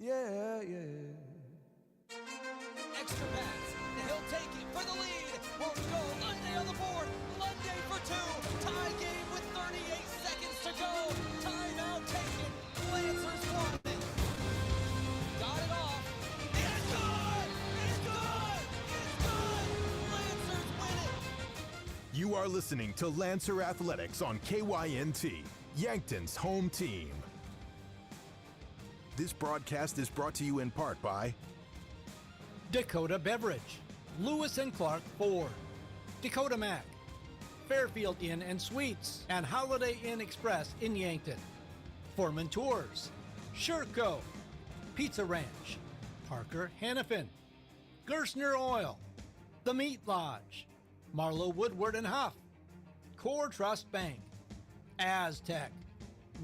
Yeah, yeah. Extra pass. He'll take it for the lead. Won't go. Lunday on the board. Lunday for two. Tie game with 38 seconds to go. Timeout taken. Lancers won it. Got it off. It's good! It's good! It's good! Lancers win it. You are listening to Lancer Athletics on KYNT, Yankton's home team. This broadcast is brought to you in part by Dakota Beverage, Lewis and Clark Ford, Dakota Mac, Fairfield Inn and Suites, and Holiday Inn Express in Yankton, Foreman Tours, Sherco, Pizza Ranch, Parker Hannafin, Gerstner Oil, The Meat Lodge, Marlowe Woodward and Huff, Core Trust Bank, Aztec,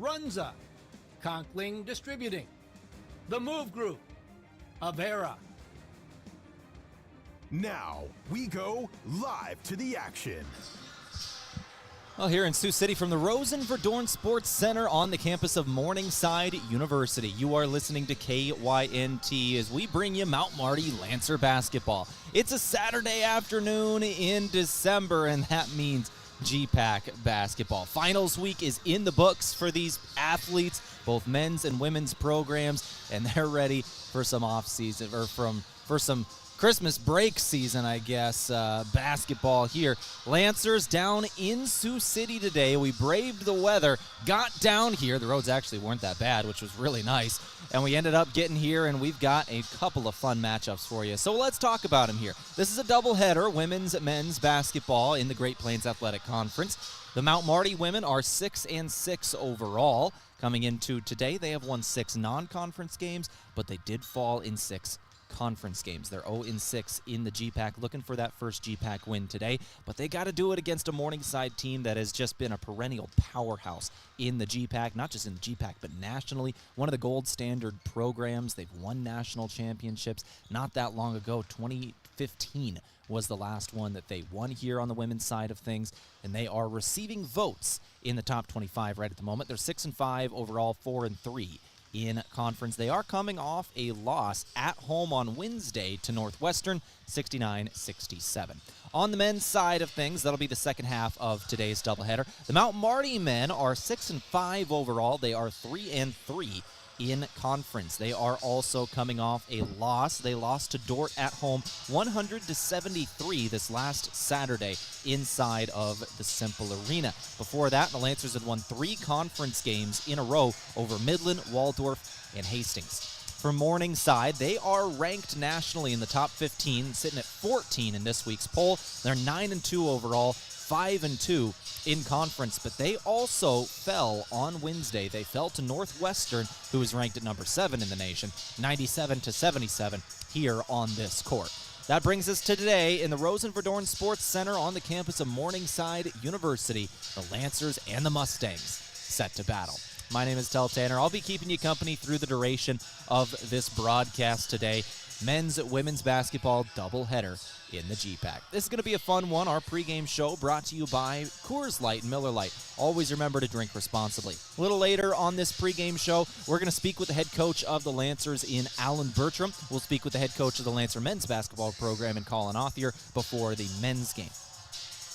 Runza, Conkling Distributing, The Move Group, Avera. Now, we go live to the action. Well, here in Sioux City from the Rosen Verdoorn Sports Center on the campus of Morningside University, you are listening to KYNT as we bring you Mount Marty Lancer basketball. It's a Saturday afternoon in December, and that means GPAC basketball. Finals week is in the books for these athletes, both men's and women's programs, and they're ready for some off-season, or for some Christmas break season, I guess, basketball here. Lancers down in Sioux City today. We braved the weather, got down here. The roads actually weren't that bad, which was really nice. And we ended up getting here, and we've got a couple of fun matchups for you. So let's talk about them here. This is a doubleheader, women's and men's basketball in the Great Plains Athletic Conference. The Mount Marty women are 6-6 overall. Coming into today, they have won 6 non-conference games, but they did fall in 6 conference games. They're 0-6 in the GPAC, looking for that first GPAC win today, but they got to do it against a Morningside team that has just been a perennial powerhouse in the GPAC, not just in the GPAC, but nationally. One of the gold standard programs. They've won national championships not that long ago. 2015 was the last one that they won here on the women's side of things, and they are receiving votes in the top 25 right at the moment. They're 6-5 overall, 4-3 in conference. They are coming off a loss at home on Wednesday to Northwestern, 69-67. On the men's side of things, that'll be the second half of today's doubleheader. The Mount Marty men are 6-5 overall. They are 3-3 in conference. They are also coming off a loss. They lost to Dort at home 100-73 this last Saturday inside of the Simple Arena. Before that, the Lancers had won 3 conference games in a row over Midland, Waldorf, and Hastings. For Morningside, they are ranked nationally in the top 15, sitting at 14 in this week's poll. They're 9-2 overall, 5-2 in conference, but they also fell on Wednesday. They fell to Northwestern, who is ranked at number 7 in the nation, 97-77 here on this court. That brings us to today in the Rosen Verdoorn Sports Center on the campus of Morningside University. The Lancers and the Mustangs set to battle. My name is Tehl Tanner. I'll be keeping you company through the duration of this broadcast today. Men's women's basketball doubleheader in the GPAC. This is going to be a fun one. Our pregame show brought to you by Coors Light and Miller Lite. Always remember to drink responsibly. A little later on this pregame show, we're going to speak with the head coach of the Lancers in Alan Bertram. We'll speak with the head coach of the Lancer men's basketball program in Colin Othier before the men's game.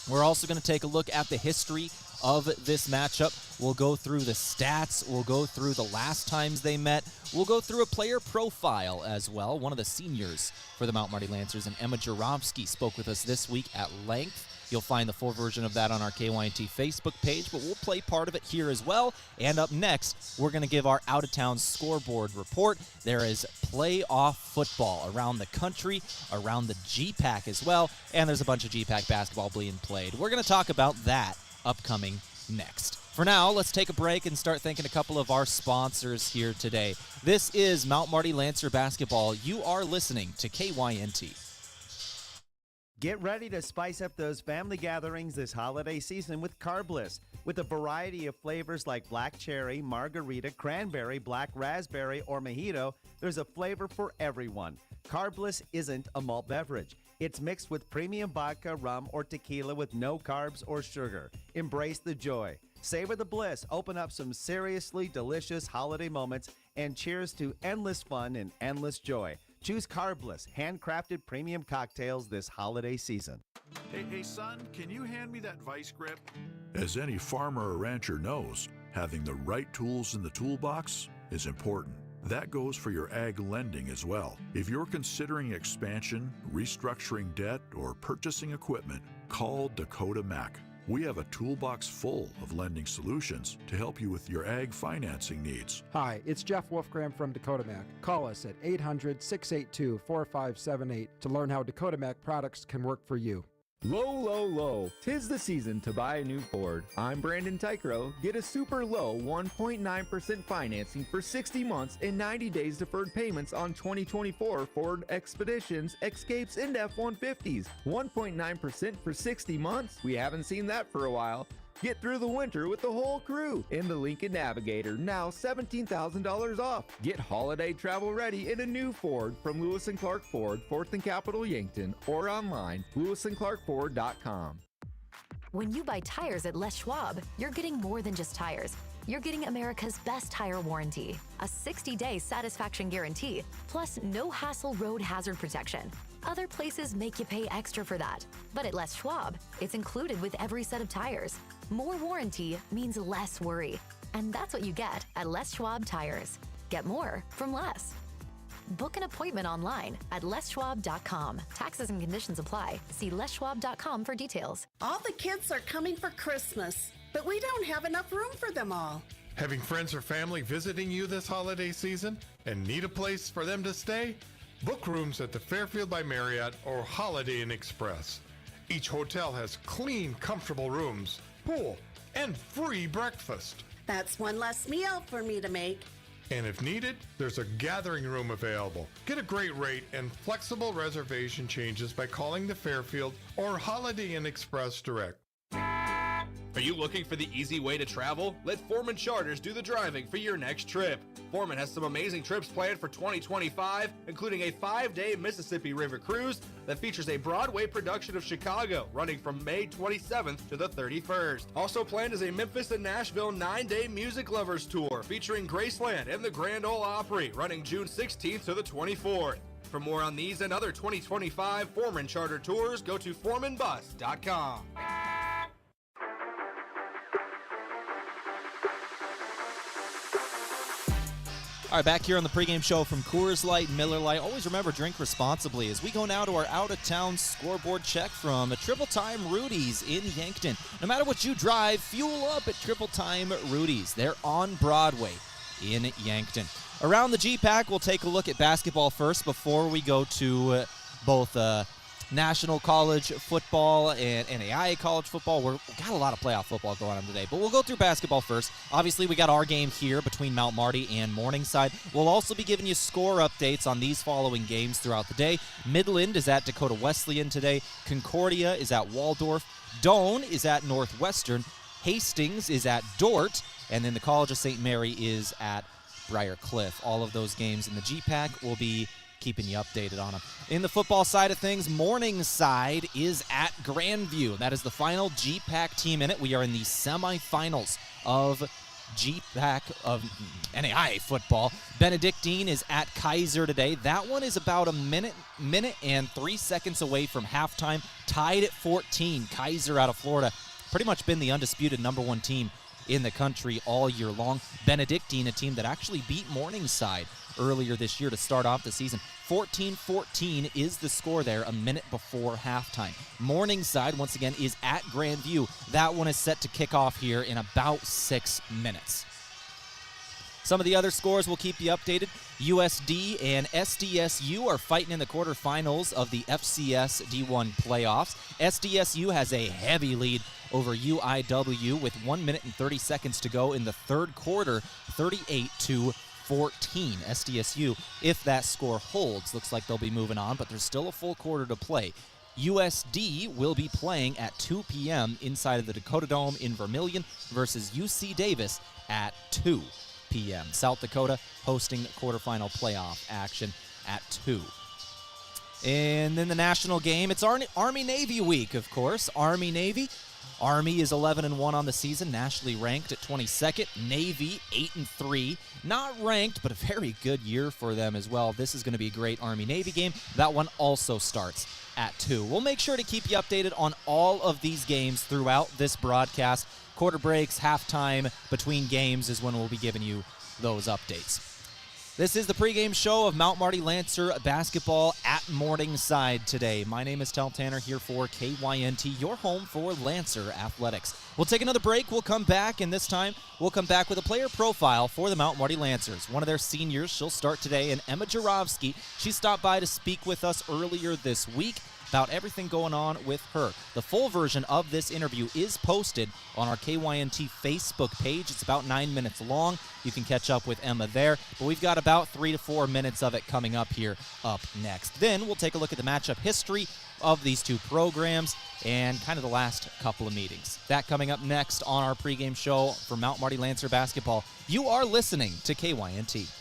We're also going to take a look at the history of this matchup. We'll go through the stats. We'll go through the last times they met. We'll go through a player profile as well. One of the seniors for the Mount Marty Lancers, and Emma Jaromsky, spoke with us this week at length. You'll find the full version of that on our KYNT Facebook page, but we'll play part of it here as well. And up next, we're going to give our out-of-town scoreboard report. There is playoff football around the country, around the GPAC as well, and there's a bunch of GPAC basketball being played. We're going to talk about that upcoming next. For now, let's take a break and start thanking a couple of our sponsors here today. This is Mount Marty Lancer basketball. You are listening to KYNT. Get ready to spice up those family gatherings this holiday season with Carbliss. With a variety of flavors like black cherry, margarita, cranberry, black raspberry, or mojito, there's a flavor for everyone. Carbliss isn't a malt beverage. It's mixed with premium vodka, rum, or tequila with no carbs or sugar. Embrace the joy. Savor the bliss. Open up some seriously delicious holiday moments And cheers to endless fun and endless joy. Choose Carbless, handcrafted premium cocktails this holiday season. Hey, son, can you hand me that vice grip? As any farmer or rancher knows, having the right tools in the toolbox is important. That goes for your ag lending as well. If you're considering expansion, restructuring debt, or purchasing equipment, call Dakota Mac. We have a toolbox full of lending solutions to help you with your ag financing needs. Hi, it's Jeff Wolfgram from Dakota Mac. Call us at 800-682-4578 to learn how Dakota Mac products can work for you. Low, low, low. 'Tis the season to buy a new Ford. I'm Brandon Tykrow. Get a super low 1.9% financing for 60 months and 90 days deferred payments on 2024 Ford Expeditions, Escapes, and F-150s. 1.9% for 60 months? We haven't seen that for a while. Get through the winter with the whole crew in the Lincoln Navigator, now $17,000 off. Get holiday travel ready in a new Ford from Lewis & Clark Ford, 4th and Capitol Yankton, or online, lewisandclarkford.com. When you buy tires at Les Schwab, you're getting more than just tires. You're getting America's best tire warranty, a 60-day satisfaction guarantee, plus no hassle road hazard protection. Other places make you pay extra for that, but at Les Schwab, it's included with every set of tires. More warranty means less worry, and that's what you get at Les Schwab Tires. Get more from less. Book an appointment online at leschwab.com. Taxes and conditions apply. See leschwab.com for details. All the kids are coming for Christmas, but we don't have enough room for them all. Having friends or family visiting you this holiday season and need a place for them to stay? Book rooms at the Fairfield by Marriott or Holiday Inn Express. Each hotel has clean, comfortable rooms, pool, and free breakfast. That's one less meal for me to make. And if needed, there's a gathering room available. Get a great rate and flexible reservation changes by calling the Fairfield or Holiday Inn Express direct. Are you looking for the easy way to travel? Let Foreman Charters do the driving for your next trip. Foreman has some amazing trips planned for 2025, including a 5-day Mississippi River cruise that features a Broadway production of Chicago, running from May 27th to the 31st. Also planned is a Memphis and Nashville 9-day Music Lovers tour featuring Graceland and the Grand Ole Opry, running June 16th to the 24th. For more on these and other 2025 Foreman Charter tours, go to foremanbus.com. All right, back here on the pregame show from Coors Light, Miller Lite. Always remember, drink responsibly as we go now to our out-of-town scoreboard check from Triple Time Rudy's in Yankton. No matter what you drive, fuel up at Triple Time Rudy's. They're on Broadway in Yankton. Around the GPAC, we'll take a look at basketball first before we go to both National College Football and NAIA College Football. We've got a lot of playoff football going on today, but we'll go through basketball first. Obviously, we got our game here between Mount Marty and Morningside. We'll also be giving you score updates on these following games throughout the day. Midland is at Dakota Wesleyan today. Concordia is at Waldorf. Doane is at Northwestern. Hastings is at Dort. And then the College of St. Mary is at Briar Cliff. All of those games in the GPAC will be keeping you updated on them. In the football side of things, Morningside is at Grandview. That is the final GPAC team in it. We are in the semifinals of GPAC of NAIA football. Benedictine is at Kaiser today. That one is about a minute and 3 seconds away from halftime, tied at 14. Kaiser out of Florida, pretty much been the undisputed number one team in the country all year long. Benedictine, a team that actually beat Morningside earlier this year to start off the season. 14-14 is the score there a minute before halftime. Morningside, once again, is at Grandview. That one is set to kick off here in about 6 minutes. Some of the other scores will keep you updated. USD and SDSU are fighting in the quarterfinals of the FCS D1 playoffs. SDSU has a heavy lead over UIW with 1 minute and 30 seconds to go in the third quarter, 38-14. SDSU, if that score holds, looks like they'll be moving on, but there's still a full quarter to play. USD will be playing at 2 p.m. inside of the Dakota Dome in Vermilion versus UC Davis at 2 p.m. South Dakota hosting quarterfinal playoff action at 2. And then the national game, it's Army-Navy week, of course. Army-Navy Army is 11-1 on the season, nationally ranked at 22nd. Navy 8-3, not ranked, but a very good year for them as well. This is going to be a great Army-Navy game. That one also starts at 2. We'll make sure to keep you updated on all of these games throughout this broadcast. Quarter breaks, halftime, between games is when we'll be giving you those updates. This is the pregame show of Mount Marty Lancer basketball at Morningside today. My name is Tehl Tanner here for KYNT, your home for Lancer athletics. We'll take another break. We'll come back, and this time we'll come back with a player profile for the Mount Marty Lancers. One of their seniors, she'll start today, and Emma Jarofsky. She stopped by to speak with us earlier this week about everything going on with her. The full version of this interview is posted on our KYNT Facebook page. It's about 9 minutes long. You can catch up with Emma there, but we've got about 3 to 4 minutes of it coming up here up next. Then we'll take a look at the matchup history of these two programs and kind of the last couple of meetings. That coming up next on our pregame show for Mount Marty Lancer basketball. You are listening to KYNT.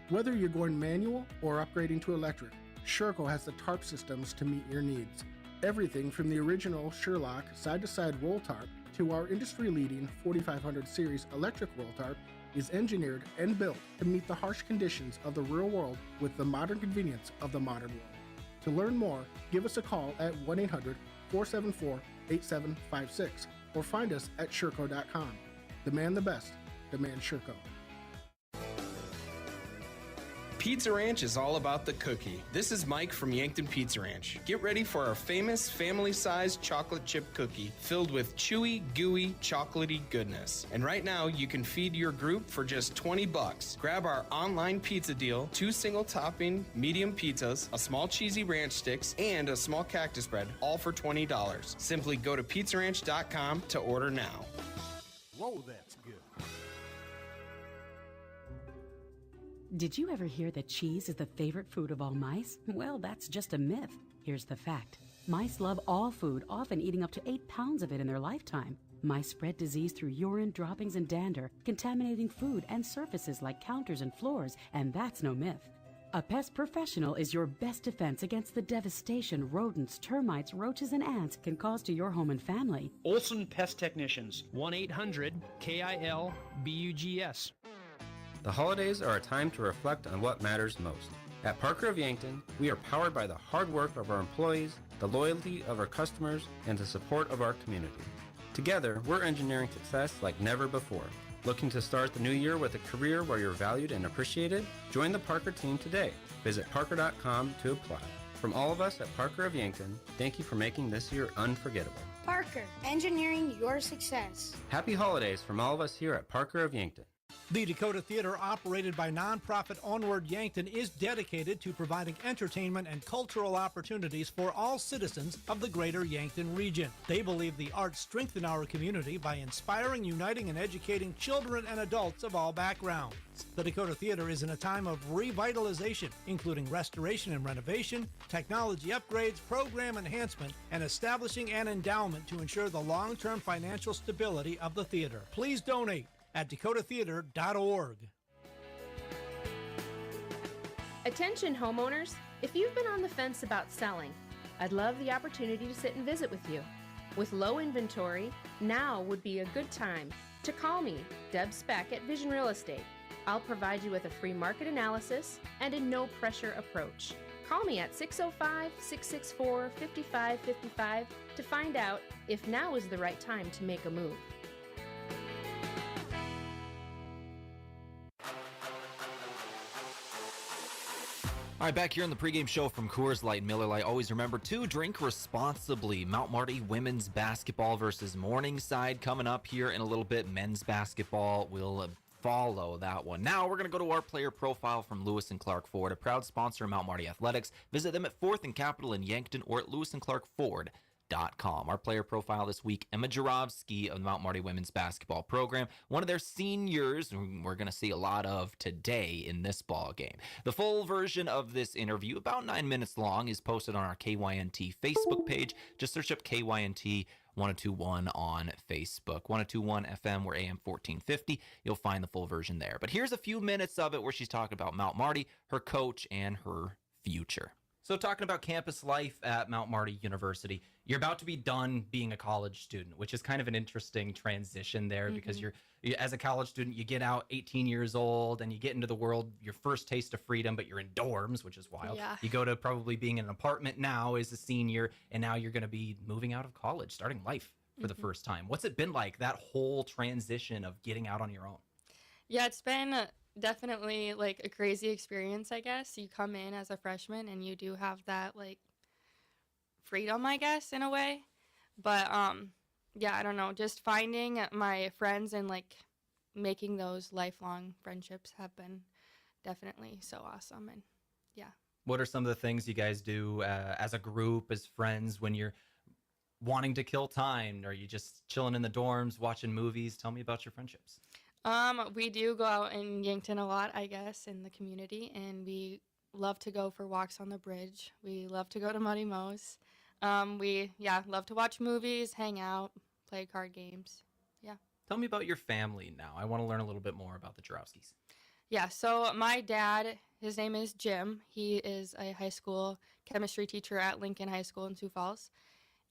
Whether you're going manual or upgrading to electric, Sherco has the tarp systems to meet your needs. Everything from the original Sherlock side-to-side roll tarp to our industry-leading 4500 series electric roll tarp is engineered and built to meet the harsh conditions of the real world with the modern convenience of the modern world. To learn more, give us a call at 1-800-474-8756 or find us at Sherco.com. Demand the best. Demand Sherco. Pizza Ranch is all about the cookie. This is Mike from Yankton Pizza Ranch. Get ready for our famous family-sized chocolate chip cookie filled with chewy, gooey, chocolatey goodness. And right now, you can feed your group for just $20. Grab our online pizza deal, 2 single-topping medium pizzas, a small cheesy ranch sticks, and a small cactus bread, all for $20. Simply go to pizzaranch.com to order now. Whoa, that's good. Did you ever hear that cheese is the favorite food of all mice? Well, that's just a myth. Here's the fact. Mice love all food, often eating up to 8 pounds of it in their lifetime. Mice spread disease through urine, droppings, and dander, contaminating food and surfaces like counters and floors, and that's no myth. A pest professional is your best defense against the devastation rodents, termites, roaches, and ants can cause to your home and family. Olson Pest Technicians, 1-800-KIL-BUGS. The holidays are a time to reflect on what matters most. At Parker of Yankton, we are powered by the hard work of our employees, the loyalty of our customers, and the support of our community. Together, we're engineering success like never before. Looking to start the new year with a career where you're valued and appreciated? Join the Parker team today. Visit parker.com to apply. From all of us at Parker of Yankton, thank you for making this year unforgettable. Parker, engineering your success. Happy holidays from all of us here at Parker of Yankton. The Dakota Theater, operated by nonprofit Onward Yankton, is dedicated to providing entertainment and cultural opportunities for all citizens of the greater Yankton region. They believe the arts strengthen our community by inspiring, uniting, and educating children and adults of all backgrounds. The Dakota Theater is in a time of revitalization, including restoration and renovation, technology upgrades, program enhancement, and establishing an endowment to ensure the long-term financial stability of the theater. Please donate at dakotatheater.org. Attention homeowners, if you've been on the fence about selling, I'd love the opportunity to sit and visit with you. With low inventory, now would be a good time to call me, Deb Speck at Vision Real Estate. I'll provide you with a free market analysis and a no-pressure approach. Call me at 605-664-5555 to find out if now is the right time to make a move. All right, back here on the pregame show from Coors Light and Miller Lite. Always remember to drink responsibly. Mount Marty women's basketball versus Morningside coming up here in a little bit. Men's basketball will follow that one. Now we're going to go to our player profile from Lewis and Clark Ford, a proud sponsor of Mount Marty Athletics. Visit them at 4th and Capitol in Yankton or at lewisandclarkford.com. Our player profile this week, Emma Jarofsky of the Mount Marty women's basketball program, one of their seniors we're going to see a lot of today in this ball game. The full version of this interview, about 9 minutes long, is posted on our KYNT Facebook page. Just search up KYNT 1021 on Facebook. 1021 FM, we're AM 1450. You'll find the full version there. But here's a few minutes of it where she's talking about Mount Marty, her coach, and her future. So talking about campus life at Mount Marty University, you're about to be done being a college student, which is kind of an interesting transition there because as a college student, you get out 18 years old and you get into the world, your first taste of freedom, but you're in dorms, which is wild. Yeah. You go to probably being in an apartment now as a senior, and now you're going to be moving out of college, starting life for the first time. What's it been like, that whole transition of getting out on your own? Yeah, it's been definitely like a crazy experience, I guess. You come in as a freshman and you do have that like freedom, I guess, in a way. But yeah, I don't know, just finding my friends and like making those lifelong friendships have been definitely so awesome. And yeah. What are some of the things you guys do as a group, as friends, when you're wanting to kill time? Are you just chilling in the dorms, watching movies? Tell me about your friendships. We do go out in Yankton a lot, I guess, in the community, and we love to go for walks on the bridge. We love to go to Muddy Mo's. We love to watch movies, hang out, play card games. Yeah. Tell me about your family now. I want to learn a little bit more about the Jarowskis. Yeah, so my dad, his name is Jim. He is a high school chemistry teacher at Lincoln High School in Sioux Falls.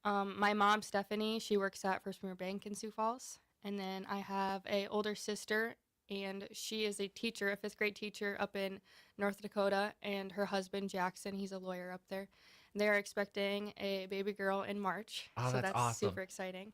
My mom, Stephanie, she works at First Premier Bank in Sioux Falls. And then I have an older sister, and she is a teacher, a 5th grade teacher up in North Dakota, and her husband, Jackson, he's a lawyer up there. They're expecting a baby girl in March, so that's awesome. Super exciting.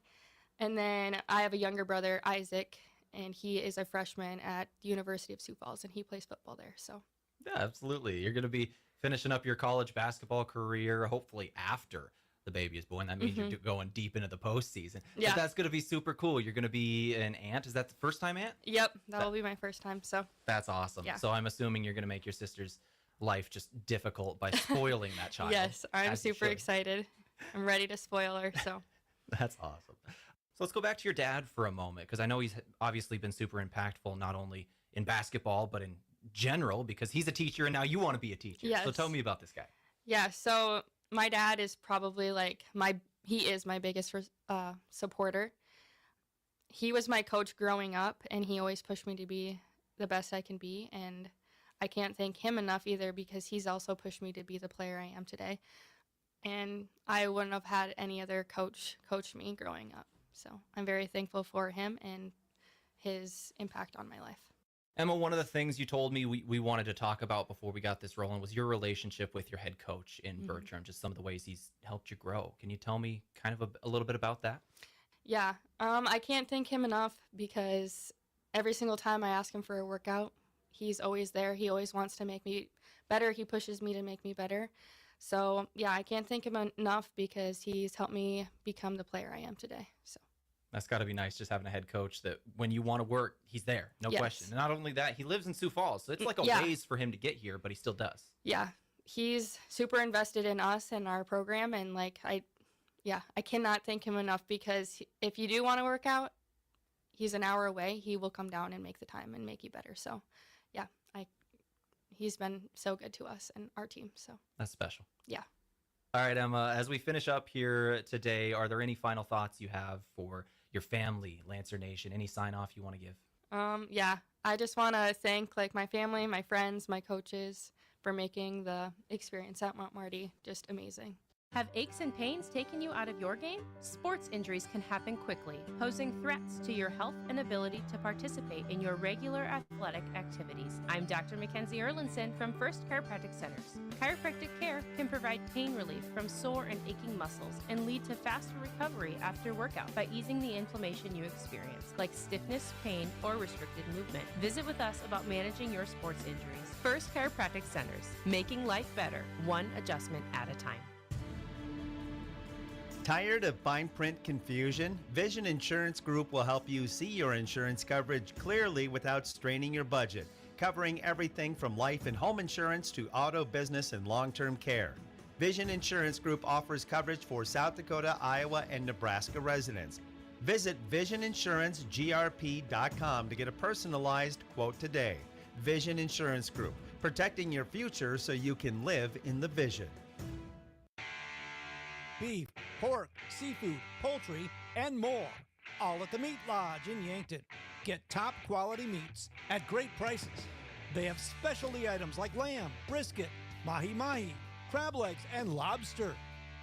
And then I have a younger brother, Isaac, and he is a freshman at the University of Sioux Falls, and he plays football there. So yeah, absolutely. You're going to be finishing up your college basketball career, hopefully after the baby is born. That means you're going deep into the postseason. Yeah. But that's going to be super cool. You're going to be an aunt. Is that the first time aunt? Yep, that will be my first time. So that's awesome. Yeah. So I'm assuming you're going to make your sister's life just difficult by spoiling that child. Yes, I'm super excited. I'm ready to spoil her. So that's awesome. So let's go back to your dad for a moment, because I know he's obviously been super impactful, not only in basketball, but in general, because he's a teacher and now you want to be a teacher. Yes. So tell me about this guy. Yeah, so my dad is probably like he is my biggest supporter. He was my coach growing up, and he always pushed me to be the best I can be. And I can't thank him enough either, because he's also pushed me to be the player I am today. And I wouldn't have had any other coach me growing up. So I'm very thankful for him and his impact on my life. Emma, one of the things you told me we wanted to talk about before we got this rolling was your relationship with your head coach in Verdoorn, just some of the ways he's helped you grow. Can you tell me kind of a little bit about that? Yeah, I can't thank him enough, because every single time I ask him for a workout, he's always there. He always wants to make me better. He pushes me to make me better. So yeah, I can't thank him enough, because he's helped me become the player I am today. So that's got to be nice, just having a head coach that when you want to work, he's there, no Yes. question. And not only that, he lives in Sioux Falls, so it's like a ways for him to get here, but he still does. Yeah, he's super invested in us and our program, and like I cannot thank him enough, because if you do want to work out, he's an hour away. He will come down and make the time and make you better. So yeah, he's been so good to us and our team. So That's special. yeah. All right, Emma, as we finish up here today, are there any final thoughts you have for your family, Lancer Nation? Any sign off you want to give? Yeah, I just want to thank like my family, my friends, my coaches for making the experience at Mount Marty just amazing. Have aches and pains taken you out of your game? Sports injuries can happen quickly, posing threats to your health and ability to participate in your regular athletic activities. I'm Dr. Mackenzie Erlinson from First Chiropractic Centers. Chiropractic care can provide pain relief from sore and aching muscles and lead to faster recovery after workout by easing the inflammation you experience, like stiffness, pain, or restricted movement. Visit with us about managing your sports injuries. First Chiropractic Centers, making life better, one adjustment at a time. Tired of fine print confusion? Vision Insurance Group will help you see your insurance coverage clearly without straining your budget, covering everything from life and home insurance to auto, business, and long-term care. Vision Insurance Group offers coverage for South Dakota, Iowa, and Nebraska residents. Visit VisionInsuranceGRP.com to get a personalized quote today. Vision Insurance Group, protecting your future so you can live in the vision. Beef, pork, seafood, poultry, and more. All at the Meat Lodge in Yankton. Get top quality meats at great prices. They have specialty items like lamb, brisket, mahi-mahi, crab legs, and lobster.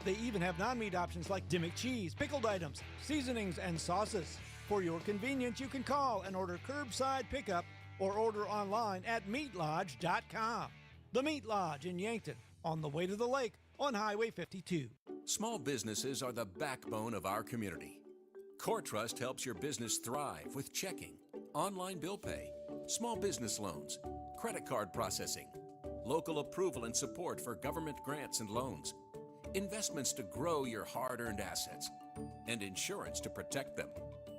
They even have non-meat options like Dimmick cheese, pickled items, seasonings, and sauces. For your convenience, you can call and order curbside pickup or order online at meatlodge.com. The Meat Lodge in Yankton, on the way to the lake on Highway 52. Small businesses are the backbone of our community. CoreTrust helps your business thrive with checking, online bill pay, small business loans, credit card processing, local approval and support for government grants and loans, investments to grow your hard-earned assets, and insurance to protect them.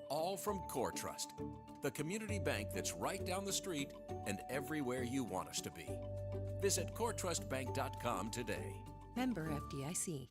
All from CoreTrust, the community bank that's right down the street and everywhere you want us to be. Visit CoreTrustBank.com today. Member FDIC.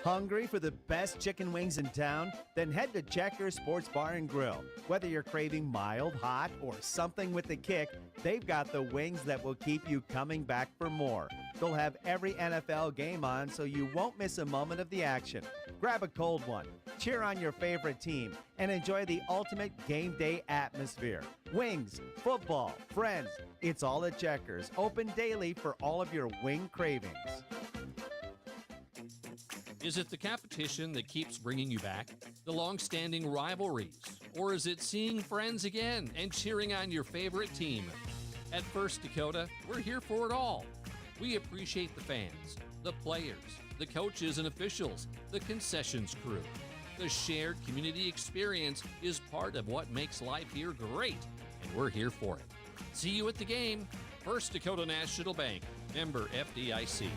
Hungry for the best chicken wings in town? Then head to Checkers Sports Bar and Grill. Whether you're craving mild, hot, or something with a kick, they've got the wings that will keep you coming back for more. They'll have every NFL game on so you won't miss a moment of the action. Grab a cold one, cheer on your favorite team, and enjoy the ultimate game day atmosphere. Wings, football, friends, it's all at Checkers. Open daily for all of your wing cravings. Is it the competition that keeps bringing you back? The long-standing rivalries? Or is it seeing friends again and cheering on your favorite team? At First Dakota, we're here for it all. We appreciate the fans, the players, the coaches and officials, the concessions crew. The shared community experience is part of what makes life here great, and we're here for it. See you at the game. First Dakota National Bank, member FDIC.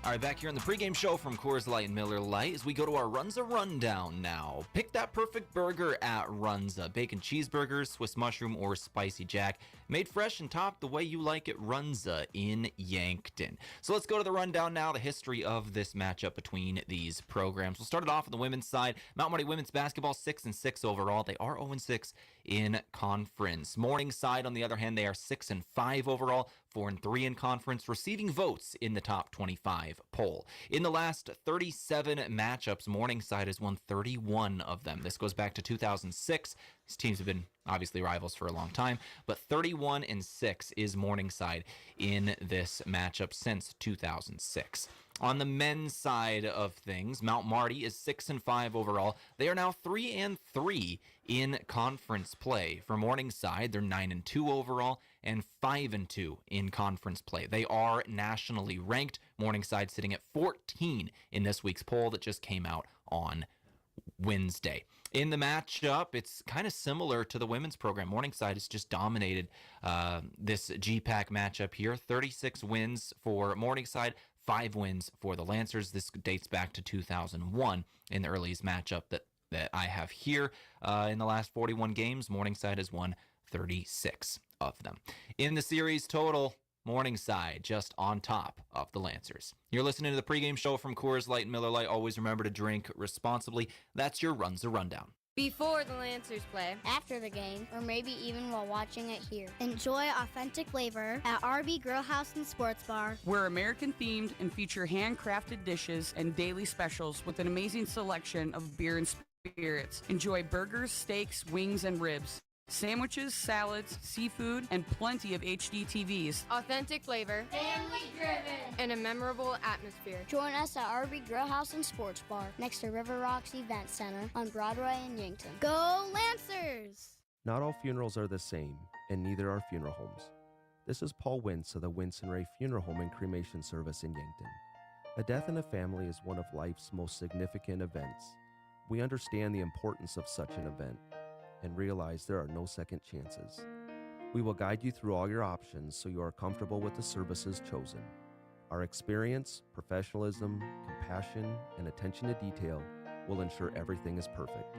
All right, back here on the pregame show from Coors Light and Miller Lite as we go to our Runza Rundown now. Pick that perfect burger at Runza. Bacon cheeseburgers, Swiss mushroom, or spicy jack. Made fresh and topped the way you like it, Runza in Yankton. So let's go to the rundown now, the history of this matchup between these programs. We'll start it off on the women's side. Mount Marty women's basketball, 6-6 overall. They are 0-6 in conference. Morningside, on the other hand, they are 6-5 overall, 4-3 in conference, receiving votes in the top 25 poll. In the last 37 matchups, Morningside has won 31 of them. This goes back to 2006. These teams have been obviously rivals for a long time, but 31-6 is Morningside in this matchup since 2006. On the men's side of things, Mount Marty is 6-5 overall. They are now 3-3 in conference play. For Morningside, they're 9-2 overall and 5-2 in conference play. They are nationally ranked. Morningside sitting at 14 in this week's poll that just came out on Wednesday. In the matchup, it's kind of similar to the women's program. Morningside has just dominated this GPAC matchup here. 36 wins for Morningside, 5 wins for the Lancers. This dates back to 2001 in the earliest matchup that I have here. In the last 41 games, Morningside has won 36 of them. In the series total, Morningside just on top of the Lancers. You're listening to the pregame show from Coors Light and Miller Lite. Always remember to drink responsibly. That's your Runza Rundown. Before the Lancers play, after the game, or maybe even while watching it here. Enjoy authentic flavor at RB Grill House and Sports Bar. We're American themed and feature handcrafted dishes and daily specials with an amazing selection of beer and spirits. Enjoy burgers, steaks, wings, and ribs. Sandwiches, salads, seafood, and plenty of HD TVs. Authentic flavor, Family driven, and a memorable atmosphere. Join us at RB Grill House and Sports Bar next to River Rocks Event Center on Broadway in Yankton. Go Lancers! Not all funerals are the same, and neither are funeral homes. This is Paul Wintz of the Wintz and Ray Funeral Home and Cremation Service in Yankton. A death in a family is one of life's most significant events. We understand the importance of such an event and realize there are no second chances. We will guide you through all your options so you are comfortable with the services chosen. Our experience, professionalism, compassion, and attention to detail will ensure everything is perfect.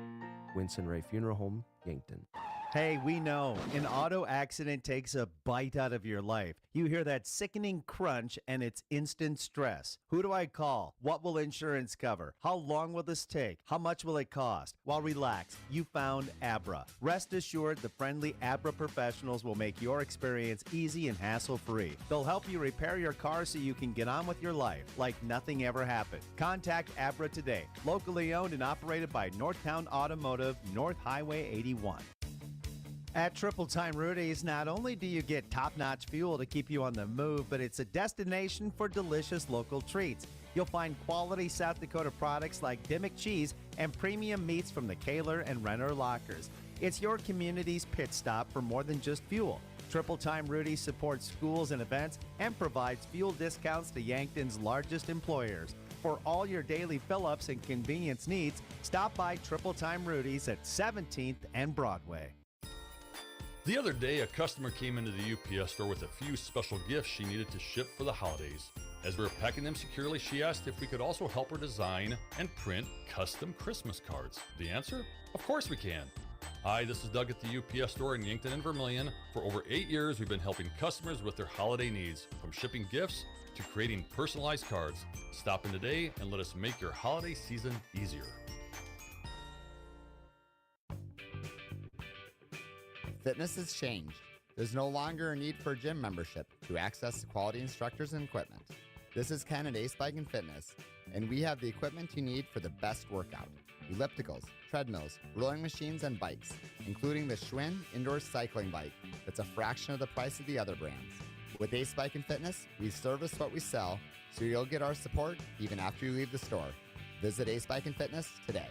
Winston Ray Funeral Home, Yankton. Hey, we know an auto accident takes a bite out of your life. You hear that sickening crunch and it's instant stress. Who do I call? What will insurance cover? How long will this take? How much will it cost? Well, relax. You found Abra. Rest assured, the friendly Abra professionals will make your experience easy and hassle-free. They'll help you repair your car so you can get on with your life like nothing ever happened. Contact Abra today. Locally owned and operated by Northtown Automotive, North Highway 81. At Triple Time Rudy's, not only do you get top-notch fuel to keep you on the move, but it's a destination for delicious local treats. You'll find quality South Dakota products like Dimmick cheese and premium meats from the Kaler and Renner lockers. It's your community's pit stop for more than just fuel. Triple Time Rudy's supports schools and events and provides fuel discounts to Yankton's largest employers. For all your daily fill-ups and convenience needs, stop by Triple Time Rudy's at 17th and Broadway. The other day, a customer came into the UPS store with a few special gifts she needed to ship for the holidays. As we were packing them securely, she asked if we could also help her design and print custom Christmas cards. The answer? Of course we can. Hi, this is Doug at the UPS store in Yankton and Vermilion. For over 8 years, we've been helping customers with their holiday needs, from shipping gifts to creating personalized cards. Stop in today and let us make your holiday season easier. Fitness has changed. There's no longer a need for a gym membership to access quality instructors and equipment. This is Ken at Ace Bike and Fitness, and we have the equipment you need for the best workout. Ellipticals, treadmills, rowing machines, and bikes, including the Schwinn indoor cycling bike that's a fraction of the price of the other brands. With Ace Bike and Fitness, we service what we sell, so you'll get our support even after you leave the store. Visit Ace Bike and Fitness today.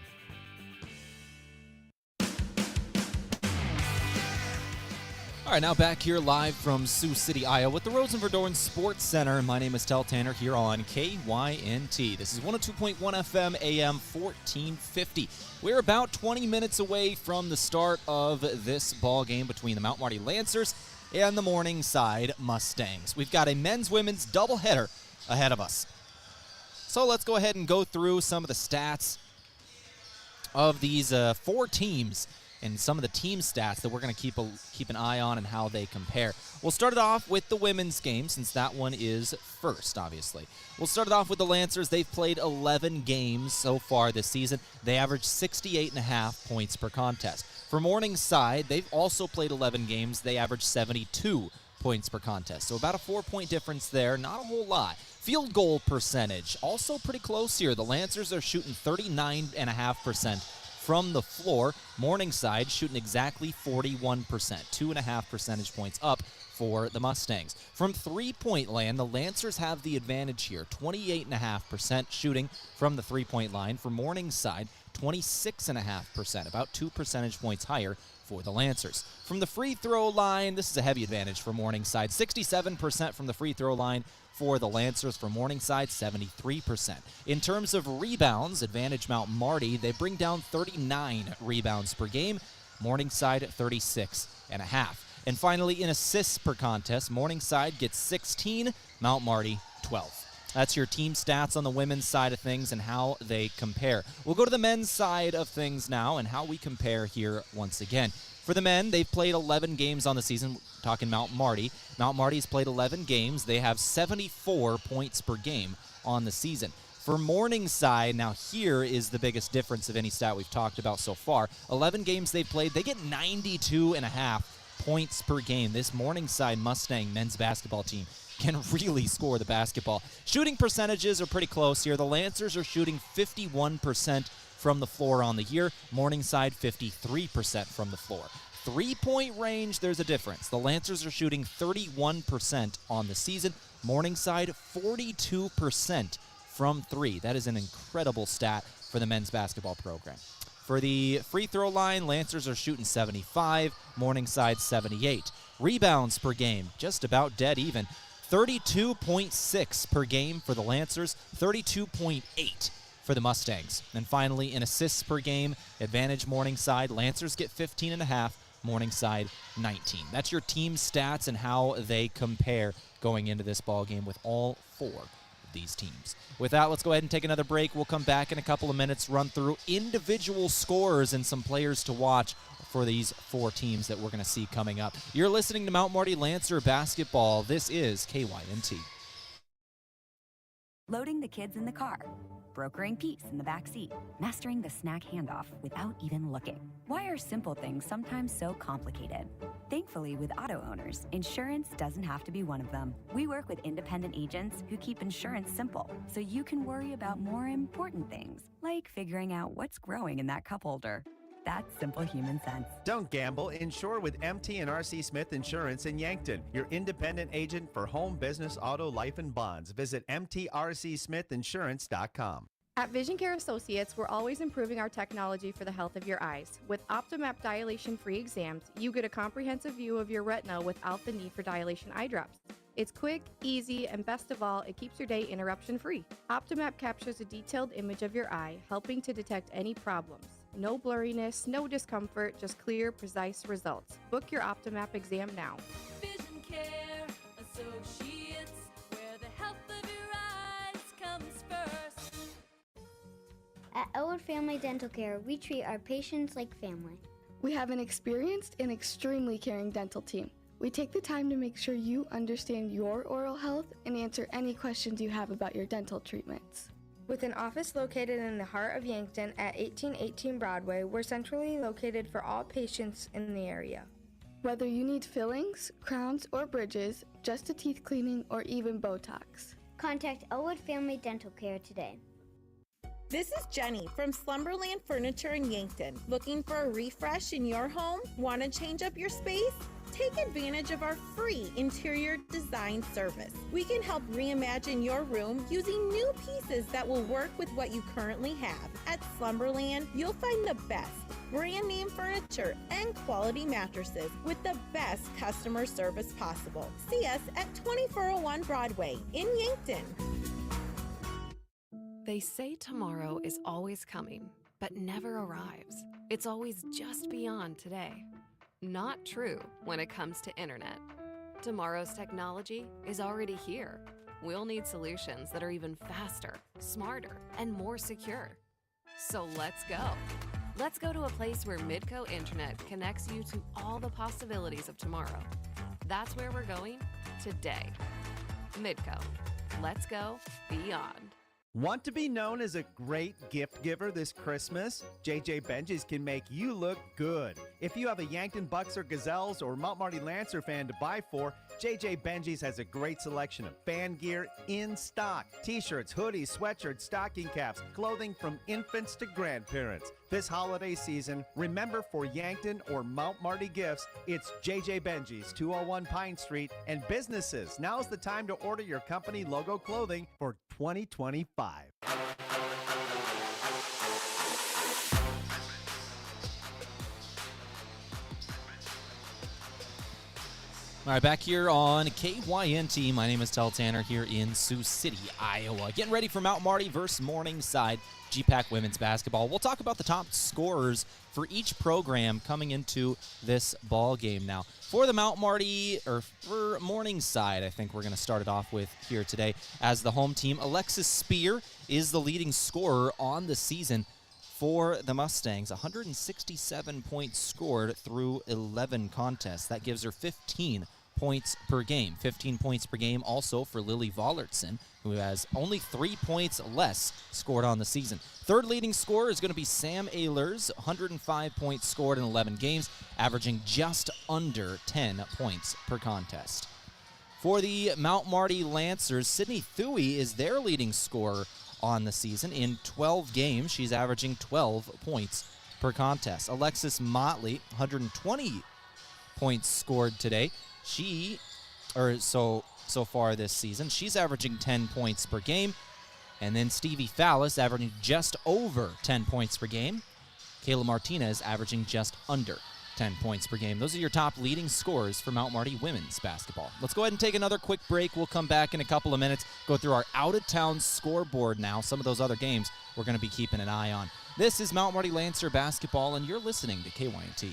All right, now back here live from Sioux City, Iowa with the Rosen Verdoorn Sports Center. My name is Tehl Tanner here on KYNT. This is 102.1 FM, AM 1450. We're about 20 minutes away from the start of this ball game between the Mount Marty Lancers and the Morningside Mustangs. We've got a men's-women's doubleheader ahead of us. So let's go ahead and go through some of the stats of these four teams and some of the team stats that we're going to keep an eye on and how they compare. We'll start it off with the women's game, since that one is first, obviously. We'll start it off with the Lancers. They've played 11 games so far this season. They average 68.5 points per contest. For Morningside, they've also played 11 games. They average 72 points per contest. So about a 4-point difference there, not a whole lot. Field goal percentage, also pretty close here. The Lancers are shooting 39.5% from the floor. Morningside shooting exactly 41%, 2.5 percentage points up for the Mustangs. From three-point land, the Lancers have the advantage here, 28.5% shooting from the three-point line. For Morningside, 26.5%, about 2 percentage points higher for the Lancers. From the free throw line, this is a heavy advantage for Morningside, 67% from the free throw line. For the Lancers, for Morningside, 73%. In terms of rebounds, advantage Mount Marty, they bring down 39 rebounds per game. Morningside, 36.5. And finally, in assists per contest, Morningside gets 16, Mount Marty, 12. That's your team stats on the women's side of things and how they compare. We'll go to the men's side of things now and how we compare here once again. For the men, they've played 11 games on the season, talking Mount Marty. Mount Marty's played 11 games. They have 74 points per game on the season. For Morningside, now here is the biggest difference of any stat we've talked about so far. 11 games they've played, they get 92.5 points per game. This Morningside Mustang men's basketball team can really score the basketball. Shooting percentages are pretty close here. The Lancers are shooting 51% from the floor on the year. Morningside, 53% from the floor. Three-point range, there's a difference. The Lancers are shooting 31% on the season. Morningside, 42% from three. That is an incredible stat for the men's basketball program. For the free throw line, Lancers are shooting 75, Morningside 78. Rebounds per game, just about dead even. 32.6 per game for the Lancers, 32.8 for the Mustangs. And finally, in assists per game, advantage Morningside. Lancers get 15.5, Morningside 19. That's your team stats and how they compare going into this ball game with all four of these teams. With that, let's go ahead and take another break. We'll come back in a couple of minutes, run through individual scores and some players to watch for these four teams that we're going to see coming up. You're listening to Mount Marty Lancer Basketball. This is KYNT. Loading the kids in the car, brokering peace in the back seat, mastering the snack handoff without even looking. Why are simple things sometimes so complicated? Thankfully, with auto owners, insurance doesn't have to be one of them. We work with independent agents who keep insurance simple, so you can worry about more important things, like figuring out what's growing in that cup holder. That's simple human sense. Don't gamble. Insure with MT and RC Smith Insurance in Yankton, your independent agent for home, business, auto, life, and bonds. Visit mtrcsmithinsurance.com. At Vision Care Associates, we're always improving our technology for the health of your eyes. With OptiMap dilation-free exams, you get a comprehensive view of your retina without the need for dilation eye drops. It's quick, easy, and best of all, it keeps your day interruption-free. OptiMap captures a detailed image of your eye, helping to detect any problems. No blurriness, no discomfort, just clear, precise results. Book your OptiMap exam now. Vision Care Associates, where the health of your eyes comes first. At Elwood Family Dental Care, we treat our patients like family. We have an experienced and extremely caring dental team. We take the time to make sure you understand your oral health and answer any questions you have about your dental treatments. With an office located in the heart of Yankton at 1818 Broadway, we're centrally located for all patients in the area. Whether you need fillings, crowns, or bridges, just a teeth cleaning, or even Botox. Contact Elwood Family Dental Care today. This is Jenny from Slumberland Furniture in Yankton. Looking for a refresh in your home? Want to change up your space? Take advantage of our free interior design service. We can help reimagine your room using new pieces that will work with what you currently have. At Slumberland, you'll find the best brand name furniture and quality mattresses with the best customer service possible. See us at 2401 Broadway in Yankton. They say tomorrow is always coming, but never arrives. It's always just beyond today. Not true when it comes to internet. Tomorrow's technology is already here. We'll need solutions that are even faster, smarter, and more secure. So let's go. Let's go to a place where Midco Internet connects you to all the possibilities of tomorrow. That's where we're going today. Midco. Let's go beyond. Want to be known as a great gift giver this Christmas? JJ Benji's can make you look good. If you have a Yankton Bucks or Gazelles or Mount Marty Lancer fan to buy for, JJ Benji's has a great selection of fan gear in stock. T-shirts, hoodies, sweatshirts, stocking caps, clothing from infants to grandparents. This holiday season, remember for Yankton or Mount Marty gifts, it's JJ Benji's, 201 Pine Street, and businesses. Now's the time to order your company logo clothing for 2025. All right, back here on KYNT. My name is Tehl Tanner here in Sioux City, Iowa. Getting ready for Mount Marty versus Morningside GPAC women's basketball. We'll talk about the top scorers for each program coming into this ball game now. For the Mount Marty, or for Morningside, I think we're going to start it off with here today. As the home team, Alexis Spear is the leading scorer on the season for the Mustangs. 167 points scored through 11 contests. That gives her 15 points per game. 15 points per game also for Lily Vollertson, who has only 3 points less scored on the season. Third leading scorer is going to be Sam Ehlers, 105 points scored in 11 games, averaging just under 10 points per contest. For the Mount Marty Lancers, Sydney Thuy is their leading scorer on the season. In 12 games, she's averaging 12 points per contest. Alexis Motley, 120 points scored today. So far this season, she's averaging 10 points per game. And then Stevie Fallis averaging just over 10 points per game. Kayla Martinez averaging just under 10 points per game. Those are your top leading scorers for Mount Marty women's basketball. Let's go ahead and take another quick break. We'll come back in a couple of minutes, go through our out-of-town scoreboard now, some of those other games we're going to be keeping an eye on. This is Mount Marty Lancer basketball, and you're listening to KYNT.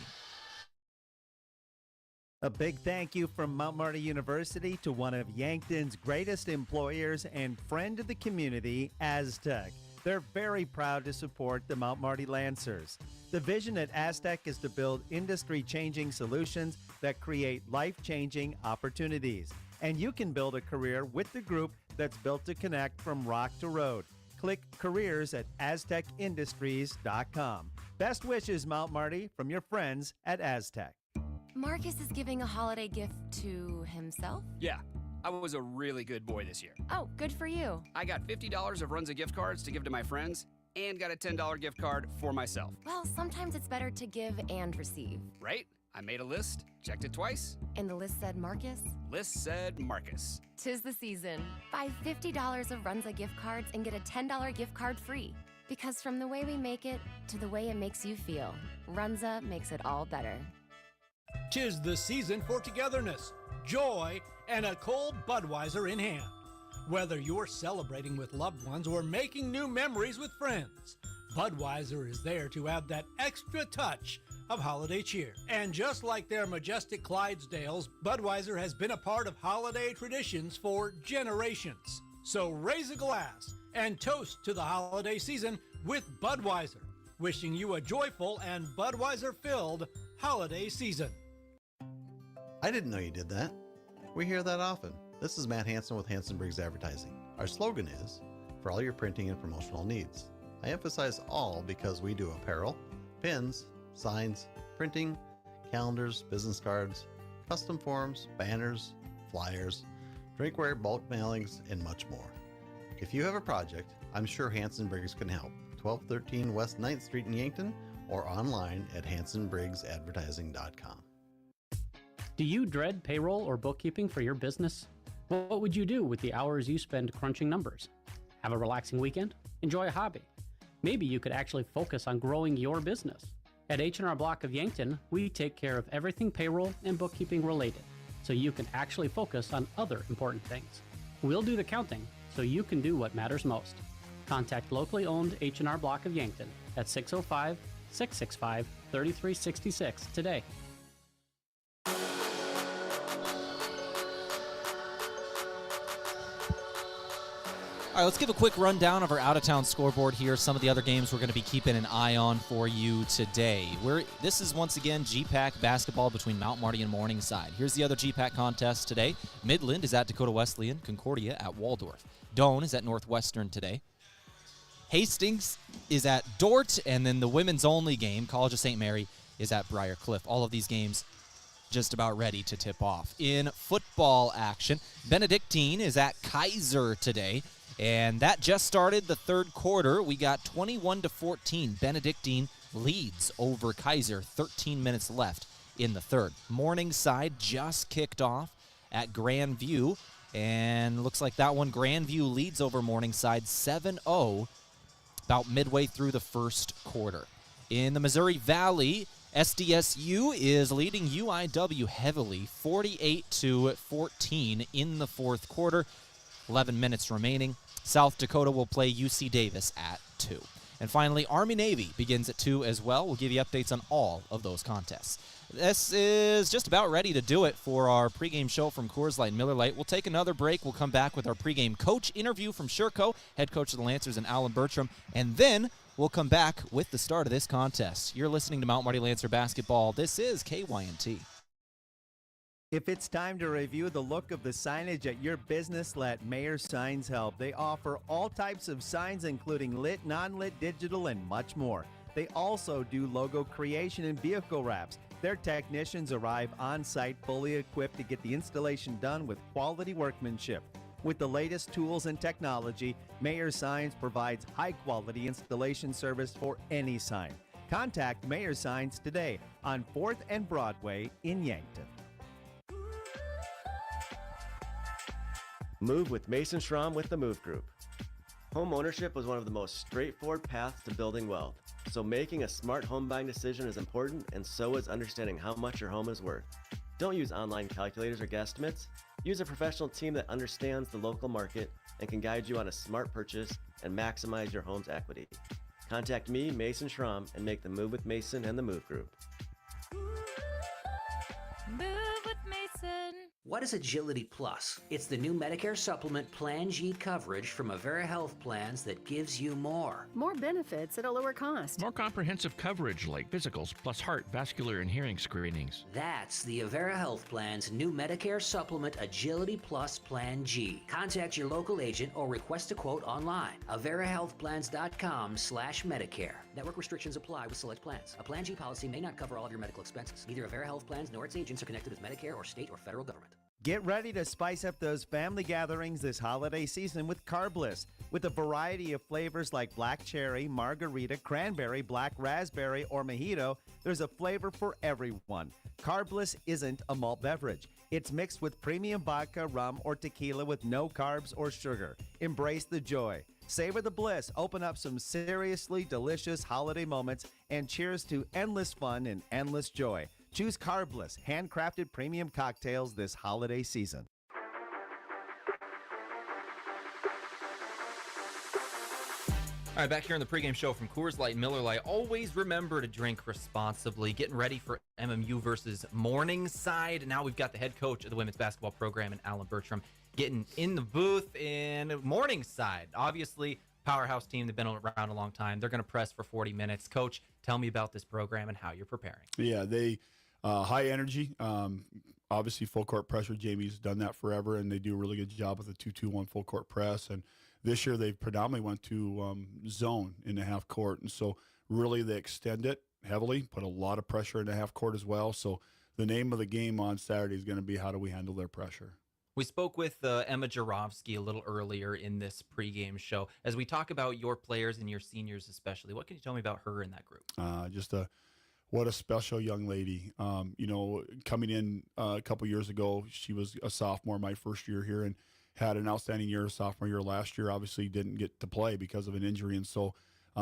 A big thank you from Mount Marty University to one of Yankton's greatest employers and friend of the community, Aztec. They're very proud to support the Mount Marty Lancers. The vision at Aztec is to build industry-changing solutions that create life-changing opportunities. And you can build a career with the group that's built to connect from rock to road. Click careers at aztecindustries.com. Best wishes, Mount Marty, from your friends at Aztec. Marcus is giving a holiday gift to himself? Yeah, I was a really good boy this year. Oh, good for you. I got $50 of Runza gift cards to give to my friends and got a $10 gift card for myself. Well, sometimes it's better to give and receive. Right? I made a list, checked it twice. And the list said Marcus? List said Marcus. 'Tis the season. Buy $50 of Runza gift cards and get a $10 gift card free. Because from the way we make it to the way it makes you feel, Runza makes it all better. 'Tis the season for togetherness, joy, and a cold Budweiser in hand. Whether you're celebrating with loved ones or making new memories with friends, Budweiser is there to add that extra touch of holiday cheer. And just like their majestic Clydesdales, Budweiser has been a part of holiday traditions for generations. So raise a glass and toast to the holiday season with Budweiser, wishing you a joyful and Budweiser-filled holiday season. I didn't know you did that. We hear that often. This is Matt Hansen with Hansen Briggs Advertising. Our slogan is, for all your printing and promotional needs. I emphasize all because we do apparel, pins, signs, printing, calendars, business cards, custom forms, banners, flyers, drinkware, bulk mailings, and much more. If you have a project, I'm sure Hansen Briggs can help. 1213 West 9th Street in Yankton or online at hansenbriggsadvertising.com. Do you dread payroll or bookkeeping for your business? What would you do with the hours you spend crunching numbers? Have a relaxing weekend? Enjoy a hobby? Maybe you could actually focus on growing your business. At H&R Block of Yankton, we take care of everything payroll and bookkeeping related, so you can actually focus on other important things. We'll do the counting, so you can do what matters most. Contact locally owned H&R Block of Yankton at 605-665-3366 today. All right, let's give a quick rundown of our out-of-town scoreboard here. Some of the other games we're going to be keeping an eye on for you today. This is once again GPAC basketball between Mount Marty and Morningside. Here's the other GPAC contest today. Midland is at Dakota Wesleyan. Concordia at Waldorf. Doane is at Northwestern today. Hastings is at Dort, and then the women's only game, College of St. Mary, is at Briar Cliff. All of these games just about ready to tip off. In football action, Benedictine is at Kaiser today. And that just started the third quarter. We got 21-14. Benedictine leads over Kaiser. 13 minutes left in the third. Morningside just kicked off at Grandview. And looks like that one, Grandview leads over Morningside 7-0 about midway through the first quarter. In the Missouri Valley, SDSU is leading UIW heavily, 48-14 in the fourth quarter. 11 minutes remaining. South Dakota will play UC Davis at 2. And finally, Army-Navy begins at 2 as well. We'll give you updates on all of those contests. This is just about ready to do it for our pregame show from Coors Light and Miller Lite. We'll take another break. We'll come back with our pregame coach interview from Sherco, head coach of the Lancers, and Alan Bertram. And then we'll come back with the start of this contest. You're listening to Mount Marty Lancer Basketball. This is KYNT. If it's time to review the look of the signage at your business, let Mayor Signs help. They offer all types of signs, including lit, non-lit, digital, and much more. They also do logo creation and vehicle wraps. Their technicians arrive on site fully equipped to get the installation done with quality workmanship. With the latest tools and technology, Mayor Signs provides high-quality installation service for any sign. Contact Mayor Signs today on 4th and Broadway in Yankton. Move with Mason Schramm with the Move Group. Home ownership was one of the most straightforward paths to building wealth. So making a smart home buying decision is important, and so is understanding how much your home is worth. Don't use online calculators or guesstimates. Use a professional team that understands the local market and can guide you on a smart purchase and maximize your home's equity. Contact me, Mason Schramm, and make the move with Mason and the Move Group. Move with Mason. What is Agility Plus? It's the new Medicare supplement Plan G coverage from Avera Health Plans that gives you more. More benefits at a lower cost. More comprehensive coverage like physicals plus heart, vascular, and hearing screenings. That's the Avera Health Plan's new Medicare supplement Agility Plus Plan G. Contact your local agent or request a quote online. AveraHealthPlans.com/Medicare. Network restrictions apply with select plans. A Plan G policy may not cover all of your medical expenses. Neither Avera Health Plans nor its agents are connected with Medicare or state or federal government. Get ready to spice up those family gatherings this holiday season with Carbliss. With a variety of flavors like black cherry, margarita, cranberry, black raspberry, or mojito, there's a flavor for everyone. Carbliss isn't a malt beverage. It's mixed with premium vodka, rum, or tequila with no carbs or sugar. Embrace the joy. Savor the bliss. Open up some seriously delicious holiday moments, and cheers to endless fun and endless joy. Choose Carbliss, handcrafted premium cocktails this holiday season. All right, back here on the pregame show from Coors Light and Miller Lite. Always remember to drink responsibly. Getting ready for MMU versus Morningside. Now we've got the head coach of the women's basketball program, and Alan Bertram, getting in the booth in Morningside. Obviously, powerhouse team. They've been around a long time. They're going to press for 40 minutes. Coach, tell me about this program and how you're preparing. Yeah, they high energy. Obviously, full court pressure. Jamie's done that forever, and they do a really good job with the 2-2-1 full court press. And this year, they predominantly went to zone in the half court, and so really they extend it heavily, put a lot of pressure in the half court as well. So the name of the game on Saturday is going to be how do we handle their pressure. We spoke with Emma Jarofsky a little earlier in this pregame show. As we talk about your players and your seniors especially, what can you tell me about her in that group? What a special young lady. Coming in a couple years ago, she was a sophomore my first year here and had an outstanding year sophomore year last year. Obviously didn't get to play because of an injury. And so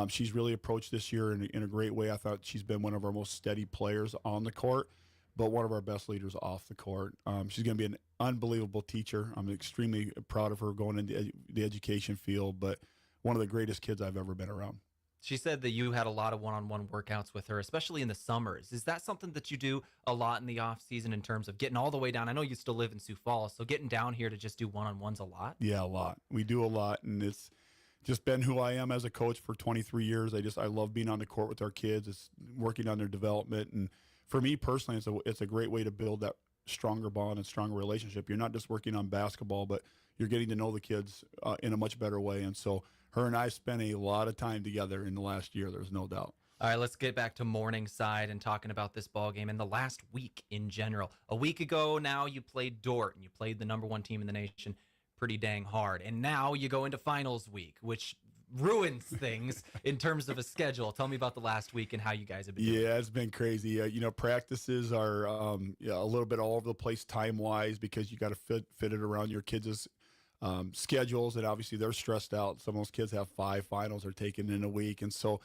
she's really approached this year in a great way. I thought she's been one of our most steady players on the court, but one of our best leaders off the court. She's going to be an unbelievable teacher. I'm extremely proud of her going into the education field, but one of the greatest kids I've ever been around. She said that you had a lot of one-on-one workouts with her, especially in the summers. Is that something that you do a lot in the off season in terms of getting all the way down? I know you still live in Sioux Falls, so getting down here to just do one-on-ones a lot? Yeah, a lot. We do a lot, and it's just been who I am as a coach for 23 years. I love being on the court with our kids. It's working on their development, and for me personally, it's a great way to build that stronger bond and stronger relationship. You're not just working on basketball, but you're getting to know the kids in a much better way. And so her and I spent a lot of time together in the last year. There's no doubt. All right, let's get back to Morningside and talking about this ball game and the last week in general. A week ago now, you played Dorton. You played the number one team in the nation pretty dang hard. And now you go into finals week, which ruins things in terms of a schedule. Tell me about the last week and how you guys have been doing. Yeah, it's been crazy. Practices are a little bit all over the place time-wise because you got to fit it around your kids' schedules, and obviously they're stressed out. Some of those kids have 5 finals are taken in a week, and so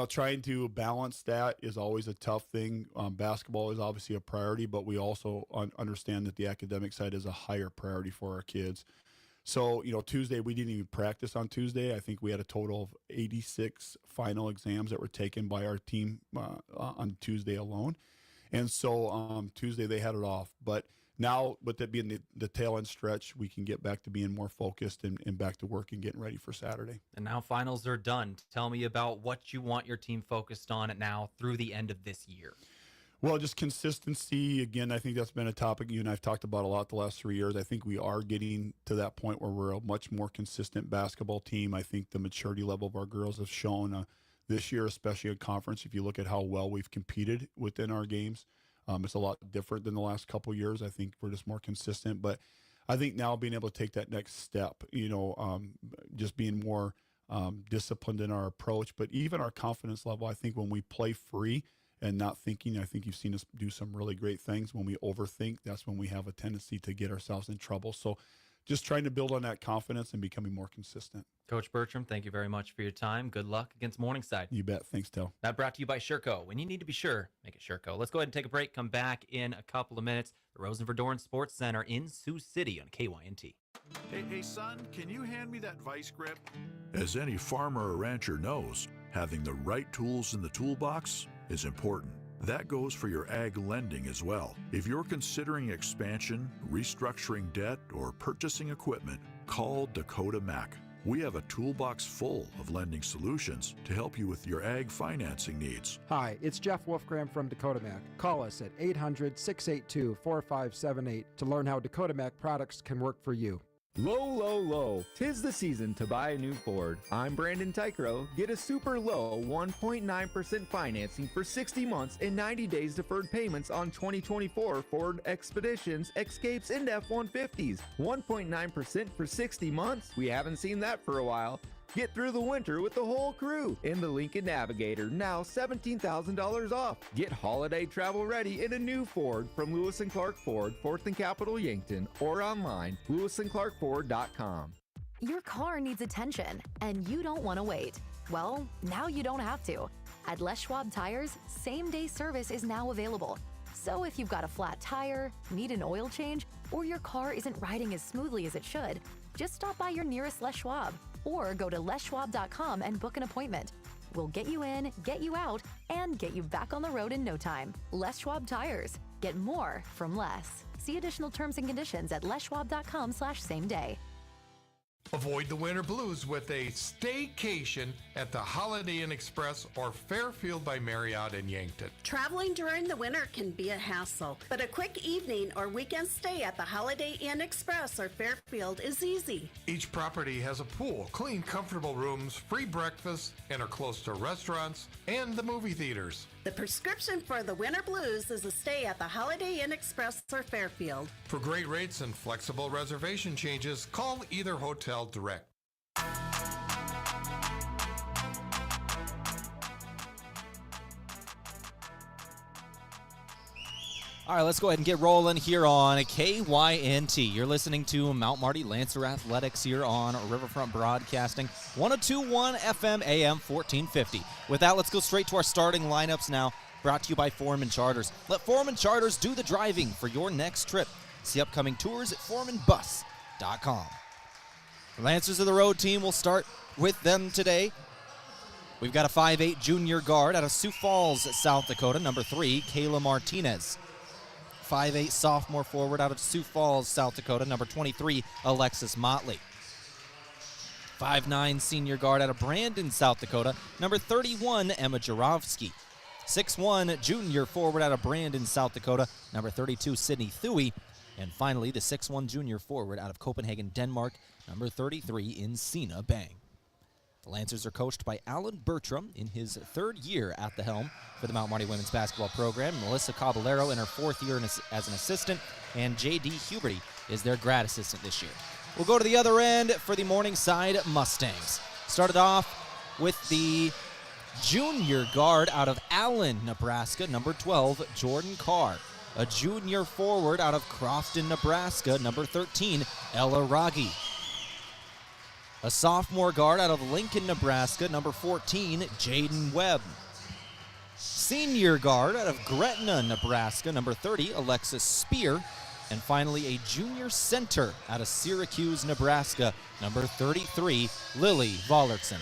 trying to balance that is always a tough thing. Basketball is obviously a priority, but we also understand that the academic side is a higher priority for our kids. So, Tuesday, we didn't even practice on Tuesday. I think we had a total of 86 final exams that were taken by our team on Tuesday alone. And so Tuesday they had it off. But now, with that being the tail end stretch, we can get back to being more focused and back to work and getting ready for Saturday. And now finals are done. Tell me about what you want your team focused on now through the end of this year. Well, just consistency. Again, I think that's been a topic you and I've talked about a lot the last 3 years. I think we are getting to that point where we're a much more consistent basketball team. I think the maturity level of our girls have shown this year, especially in conference. If you look at how well we've competed within our games, it's a lot different than the last couple of years. I think we're just more consistent. But I think now being able to take that next step, just being more disciplined in our approach, but even our confidence level, I think when we play free and not thinking, I think you've seen us do some really great things. When we overthink, that's when we have a tendency to get ourselves in trouble. So just trying to build on that confidence and becoming more consistent. Coach Bertram, thank you very much for your time. Good luck against Morningside. You bet. Thanks, Tehl. That brought to you by Sherco. When you need to be sure, make it Sherco. Let's go ahead and take a break. Come back in a couple of minutes. The Rosen Verdoorn Sports Center in Sioux City on KYNT. Hey, son, can you hand me that vice grip? As any farmer or rancher knows, having the right tools in the toolbox is important. That goes for your ag lending as well. If you're considering expansion, restructuring debt, or purchasing equipment, call Dakota Mac. We have a toolbox full of lending solutions to help you with your ag financing needs. Hi, it's Jeff Wolfgram from Dakota Mac. Call us at 800-682-4578 to learn how Dakota Mac products can work for you. Low, low, low. 'Tis the season to buy a new Ford. I'm Brandon Tykrow. Get a super low 1.9% financing for 60 months and 90 days deferred payments on 2024 Ford Expeditions, Escapes, and F-150s. 1.9% for 60 months? We haven't seen that for a while. Get through the winter with the whole crew in the Lincoln Navigator, now $17,000 off. Get holiday travel ready in a new Ford from Lewis & Clark Ford, 4th and Capitol Yankton, or online, lewisandclarkford.com. Your car needs attention, and you don't want to wait. Well, now you don't have to. At Les Schwab Tires, same-day service is now available. So if you've got a flat tire, need an oil change, or your car isn't riding as smoothly as it should, just stop by your nearest Les Schwab or go to leschwab.com and book an appointment. We'll get you in, get you out, and get you back on the road in no time. Les Schwab Tires. Get more from less. See additional terms and conditions at leschwab.com/same-day. Avoid the winter blues with a staycation at the Holiday Inn Express or Fairfield by Marriott in Yankton. Traveling during the winter can be a hassle, but a quick evening or weekend stay at the Holiday Inn Express or Fairfield is easy. Each property has a pool, clean, comfortable rooms, free breakfast, and are close to restaurants and the movie theaters. The prescription for the winter blues is a stay at the Holiday Inn Express or Fairfield. For great rates and flexible reservation changes, call either hotel direct. All right, let's go ahead and get rolling here on KYNT. You're listening to Mount Marty Lancer Athletics here on Riverfront Broadcasting, 102.1 FM AM 1450. With that, let's go straight to our starting lineups now, brought to you by Foreman Charters. Let Foreman Charters do the driving for your next trip. See upcoming tours at foremanbus.com. The Lancers of the road team will start with them today. We've got a 5'8 junior guard out of Sioux Falls, South Dakota, number 3, Kayla Martinez. 5'8 sophomore forward out of Sioux Falls, South Dakota, number 23, Alexis Motley. 5'9 senior guard out of Brandon, South Dakota, number 31, Emma Jarofsky. 6'1 junior forward out of Brandon, South Dakota, number 32, Sydney Thuy. And finally, the 6'1 junior forward out of Copenhagen, Denmark, number 33, Insina Bang. The Lancers are coached by Alan Bertram in his 3rd year at the helm for the Mount Marty women's basketball program. Melissa Caballero in her 4th year as an assistant, and J.D. Huberty is their grad assistant this year. We'll go to the other end for the Morningside Mustangs. Started off with the junior guard out of Allen, Nebraska, number 12, Jordan Carr. A junior forward out of Crofton, Nebraska, number 13, Ella Raggi. A sophomore guard out of Lincoln, Nebraska, number 14, Jaden Webb. Senior guard out of Gretna, Nebraska, number 30, Alexis Spear. And finally, a junior center out of Syracuse, Nebraska, number 33, Lily Vollertson.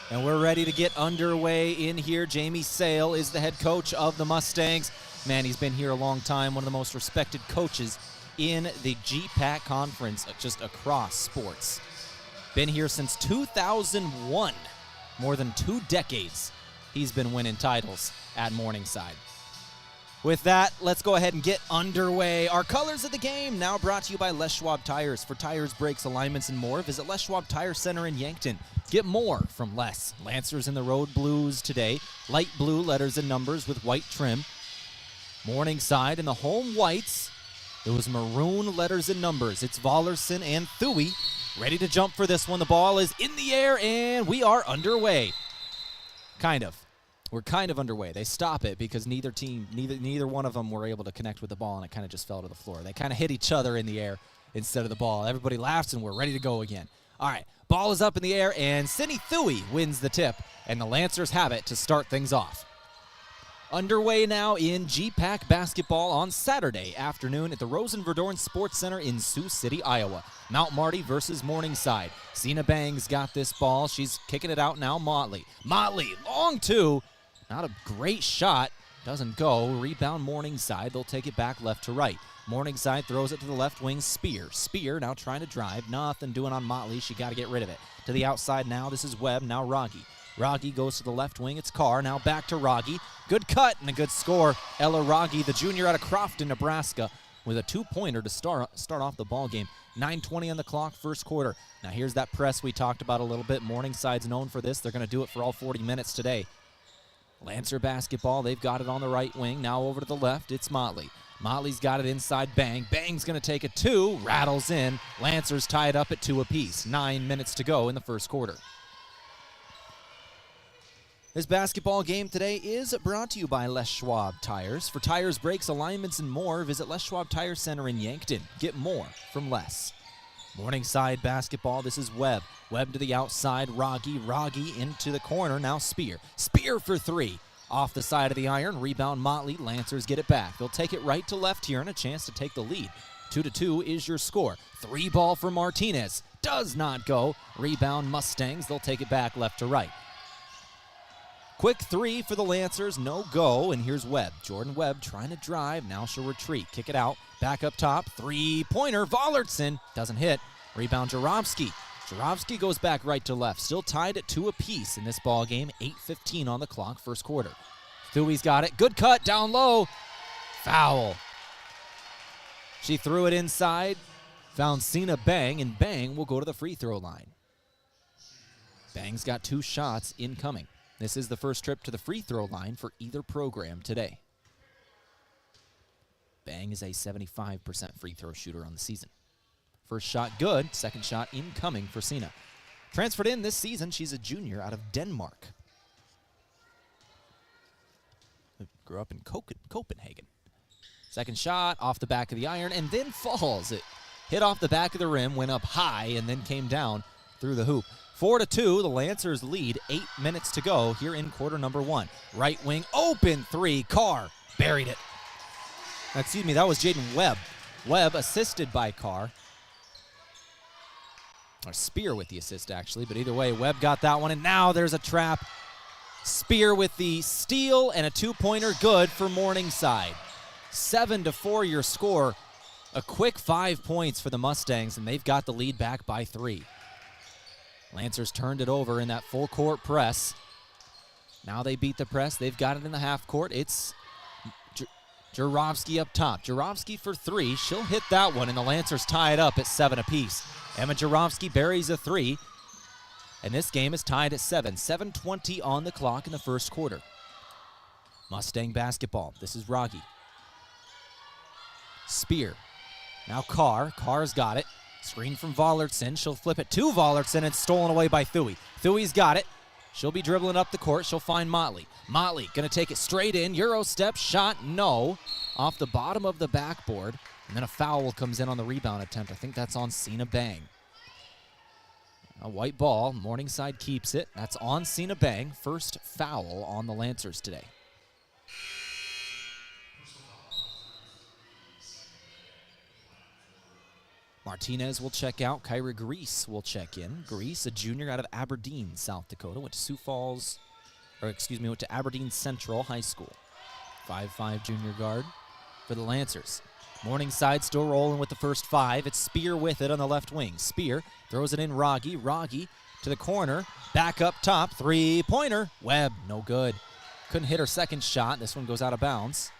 And we're ready to get underway in here. Jamie Sale is the head coach of the Mustangs. Man, he's been here a long time, one of the most respected coaches in the GPAC conference, just across sports. Been here since 2001. More than 2 decades he's been winning titles at Morningside. With that, let's go ahead and get underway. Our colors of the game now brought to you by Les Schwab Tires. For tires, brakes, alignments, and more, visit Les Schwab Tire Center in Yankton. Get more from Les. Lancers in the road blues today. Light blue letters and numbers with white trim. Morningside in the home whites. Those maroon letters and numbers. It's Vollerson and Thuy ready to jump for this one. The ball is in the air, and we are underway. Kind of. We're kind of underway. They stop it because neither one of them were able to connect with the ball, and it kind of just fell to the floor. They kind of hit each other in the air instead of the ball. Everybody laughs, and we're ready to go again. All right, ball is up in the air, and Sydney Thuy wins the tip, and the Lancers have it to start things off. Underway now in GPAC basketball on Saturday afternoon at the Rosen Verdoorn Sports Center in Sioux City, Iowa. Mount Marty versus Morningside. Sina Bang's got this ball. She's kicking it out now. Motley, long two. Not a great shot. Doesn't go. Rebound Morningside. They'll take it back left to right. Morningside throws it to the left wing. Spear now trying to drive. Nothing doing on Motley. She got to get rid of it. To the outside now. This is Webb. Now Raggi. Rogge goes to the left wing. It's Carr. Now back to Rogge. Good cut and a good score. Ella Rogge, the junior out of Crofton, Nebraska, with a 2-pointer to start off the ball game. 9:20 on the clock, first quarter. Now here's that press we talked about a little bit. Morningside's known for this. They're going to do it for all 40 minutes today. Lancer basketball, they've got it on the right wing. Now over to the left, it's Motley. Motley's got it inside Bang. Bang's going to take a 2, rattles in. Lancers tied up at 2 apiece. 9 minutes to go in the first quarter. This basketball game today is brought to you by Les Schwab Tires. For tires, brakes, alignments, and more, visit Les Schwab Tire Center in Yankton. Get more from Les. Morningside basketball, this is Webb. Webb to the outside, Rogge into the corner, now Spear. Spear for 3. Off the side of the iron, rebound Motley, Lancers get it back. They'll take it right to left here and a chance to take the lead. 2-2 is your score. 3 ball for Martinez, does not go. Rebound Mustangs, they'll take it back left to right. Quick 3 for the Lancers, no go, and here's Webb. Jordan Webb trying to drive, now she'll retreat. Kick it out, back up top, 3-pointer, Vollertson, doesn't hit. Rebound Jaromski. Jaromski goes back right to left, still tied at 2 apiece in this ball game. 8:15 on the clock, first quarter. Thuey's got it, good cut, down low, foul. She threw it inside, found Cena Bang, and Bang will go to the free throw line. Bang's got 2 shots incoming. This is the first trip to the free throw line for either program today. Bang is a 75% free throw shooter on the season. First shot good, second shot incoming for Cena. Transferred in this season, she's a junior out of Denmark. Grew up in Copenhagen. Second shot off the back of the iron and then falls. It hit off the back of the rim, went up high, and then came down through the hoop. 4-2, the Lancers lead, 8 minutes to go here in quarter number 1. Right wing, open 3, Carr, buried it. Excuse me, that was Jaden Webb. Webb assisted by Carr. Or Spear with the assist, actually, but either way, Webb got that one, and now there's a trap. Spear with the steal and a 2-pointer, good for Morningside. 7-4 your score. A quick 5 points for the Mustangs, and they've got the lead back by 3. Lancers turned it over in that full court press. Now they beat the press. They've got it in the half court. It's Jaromski up top. Jaromski for 3. She'll hit that one, and the Lancers tie it up at 7 apiece. Emma Jaromski buries a 3, and this game is tied at 7. 7:20 on the clock in the first quarter. Mustang basketball. This is Rogge. Spear. Now Carr. Carr's got it. Screen from Vollertson. She'll flip it to Vollertson and stolen away by Thuey. Thuey's got it. She'll be dribbling up the court. She'll find Motley. Motley going to take it straight in. Euro step shot, no. Off the bottom of the backboard. And then a foul comes in on the rebound attempt. I think that's on Cena Bang. A white ball. Morningside keeps it. That's on Cena Bang. First foul on the Lancers today. Martinez will check out. Kyra Grease will check in. Grease, a junior out of Aberdeen, South Dakota. Went to Aberdeen Central High School. 5'5" junior guard for the Lancers. Morningside still rolling with the first 5. It's Spear with it on the left wing. Spear throws it in Rogge. Rogge to the corner. Back up top. 3-pointer. Webb, no good. Couldn't hit her second shot. This one goes out of bounds.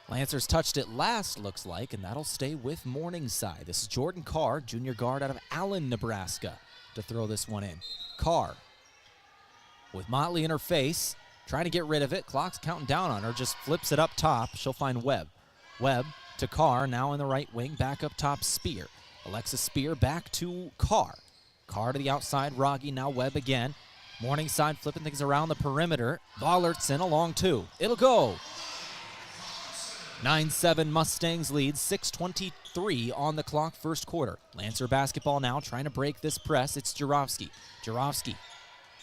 Lancers touched it last, looks like, and that'll stay with Morningside. This is Jordan Carr, junior guard out of Allen, Nebraska, to throw this one in. Carr, with Motley in her face, trying to get rid of it. Clock's counting down on her, just flips it up top. She'll find Webb. Webb to Carr, now in the right wing, back up top, Spear. Alexis Spear back to Carr. Carr to the outside, Rogge, now Webb again. Morningside flipping things around the perimeter. Vollertson along 2. It'll go. 9-7 Mustangs lead, 6:23 on the clock, first quarter. Lancer basketball now, trying to break this press. It's Jaromski. Jaromski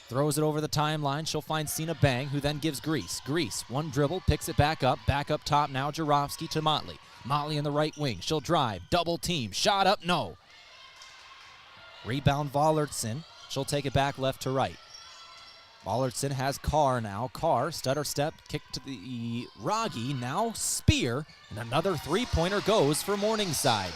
throws it over the timeline. She'll find Cena Bang, who then gives Grease. Grease, one dribble, picks it back up top now, Jaromski to Motley. Motley in the right wing. She'll drive, double team, shot up, no. Rebound Vollertson. She'll take it back left to right. Vollertson has Carr now. Carr, stutter step, kick to the Rogge, now Spear, and another 3-pointer goes for Morningside.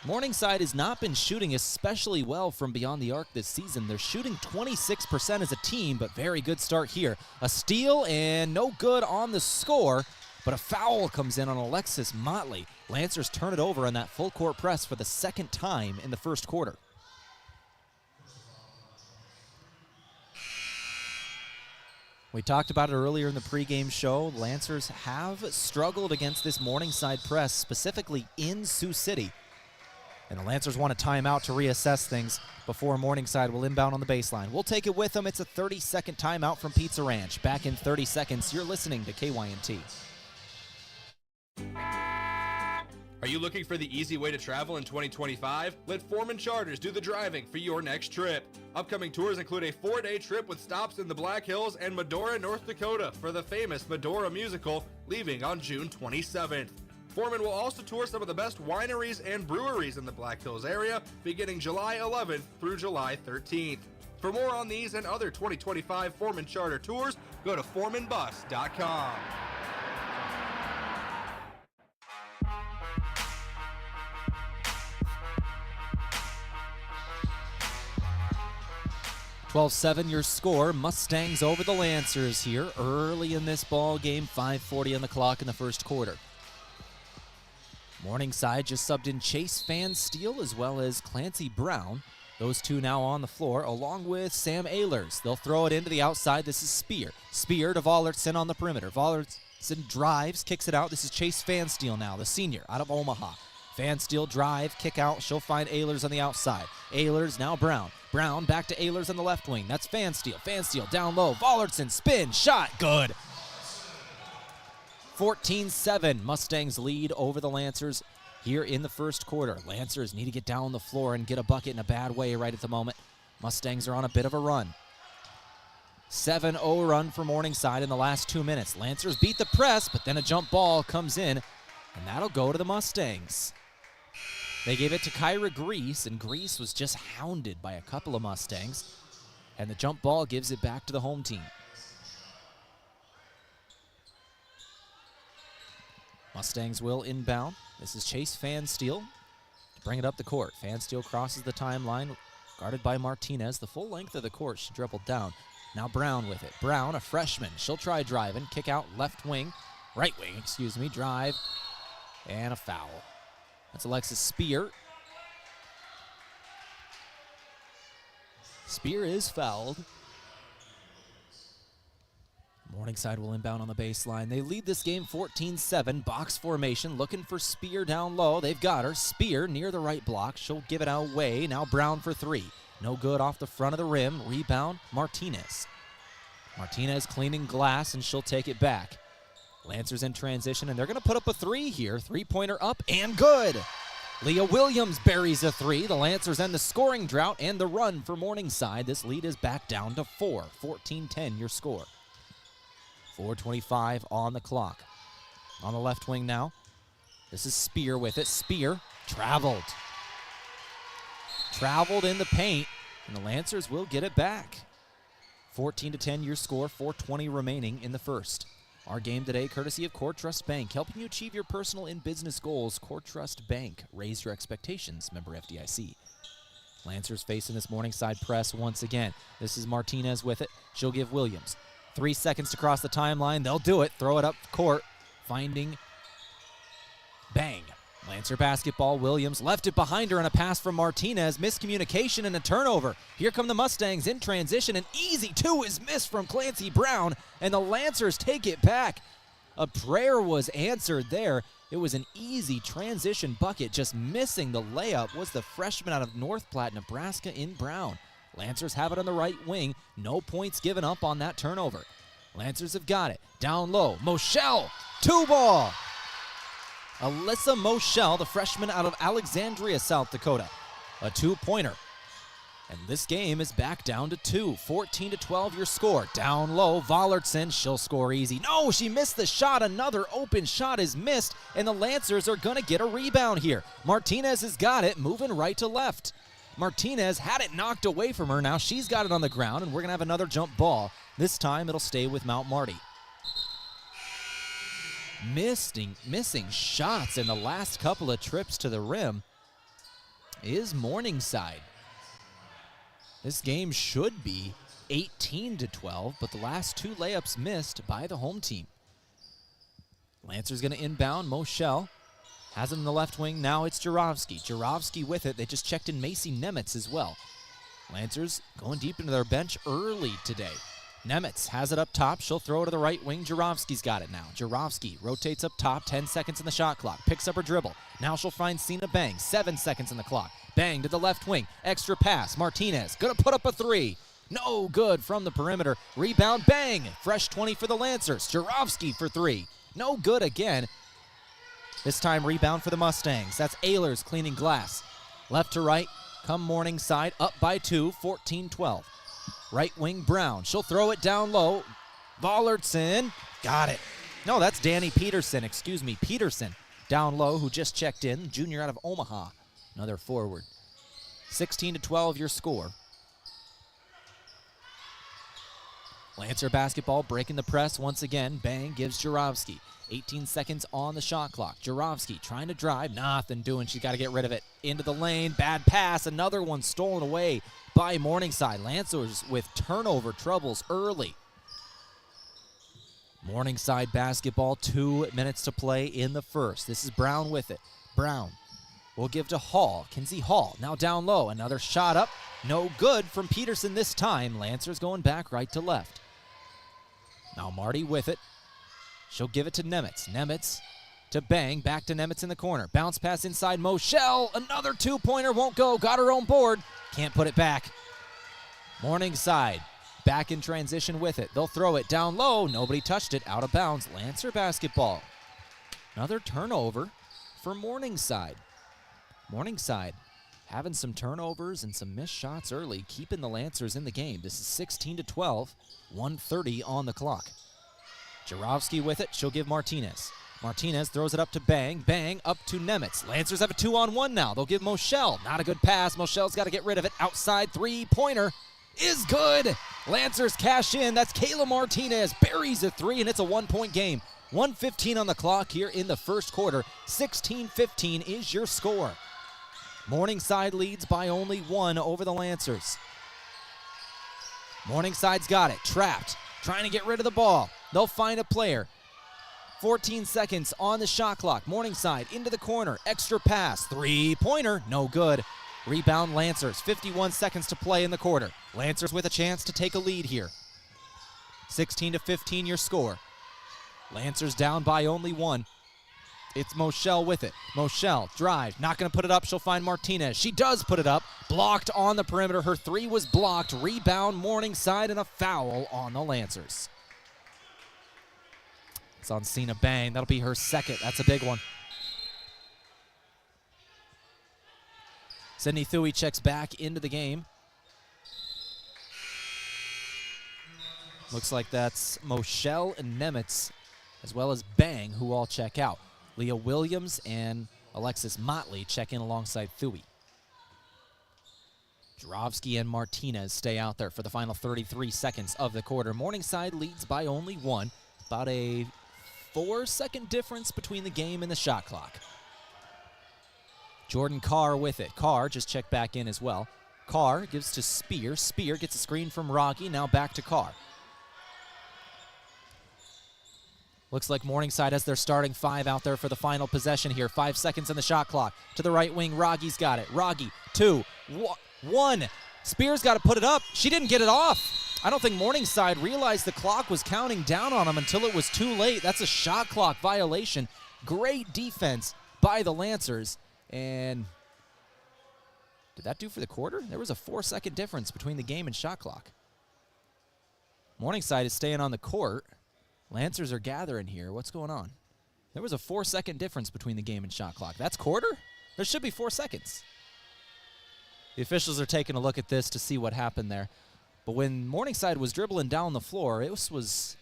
Morningside has not been shooting especially well from beyond the arc this season. They're shooting 26% as a team, but very good start here. A steal and no good on the score, but a foul comes in on Alexis Motley. Lancers turn it over on that full court press for the second time in the first quarter. We talked about it earlier in the pregame show. Lancers have struggled against this Morningside press, specifically in Sioux City. And the Lancers want a timeout to reassess things before Morningside will inbound on the baseline. We'll take it with them. It's a 30-second timeout from Pizza Ranch. Back in 30 seconds. You're listening to KYNT. Are you looking for the easy way to travel in 2025? Let Foreman Charters do the driving for your next trip. Upcoming tours include a 4-day trip with stops in the Black Hills and Medora, North Dakota for the famous Medora musical, leaving on June 27th. Foreman will also tour some of the best wineries and breweries in the Black Hills area, beginning July 11th through July 13th. For more on these and other 2025 Foreman Charter tours, go to foremanbus.com. (12-7) your score. Mustangs over the Lancers here early in this ball game. 5:40 on the clock in the first quarter. Morningside just subbed in Chase Van Steele as well as Clancy Brown. Those two now on the floor, along with Sam Ehlers. They'll throw it into the outside. This is Spear. Spear to Vollertson on the perimeter. Vollertson drives, kicks it out. This is Chase Van Steele now, the senior, out of Omaha. Van Steele drive, kick out. She'll find Ehlers on the outside. Ehlers now Brown. Brown back to Ehlers on the left wing. That's Van Steele. Van Steele down low. Vollertson spin, shot, good. 14-7, Mustangs lead over the Lancers here in the first quarter. Lancers need to get down the floor and get a bucket in a bad way right at the moment. Mustangs are on a bit of a run. 7-0 run for Morningside in the last 2 minutes. Lancers beat the press, but then a jump ball comes in, and that'll go to the Mustangs. They gave it to Kyra Grease, and Grease was just hounded by a couple of Mustangs, and the jump ball gives it back to the home team. Mustangs will inbound. This is Chase Van Steele to bring it up the court. Van Steele crosses the timeline, guarded by Martinez. The full length of the court, she dribbled down. Now Brown with it. Brown, a freshman. She'll try driving. Kick out left wing, right wing, excuse me. Drive, and a foul. That's Alexis Spear. Spear is fouled. Morningside will inbound on the baseline. They lead this game 14-7. Box formation, looking for Spear down low. They've got her. Spear near the right block. She'll give it away. Now Brown for three. No good off the front of the rim. Rebound, Martinez. Martinez cleaning glass, and she'll take it back. Lancers in transition, and they're going to put up a three here. Three-pointer up and good. Leah Williams buries a three. The Lancers end the scoring drought and the run for Morningside. This lead is back down to 4. 14-10 your score. 4:25 on the clock. On the left wing now. This is Spear with it. Spear traveled. Traveled in the paint, and the Lancers will get it back. 14-10 your score. 4:20 remaining in the first. Our game today, courtesy of Core Trust Bank, helping you achieve your personal and business goals. Core Trust Bank, raise your expectations. Member FDIC. Lancers facing this Morningside press once again. This is Martinez with it. She'll give Williams 3 seconds to cross the timeline. They'll do it. Throw it up court. Finding Bang. Lancer basketball. Williams left it behind her, and a pass from Martinez. Miscommunication and a turnover. Here come the Mustangs in transition. An easy two is missed from Clancy Brown, and the Lancers take it back. A prayer was answered there. It was an easy transition bucket. Just missing the layup was the freshman out of North Platte, Nebraska in Brown. Lancers have it on the right wing. No points given up on that turnover. Lancers have got it. Down low. Moschel. Two ball. Alyssa Moschel, the freshman out of Alexandria, South Dakota. A two-pointer. And this game is back down to 2. 14-12 your score. Down low. Vollertson. She'll score easy. No, she missed the shot. Another open shot is missed, and the Lancers are going to get a rebound here. Martinez has got it, moving right to left. Martinez had it knocked away from her. Now she's got it on the ground, and we're going to have another jump ball. This time it'll stay with Mount Marty. Missing shots in the last couple of trips to the rim. is Morningside. This game should be 18-12, but the last 2 layups missed by the home team. Lancers going to inbound. Moshel has it in the left wing. Now it's Jurovsky. Jurovsky with it. They just checked in Macy Nemitz as well. Lancers going deep into their bench early today. Nemitz has it up top. She'll throw it to the right wing. Jurovsky's got it now. Jurovsky rotates up top. 10 seconds in the shot clock. Picks up her dribble. Now she'll find Cena Bang. 7 seconds in the clock. Bang to the left wing. Extra pass. Martinez going to put up a 3. No good from the perimeter. Rebound. Bang. Fresh 20 for the Lancers. Jurovsky for 3. No good again. This time rebound for the Mustangs. That's Ehlers cleaning glass. Left to right. Come Morningside. Up by 2. 14-12. Right wing Brown. She'll throw it down low. Bollardson. Got it. No, that's Danny Peterson. Excuse me. Peterson down low, who just checked in. Junior out of Omaha. Another forward. 16-12 your score. Lancer basketball breaking the press once again. Bang gives Jurovsky. 18 seconds on the shot clock. Jurovsky trying to drive. Nothing doing. She's got to get rid of it. Into the lane. Bad pass. Another one stolen away by Morningside. Lancers with turnover troubles early. Morningside basketball. 2 minutes to play in the first. This is Brown with it. Brown will give to Hall. Kinsey Hall now down low. Another shot up. No good from Peterson this time. Lancers going back right to left. Now Marty with it. She'll give it to Nemitz. Nemitz to Bang. Back to Nemitz in the corner. Bounce pass inside Moshel. Another 2-pointer. Won't go. Got her own board. Can't put it back. Morningside back in transition with it. They'll throw it down low. Nobody touched it. Out of bounds. Lancer basketball. Another turnover for Morningside. Morningside having some turnovers and some missed shots early, keeping the Lancers in the game. This is 16-12, 1:30 on the clock. Jurovsky with it. She'll give Martinez. Martinez throws it up to Bang. Bang up to Nemitz. Lancers have a 2-on-1 now. They'll give Moshel. Not a good pass. Moshel's got to get rid of it. Outside 3-pointer is good. Lancers cash in. That's Kayla Martinez. Buries a 3, and it's a 1-point game. 1:15 on the clock here in the first quarter. 16-15 is your score. Morningside leads by only 1 over the Lancers. Morningside's got it. Trapped. Trying to get rid of the ball. They'll find a player. 14 seconds on the shot clock. Morningside into the corner. Extra pass. 3-pointer. No good. Rebound Lancers. 51 seconds to play in the quarter. Lancers with a chance to take a lead here. 16-15 your score. Lancers down by only 1. It's Moshel with it. Moshel drive. Not going to put it up. She'll find Martinez. She does put it up. Blocked on the perimeter. Her 3 was blocked. Rebound Morningside, and a foul on the Lancers. It's on Cena Bang. That'll be her second. That's a big one. Sydney Thuy checks back into the game. Looks like that's Moshel and Nemitz, as well as Bang, who all check out. Leah Williams and Alexis Motley check in alongside Thuy. Jurovsky and Martinez stay out there for the final 33 seconds of the quarter. Morningside leads by only 1. About a 4-second difference between the game and the shot clock. Jordan Carr with it. Carr just checked back in as well. Carr gives to Spear. Spear gets a screen from Rocky. Now back to Carr. Looks like Morningside has their starting 5 out there for the final possession here. 5 seconds on the shot clock. To the right wing, Rogge's got it. Rogge, 2, 1. Spears got to put it up. She didn't get it off. I don't think Morningside realized the clock was counting down on them until it was too late. That's a shot clock violation. Great defense by the Lancers. And did that do for the quarter? There was a 4-second difference between the game and shot clock. Morningside is staying on the court. Lancers are gathering here. What's going on? There was a 4-second difference between the game and shot clock. That's quarter? There should be 4 seconds. The officials are taking a look at this to see what happened there. But when Morningside was dribbling down the floor, there was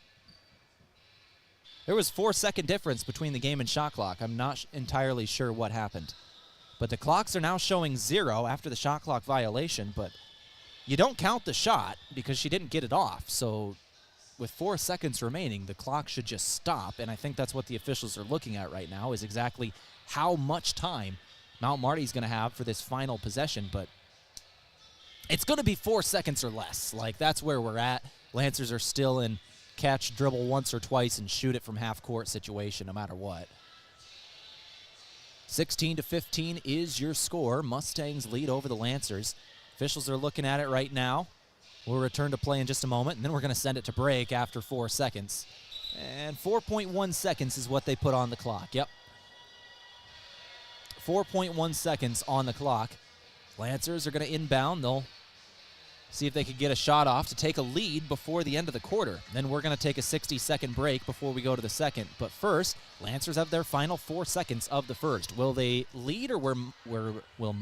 4-second difference between the game and shot clock. I'm not entirely sure what happened. But the clocks are now showing 0 after the shot clock violation. But you don't count the shot because she didn't get it off. So with 4 seconds remaining, the clock should just stop, and I think that's what the officials are looking at right now, is exactly how much time Mount Marty's going to have for this final possession, but it's going to be 4 seconds or less. Like, that's where we're at. Lancers are still in catch, dribble once or twice, and shoot it from half-court situation no matter what. 16-15 is your score. Mustangs lead over the Lancers. Officials are looking at it right now. We'll return to play in just a moment, and then we're going to send it to break after 4 seconds. And 4.1 seconds is what they put on the clock. Yep. 4.1 seconds on the clock. Lancers are going to inbound. They'll see if they could get a shot off to take a lead before the end of the quarter. Then we're going to take a 60-second break before we go to the second. But first, Lancers have their final 4 seconds of the first. Will they lead, or will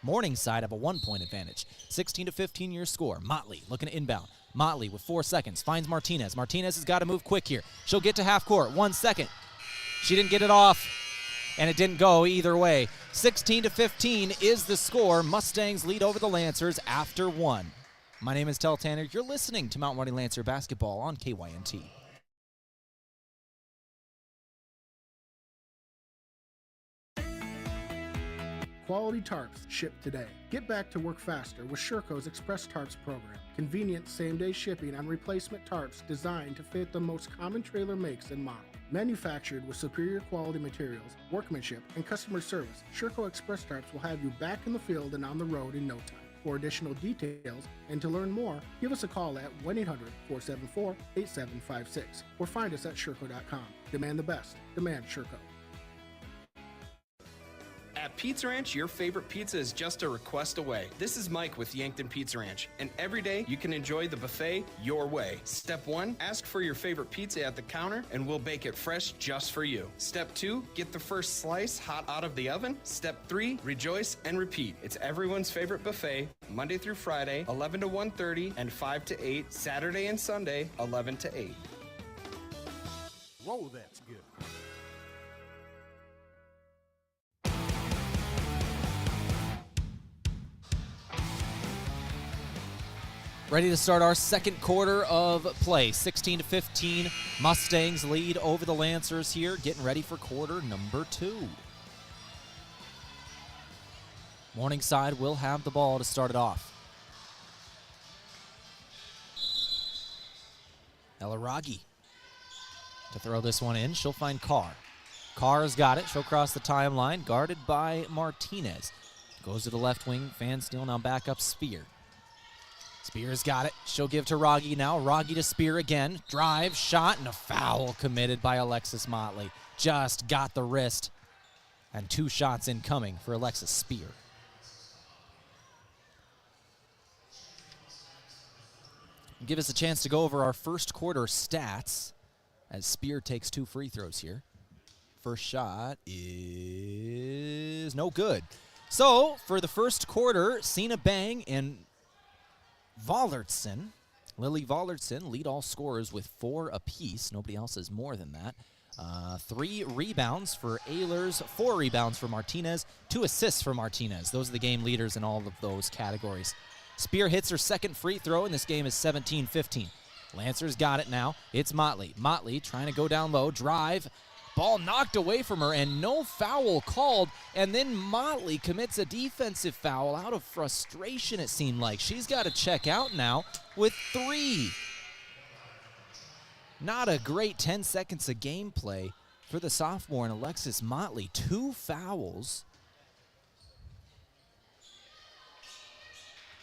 Morningside have a 1-point advantage? 16-15 your score. Motley looking to inbound. Motley with 4 seconds finds Martinez. Martinez has got to move quick here. She'll get to half court. 1 second. She didn't get it off, and it didn't go either way. 16-15 is the score. Mustangs lead over the Lancers after 1. My name is Tehl Tanner. You're listening to Mount Marty Lancer basketball on KYNT. Quality tarps shipped today. Get back to work faster with Sherco's Express Tarps program. Convenient same-day shipping on replacement tarps designed to fit the most common trailer makes and models. Manufactured with superior quality materials, workmanship, and customer service, Sherco Express Tarps will have you back in the field and on the road in no time. For additional details and to learn more, give us a call at 1-800-474-8756 or find us at Sherco.com. Demand the best. Demand Sherco. At Pizza Ranch, your favorite pizza is just a request away. This is Mike with Yankton Pizza Ranch, and every day you can enjoy the buffet your way. Step 1, ask for your favorite pizza at the counter, and we'll bake it fresh just for you. Step 2, get the first slice hot out of the oven. Step 3, rejoice and repeat. It's everyone's favorite buffet, Monday through Friday, 11 to 1:30 and 5 to 8, Saturday and Sunday, 11 to 8. Whoa, that's good. Ready to start our second quarter of play. 16-15, Mustangs lead over the Lancers here, getting ready for quarter number 2. Morningside will have the ball to start it off. Elaragi to throw this one in. She'll find Carr. Carr's got it. She'll cross the timeline, guarded by Martinez. Goes to the left wing. Fan steal, now back up Spear. Spear's got it. She'll give to Rogge now. Rogge to Spear again. Drive, shot, and a foul committed by Alexis Motley. Just got the wrist. And 2 shots incoming for Alexis Spear. Give us a chance to go over our first quarter stats as Spear takes 2 free throws here. First shot is no good. So, for the first quarter, Cena Bang and Lily Vollertson lead all scorers with 4 apiece. Nobody else has more than that. 3 rebounds for Ehlers, 4 rebounds for Martinez, 2 assists for Martinez. Those are the game leaders in all of those categories. Spear hits her second free throw, and this game is 17-15. Lancers got it now. It's Motley. Motley trying to go down low, drive. Ball knocked away from her, and no foul called. And then Motley commits a defensive foul out of frustration, it seemed like. She's got to check out now with 3. Not a great 10 seconds of gameplay for the sophomore and Alexis Motley. 2 fouls.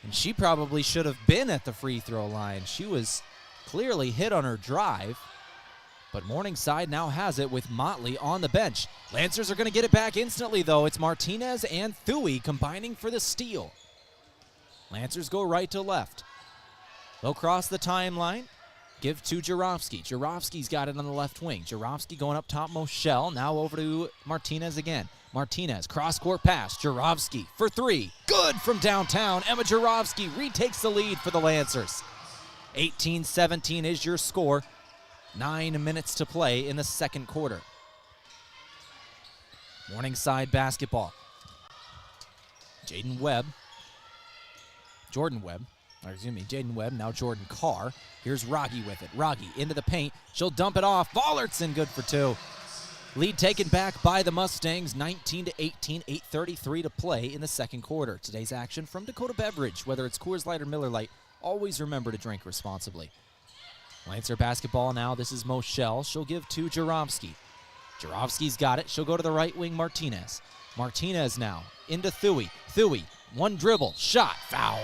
And she probably should have been at the free throw line. She was clearly hit on her drive. But Morningside now has it with Motley on the bench. Lancers are going to get it back instantly, though. It's Martinez and Thuy combining for the steal. Lancers go right to left. They'll cross the timeline. Give to Jarofsky. Jarofsky's got it on the left wing. Jarofsky going up top, Moschel. Now over to Martinez again. Martinez, cross-court pass. Jarofsky for 3. Good from downtown. Emma Jarofsky retakes the lead for the Lancers. 18-17 is your score. 9 minutes to play in the second quarter. Morningside basketball. Jaden Webb. Now Jordan Carr. Here's Rogge with it. Rogge into the paint. She'll dump it off. Vollertson good for 2. Lead taken back by the Mustangs, 19-18, 8:33 to play in the second quarter. Today's action from Dakota Beverage. Whether it's Coors Light or Miller Lite, always remember to drink responsibly. Lancer basketball now. This is Moshel. She'll give to Jarofsky. Jarofsky's got it. She'll go to the right wing, Martinez. Martinez now into Thuy. Thuy, one dribble, shot, foul.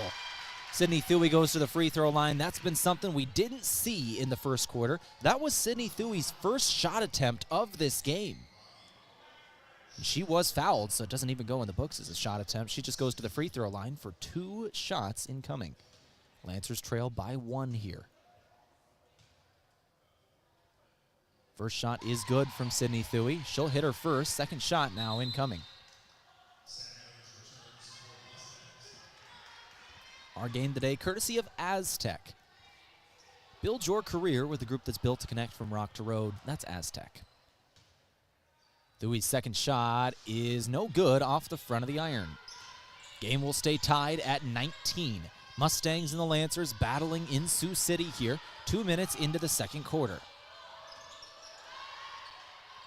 Sydney Thuy goes to the free throw line. That's been something we didn't see in the first quarter. That was Sydney Thuey's first shot attempt of this game. And she was fouled, so it doesn't even go in the books as a shot attempt. She just goes to the free throw line for 2 shots incoming. Lancers trail by 1 here. First shot is good from Sydney Thuy. She'll hit her first. Second shot now incoming. Our game today, courtesy of Aztec. Build your career with a group that's built to connect from rock to road. That's Aztec. Thuey's second shot is no good off the front of the iron. Game will stay tied at 19. Mustangs and the Lancers battling in Sioux City here, 2 minutes into the second quarter.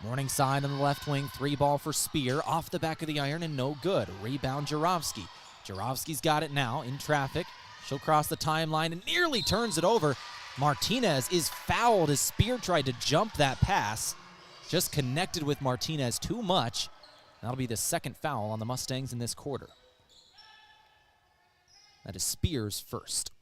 Morningside on the left wing, 3-ball for Spear, off the back of the iron and no good. Rebound Jarofsky. Jarofsky's got it now in traffic. She'll cross the timeline and nearly turns it over. Martinez is fouled as Spear tried to jump that pass. Just connected with Martinez too much. That'll be the second foul on the Mustangs in this quarter. That is Spear's first.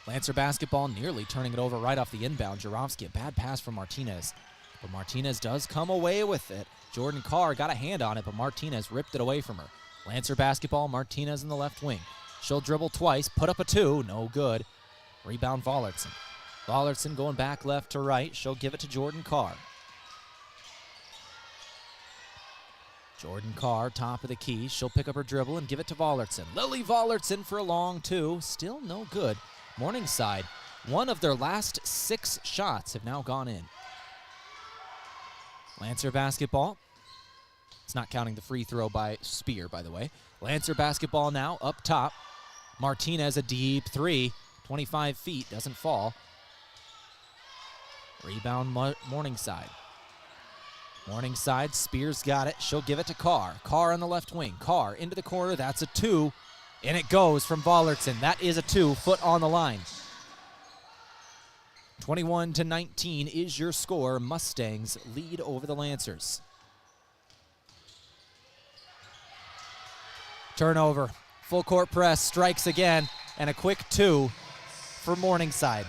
Lancer basketball nearly turning it over right off the inbound. Jarofsky, a bad pass from Martinez. But Martinez does come away with it. Jordan Carr got a hand on it, but Martinez ripped it away from her. Lancer basketball, Martinez in the left wing. She'll dribble twice, put up a 2, no good. Rebound Vollertson. Vollertson going back left to right. She'll give it to Jordan Carr. Jordan Carr, top of the key. She'll pick up her dribble and give it to Vollertson. Lily Vollertson for a long 2, still no good. Morningside, one of their last 6 shots have now gone in. Lancer basketball. It's not counting the free throw by Spear, by the way. Lancer basketball now up top. Martinez a deep 3, 25 feet, doesn't fall. Rebound Morningside. Morningside, Spear's got it. She'll give it to Carr. Carr on the left wing. Carr into the corner. That's a 2. And it goes from Vollertson. That is a 2, foot on the line. 21-19 is your score. Mustangs lead over the Lancers. Turnover. Full court press. Strikes again. And a quick 2 for Morningside.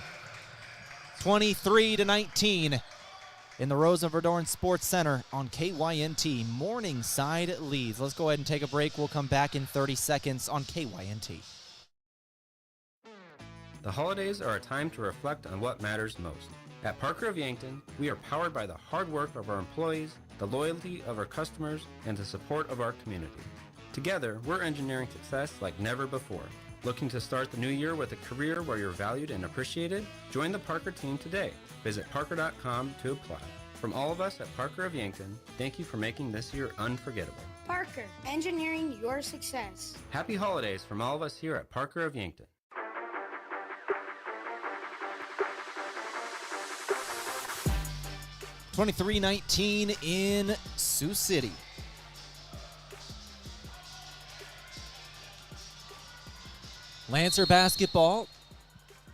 23-19 in the Rosen Verdoorn Sports Center on KYNT. Morningside leads. Let's go ahead and take a break. We'll come back in 30 seconds on KYNT. The holidays are a time to reflect on what matters most. At Parker of Yankton, we are powered by the hard work of our employees, the loyalty of our customers, and the support of our community. Together, we're engineering success like never before. Looking to start the new year with a career where you're valued and appreciated? Join the Parker team today. Visit parker.com to apply. From all of us at Parker of Yankton, thank you for making this year unforgettable. Parker, engineering your success. Happy holidays from all of us here at Parker of Yankton. (23-19) in Sioux City. Lancer basketball.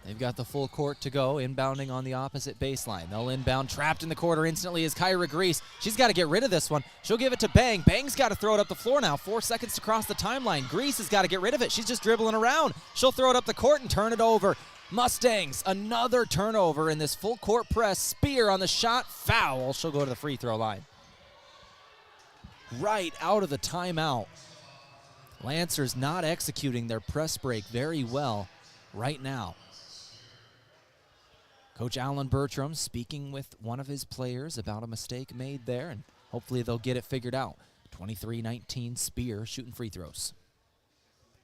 They've got the full court to go, inbounding on the opposite baseline. They'll inbound, trapped in the corner instantly is Kyra Grease. She's got to get rid of this one. She'll give it to Bang. Bang's got to throw it up the floor now. 4 seconds to cross the timeline. Grease has got to get rid of it. She's just dribbling around. She'll throw it up the court and turn it over. Mustangs, another turnover in this full court press. Spear on the shot, foul. She'll go to the free throw line. Right out of the timeout. Lancers not executing their press break very well right now. Coach Alan Bertram speaking with one of his players about a mistake made there, and hopefully they'll get it figured out. 23-19, Spear shooting free throws.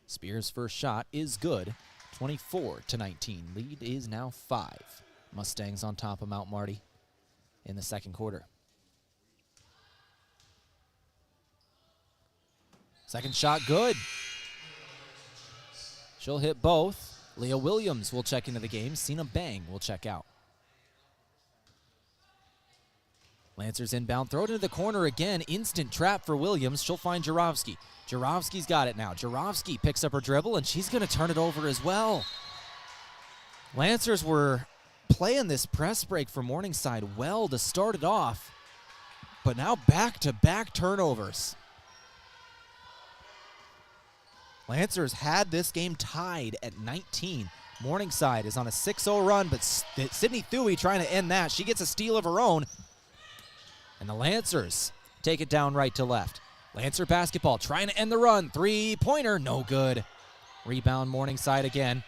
Spear's first shot is good. 24-19. Lead is now 5. Mustangs on top of Mount Marty in the second quarter. Second shot good. She'll hit both. Leah Williams will check into the game. Cena Bang will check out. Lancers inbound, throw it into the corner again. Instant trap for Williams. She'll find Jarofsky. Jarofsky's got it now. Jarofsky picks up her dribble, and she's going to turn it over as well. Lancers were playing this press break for Morningside well to start it off, but now back-to-back turnovers. Lancers had this game tied at 19. Morningside is on a 6-0 run, but Sydney Thuey trying to end that. She gets a steal of her own, and the Lancers take it down right to left. Lancer basketball trying to end the run. Three-pointer, no good. Rebound Morningside again.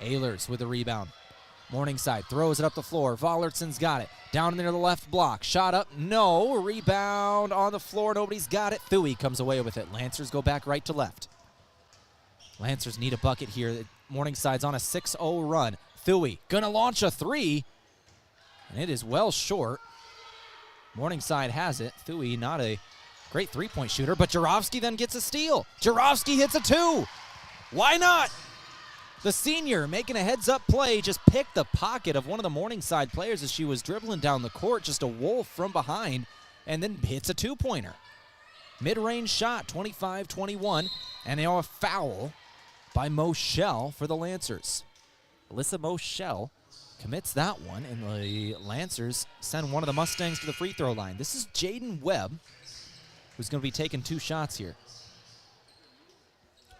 Ehlers with the rebound. Morningside throws it up the floor. Vollertson's got it. Down near the left block. Shot up, no. Rebound on the floor. Nobody's got it. Thuey comes away with it. Lancers go back right to left. Lancers need a bucket here. Morningside's on a 6-0 run. Thuey gonna launch a three, and it is well short. Morningside has it. Thuey not a great three-point shooter, but Jarofsky then gets a steal. Jarofsky hits a two. Why not? The senior making a heads-up play, just picked the pocket of one of the Morningside players as she was dribbling down the court, just a wolf from behind, and then hits a two-pointer. Mid-range shot, 25-21, and now a foul by Moschel for the Lancers. Alyssa Moschel commits that one, and the Lancers send one of the Mustangs to the free throw line. This is Jaden Webb, who's going to be taking two shots here.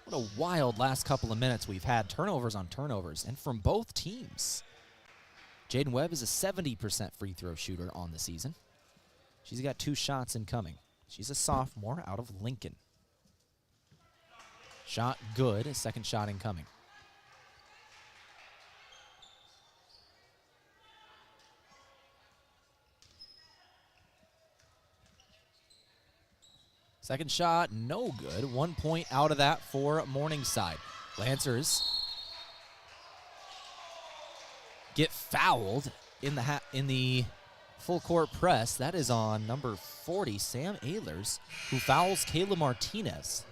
What a wild last couple of minutes we've had. Turnovers on turnovers, and from both teams. Jaden Webb is a 70% free throw shooter on the season. She's got two shots incoming. She's a sophomore out of Lincoln. Shot good, a second shot incoming. Second shot, no good. 1 point out of that for Morningside. Lancers get fouled in the full court press. That is on number 40, Sam Ehlers, who fouls Kayla Martinez.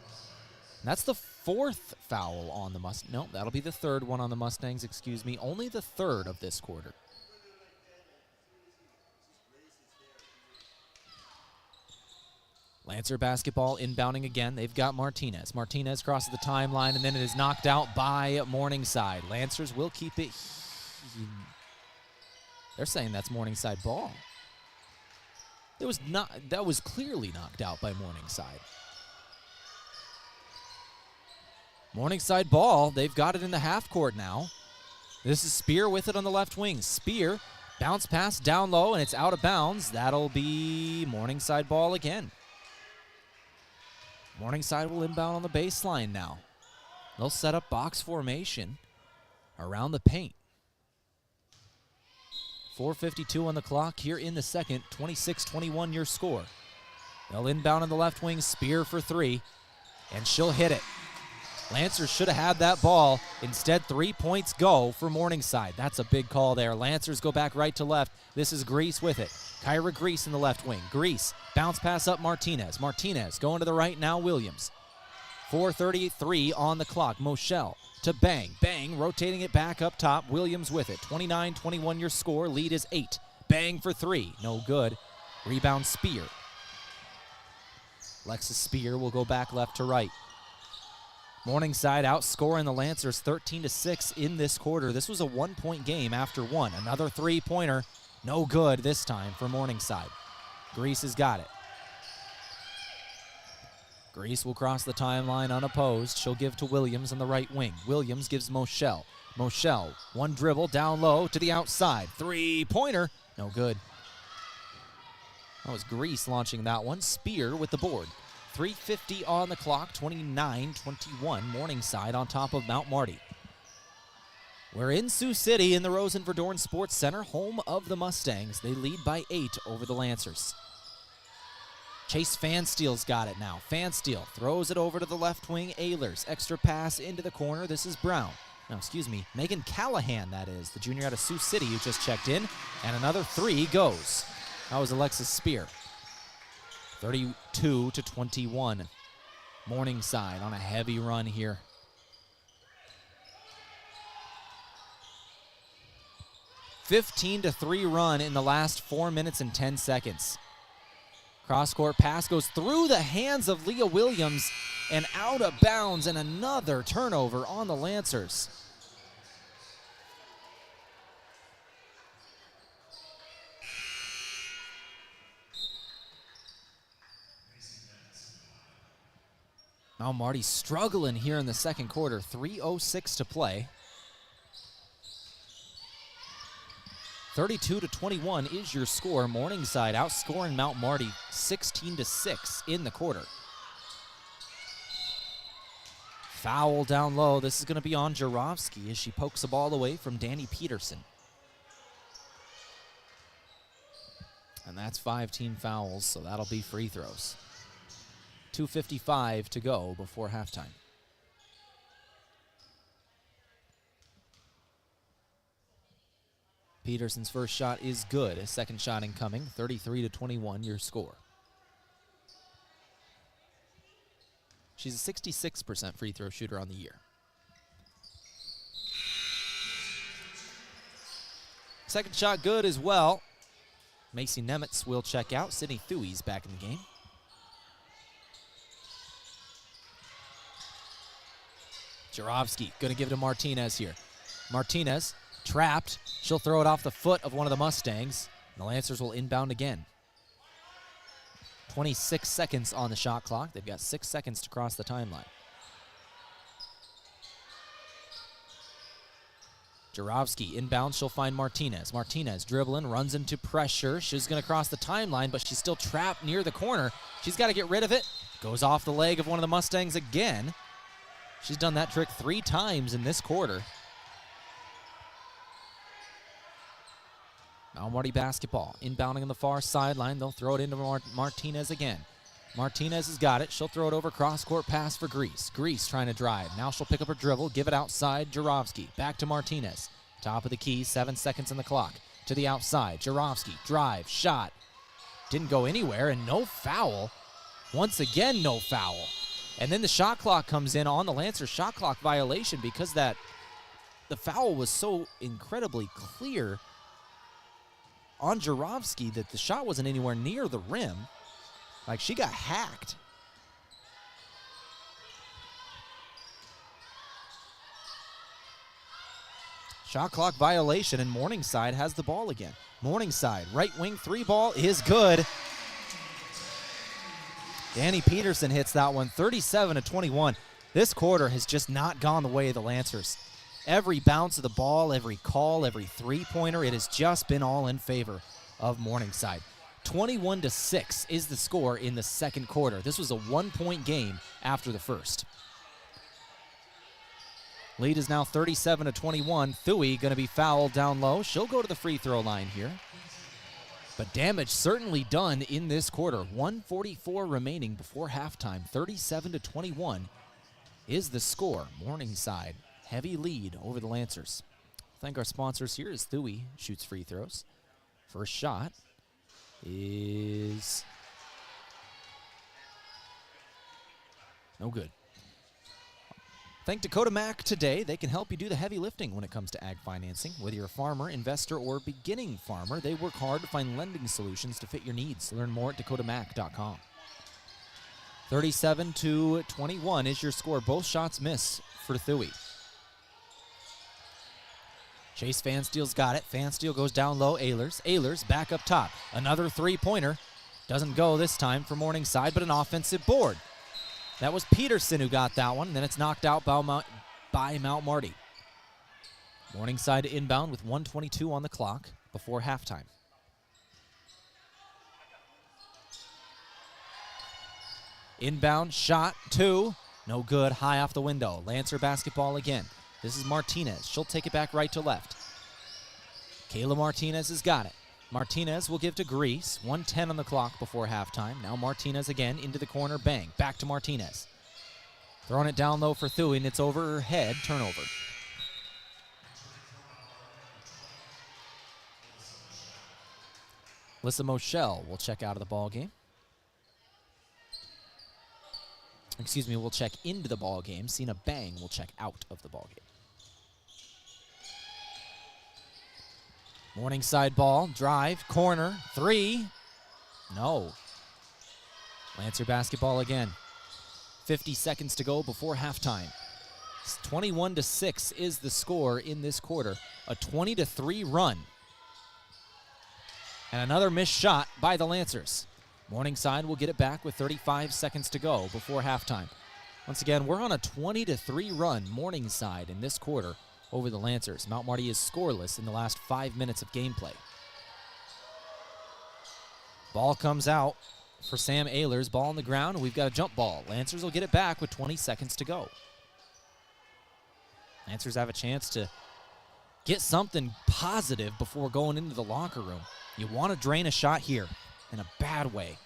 And that's the fourth foul on the Mustangs. No, that'll be the third one on the Mustangs, excuse me. Only the third of this quarter. Lancer basketball inbounding again. They've got Martinez. Martinez crosses the timeline, and then it is knocked out by Morningside. Lancers will keep it. They're saying that's Morningside ball. That was clearly knocked out by Morningside. Morningside ball. They've got it in the half court now. This is Spear with it on the left wing. Spear, bounce pass down low, and it's out of bounds. That'll be Morningside ball again. Morningside will inbound on the baseline now. They'll set up box formation around the paint. 4:52 on the clock here in the second. 26-21 your score. They'll inbound on the left wing. Spear for three, and she'll hit it. Lancers should have had that ball. Instead, 3 points go for Morningside. That's a big call there. Lancers go back right to left. This is Grease with it. Kyra Grease in the left wing. Grease, bounce pass up Martinez. Martinez going to the right now, Williams. 4:33 on the clock. Moschel to Bang. Bang, rotating it back up top. Williams with it. 29-21 your score. Lead is 8. Bang for three. No good. Rebound Spear. Alexis Spear will go back left to right. Morningside outscoring the Lancers 13-6 in this quarter. This was a 1 point game after one. Another three-pointer. No good this time for Morningside. Grease has got it. Grease will cross the timeline unopposed. She'll give to Williams on the right wing. Williams gives Moschel. Moschel, one dribble down low to the outside. Three-pointer. No good. That was Grease launching that one. Spear with the board. 3:50 on the clock, 29-21. Morningside on top of Mount Marty. We're in Sioux City in the Rosen Verdoorn Sports Center, home of the Mustangs. They lead by 8 over the Lancers. Chase Fansteel's got it now. Fansteel throws it over to the left wing. Ehlers, extra pass into the corner. This is Brown. No, excuse me, Megan Callahan, that is, the junior out of Sioux City who just checked in. And another three goes. That was Alexis Spear. 32-21. Morningside on a heavy run here. 15-3 run in the last 4 minutes and 10 seconds. Cross-court pass goes through the hands of Leah Williams and out of bounds, and another turnover on the Lancers. Now Marty struggling here in the second quarter. 3:06 to play. 32-21 is your score. Morningside outscoring Mount Marty 16-6 in the quarter. Foul down low. This is going to be on Jarofsky as she pokes the ball away from Danny Peterson. And that's 5 team fouls, so that'll be free throws. 2:55 to go before halftime. Peterson's first shot is good. His second shot incoming. 33-21 your score. She's a 66% free throw shooter on the year. Second shot good as well. Macy Nemitz will check out. Sydney Thuey's back in the game. Jarofsky going to give it to Martinez here. Martinez trapped. She'll throw it off the foot of one of the Mustangs. And the Lancers will inbound again. 26 seconds on the shot clock. They've got 6 seconds to cross the timeline. Jarofsky inbounds. She'll find Martinez. Martinez dribbling, runs into pressure. She's going to cross the timeline, but she's still trapped near the corner. She's got to get rid of it. Goes off the leg of one of the Mustangs again. She's done that trick 3 times in this quarter. Now Marty basketball. Inbounding on the far sideline. They'll throw it into Martinez again. Martinez has got it. She'll throw it over. Cross-court pass for Grease. Grease trying to drive. Now she'll pick up her dribble. Give it outside. Jarofsky. Back to Martinez. Top of the key. 7 seconds on the clock. To the outside. Jarofsky. Drive. Shot. Didn't go anywhere. And no foul. Once again, no foul. And then the shot clock comes in on the Lancers shot clock violation because the foul was so incredibly clear on Jarofsky that the shot wasn't anywhere near the rim. Like, she got hacked. Shot clock violation, and Morningside has the ball again. Morningside, right wing 3 ball is good. Danny Peterson hits that one, 37-21. This quarter has just not gone the way of the Lancers. Every bounce of the ball, every call, every three-pointer, it has just been all in favor of Morningside. 21-6 is the score in the second quarter. This was a 1-point game after the first. Lead is now 37-21. Thuey going to be fouled down low. She'll go to the free throw line here. But damage certainly done in this quarter. 1:44 remaining before halftime. 37-21 is the score. Morningside, heavy lead over the Lancers. Thank our sponsors here as Thuey shoots free throws. First shot is no good. Thank Dakota Mac today. They can help you do the heavy lifting when it comes to ag financing. Whether you're a farmer, investor, or beginning farmer, they work hard to find lending solutions to fit your needs. Learn more at dakotamac.com. 37-21 is your score. Both shots miss for Thuey. Chase Fansteel's got it. Fansteel goes down low. Ehlers back up top. Another three-pointer. Doesn't go this time for Morningside, but an offensive board. That was Peterson who got that one, and then it's knocked out by Mount Marty. Morningside inbound with 1:22 on the clock before halftime. Inbound shot, 2. No good, high off the window. Lancer basketball again. This is Martinez. She'll take it back right to left. Kayla Martinez has got it. Martinez will give to Grease. 1:10 on the clock before halftime. Now Martinez again into the corner. Bang. Back to Martinez. Throwing it down low for Thuey, and it's over her head. Turnover. Lissa Moschel will check out of the ball game. Excuse me, will check into the ball game. Cena Bang will check out of the ball game. Morningside ball, drive, corner, three. No. Lancer basketball again. 50 seconds to go before halftime. 21-6 is the score in this quarter. A 20-3 run. And another missed shot by the Lancers. Morningside will get it back with 35 seconds to go before halftime. Once again, we're on a 20-3 run, Morningside, in this quarter over the Lancers. Mount Marty is scoreless in the last 5 minutes of gameplay. Ball comes out for Sam Ehlers. Ball on the ground, and we've got a jump ball. Lancers will get it back with 20 seconds to go. Lancers have a chance to get something positive before going into the locker room. You want to drain a shot here in a bad way.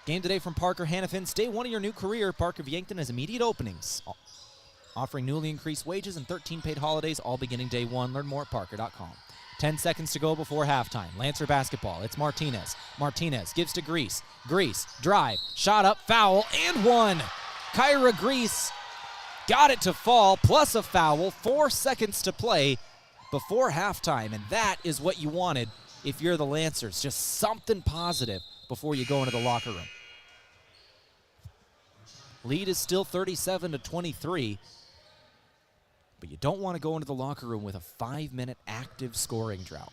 Game today from Parker Hannafin. Day one of your new career. Parker of Yankton has immediate openings, offering newly increased wages and 13 paid holidays, all beginning day one. Learn more at parker.com. 10 seconds to go before halftime. Lancer basketball. It's Martinez. Martinez gives to Grease. Grease, drive, shot up, foul, and one. Kyra Grease got it to fall, plus a foul. 4 seconds to play before halftime, and that is what you wanted if you're the Lancers. Just something positive before you go into the locker room. Lead is still 37-23, but you don't want to go into the locker room with a 5-minute active scoring drought.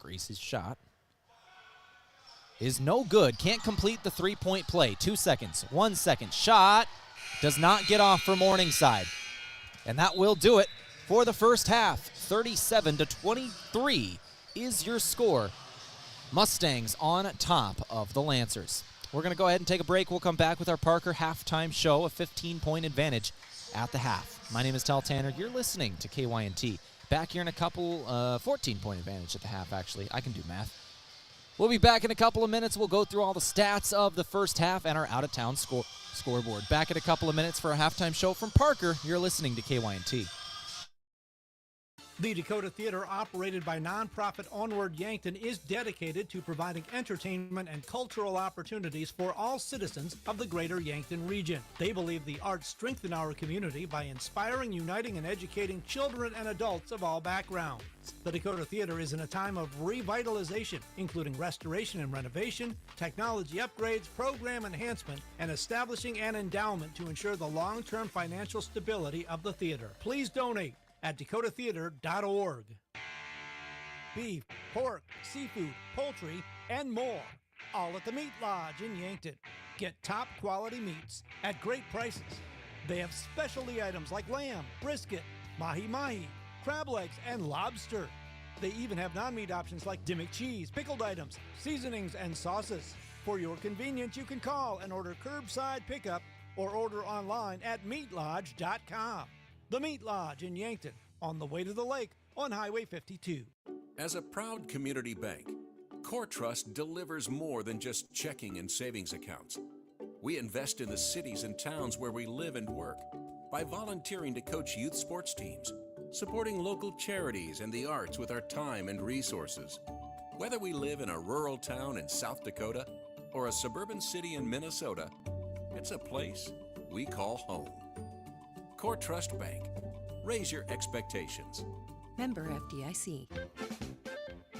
Grease's shot is no good. Can't complete the three-point play. 2 seconds. 1 second. Shot does not get off for Morningside. And that will do it for the first half. 37-23 is your score. Mustangs on top of the Lancers. We're going to go ahead and take a break. We'll come back with our Parker halftime show, a 15-point advantage at the half. My name is Tehl Tanner. You're listening to KYNT. Back here in a couple, 14-point advantage at the half, actually. I can do math. We'll be back in a couple of minutes. We'll go through all the stats of the first half and our out-of-town scoreboard. Back in a couple of minutes for a halftime show from Parker. You're listening to KYNT. The Dakota Theater, operated by nonprofit Onward Yankton, is dedicated to providing entertainment and cultural opportunities for all citizens of the greater Yankton region. They believe the arts strengthen our community by inspiring, uniting, and educating children and adults of all backgrounds. The Dakota Theater is in a time of revitalization, including restoration and renovation, technology upgrades, program enhancement, and establishing an endowment to ensure the long-term financial stability of the theater. Please donate at dakotatheater.org. Beef, pork, seafood, poultry, and more, all at the Meat Lodge in Yankton. Get top quality meats at great prices. They have specialty items like lamb, brisket, mahi-mahi, crab legs, and lobster. They even have non-meat options like Dimmick cheese, pickled items, seasonings, and sauces. For your convenience, you can call and order curbside pickup or order online at meatlodge.com. The Meat Lodge in Yankton, on the way to the lake on Highway 52. As a proud community bank, Core Trust delivers more than just checking and savings accounts. We invest in the cities and towns where we live and work by volunteering to coach youth sports teams, supporting local charities and the arts with our time and resources. Whether we live in a rural town in South Dakota or a suburban city in Minnesota, it's a place we call home. Core Trust Bank. Raise your expectations. Member FDIC.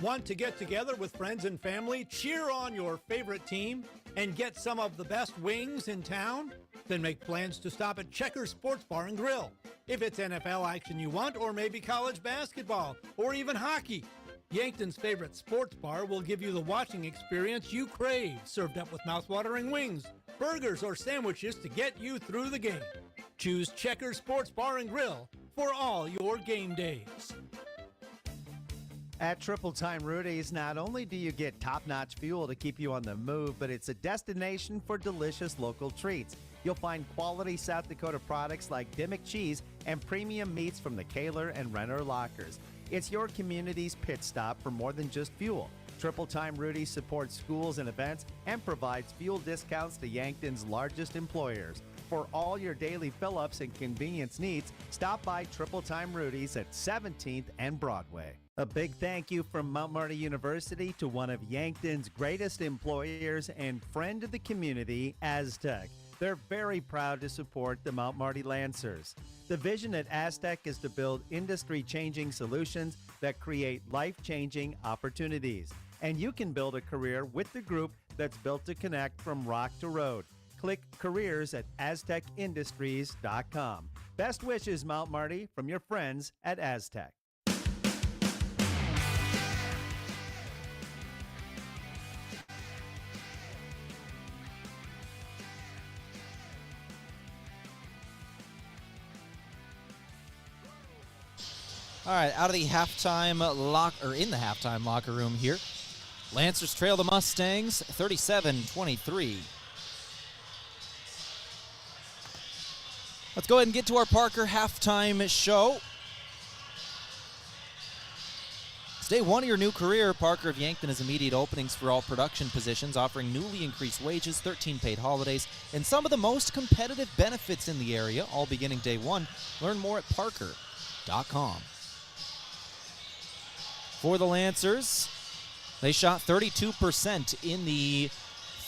Want to get together with friends and family, cheer on your favorite team, and get some of the best wings in town? Then make plans to stop at Checkers Sports Bar and Grill. If it's NFL action you want, or maybe college basketball, or even hockey, Yankton's favorite sports bar will give you the watching experience you crave, served up with mouthwatering wings, burgers, or sandwiches to get you through the game. Choose Checkers Sports Bar and Grill for all your game days. At Triple Time Rudy's, not only do you get top-notch fuel to keep you on the move, but it's a destination for delicious local treats. You'll find quality South Dakota products like Dimmick cheese and premium meats from the Kaler and Renner lockers. It's your community's pit stop for more than just fuel. Triple Time Rudy's supports schools and events and provides fuel discounts to Yankton's largest employers. For all your daily fill-ups and convenience needs, stop by Triple Time Rudy's at 17th and Broadway. A big thank you from Mount Marty University to one of Yankton's greatest employers and friend of the community, Aztec. They're very proud to support the Mount Marty Lancers. The vision at Aztec is to build industry-changing solutions that create life-changing opportunities. And you can build a career with the group that's built to connect from rock to road. Click careers at aztecindustries.com. Best wishes, Mount Marty, from your friends at Aztec. All right, out of the halftime in the halftime locker room here. Lancers trail the Mustangs 37-23. Let's go ahead and get to our Parker halftime show. It's day one of your new career. Parker of Yankton has immediate openings for all production positions, offering newly increased wages, 13 paid holidays, and some of the most competitive benefits in the area, all beginning day one. Learn more at parker.com. For the Lancers, they shot 32% in the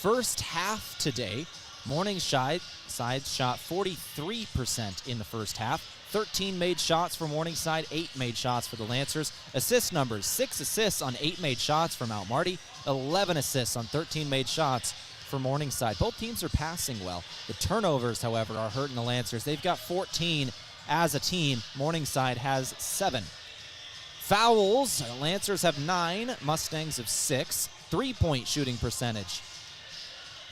first half today. Morningside shot 43% in the first half. 13 made shots for Morningside, 8 made shots for the Lancers. Assist numbers, 6 assists on 8 made shots for Mount Marty, 11 assists on 13 made shots for Morningside. Both teams are passing well. The turnovers, however, are hurting the Lancers. They've got 14 as a team. Morningside has 7. Fouls, Lancers have 9, Mustangs have 6. 3-point shooting percentage,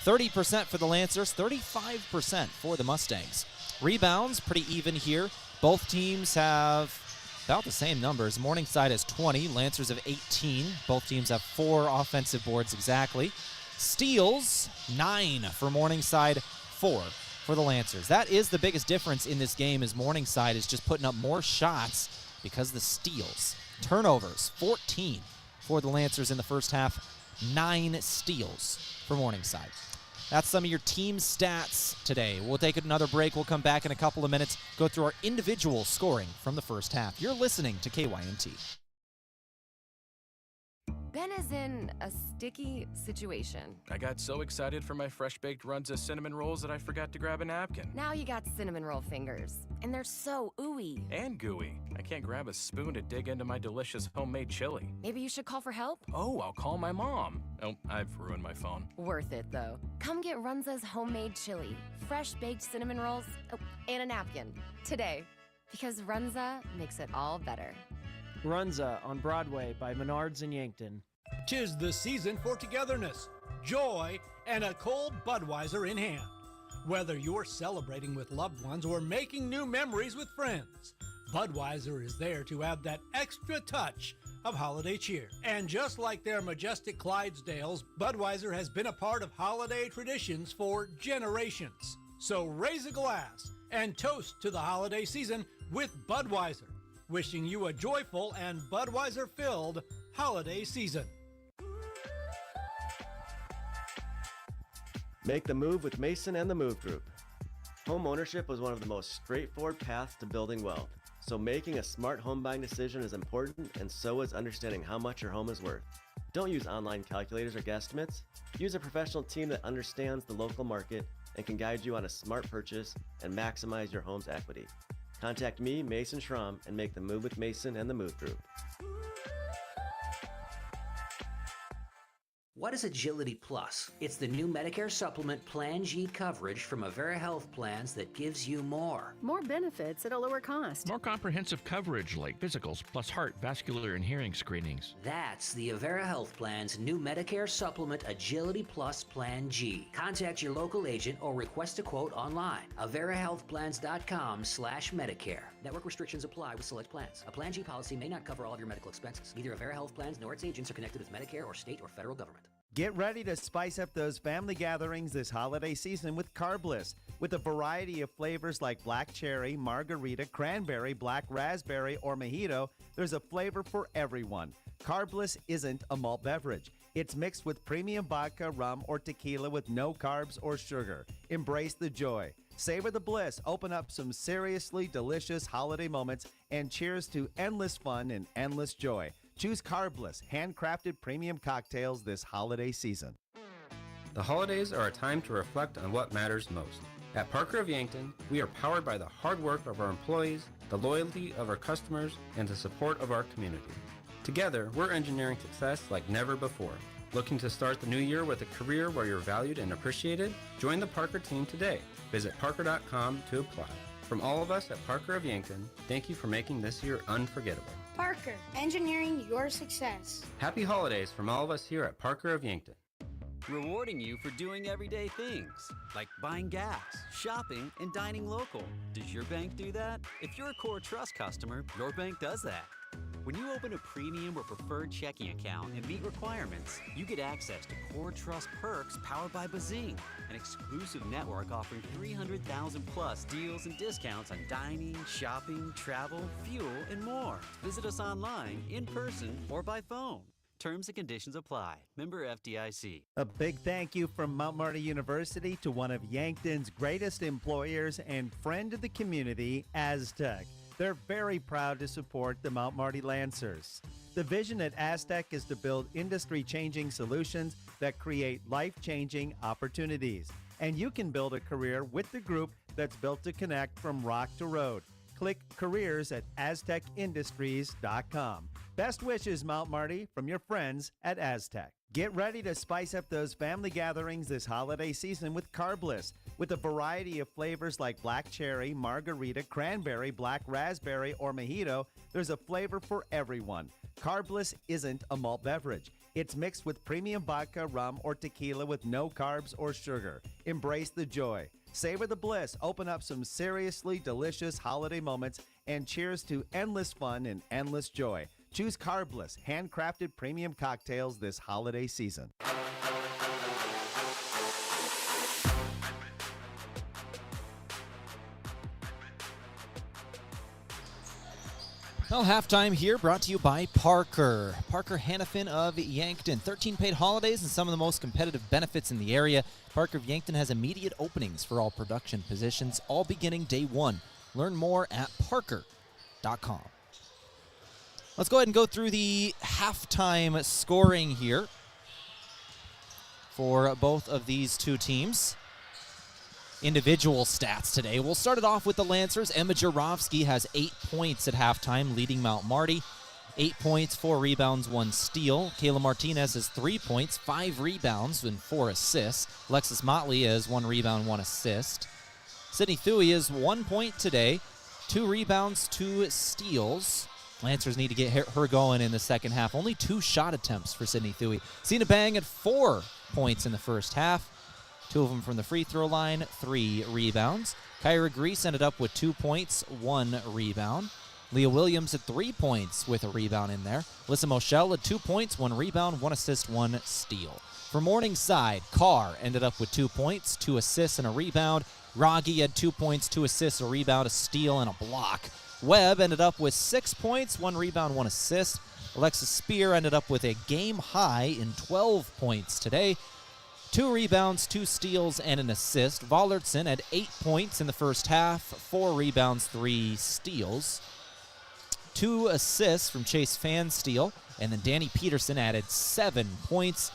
30% for the Lancers, 35% for the Mustangs. Rebounds, pretty even here. Both teams have about the same numbers. Morningside has 20, Lancers have 18. Both teams have 4 offensive boards exactly. Steals, 9 for Morningside, 4 for the Lancers. That is the biggest difference in this game, is Morningside is just putting up more shots because of the steals. Turnovers, 14 for the Lancers in the first half, 9 steals for Morningside. That's some of your team stats today. We'll take another break. We'll come back in a couple of minutes, go through our individual scoring from the first half. You're listening to KYNT. Ben is in a sticky situation. I got so excited for my fresh-baked Runza cinnamon rolls that I forgot to grab a napkin. Now you got cinnamon roll fingers, and they're so ooey. And gooey. I can't grab a spoon to dig into my delicious homemade chili. Maybe you should call for help? Oh, I'll call my mom. Oh, I've ruined my phone. Worth it, though. Come get Runza's homemade chili, fresh-baked cinnamon rolls, and a napkin today, because Runza makes it all better. Runza on Broadway by Menards in Yankton. 'Tis the season for togetherness, joy, and a cold Budweiser in hand. Whether you're celebrating with loved ones or making new memories with friends, Budweiser is there to add that extra touch of holiday cheer. And just like their majestic Clydesdales, Budweiser has been a part of holiday traditions for generations. So raise a glass and toast to the holiday season with Budweiser, wishing you a joyful and Budweiser-filled holiday season. Make the move with Mason and the Move Group. Home ownership is one of the most straightforward paths to building wealth. So making a smart home buying decision is important, and so is understanding how much your home is worth. Don't use online calculators or guesstimates. Use a professional team that understands the local market and can guide you on a smart purchase and maximize your home's equity. Contact me, Mason Schramm, and make the move with Mason and the Move Group. What is Agility Plus? It's the new Medicare supplement Plan G coverage from Avera Health Plans that gives you more. More benefits at a lower cost. More comprehensive coverage like physicals plus heart, vascular, and hearing screenings. That's the Avera Health Plan's new Medicare supplement Agility Plus Plan G. Contact your local agent or request a quote online. AveraHealthPlans.com/Medicare. Network restrictions apply with select plans. A Plan G policy may not cover all of your medical expenses. Neither Avera Health Plans nor its agents are connected with Medicare or state or federal government. Get ready to spice up those family gatherings this holiday season with Carbliss. With a variety of flavors like black cherry, margarita, cranberry, black raspberry, or mojito, there's a flavor for everyone. Carbliss isn't a malt beverage. It's mixed with premium vodka, rum, or tequila with no carbs or sugar. Embrace the joy. Savor the bliss. Open up some seriously delicious holiday moments, and cheers to endless fun and endless joy. Choose Carbliss, handcrafted premium cocktails this holiday season. The holidays are a time to reflect on what matters most. At Parker of Yankton, we are powered by the hard work of our employees, the loyalty of our customers, and the support of our community. Together, we're engineering success like never before. Looking to start the new year with a career where you're valued and appreciated? Join the Parker team today. Visit parker.com to apply. From all of us at Parker of Yankton, thank you for making this year unforgettable. Parker, engineering your success. Happy holidays from all of us here at Parker of Yankton. Rewarding you for doing everyday things, like buying gas, shopping, and dining local. Does your bank do that? If you're a Core Trust customer, your bank does that. When you open a premium or preferred checking account and meet requirements, you get access to Core Trust perks powered by Bazing, an exclusive network offering 300,000 plus deals and discounts on dining, shopping, travel, fuel, and more. Visit us online, in person, or by phone. Terms and conditions apply. Member FDIC. A big thank you from Mount Marty University to one of Yankton's greatest employers and friend of the community, Aztec. They're very proud to support the Mount Marty Lancers. The vision at Aztec is to build industry-changing solutions that create life-changing opportunities. And you can build a career with the group that's built to connect from rock to road. Click careers at aztecindustries.com. Best wishes, Mount Marty, from your friends at Aztec. Get ready to spice up those family gatherings this holiday season with Carbliss. With a variety of flavors like black cherry, margarita, cranberry, black raspberry, or mojito, there's a flavor for everyone. Carbliss isn't a malt beverage. It's mixed with premium vodka, rum, or tequila with no carbs or sugar. Embrace the joy. Savor the bliss. Open up some seriously delicious holiday moments, and cheers to endless fun and endless joy. Choose Carbliss, handcrafted premium cocktails this holiday season. Well, halftime here brought to you by Parker. Parker Hannafin of Yankton. 13 paid holidays and some of the most competitive benefits in the area. Parker of Yankton has immediate openings for all production positions, all beginning day one. Learn more at parker.com. Let's go ahead and go through the halftime scoring here for both of these two teams. Individual stats today. We'll start it off with the Lancers. Emma Jarofsky has 8 points at halftime, leading Mount Marty. 8 points, 4 rebounds, 1 steal. Kayla Martinez has 3 points, 5 rebounds, and 4 assists. Alexis Motley has 1 rebound, 1 assist. Sydney Thuy has 1 point today, 2 rebounds, 2 steals. Lancers need to get her going in the second half. Only 2 shot attempts for Sydney Thuy. Cena Bang had 4 points in the first half. 2 of them from the free throw line, 3 rebounds. Kyra Grease ended up with 2 points, 1 rebound. Leah Williams had 3 points with a rebound in there. Alyssa Moschel had 2 points, 1 rebound, 1 assist, 1 steal. For Morningside, Carr ended up with 2 points, 2 assists, and a rebound. Rogge had 2 points, 2 assists, a rebound, a steal, and a block. Webb ended up with 6 points, 1 rebound, 1 assist. Alexis Spear ended up with a game high in 12 points today. 2 rebounds, 2 steals, and an assist. Vollertson had 8 points in the first half, 4 rebounds, 3 steals. 2 assists from Chase Fansteel, and then Danny Peterson added 7 points,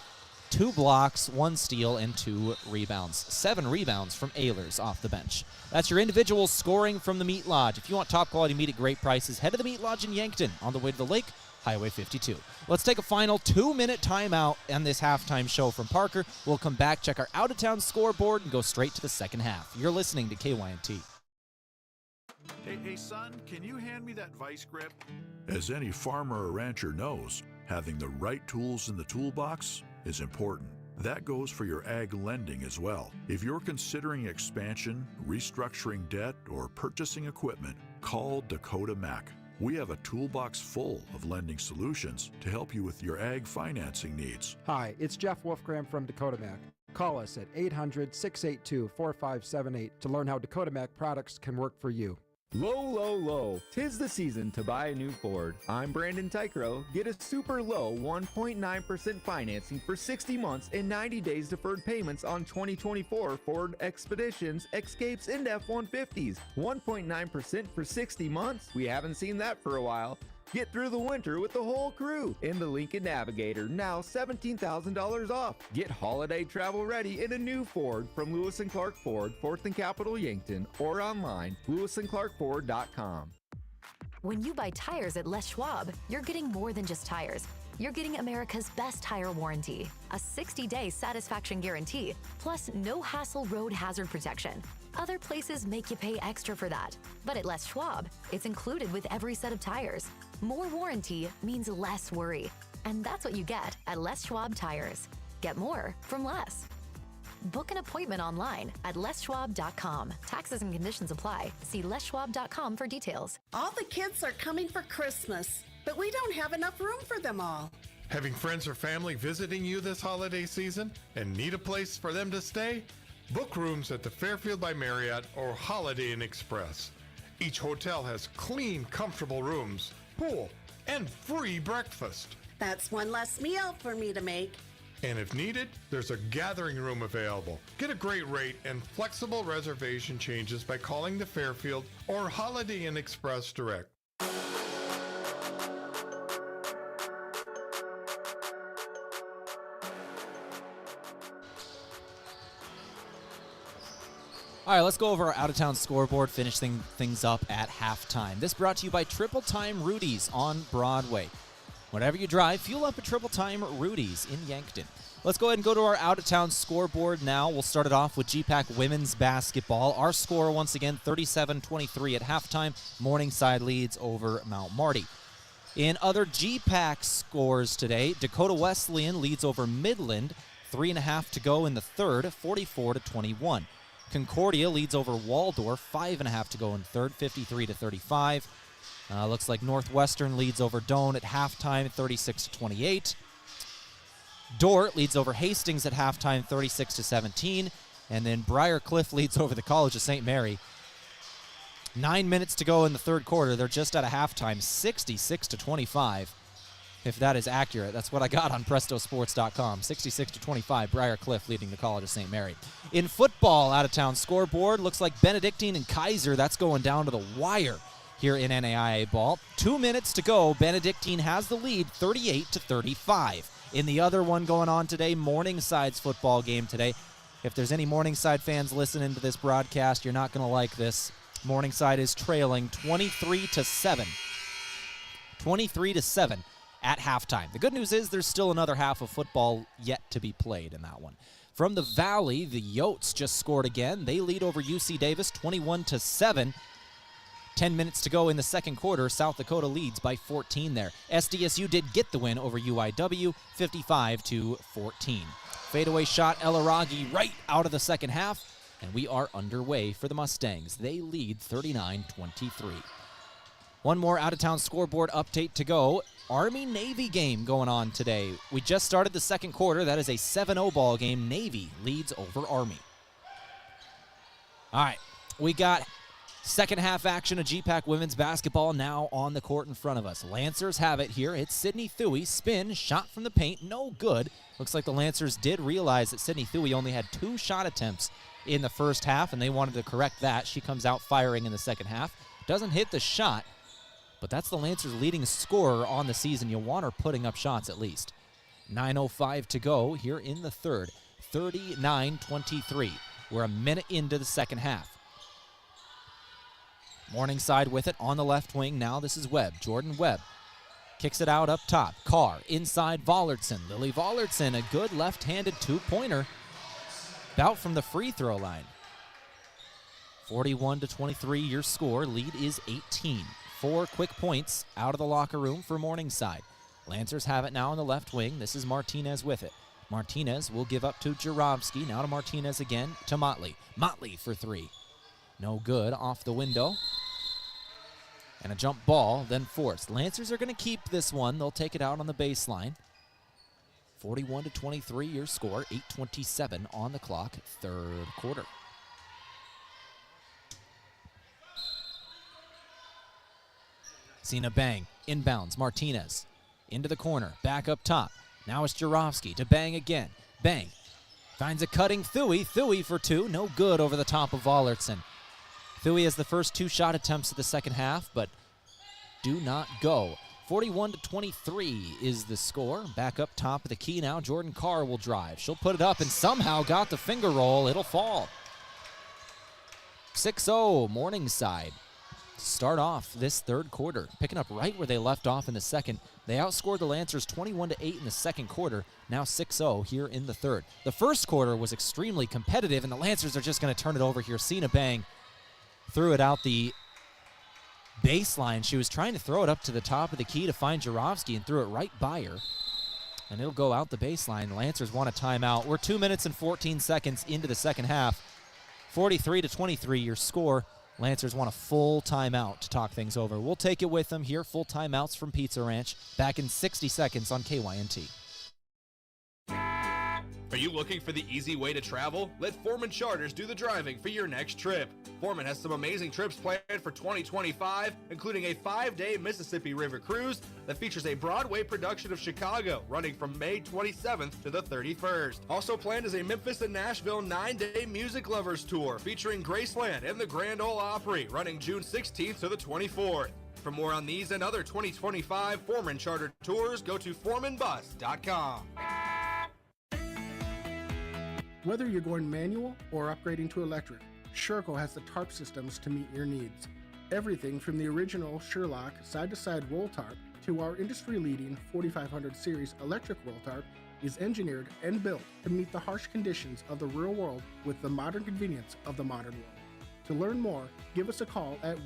2 blocks, 1 steal, and 2 rebounds. 7 rebounds from Ehlers off the bench. That's your individual scoring from the Meat Lodge. If you want top quality meat at great prices, head to the Meat Lodge in Yankton on the way to the lake, Highway 52. Let's take a final 2-minute timeout on this halftime show from Parker. We'll come back, check our out-of-town scoreboard, and go straight to the second half. You're listening to KYNT. Hey, son, can you hand me that vice grip? As any farmer or rancher knows, having the right tools in the toolbox is important. That goes for your ag lending as well. If you're considering expansion, restructuring debt, or purchasing equipment, call Dakota Mac. We have a toolbox full of lending solutions to help you with your ag financing needs. Hi, it's Jeff Wolfgram from Dakota Mac. Call us at 800-682-4578 to learn how Dakota Mac products can work for you. Low, low, low. 'Tis the season to buy a new Ford. I'm Brandon Tykrow. Get a super low 1.9% financing for 60 months and 90 days deferred payments on 2024 Ford Expeditions, Escapes, and F-150s. 1.9% for 60 months? We haven't seen that for a while. Get through the winter with the whole crew in the Lincoln Navigator, now $17,000 off. Get holiday travel ready in a new Ford from Lewis & Clark Ford, 4th and Capitol Yankton, or online, lewisandclarkford.com. When you buy tires at Les Schwab, you're getting more than just tires. You're getting America's best tire warranty, a 60-day satisfaction guarantee, plus no hassle road hazard protection. Other places make you pay extra for that, but at Les Schwab, it's included with every set of tires. More warranty means less worry, and that's what you get at Les Schwab Tires. Get more from less. Book an appointment online at leschwab.com. Taxes and conditions apply. See leschwab.com for details. All the kids are coming for Christmas, but we don't have enough room for them all. Having friends or family visiting you this holiday season and need a place for them to stay? Book rooms at the Fairfield by Marriott or Holiday Inn Express. Each hotel has clean, comfortable rooms, pool, and free breakfast. That's one less meal for me to make. And if needed, there's a gathering room available. Get a great rate and flexible reservation changes by calling the Fairfield or Holiday Inn Express direct. All right, let's go over our out-of-town scoreboard, finishing things up at halftime. This brought to you by Triple Time Rudy's on Broadway. Whenever you drive, fuel up at Triple Time Rudy's in Yankton. Let's go ahead and go to our out-of-town scoreboard now. We'll start it off with GPAC women's basketball. Our score, once again, 37-23 at halftime. Morningside leads over Mount Marty. In other GPAC scores today, Dakota Wesleyan leads over Midland. 3.5 to go in the third, 44-21. Concordia leads over Waldorf, 5.5 to go in third, 53-35. Looks like Northwestern leads over Doane at halftime, 36-28. Dordt leads over Hastings at halftime, 36-17. And then Briarcliff leads over the College of St. Mary. 9 minutes to go in the third quarter. They're just at a halftime, 66-25. If that is accurate, that's what I got on PrestoSports.com. 66-25, Briarcliff leading the College of St. Mary. In football, out-of-town scoreboard, looks like Benedictine and Kaiser. That's going down to the wire here in NAIA ball. 2 minutes to go. Benedictine has the lead, 38-35. In the other one going on today, Morningside's football game today. If there's any Morningside fans listening to this broadcast, you're not going to like this. Morningside is trailing 23-7. 23-7. At halftime. The good news is there's still another half of football yet to be played in that one. From the Valley, the Yotes just scored again. They lead over UC Davis 21-7. 10 minutes to go in the second quarter. South Dakota leads by 14 there. SDSU did get the win over UIW 55-14. Fadeaway shot El-Aragi right out of the second half, and we are underway for the Mustangs. They lead 39-23. One more out-of-town scoreboard update to go. Army-Navy game going on today. We just started the second quarter. That is a 7-0 ball game. Navy leads over Army. All right, we got second half action of GPAC women's basketball now on the court in front of us. Lancers have it here. It's Sydney Thuy. Spin, shot from the paint, no good. Looks like the Lancers did realize that Sydney Thuy only had 2 shot attempts in the first half, and they wanted to correct that. She comes out firing in the second half. Doesn't hit the shot. But that's the Lancers' leading scorer on the season. You want her putting up shots at least. 9:05 to go here in the third. 39-23. We're a minute into the second half. Morningside with it on the left wing. Now this is Webb. Jordan Webb kicks it out up top. Carr inside Vollertson. Lily Vollertson, a good left-handed two-pointer. About from the free throw line. 41-23 your score. Lead is 18. 4 quick points out of the locker room for Morningside. Lancers have it now on the left wing. This is Martinez with it. Martinez will give up to Jarobski. Now to Martinez again to Motley. Motley for 3. No good, off the window. And a jump ball, then forced. Lancers are going to keep this one. They'll take it out on the baseline. 41-23 your score. 8:27 on the clock, third quarter. Cena Bang, inbounds, Martinez, into the corner, back up top. Now it's Jarofsky to Bang again. Bang, finds a cutting Thuy. Thuy for 2, no good over the top of Vollertson. Thuy has the first 2 shot attempts of the second half, but do not go. 41-23 is the score. Back up top of the key now, Jordan Carr will drive. She'll put it up and somehow got the finger roll. It'll fall. 6-0 Morningside. Start off this third quarter, picking up right where they left off in the second. They outscored the Lancers 21-8 in the second quarter, now 6-0 here in the third. The first quarter was extremely competitive, and the Lancers are just going to turn it over here. Sina Bang threw it out the baseline. She was trying to throw it up to the top of the key to find Jarofsky and threw it right by her. And it'll go out the baseline. The Lancers want a timeout. We're 2 minutes and 14 seconds into the second half. 43-23 your score. Lancers want a full timeout to talk things over. We'll take it with them here. Full timeouts from Pizza Ranch. Back in 60 seconds on KYNT. Are you looking for the easy way to travel? Let Foreman Charters do the driving for your next trip. Foreman has some amazing trips planned for 2025, including a 5-day Mississippi River cruise that features a Broadway production of Chicago, running from May 27th to the 31st. Also planned is a Memphis and Nashville 9-day Music Lovers tour featuring Graceland and the Grand Ole Opry, running June 16th to the 24th. For more on these and other 2025 Foreman Charter tours, go to foremanbus.com. Whether you're going manual or upgrading to electric, Sherco has the tarp systems to meet your needs. Everything from the original Sherlock side-to-side roll tarp to our industry-leading 4500 series electric roll tarp is engineered and built to meet the harsh conditions of the real world with the modern convenience of the modern world. To learn more, give us a call at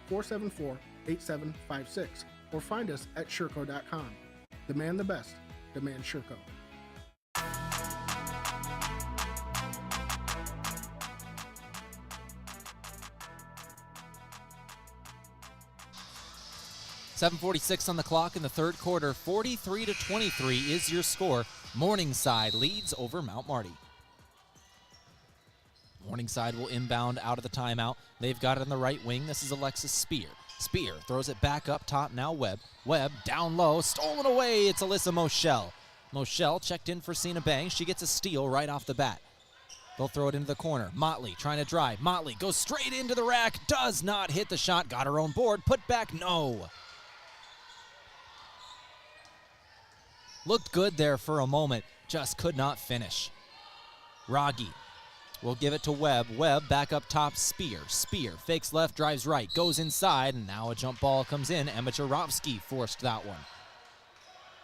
1-800-474-8756 or find us at Sherco.com. Demand the best. Demand Sherco. .7:46 on the clock in the third quarter. 43-23 is your score. Morningside leads over Mount Marty. Morningside will inbound out of the timeout. They've got it on the right wing. This is Alexis Spear. Spear throws it back up top now. Webb. Webb down low. Stolen away. It's Alyssa Moschel. Moschel checked in for Sina Bang. She gets a steal right off the bat. They'll throw it into the corner. Motley trying to drive. Motley goes straight into the rack. Does not hit the shot. Got her own board. Put back. No. Looked good there for a moment, just could not finish. Raggi will give it to Webb. Webb back up top, Spear. Spear fakes left, drives right, goes inside, and now a jump ball comes in. Emma Jarofsky forced that one.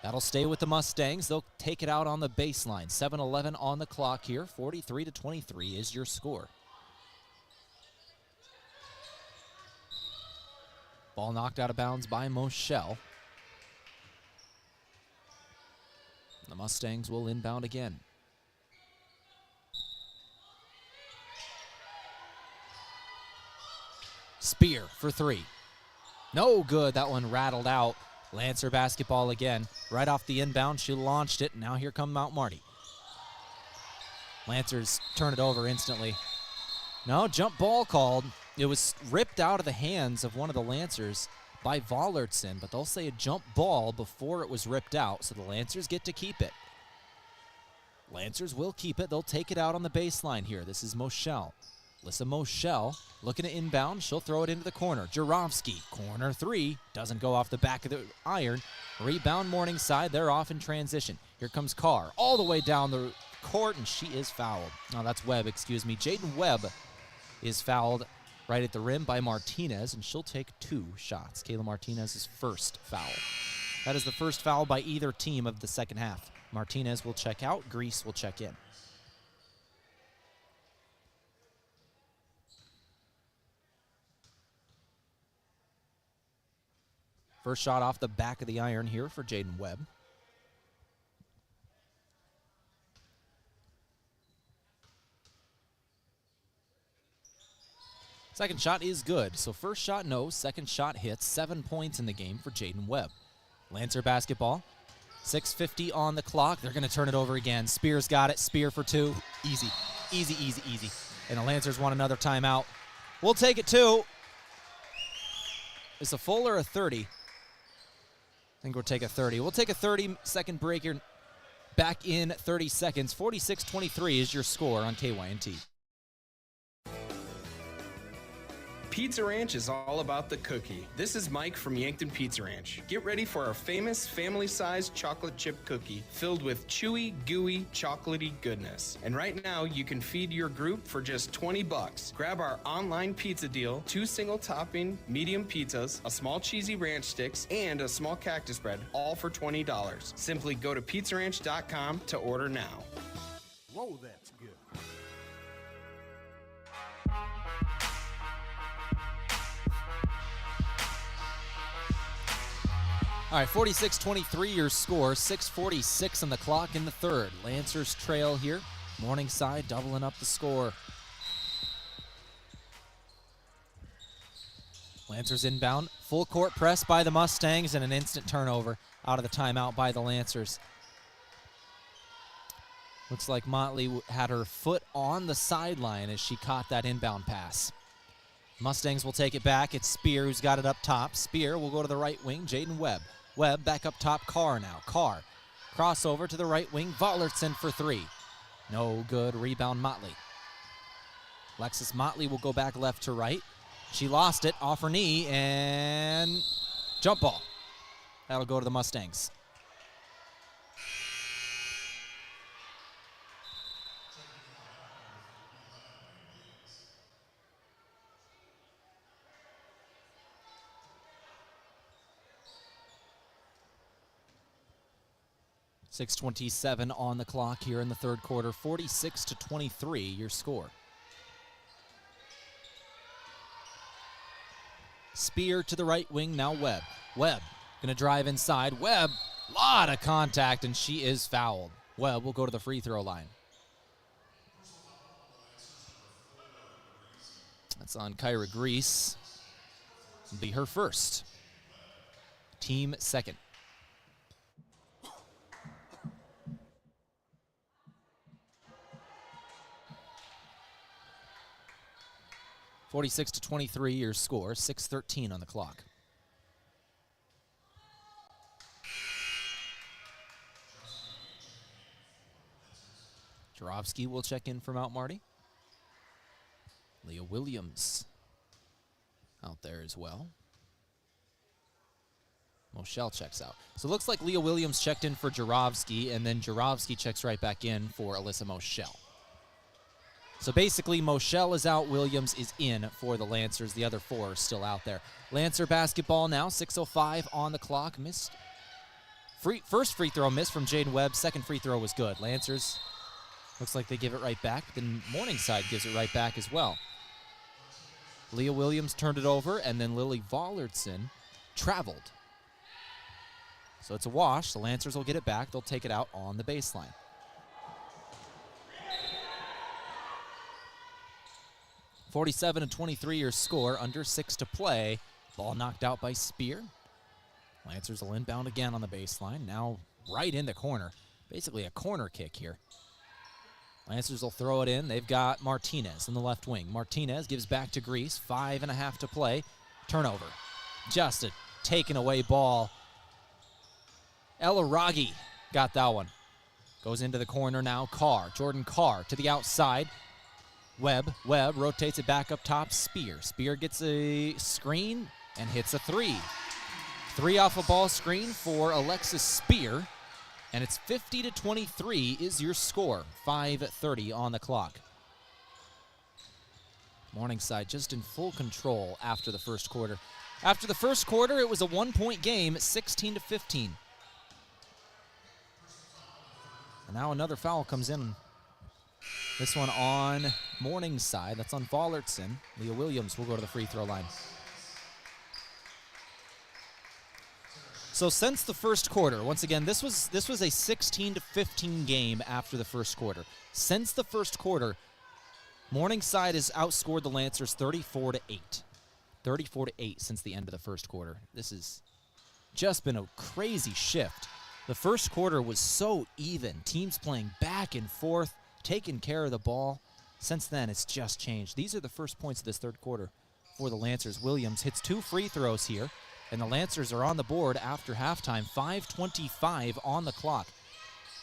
That'll stay with the Mustangs. They'll take it out on the baseline. 7:11 on the clock here. 43-23 is your score. Ball knocked out of bounds by Moschel. The Mustangs will inbound again. Spear for three. No good. That one rattled out. Lancer basketball again. Right off the inbound, she launched it. Now here come Mount Marty. Lancers turn it over instantly. No, jump ball called. It was ripped out of the hands of one of the Lancers by Vollertson, but they'll say a jump ball before it was ripped out, so the Lancers get to keep it. Lancers will keep it. They'll take it out on the baseline here. This is Moschel. Alyssa Moschel looking to inbound. She'll throw it into the corner. Jarofsky, corner three. Doesn't go off the back of the iron. Rebound Morningside. They're off in transition. Here comes Carr all the way down the court, and she is fouled. No, that's Webb, excuse me. Jaden Webb is fouled right at the rim by Martinez, and she'll take 2 shots. Kayla Martinez's first foul. That is the first foul by either team of the second half. Martinez will check out. Grease will check in. First shot off the back of the iron here for Jaden Webb. Second shot is good. So first shot, no. Second shot hits. 7 points in the game for Jaden Webb. Lancer basketball. 6:50 on the clock. They're going to turn it over again. Spears got it. Spear for 2. Easy. Easy, easy, easy. And the Lancers want another timeout. We'll take it, too. Is a full or a 30? I think we'll take a 30. We'll take a 30-second break here. Back in 30 seconds. 46-23 is your score on KYNT. Pizza Ranch is all about the cookie. This is Mike from Yankton Pizza Ranch. Get ready for our famous family-sized chocolate chip cookie filled with chewy, gooey, chocolatey goodness. And right now, you can feed your group for just $20. Grab our online pizza deal, 2 single-topping medium pizzas, a small cheesy ranch sticks, and a small cactus bread, all for $20. Simply go to pizzaranch.com to order now. Whoa, that's good. All right, 46-23 your score, 6:46 on the clock in the third. Lancers trail here. Morningside doubling up the score. Lancers inbound. Full court press by the Mustangs and an instant turnover out of the timeout by the Lancers. Looks like Motley had her foot on the sideline as she caught that inbound pass. Mustangs will take it back. It's Spear who's got it up top. Spear will go to the right wing. Jaden Webb. Webb back up top. Carr now. Carr. Crossover to the right wing. Vollertson for 3. No good. Rebound Motley. Alexis Motley will go back left to right. She lost it off her knee and jump ball. That'll go to the Mustangs. .6:27 on the clock here in the third quarter. 46-23 your score. Spear to the right wing, now Webb. Webb gonna drive inside. Webb, lot of contact, and she is fouled. Webb will go to the free throw line. That's on Kyra Grease. It'll be her first. Team second. .46-23 your score, 6:13 on the clock. Jarofsky will check in for Mount Marty. Leah Williams out there as well. Moshel checks out. So it looks like Leah Williams checked in for Jarofsky, and then Jarofsky checks right back in for Alyssa Moshel. So basically, Moshel is out, Williams is in for the Lancers. The other 4 are still out there. Lancer basketball now, 6:05 on the clock. Missed. First free throw missed from Jaden Webb. Second free throw was good. Lancers, looks like they give it right back, but then Morningside gives it right back as well. Leah Williams turned it over, and then Lily Vollertson traveled. So it's a wash. The Lancers will get it back. They'll take it out on the baseline. .47-23 your score, under 6 to play. Ball knocked out by Spear. Lancers will inbound again on the baseline, now right in the corner. Basically a corner kick here. Lancers will throw it in. They've got Martinez in the left wing. Martinez gives back to Grease, 5.5 to play. Turnover. Just a taken away ball. Ella Raggi got that one. Goes into the corner now. Carr, Jordan Carr to the outside. Webb rotates it back up top. Spear gets a screen and hits a 3. 3 off a ball screen for Alexis Spear, and it's 50-23 is your score. 5:30 on the clock. Morningside just in full control after the first quarter. After the first quarter, it was a 1-point game, 16-15. And now another foul comes in. This one on Morningside. That's on Vollertson. Leah Williams will go to the free throw line. So since the first quarter, once again, this was a 16-15 game after the first quarter. Since the first quarter, Morningside has outscored the Lancers 34-8. 34-8 since the end of the first quarter. This has just been a crazy shift. The first quarter was so even. Teams playing back and forth, taking care of the ball. Since then, it's just changed. These are the first points of this third quarter for the Lancers. Williams hits 2 free throws here, and the Lancers are on the board after halftime. 5:25 on the clock.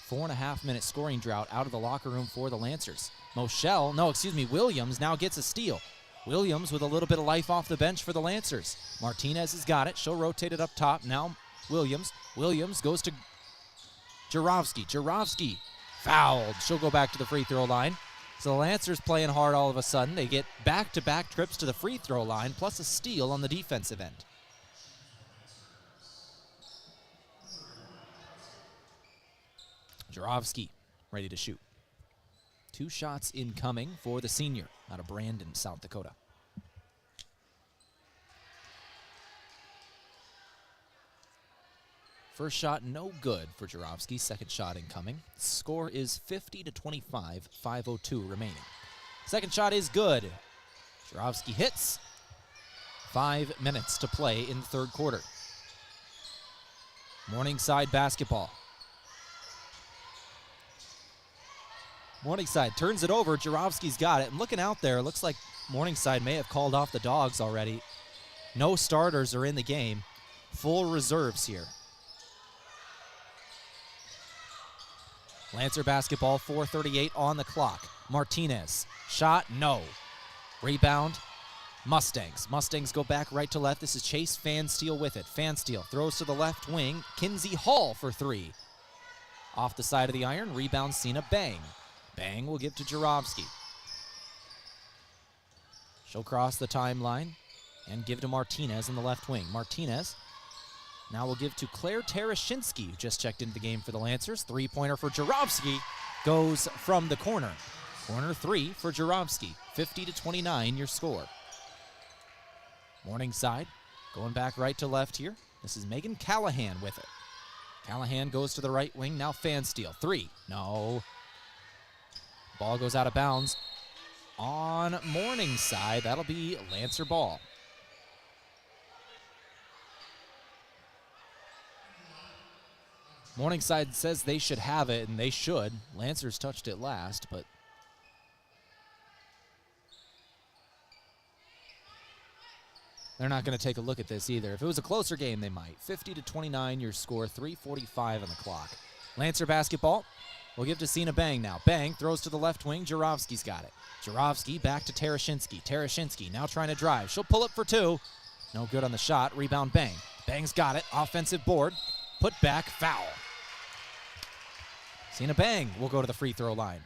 4.5-minute scoring drought out of the locker room for the Lancers. Williams now gets a steal. Williams with a little bit of life off the bench for the Lancers. Martinez has got it. She'll rotate it up top. Now Williams. Williams goes to Jurovsky. Jurovsky fouled. She'll go back to the free throw line. So the Lancers playing hard all of a sudden. They get back-to-back trips to the free throw line, plus a steal on the defensive end. Jurovsky ready to shoot. 2 shots incoming for the senior out of Brandon, South Dakota. First shot no good for Jurovsky. Second shot incoming. Score is 50-25, 5:02 remaining. Second shot is good. Jurovsky hits. 5 minutes to play in the third quarter. Morningside basketball. Morningside turns it over. Jurovsky's got it. And looking out there, it looks like Morningside may have called off the Dogs already. No starters are in the game. Full reserves here. Lancer basketball, 4:38 on the clock. Martinez, shot, no. Rebound, Mustangs. Mustangs go back right to left. This is Chase Fansteel with it. Fansteel throws to the left wing. Kinsey Hall for 3. Off the side of the iron, rebound Cena Bang. Bang will give to Jurovsky. She'll cross the timeline and give to Martinez in the left wing. Martinez now will give to Claire Tereshinski, who just checked into the game for the Lancers. 3-pointer for Jurovsky goes from the corner. Corner 3 for Jurovsky. 50-29 your score. Morningside going back right to left here. This is Megan Callahan with it. Callahan goes to the right wing. Now Fansteel. 3. No. Ball goes out of bounds on Morningside. That'll be Lancer ball. Morningside says they should have it, and they should. Lancers touched it last, but they're not going to take a look at this either. If it was a closer game, they might. 50-29 your score, 3:45 on the clock. Lancer basketball. We'll give to Cena Bang now. Bang throws to the left wing. Jurovsky's got it. Jurovsky back to Tereshinski. Tereshinski now trying to drive. She'll pull up for 2. No good on the shot. Rebound Bang. Bang's got it. Offensive board. Put back. Foul. Cena Bang will go to the free throw line.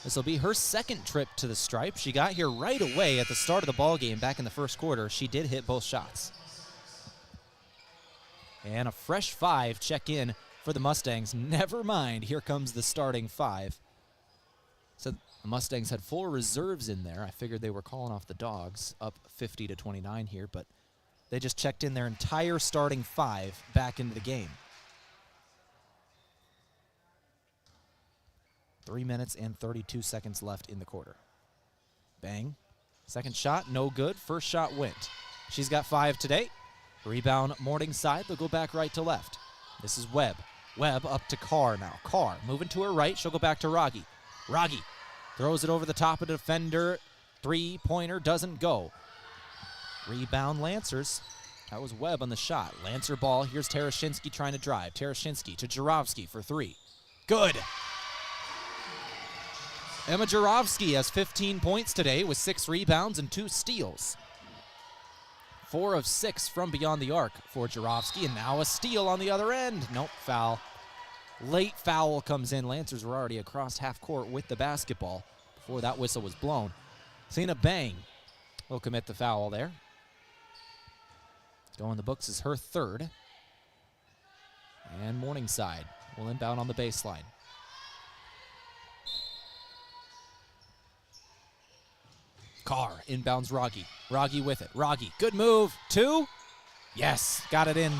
This will be her second trip to the stripe. She got here right away at the start of the ball game back in the first quarter. She did hit both shots. And a fresh 5 check in for the Mustangs. Never mind, here comes the starting 5. So the Mustangs had 4 reserves in there. I figured they were calling off the Dogs, up 50-29 here, but they just checked in their entire starting 5 back into the game. 3 minutes and 32 seconds left in the quarter. Bang. Second shot, no good. First shot went. She's got 5 today. Rebound Morningside. They'll go back right to left. This is Webb. Webb up to Carr now. Carr moving to her right. She'll go back to Raggi. Raggi throws it over the top of the defender. 3-pointer doesn't go. Rebound Lancers. That was Webb on the shot. Lancer ball. Here's Tereshinski trying to drive. Tereshinski to Jurovsky for 3. Good. Emma Jurovsky has 15 points today with 6 rebounds and 2 steals. 4 of 6 from beyond the arc for Jurovsky, and now a steal on the other end. Nope, foul. Late foul comes in. Lancers were already across half court with the basketball before that whistle was blown. Cena Bang will commit the foul there. Going the books is her 3rd. And Morningside will inbound on the baseline. Carr inbounds Raggi. Raggi with it. Raggi, good move. 2. Yes, got it in.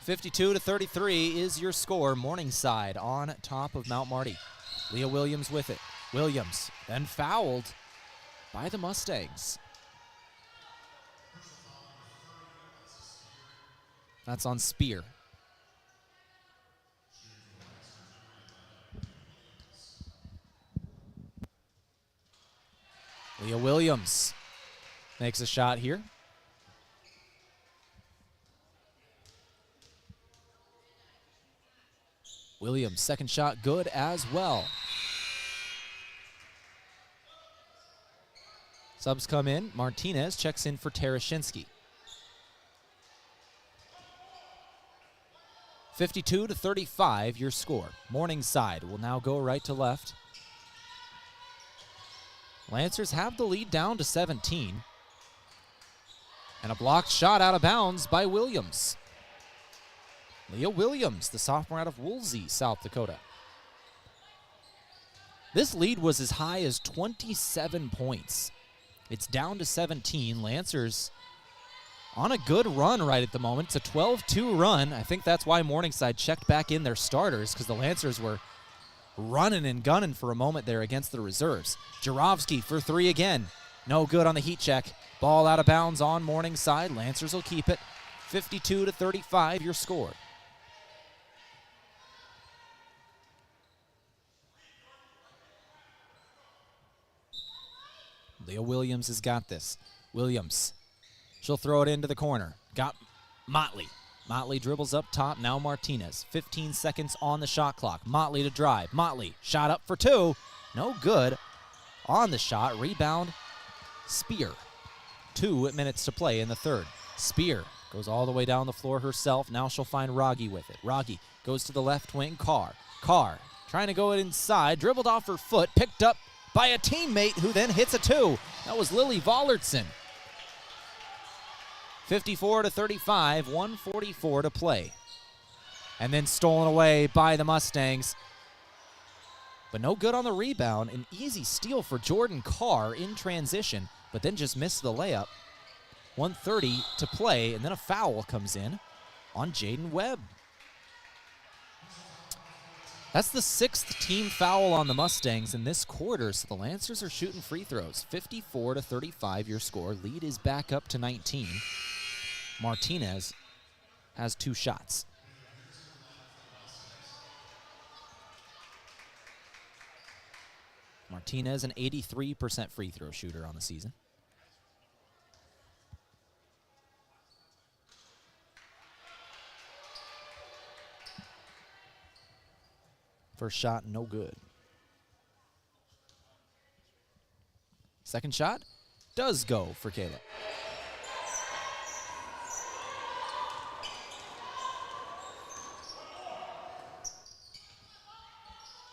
(52-33) is your score. Morningside on top of Mount Marty. Leah Williams with it. Williams then fouled by the Mustangs. That's on Spear. Leah Williams makes a shot here. Williams, second shot good as well. Subs come in. Martinez checks in for Tereshinski. 52-35, your score. Morningside will now go right to left. Lancers have the lead down to 17. And a blocked shot out of bounds by Williams. Leah Williams, the sophomore out of Woolsey, South Dakota. This lead was as high as 27 points. It's down to 17. Lancers on a good run right at the moment. It's a 12-2 run. I think that's why Morningside checked back in their starters, because the Lancers were running and gunning for a moment there against the reserves. Jurovsky for three again. No good on the heat check. Ball out of bounds on Morningside. Lancers will keep it. 52-35, your score. Leah Williams has got this. Williams. She'll throw it into the corner. Got Motley. Motley dribbles up top. Now Martinez. 15 seconds on the shot clock. Motley to drive. Motley. Shot up for two. No good on the shot. Rebound. Spear. 2 minutes to play in the third. Spear goes all the way down the floor herself. Now she'll find Rogge with it. Rogge goes to the left wing. Carr. Carr trying to go inside. Dribbled off her foot. Picked up by a teammate who then hits a two. That was Lily Vollertson. 54-35, 1:44 to play. And then stolen away by the Mustangs. But no good on the rebound. An easy steal for Jordan Carr in transition, but then just missed the layup. 1:30 to play, and then a foul comes in on Jaden Webb. That's the 6th team foul on the Mustangs in this quarter, so the Lancers are shooting free throws. 54-35 your score. Lead is back up to 19. Martinez has 2 shots. Martinez, an 83% free throw shooter on the season. First shot, no good. Second shot does go for Caleb.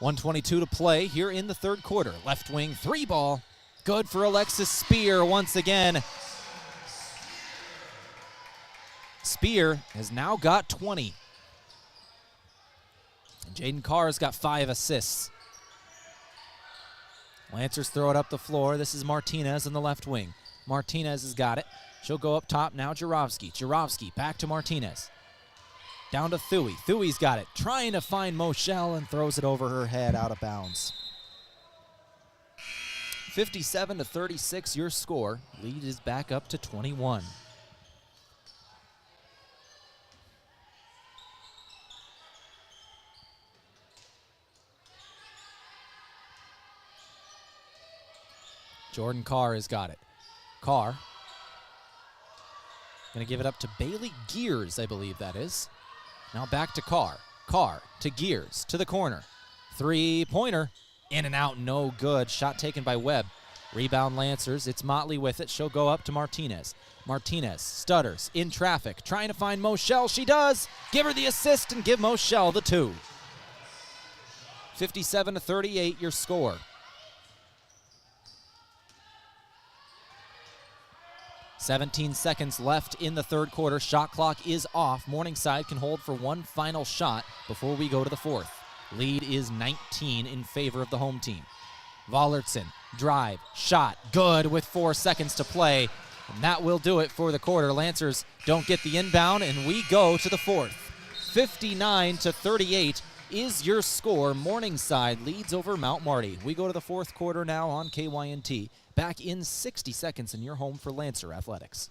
.122 to play here in the third quarter. Left wing 3 ball. Good for Alexis Spear once again. Spear has now got 20. Jaden Carr's got 5 assists. Lancers throw it up the floor. This is Martinez in the left wing. Martinez has got it. She'll go up top now. Jurovsky. Jurovsky back to Martinez. Down to Thuy. Thuy's got it. Trying to find Moshel and throws it over her head out of bounds. 57-36 your score. Lead is back up to 21. Jordan Carr has got it. Carr going to give it up to Bailey Gears, I believe that is. Now back to Carr. Carr to Gears, to the corner. 3-pointer. In and out, no good. Shot taken by Webb. Rebound Lancers. It's Motley with it. She'll go up to Martinez. Martinez stutters in traffic, trying to find Moshel. She does. Give her the assist and give Moshel the 2. 57-38 your score. 17 seconds left in the third quarter. Shot clock is off. Morningside can hold for one final shot before we go to the fourth. Lead is 19 in favor of the home team. Vollertson, drive, shot, good with 4 seconds to play. And that will do it for the quarter. Lancers don't get the inbound, and we go to the fourth. 59-38 is your score. Morningside leads over Mount Marty. We go to the fourth quarter now on KYNT. Back in 60 seconds in your home for Lancer Athletics.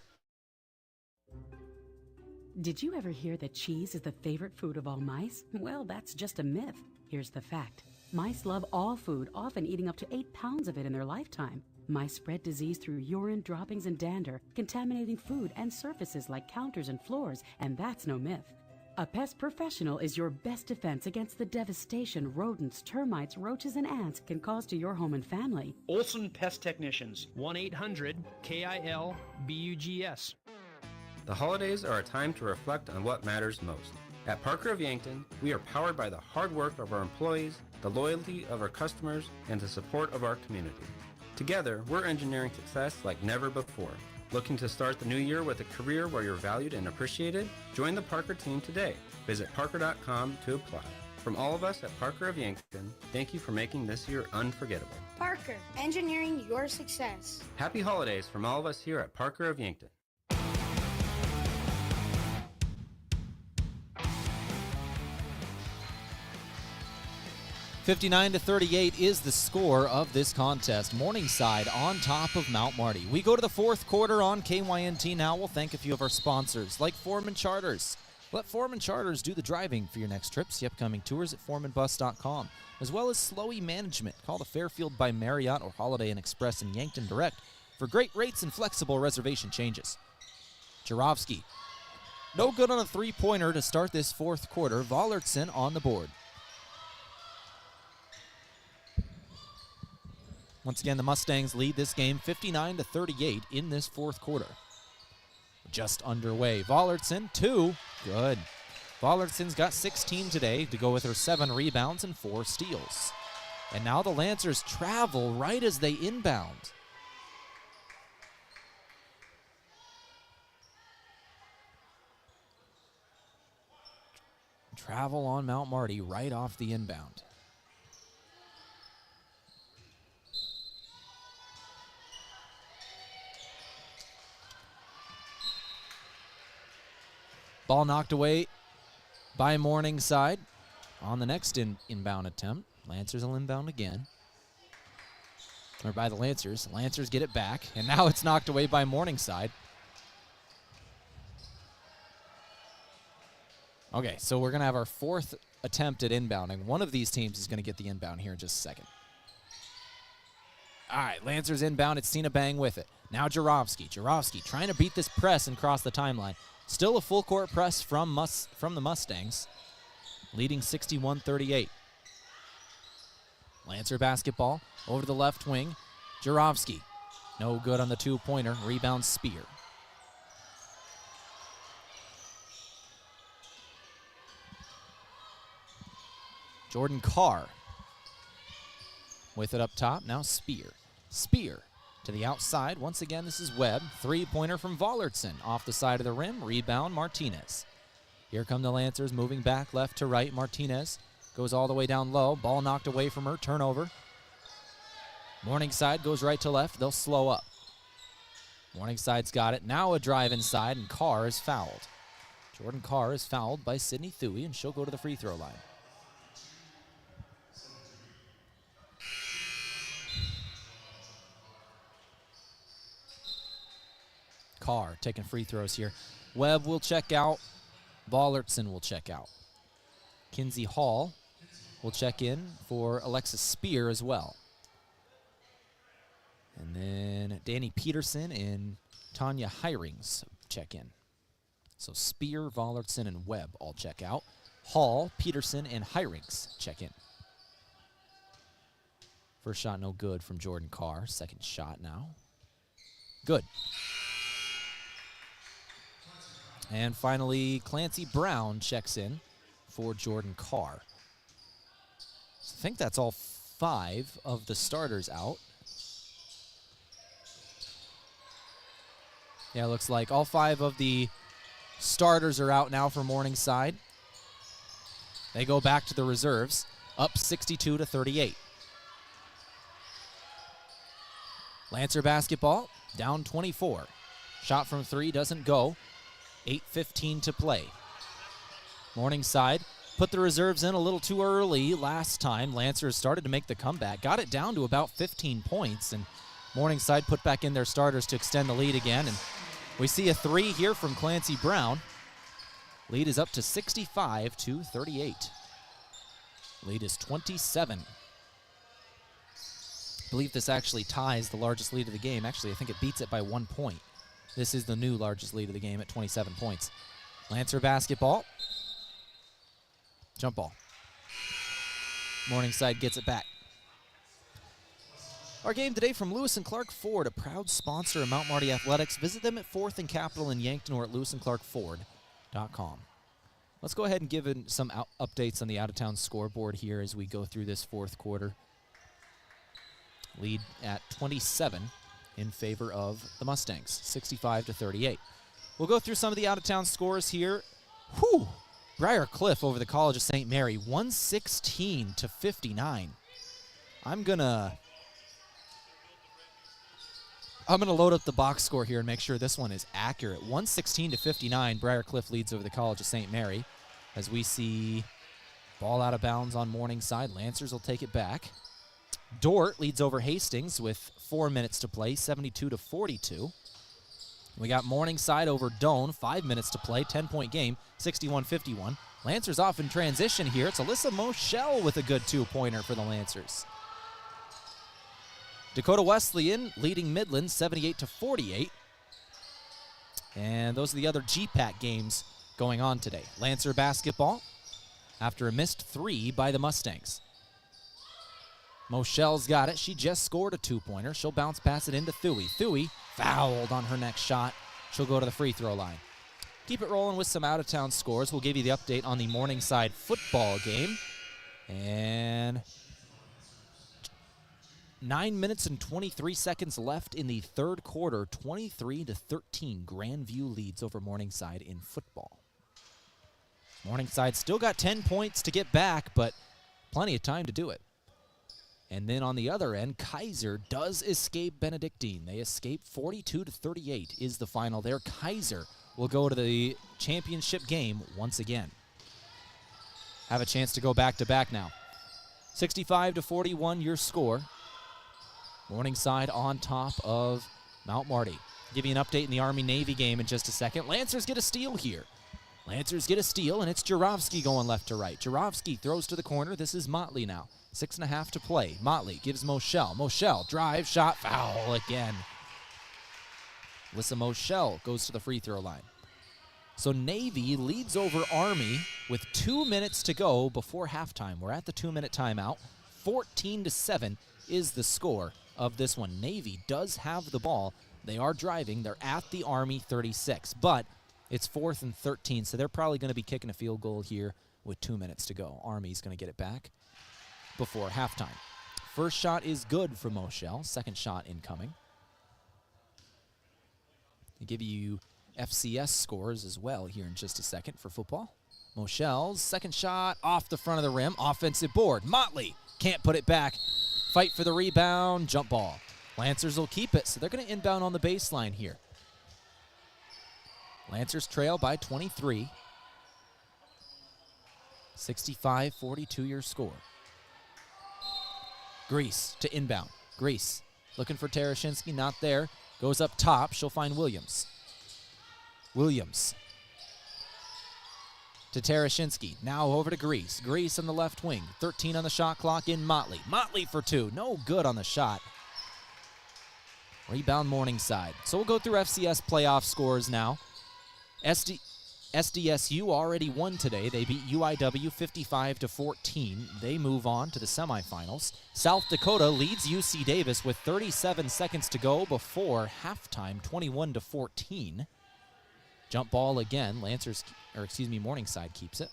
Did you ever hear that cheese is the favorite food of all mice? Well, that's just a myth. Here's the fact. Mice love all food, often eating up to 8 pounds of it in their lifetime. Mice spread disease through urine, droppings, and dander, contaminating food and surfaces like counters and floors, and that's no myth. A pest professional is your best defense against the devastation rodents, termites, roaches, and ants can cause to your home and family. Olson Pest Technicians, 1-800-KIL-BUGS. The holidays are a time to reflect on what matters most. At Parker of Yankton, we are powered by the hard work of our employees, the loyalty of our customers, and the support of our community. Together, we're engineering success like never before. Looking to start the new year with a career where you're valued and appreciated? Join the Parker team today. Visit parker.com to apply. From all of us at Parker of Yankton, thank you for making this year unforgettable. Parker, engineering your success. Happy holidays from all of us here at Parker of Yankton. 59-38 is the score of this contest. Morningside on top of Mount Marty. We go to the fourth quarter on KYNT now. We'll thank a few of our sponsors, like Foreman Charters. Let Foreman Charters do the driving for your next trips. The upcoming tours at foremanbus.com, as well as Slowy Management. Call the Fairfield by Marriott or Holiday Inn Express in Yankton Direct for great rates and flexible reservation changes. Jarofsky, no good on a three-pointer to start this fourth quarter. Vollertson on the board. Once again, the Mustangs lead this game 59-38 in this fourth quarter. Just underway. Vollertson, 2. Good. Vollertson's got 16 today to go with her 7 rebounds and 4 steals. And now the Lancers travel right as they inbound. Travel on Mount Marty right off the inbound. Ball knocked away by Morningside on the next inbound attempt. Lancers will inbound again. Or by the Lancers. Lancers get it back, and now it's knocked away by Morningside. Okay, so we're going to have our fourth attempt at inbounding. One of these teams is going to get the inbound here in just a second. All right, Lancers inbound. It's Cena Bang with it. Now Jarofsky. Jarofsky trying to beat this press and cross the timeline. Still a full court press from the Mustangs, leading 61-38. Lancer basketball over to the left wing. Jarofsky, no good on the two-pointer. Rebound Spear. Jordan Carr with it up top. Now Spear. Spear to the outside. Once again, this is Webb. Three-pointer from Vollertson. Off the side of the rim. Rebound, Martinez. Here come the Lancers moving back left to right. Martinez goes all the way down low. Ball knocked away from her. Turnover. Morningside goes right to left. They'll slow up. Morningside's got it. Now a drive inside, and Carr is fouled. Jordan Carr is fouled by Sydney Thuy, and she'll go to the free throw line. Carr taking free throws here. Webb will check out. Vollertson will check out. Kinsey Hall will check in for Alexis Spear as well. And then Danny Peterson and Tanya Hirings check in. So Spear, Vollertson, and Webb all check out. Hall, Peterson, and Hirings check in. First shot no good from Jordan Carr. Second shot now. Good. And finally, Clancy Brown checks in for Jordan Carr. So I think that's all 5 of the starters out. Yeah, it looks like all 5 of the starters are out now for Morningside. They go back to the reserves, up 62-38. Lancer basketball, down 24. Shot from 3 doesn't go. 8:15 to play. Morningside put the reserves in a little too early last time. Lancers started to make the comeback, got it down to about 15 points, and Morningside put back in their starters to extend the lead again. And we see a 3 here from Clancy Brown. Lead is up to 65-38. Lead is 27. I believe this actually ties the largest lead of the game. Actually, I think it beats it by 1 point. This is the new largest lead of the game at 27 points. Lancer basketball. Jump ball. Morningside gets it back. Our game today from Lewis and Clark Ford, a proud sponsor of Mount Marty Athletics. Visit them at 4th and Capitol in Yankton or at lewisandclarkford.com. Let's go ahead and give some updates on the out-of-town scoreboard here as we go through this fourth quarter. Lead at 27 in favor of the Mustangs, 65-38. We'll go through some of the out-of-town scores here. Whew! Briar Cliff over the College of St. Mary, 116-59. I'm gonna load up the box score here and make sure this one is accurate. 116-59, Briar Cliff leads over the College of St. Mary. As we see ball out of bounds on Morningside, Lancers will take it back. Dort leads over Hastings with 4 minutes to play, 72-42. We got Morningside over Doane, 5 minutes to play, 10-point game, 61-51. Lancers off in transition here. It's Alyssa Moschel with a good two-pointer for the Lancers. Dakota Wesleyan leading Midland, 78-48. And those are the other GPAC games going on today. Lancer basketball after a missed 3 by the Mustangs. Mochel's got it. She just scored a two-pointer. She'll bounce pass it into Thuy. Thuy fouled on her next shot. She'll go to the free throw line. Keep it rolling with some out-of-town scores. We'll give you the update on the Morningside football game. And 9 minutes and 23 seconds left in the third quarter. 23-13. Grandview leads over Morningside in football. Morningside still got 10 points to get back, but plenty of time to do it. And then on the other end, Kaiser does escape Benedictine. They escape 42-38 is the final there. Kaiser will go to the championship game once again. Have a chance to go back-to-back now. 65-41 your score. Morningside on top of Mount Marty. Give you an update in the Army-Navy game in just a second. Lancers get a steal here. Lancers get a steal, and it's Jurovsky going left to right. Jurovsky throws to the corner. This is Motley now. 6.5 to play. Motley gives Moschel. Moschel, drive, shot, foul again. Alyssa Moschel goes to the free throw line. So Navy leads over Army with 2 minutes to go before halftime. We're at the 2-minute timeout. 14-7 is the score of this one. Navy does have the ball. They are driving. They're at the Army 36, but it's 4th and 13, so they're probably going to be kicking a field goal here with 2 minutes to go. Army's going to get it back before halftime. First shot is good for Moschel. Second shot incoming. I'll give you FCS scores as well here in just a second for football. Mochel's second shot off the front of the rim. Offensive board. Motley can't put it back. Fight for the rebound. Jump ball. Lancers will keep it, so they're going to inbound on the baseline here. Lancers trail by 23. 65-42 your score. Grease to inbound. Grease looking for Terashinsky, not there. Goes up top. She'll find Williams. Williams to Terashinsky. Now over to Grease. Grease on the left wing. 13 on the shot clock in Motley. Motley for 2. No good on the shot. Rebound Morningside. So we'll go through FCS playoff scores now. SDSU already won today. They beat UIW 55-14. They move on to the semifinals. South Dakota leads UC Davis with 37 seconds to go before halftime, 21-14. Jump ball again. Morningside keeps it.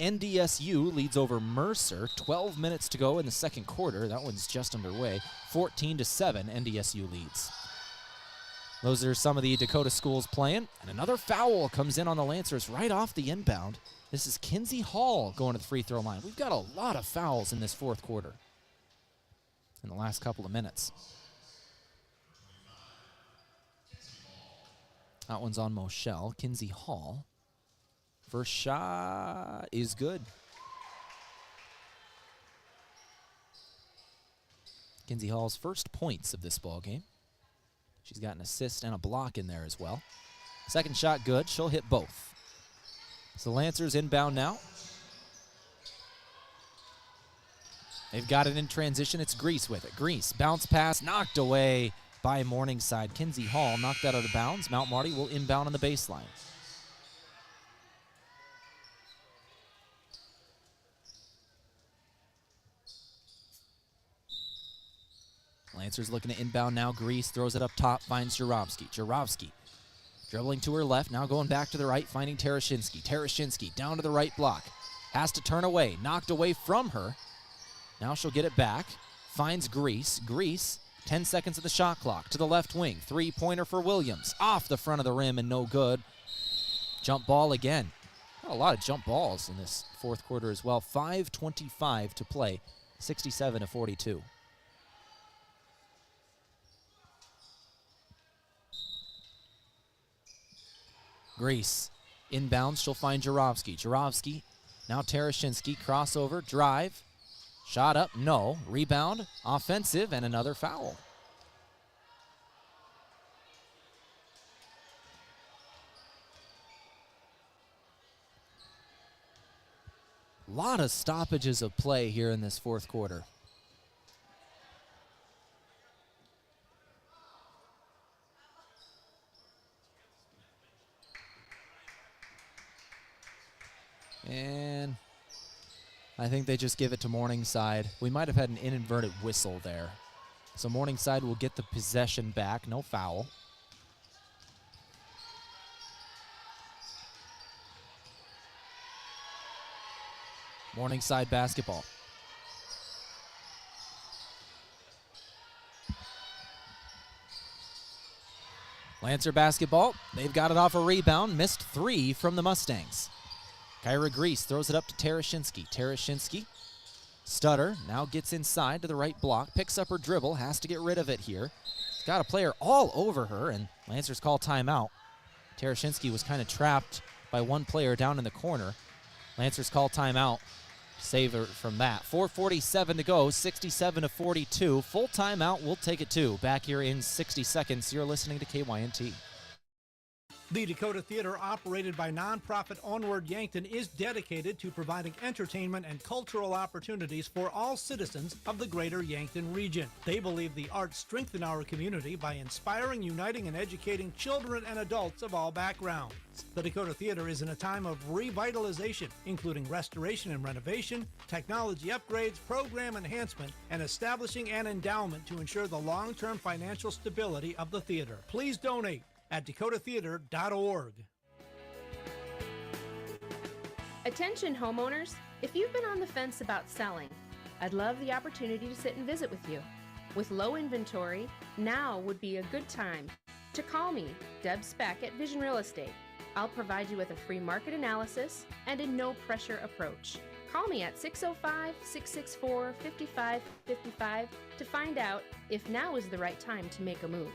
NDSU leads over Mercer. 12 minutes to go in the second quarter. That one's just underway. 14-7, NDSU leads. Those are some of the Dakota schools playing. And another foul comes in on the Lancers right off the inbound. This is Kinsey Hall going to the free throw line. We've got a lot of fouls in this fourth quarter in the last couple of minutes. That one's on Moschel. Kinsey Hall. First shot is good. Kinsey Hall's first points of this ball game. She's got an assist and a block in there as well. Second shot good. She'll hit both. So Lancers inbound now. They've got it in transition. It's Grease with it. Grease, bounce pass, knocked away by Morningside. Kinsey Hall knocked that out of bounds. Mount Marty will inbound on the baseline. Lancers looking to inbound now. Grease throws it up top, finds Jarobski. Jarobski dribbling to her left, now going back to the right, finding Tereshinski. Tereshinski down to the right block. Has to turn away, knocked away from her. Now she'll get it back. Finds Grease. Grease, 10 seconds of the shot clock. To the left wing. Three-pointer for Williams. Off the front of the rim and no good. Jump ball again. Got a lot of jump balls in this fourth quarter as well. 5:25 to play. 67-42. Grease inbounds. She'll find Jarobski. Jarobski, now Tereshinski. Crossover, drive. Shot up, no. Rebound, offensive, and another foul. A lot of stoppages of play here in this fourth quarter. And I think they just give it to Morningside. We might have had an inadvertent whistle there. So Morningside will get the possession back. No foul. Morningside basketball. Lancer basketball. They've got it off a rebound. Missed three from the Mustangs. Kyra Grease throws it up to Tereshinski. Tereshinski, stutter, now gets inside to the right block, picks up her dribble, has to get rid of it here. She's got a player all over her, and Lancers call timeout. Tereshinski was kind of trapped by one player down in the corner. Lancers call timeout. Save her from that. 4:47 to go, 67-42. Full timeout, we'll take it too. Back here in 60 seconds, you're listening to KYNT. The Dakota Theater, operated by nonprofit Onward Yankton, is dedicated to providing entertainment and cultural opportunities for all citizens of the greater Yankton region. They believe the arts strengthen our community by inspiring, uniting, and educating children and adults of all backgrounds. The Dakota Theater is in a time of revitalization, including restoration and renovation, technology upgrades, program enhancement, and establishing an endowment to ensure the long-term financial stability of the theater. Please donate at dakotatheater.org. Attention homeowners, if you've been on the fence about selling, I'd love the opportunity to sit and visit with you. With low inventory, now would be a good time to call me, Deb Speck at Vision Real Estate. I'll provide you with a free market analysis and a no-pressure approach. Call me at 605-664-5555 to find out if now is the right time to make a move.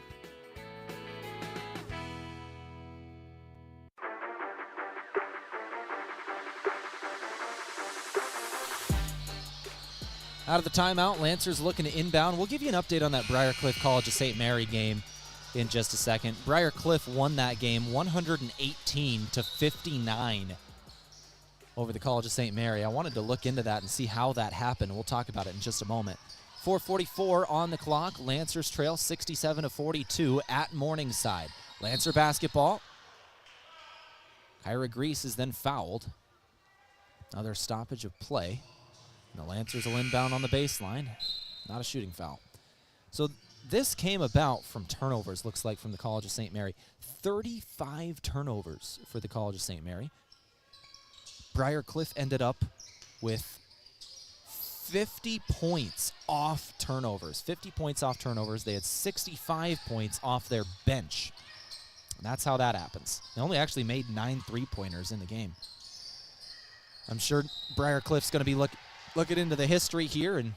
Out of the timeout, Lancers looking to inbound. We'll give you an update on that Briarcliff College of St. Mary game in just a second. Briarcliff won that game 118-59 over the College of St. Mary. I wanted to look into that and see how that happened. We'll talk about it in just a moment. 4:44 on the clock. Lancers trail 67-42 at Morningside. Lancer basketball. Kyra Grease is then fouled. Another stoppage of play. The Lancers will inbound on the baseline. Not a shooting foul. So this came about from turnovers, looks like, from the College of St. Mary. 35 turnovers for the College of St. Mary. Briarcliff ended up with 50 points off turnovers. 50 points off turnovers. They had 65 points off their bench. And that's how that happens. They only actually made 9 three-pointers in the game. I'm sure Briarcliff's going to be looking into the history here and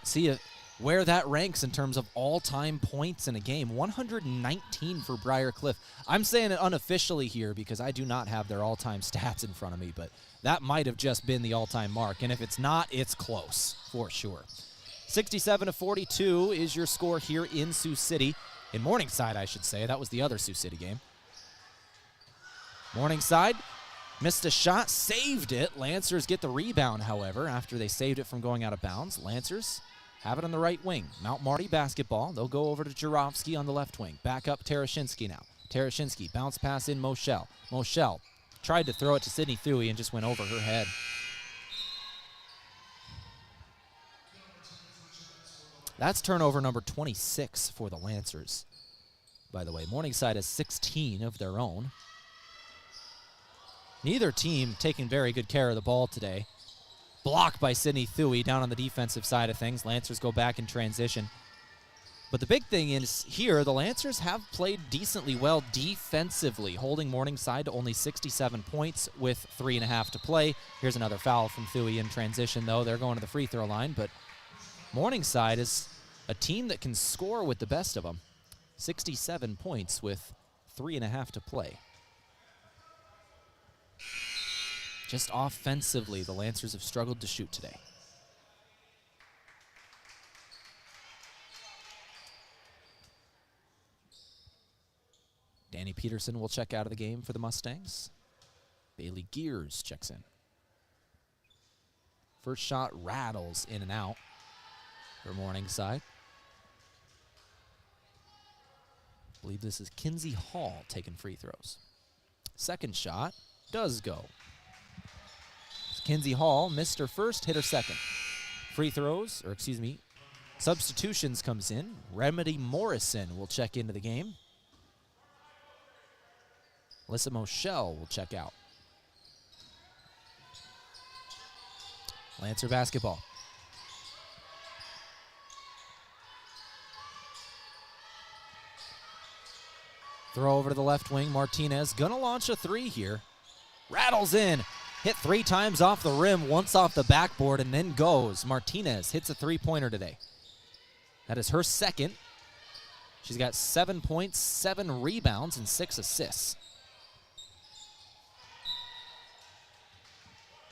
see where that ranks in terms of all-time points in a game. 119 for Briarcliff. I'm saying it unofficially here because I do not have their all-time stats in front of me, but that might have just been the all-time mark, and if it's not, it's close for sure. 67-42 is your score here in Sioux City. In Morningside, I should say. That was the other Sioux City game. Morningside missed a shot, saved it. Lancers get the rebound, however, after they saved it from going out of bounds. Lancers have it on the right wing. Mount Marty basketball. They'll go over to Jarofsky on the left wing. Back up Tereshinski now. Tereshinski, bounce pass in Moshel. Moshel tried to throw it to Sydney Thuey and just went over her head. That's turnover number 26 for the Lancers. By the way, Morningside has 16 of their own. Neither team taking very good care of the ball today. Blocked by Sidney Thuey down on the defensive side of things. Lancers go back in transition. But the big thing is here, the Lancers have played decently well defensively, holding Morningside to only 67 points with 3.5 to play. Here's another foul from Thuey in transition, though. They're going to the free throw line, but Morningside is a team that can score with the best of them. 67 points with 3.5 to play. Just offensively, the Lancers have struggled to shoot today. Danny Peterson will check out of the game for the Mustangs. Bailey Gears checks in. First shot rattles in and out for Morningside. I believe this is Kinsey Hall taking free throws. Second shot does go. Kinsey Hall missed her first, hit her second. Free throws, or excuse me, substitutions comes in. Remedy Morrison will check into the game. Alyssa Moschel will check out. Lancer basketball. Throw over to the left wing. Martinez gonna launch a three here. Rattles in. Hit 3 times off the rim, once off the backboard, and then goes. Martinez hits a three-pointer today. That is her second. She's got 7 points, 7 rebounds, and 6 assists.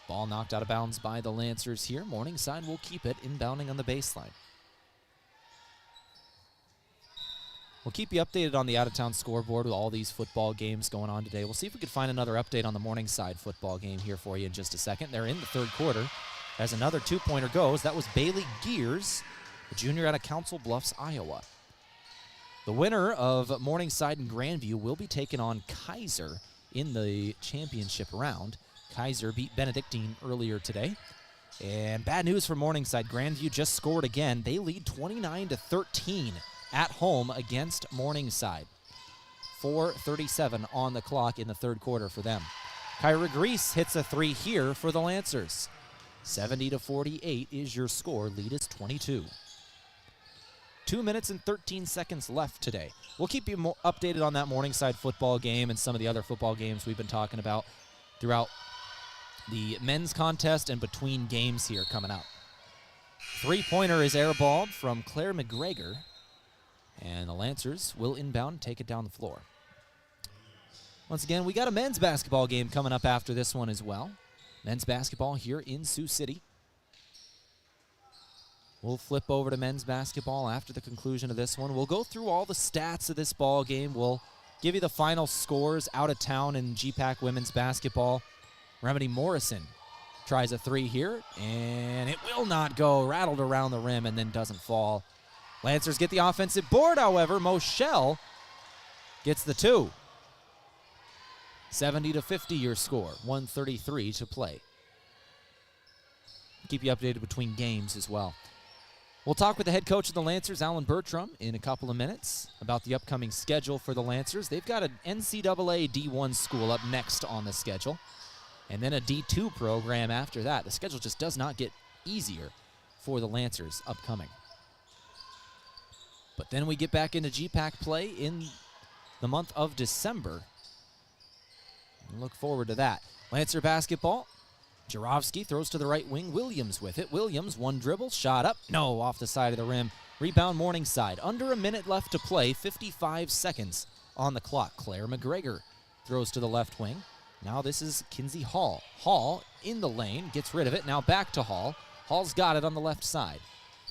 Ball knocked out of bounds by the Lancers here. Morningside will keep it inbounding on the baseline. We'll keep you updated on the out-of-town scoreboard with all these football games going on today. We'll see if we can find another update on the Morningside football game here for you in just a second. They're in the third quarter as another two-pointer goes. That was Bailey Gears, a junior out of Council Bluffs, Iowa. The winner of Morningside and Grandview will be taking on Kaiser in the championship round. Kaiser beat Benedictine earlier today. And bad news for Morningside. Grandview just scored again. They lead 29-13. At home against Morningside. 4:37 on the clock in the third quarter for them. Kyra Grease hits a three here for the Lancers. 70-48 is your score. Lead is 22. 2 minutes and 13 seconds left today. We'll keep you updated on that Morningside football game and some of the other football games we've been talking about throughout the men's contest and between games here coming up. Three-pointer is airballed from Claire McGregor. And the Lancers will inbound and take it down the floor. Once again, we got a men's basketball game coming up after this one as well. Men's basketball here in Sioux City. We'll flip over to men's basketball after the conclusion of this one. We'll go through all the stats of this ball game. We'll give you the final scores out of town in GPAC women's basketball. Remedy Morrison tries a three here, and it will not go. Rattled around the rim and then doesn't fall. Lancers get the offensive board, however. Moschel gets the two. 70-50 your score. 1:33 to play. Keep you updated between games as well. We'll talk with the head coach of the Lancers, Alan Bertram, in a couple of minutes about the upcoming schedule for the Lancers. They've got an NCAA D1 school up next on the schedule, and then a D2 program after that. The schedule just does not get easier for the Lancers upcoming. But then we get back into GPAC play in the month of December. Look forward to that. Lancer basketball. Jarofsky throws to the right wing. Williams with it. Williams, one dribble, shot up. No, off the side of the rim. Rebound Morningside. Under a minute left to play. 55 seconds on the clock. Claire McGregor throws to the left wing. Now this is Kinsey Hall. Hall in the lane. Gets rid of it. Now back to Hall. Hall's got it on the left side.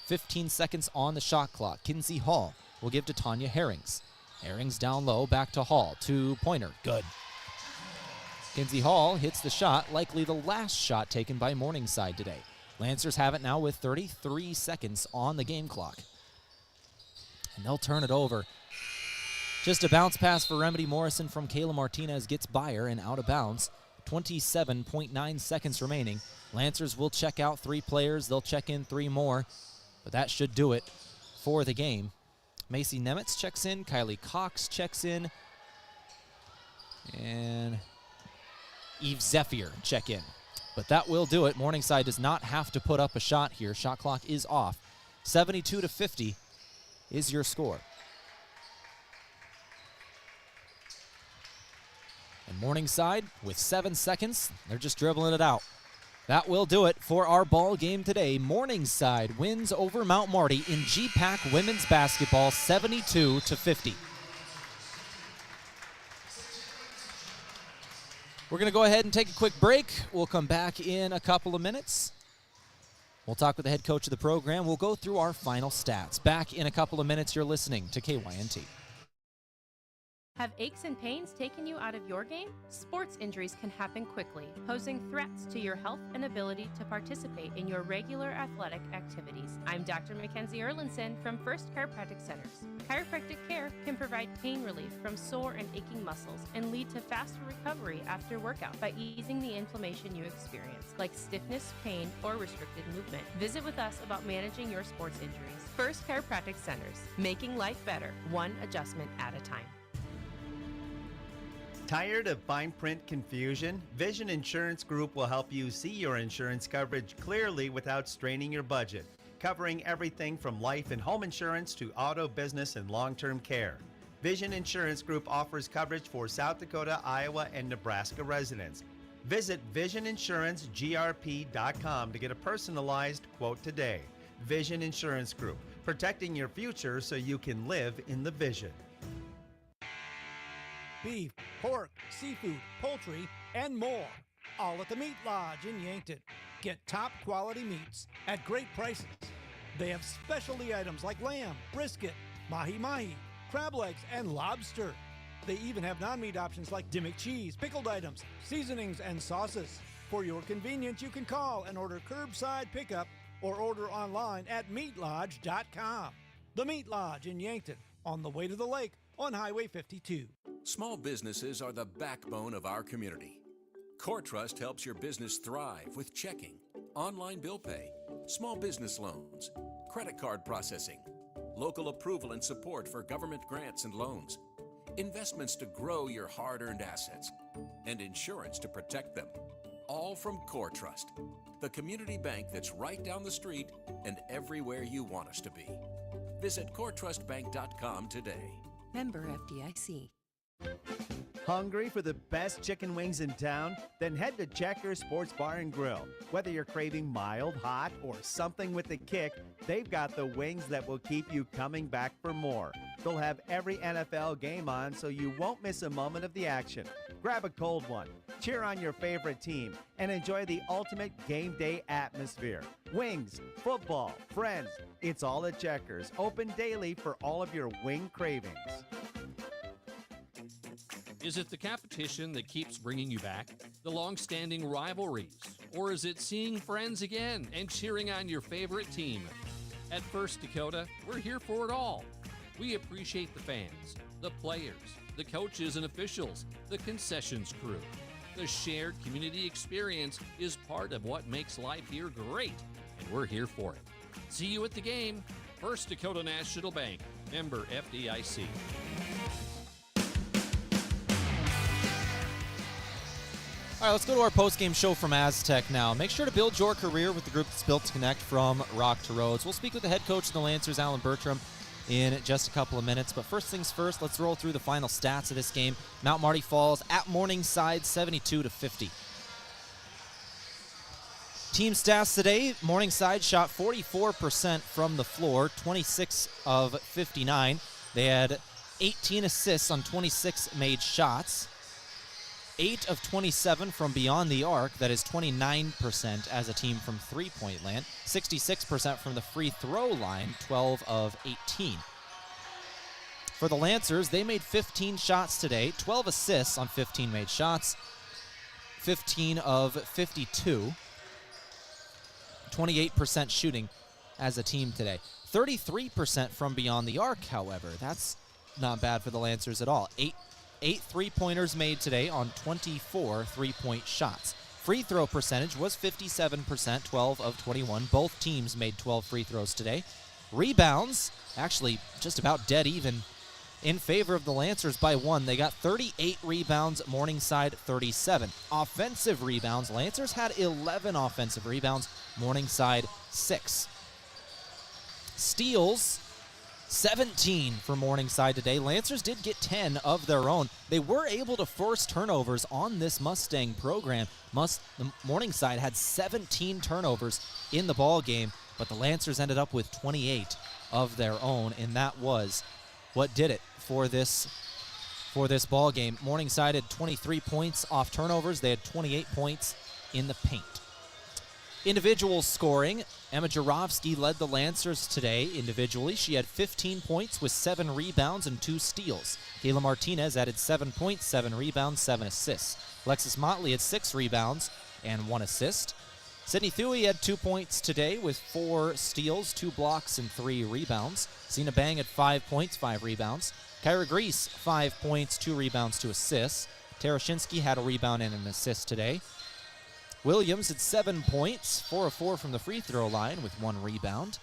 15 seconds on the shot clock. Kinsey Hall will give to Tanya Herrings. Herrings down low, back to Hall. Two-pointer, good. Kinsey Hall hits the shot, likely the last shot taken by Morningside today. Lancers have it now with 33 seconds on the game clock. And they'll turn it over. Just a bounce pass for Remedy Morrison from Kayla Martinez gets by her and out of bounds. 27.9 seconds remaining. Lancers will check out 3 players. They'll check in 3 more. But that should do it for the game. Macy Nemitz checks in. Kylie Cox checks in. And Eve Zephyr check in. But that will do it. Morningside does not have to put up a shot here. Shot clock is off. 72-50 is your score. And Morningside, with 7 seconds, they're just dribbling it out. That will do it for our ball game today. Morningside wins over Mount Marty in GPAC women's basketball 72-50. We're going to go ahead and take a quick break. We'll come back in a couple of minutes. We'll talk with the head coach of the program. We'll go through our final stats. Back in a couple of minutes. You're listening to KYNT. Have aches and pains taken you out of your game? Sports injuries can happen quickly, posing threats to your health and ability to participate in your regular athletic activities. I'm Dr. Mackenzie Erlinson from First Chiropractic Centers. Chiropractic care can provide pain relief from sore and aching muscles and lead to faster recovery after workout by easing the inflammation you experience, like stiffness, pain, or restricted movement. Visit with us about managing your sports injuries. First Chiropractic Centers, making life better, one adjustment at a time. Tired of fine print confusion? Vision Insurance Group will help you see your insurance coverage clearly without straining your budget, covering everything from life and home insurance to auto, business, and long-term care. Vision Insurance Group offers coverage for South Dakota, Iowa, and Nebraska residents. Visit VisionInsuranceGRP.com to get a personalized quote today. Vision Insurance Group, protecting your future so you can live in the vision. Beef, pork, seafood, poultry, and more. All at the Meat Lodge in Yankton. Get top quality meats at great prices. They have specialty items like lamb, brisket, mahi-mahi, crab legs, and lobster. They even have non-meat options like Dimmick cheese, pickled items, seasonings, and sauces. For your convenience, you can call and order curbside pickup or order online at meatlodge.com. The Meat Lodge in Yankton, on the way to the lake on Highway 52. Small businesses are the backbone of our community. CoreTrust helps your business thrive with checking, online bill pay, small business loans, credit card processing, local approval and support for government grants and loans, investments to grow your hard-earned assets, and insurance to protect them. All from CoreTrust, the community bank that's right down the street and everywhere you want us to be. Visit CoreTrustBank.com today. Member FDIC. Hungry for the best chicken wings in town? Then head to Checker Sports Bar and Grill. Whether you're craving mild, hot, or something with a kick, they've got the wings that will keep you coming back for more. They'll have every NFL game on so you won't miss a moment of the action. Grab a cold one, cheer on your favorite team, and enjoy the ultimate game day atmosphere. Wings, football, friends, it's all at Checkers. Open daily for all of your wing cravings. Is it the competition that keeps bringing you back? The long-standing rivalries? Or is it seeing friends again and cheering on your favorite team? At First Dakota, we're here for it all. We appreciate the fans, the players, the coaches and officials, the concessions crew. The shared community experience is part of what makes life here great, and we're here for it. See you at the game. First Dakota National Bank, member FDIC. All right, let's go to our post-game show from Aztec now. Make sure to build your career with the group that's built to connect from rock to roads. We'll speak with the head coach of the Lancers, Alan Bertram, in just a couple of minutes. But first things first, let's roll through the final stats of this game. Mount Marty falls at Morningside 72-50. Team stats today, Morningside shot 44% from the floor, 26 of 59. They had 18 assists on 26 made shots. 8 of 27 from beyond the arc, that is 29% as a team from three-point land. 66% from the free throw line, 12 of 18. For the Lancers, they made 15 shots today, 12 assists on 15 made shots, 15 of 52. 28% shooting as a team today. 33% from beyond the arc, however. That's not bad for the Lancers at all. 8 three-pointers made today on 24 three-point shots. Free throw percentage was 57%, 12 of 21. Both teams made 12 free throws today. Rebounds, actually just about dead even in favor of the Lancers by 1. They got 38 rebounds, Morningside 37. Offensive rebounds, Lancers had 11 offensive rebounds, Morningside 6. Steals, 17 for Morningside today. Lancers did get 10 of their own. They were able to force turnovers on this Mustang program. Morningside had 17 turnovers in the ball game, but the Lancers ended up with 28 of their own, and that was what did it for this ball game. Morningside had 23 points off turnovers. They had 28 points in the paint. Individual scoring, Emma Jarofsky led the Lancers today individually. She had 15 points with 7 rebounds and 2 steals. Kayla Martinez added 7 points, 7 rebounds, 7 assists. Alexis Motley had 6 rebounds and 1 assist. Sydney Thuy had 2 points today with 4 steals, 2 blocks, and 3 rebounds. Zena Bang had 5 points, 5 rebounds. Kyra Grease, 5 points, 2 rebounds, 2 assists. Tara Shinsky had a rebound and an assist today. Williams had 7 points, 4 of 4 from the free throw line with 1 rebound.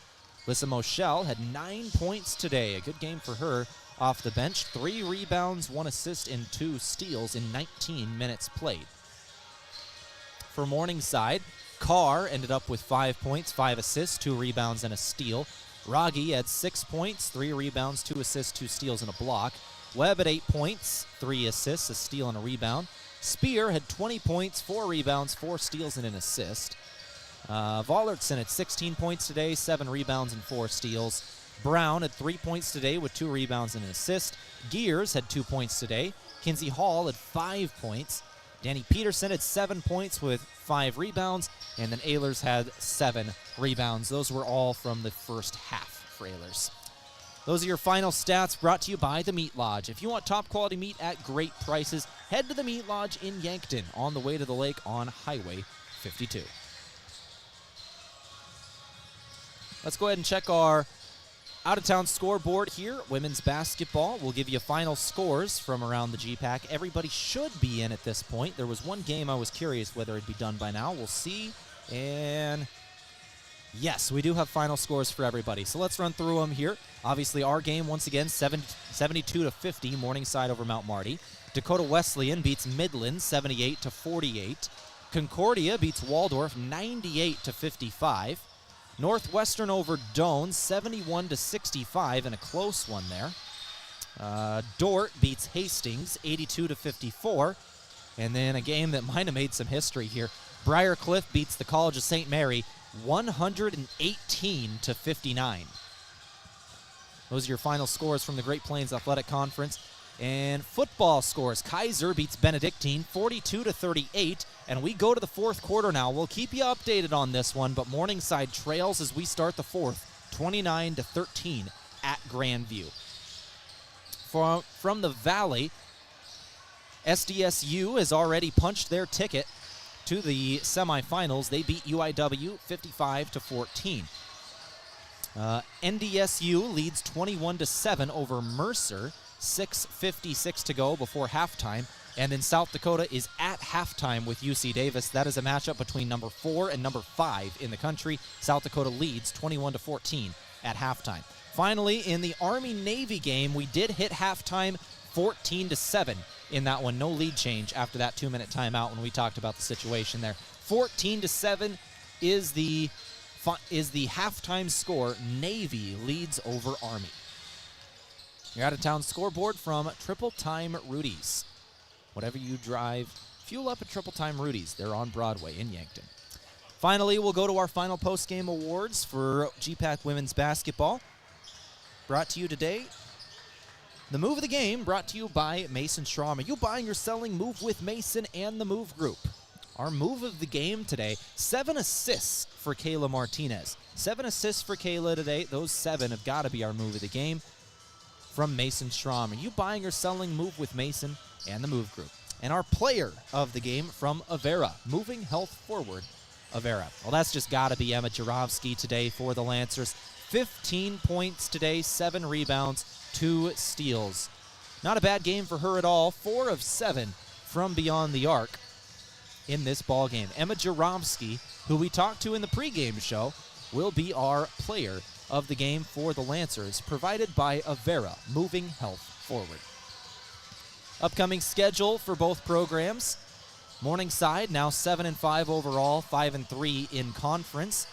Lissa Moschel had 9 points today, a good game for her off the bench. 3 rebounds, 1 assist, and 2 steals in 19 minutes played. For Morningside, Carr ended up with 5 points, 5 assists, 2 rebounds, and a steal. Raggi had 6 points, 3 rebounds, 2 assists, 2 steals, and a block. Webb had 8 points, 3 assists, a steal, and a rebound. Spear had 20 points, 4 rebounds, 4 steals, and an assist. Vollertson had 16 points today, 7 rebounds, and 4 steals. Brown had 3 points today with 2 rebounds and an assist. Gears had 2 points today. Kinsey Hall had 5 points. Danny Peterson had 7 points with 5 rebounds, and then Ehlers had 7 rebounds. Those were all from the first half for Ehlers. Those are your final stats brought to you by the Meat Lodge. If you want top quality meat at great prices, head to the Meat Lodge in Yankton on the way to the lake on Highway 52. Let's go ahead and check our out-of-town scoreboard here. Women's basketball. We'll give you final scores from around the GPAC. Everybody should be in at this point. There was one game I was curious whether it'd be done by now. We'll see. And yes, we do have final scores for everybody. So let's run through them here. Obviously, our game, once again, 72-50, Morningside over Mount Marty. Dakota Wesleyan beats Midland 78-48. Concordia beats Waldorf 98-55. Northwestern over Doane 71-65 in a close one there. Dort beats Hastings 82-54. And then a game that might have made some history here. Briarcliff beats the College of St. Mary 118-59. Those are your final scores from the Great Plains Athletic Conference. And football scores. Kaiser beats Benedictine 42-38. And we go to the fourth quarter now. We'll keep you updated on this one, but Morningside trails as we start the fourth, 29-13 at Grandview. From the Valley, SDSU has already punched their ticket to the semifinals. They beat UIW 55-14. NDSU leads 21-7 over Mercer. 6:56 to go before halftime. And then South Dakota is at halftime with UC Davis. That is a matchup between number 4 and number 5 in the country. South Dakota leads 21-14 at halftime. Finally, in the Army-Navy game, we did hit halftime 14-7 in that one. No lead change after that 2-minute timeout when we talked about the situation there. 14-7 is the halftime score. Navy leads over Army. Your out-of-town scoreboard from Triple Time Rudy's. Whatever you drive, fuel up at Triple Time Rudy's. They're on Broadway in Yankton. Finally, we'll go to our final post-game awards for GPAC women's basketball. Brought to you today, the move of the game brought to you by Mason Strom. Are you buying or selling? Move with Mason and the Move Group. Our move of the game today, 7 assists for Kayla Martinez. 7 assists for Kayla today. Those 7 have got to be our move of the game from Mason Strom. Are you buying or selling? Move with Mason and the Move Group. And our player of the game from Avera, moving health forward, Avera. Well, that's just got to be Emma Jarofsky today for the Lancers. 15 points today, 7 rebounds, 2 steals. Not a bad game for her at all. 4 of 7 from beyond the arc in this ball game. Emma Jarofsky, who we talked to in the pregame show, will be our player of the game for the Lancers, provided by Avera, moving health forward. Upcoming schedule for both programs. Morningside now 7-5 overall, 5-3 in conference.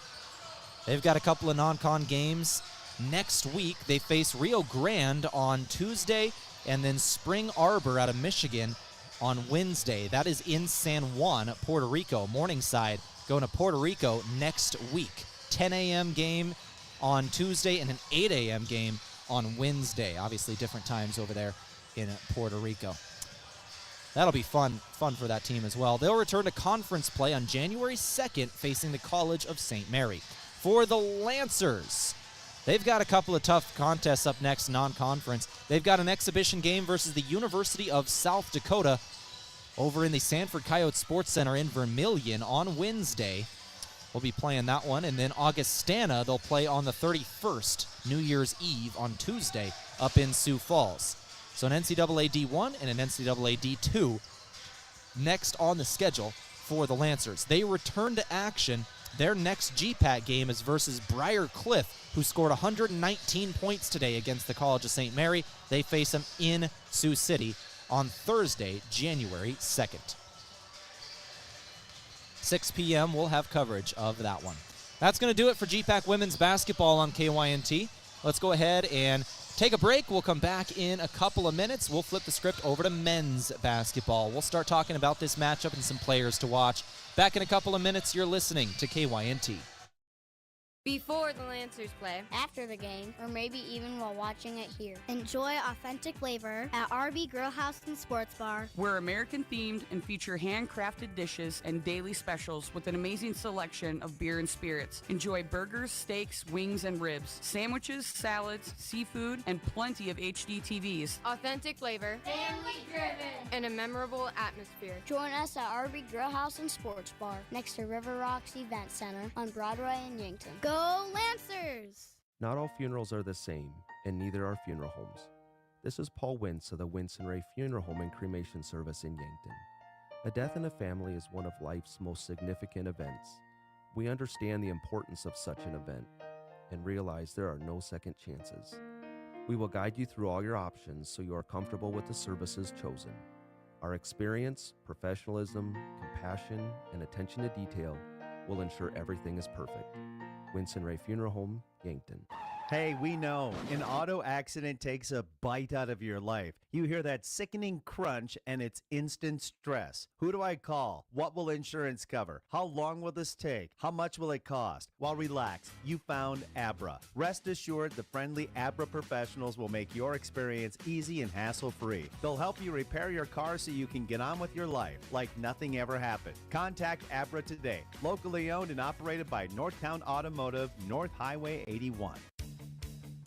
They've got a couple of non-con games. Next week, they face Rio Grande on Tuesday and then Spring Arbor out of Michigan on Wednesday. That is in San Juan, Puerto Rico. Morningside going to Puerto Rico next week. 10 a.m. game on Tuesday and an 8 a.m. game on Wednesday. Obviously different times over there in Puerto Rico. That'll be fun for that team as well. They'll return to conference play on January 2nd facing the College of St. Mary. For the Lancers, they've got a couple of tough contests up next, non-conference. They've got an exhibition game versus the University of South Dakota over in the Sanford Coyote Sports Center in Vermilion on Wednesday. We'll be playing that one. And then Augustana, they'll play on the 31st, New Year's Eve on Tuesday up in Sioux Falls. So an NCAA D1 and an NCAA D2 next on the schedule for the Lancers. They return to action. Their next GPAC game is versus Briar Cliff, who scored 119 points today against the College of St. Mary. They face them in Sioux City on Thursday, January 2nd. 6 p.m. we'll have coverage of that one. That's going to do it for GPAC women's basketball on KYNT. Let's go ahead and take a break. We'll come back in a couple of minutes. We'll flip the script over to men's basketball. We'll start talking about this matchup and some players to watch. Back in a couple of minutes, you're listening to KYNT. Before the Lancers play, after the game, or maybe even while watching it here. Enjoy authentic flavor at RB Grill House and Sports Bar. We're American-themed and feature handcrafted dishes and daily specials with an amazing selection of beer and spirits. Enjoy burgers, steaks, wings, and ribs, sandwiches, salads, seafood, and plenty of HD TVs. Authentic flavor, family-driven, and a memorable atmosphere. Join us at RB Grill House and Sports Bar, next to River Rocks Event Center on Broadway in Yankton. Go Lancers! Not all funerals are the same, and neither are funeral homes. This is Paul Wintz of the Wintz and Ray Funeral Home and Cremation Service in Yankton. A death in a family is one of life's most significant events. We understand the importance of such an event and realize there are no second chances. We will guide you through all your options so you are comfortable with the services chosen. Our experience, professionalism, compassion, and attention to detail will ensure everything is perfect. Winston Ray Funeral Home, Yankton. Hey, we know an auto accident takes a bite out of your life. You hear that sickening crunch and it's instant stress. Who do I call? What will insurance cover? How long will this take? How much will it cost? Well, relax. You found Abra. Rest assured, the friendly Abra professionals will make your experience easy and hassle-free. They'll help you repair your car so you can get on with your life like nothing ever happened. Contact Abra today. Locally owned and operated by Northtown Automotive, North Highway 81.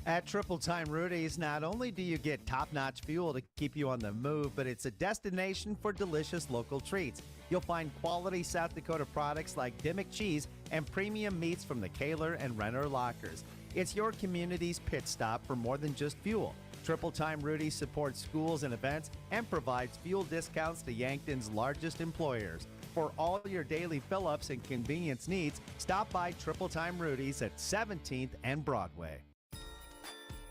At Triple Time Rudy's, not only do you get top-notch fuel to keep you on the move, but it's a destination for delicious local treats. You'll find quality South Dakota products like Dimmick cheese and premium meats from the Kaler and Renner lockers. It's your community's pit stop for more than just fuel. Triple Time Rudy's supports schools and events and provides fuel discounts to Yankton's largest employers. For all your daily fill-ups and convenience needs, stop by Triple Time Rudy's at 17th and Broadway.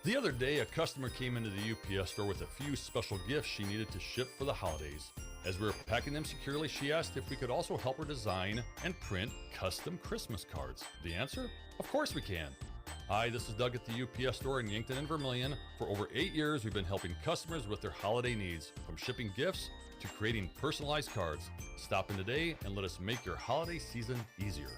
The other day, a customer came into the UPS store with a few special gifts she needed to ship for the holidays. As we were packing them securely, she asked if we could also help her design and print custom Christmas cards. The answer? Of course we can. Hi, this is Doug at the UPS store in Yankton and Vermilion. For over 8 years, we've been helping customers with their holiday needs, from shipping gifts to creating personalized cards. Stop in today and let us make your holiday season easier.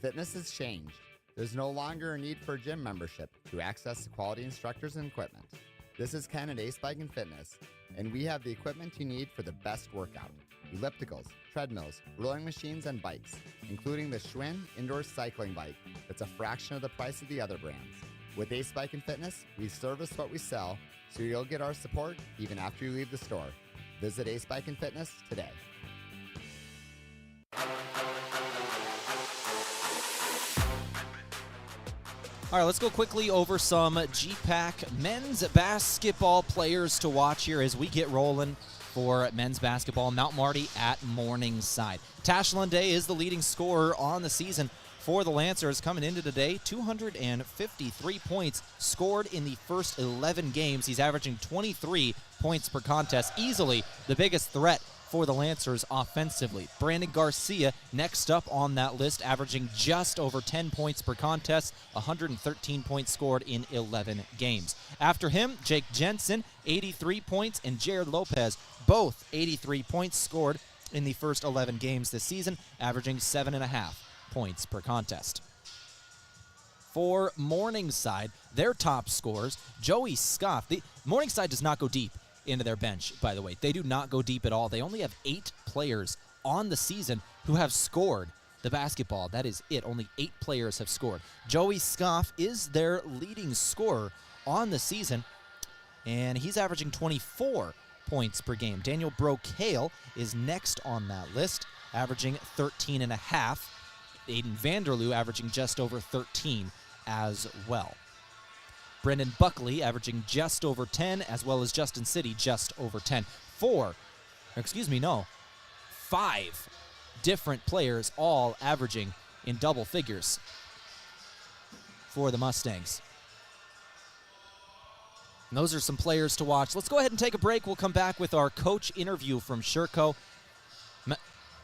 Fitness has changed. There's no longer a need for a gym membership to access quality instructors and equipment. This is Ken at Ace Bike and Fitness, and we have the equipment you need for the best workout. Ellipticals, treadmills, rowing machines, and bikes, including the Schwinn indoor cycling bike that's a fraction of the price of the other brands. With Ace Bike and Fitness, we service what we sell, so you'll get our support even after you leave the store. Visit Ace Bike and Fitness today. All right, let's go quickly over some GPAC men's basketball players to watch here as we get rolling for men's basketball. Mount Marty at Morningside. Tash Lunday is the leading scorer on the season for the Lancers. Coming into today, 253 points scored in the first 11 games. He's averaging 23 points per contest, easily the biggest threat for the Lancers offensively. Brandon Garcia next up on that list, averaging just over 10 points per contest, 113 points scored in 11 games. After him, Jake Jensen, 83 points, and Jared Lopez, both 83 points scored in the first 11 games this season, averaging 7.5 points per contest. For Morningside, their top scorers, Joey Scoff. Morningside does not go deep into their bench, by the way. They do not go deep at all. They only have 8 players on the season who have scored the basketball. That is it. Only 8 players have scored. Joey Scoff is their leading scorer on the season, and he's averaging 24 points per game. Daniel Brocale is next on that list, averaging 13.5. Aiden Vanderloo averaging just over 13 as well. Brendan Buckley averaging just over 10, as well as Justin City just over 10. 5 different players all averaging in double figures for the Mustangs. And those are some players to watch. Let's go ahead and take a break. We'll come back with our coach interview from Sherco.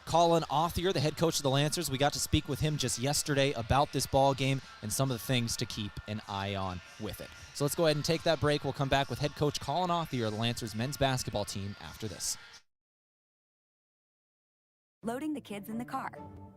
Colin Authier, the head coach of the Lancers. We got to speak with him just yesterday about this ball game and some of the things to keep an eye on with it. So let's go ahead and take that break. We'll come back with head coach Colin Authier of the Lancers men's basketball team after this. Loading the kids in the car,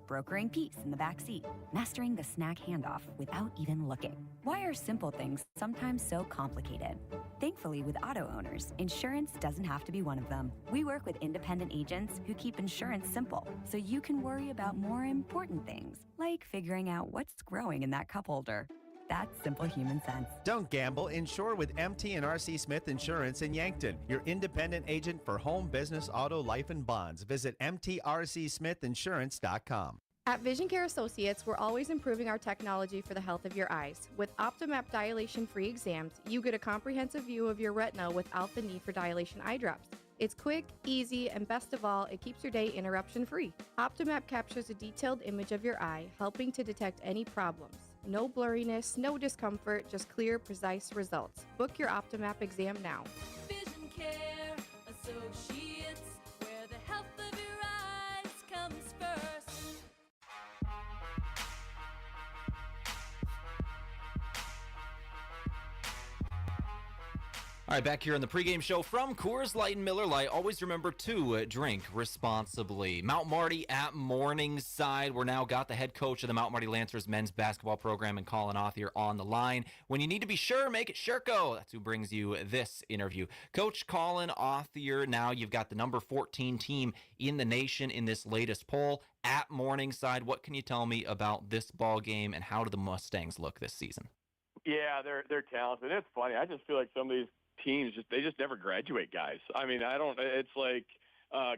brokering peace in the back seat, mastering the snack handoff without even looking. Why are simple things sometimes so complicated? Thankfully, with auto owners, insurance doesn't have to be one of them. We work with independent agents who keep insurance simple, so you can worry about more important things, like figuring out what's growing in that cup holder. That's simple human sense. Don't gamble. Insure with MT and RC Smith Insurance in Yankton, your independent agent for home, business, auto, life, and bonds. Visit mtrcsmithinsurance.com. At Vision Care Associates, we're always improving our technology for the health of your eyes. With OptiMap dilation-free exams, you get a comprehensive view of your retina without the need for dilation eye drops. It's quick, easy, and best of all, it keeps your day interruption-free. OptiMap captures a detailed image of your eye, helping to detect any problems. No blurriness, no discomfort, just clear, precise results. Book your OptiMap exam now. Vision Care Associates, where the health of your eyes comes first. All right, back here in the pregame show from Coors Light and Miller Lite. Always remember to drink responsibly. Mount Marty at Morningside. We're now got the head coach of the Mount Marty Lancers men's basketball program and Colin Authier on the line. When you need to be sure, make it Sherco. That's who brings you this interview. Coach Colin Authier, now you've got the number 14 team in the nation in this latest poll at Morningside. What can you tell me about this ball game and how do the Mustangs look this season? Yeah, they're talented. It's funny. I just feel like some of these teams they just never graduate guys. I mean, it's like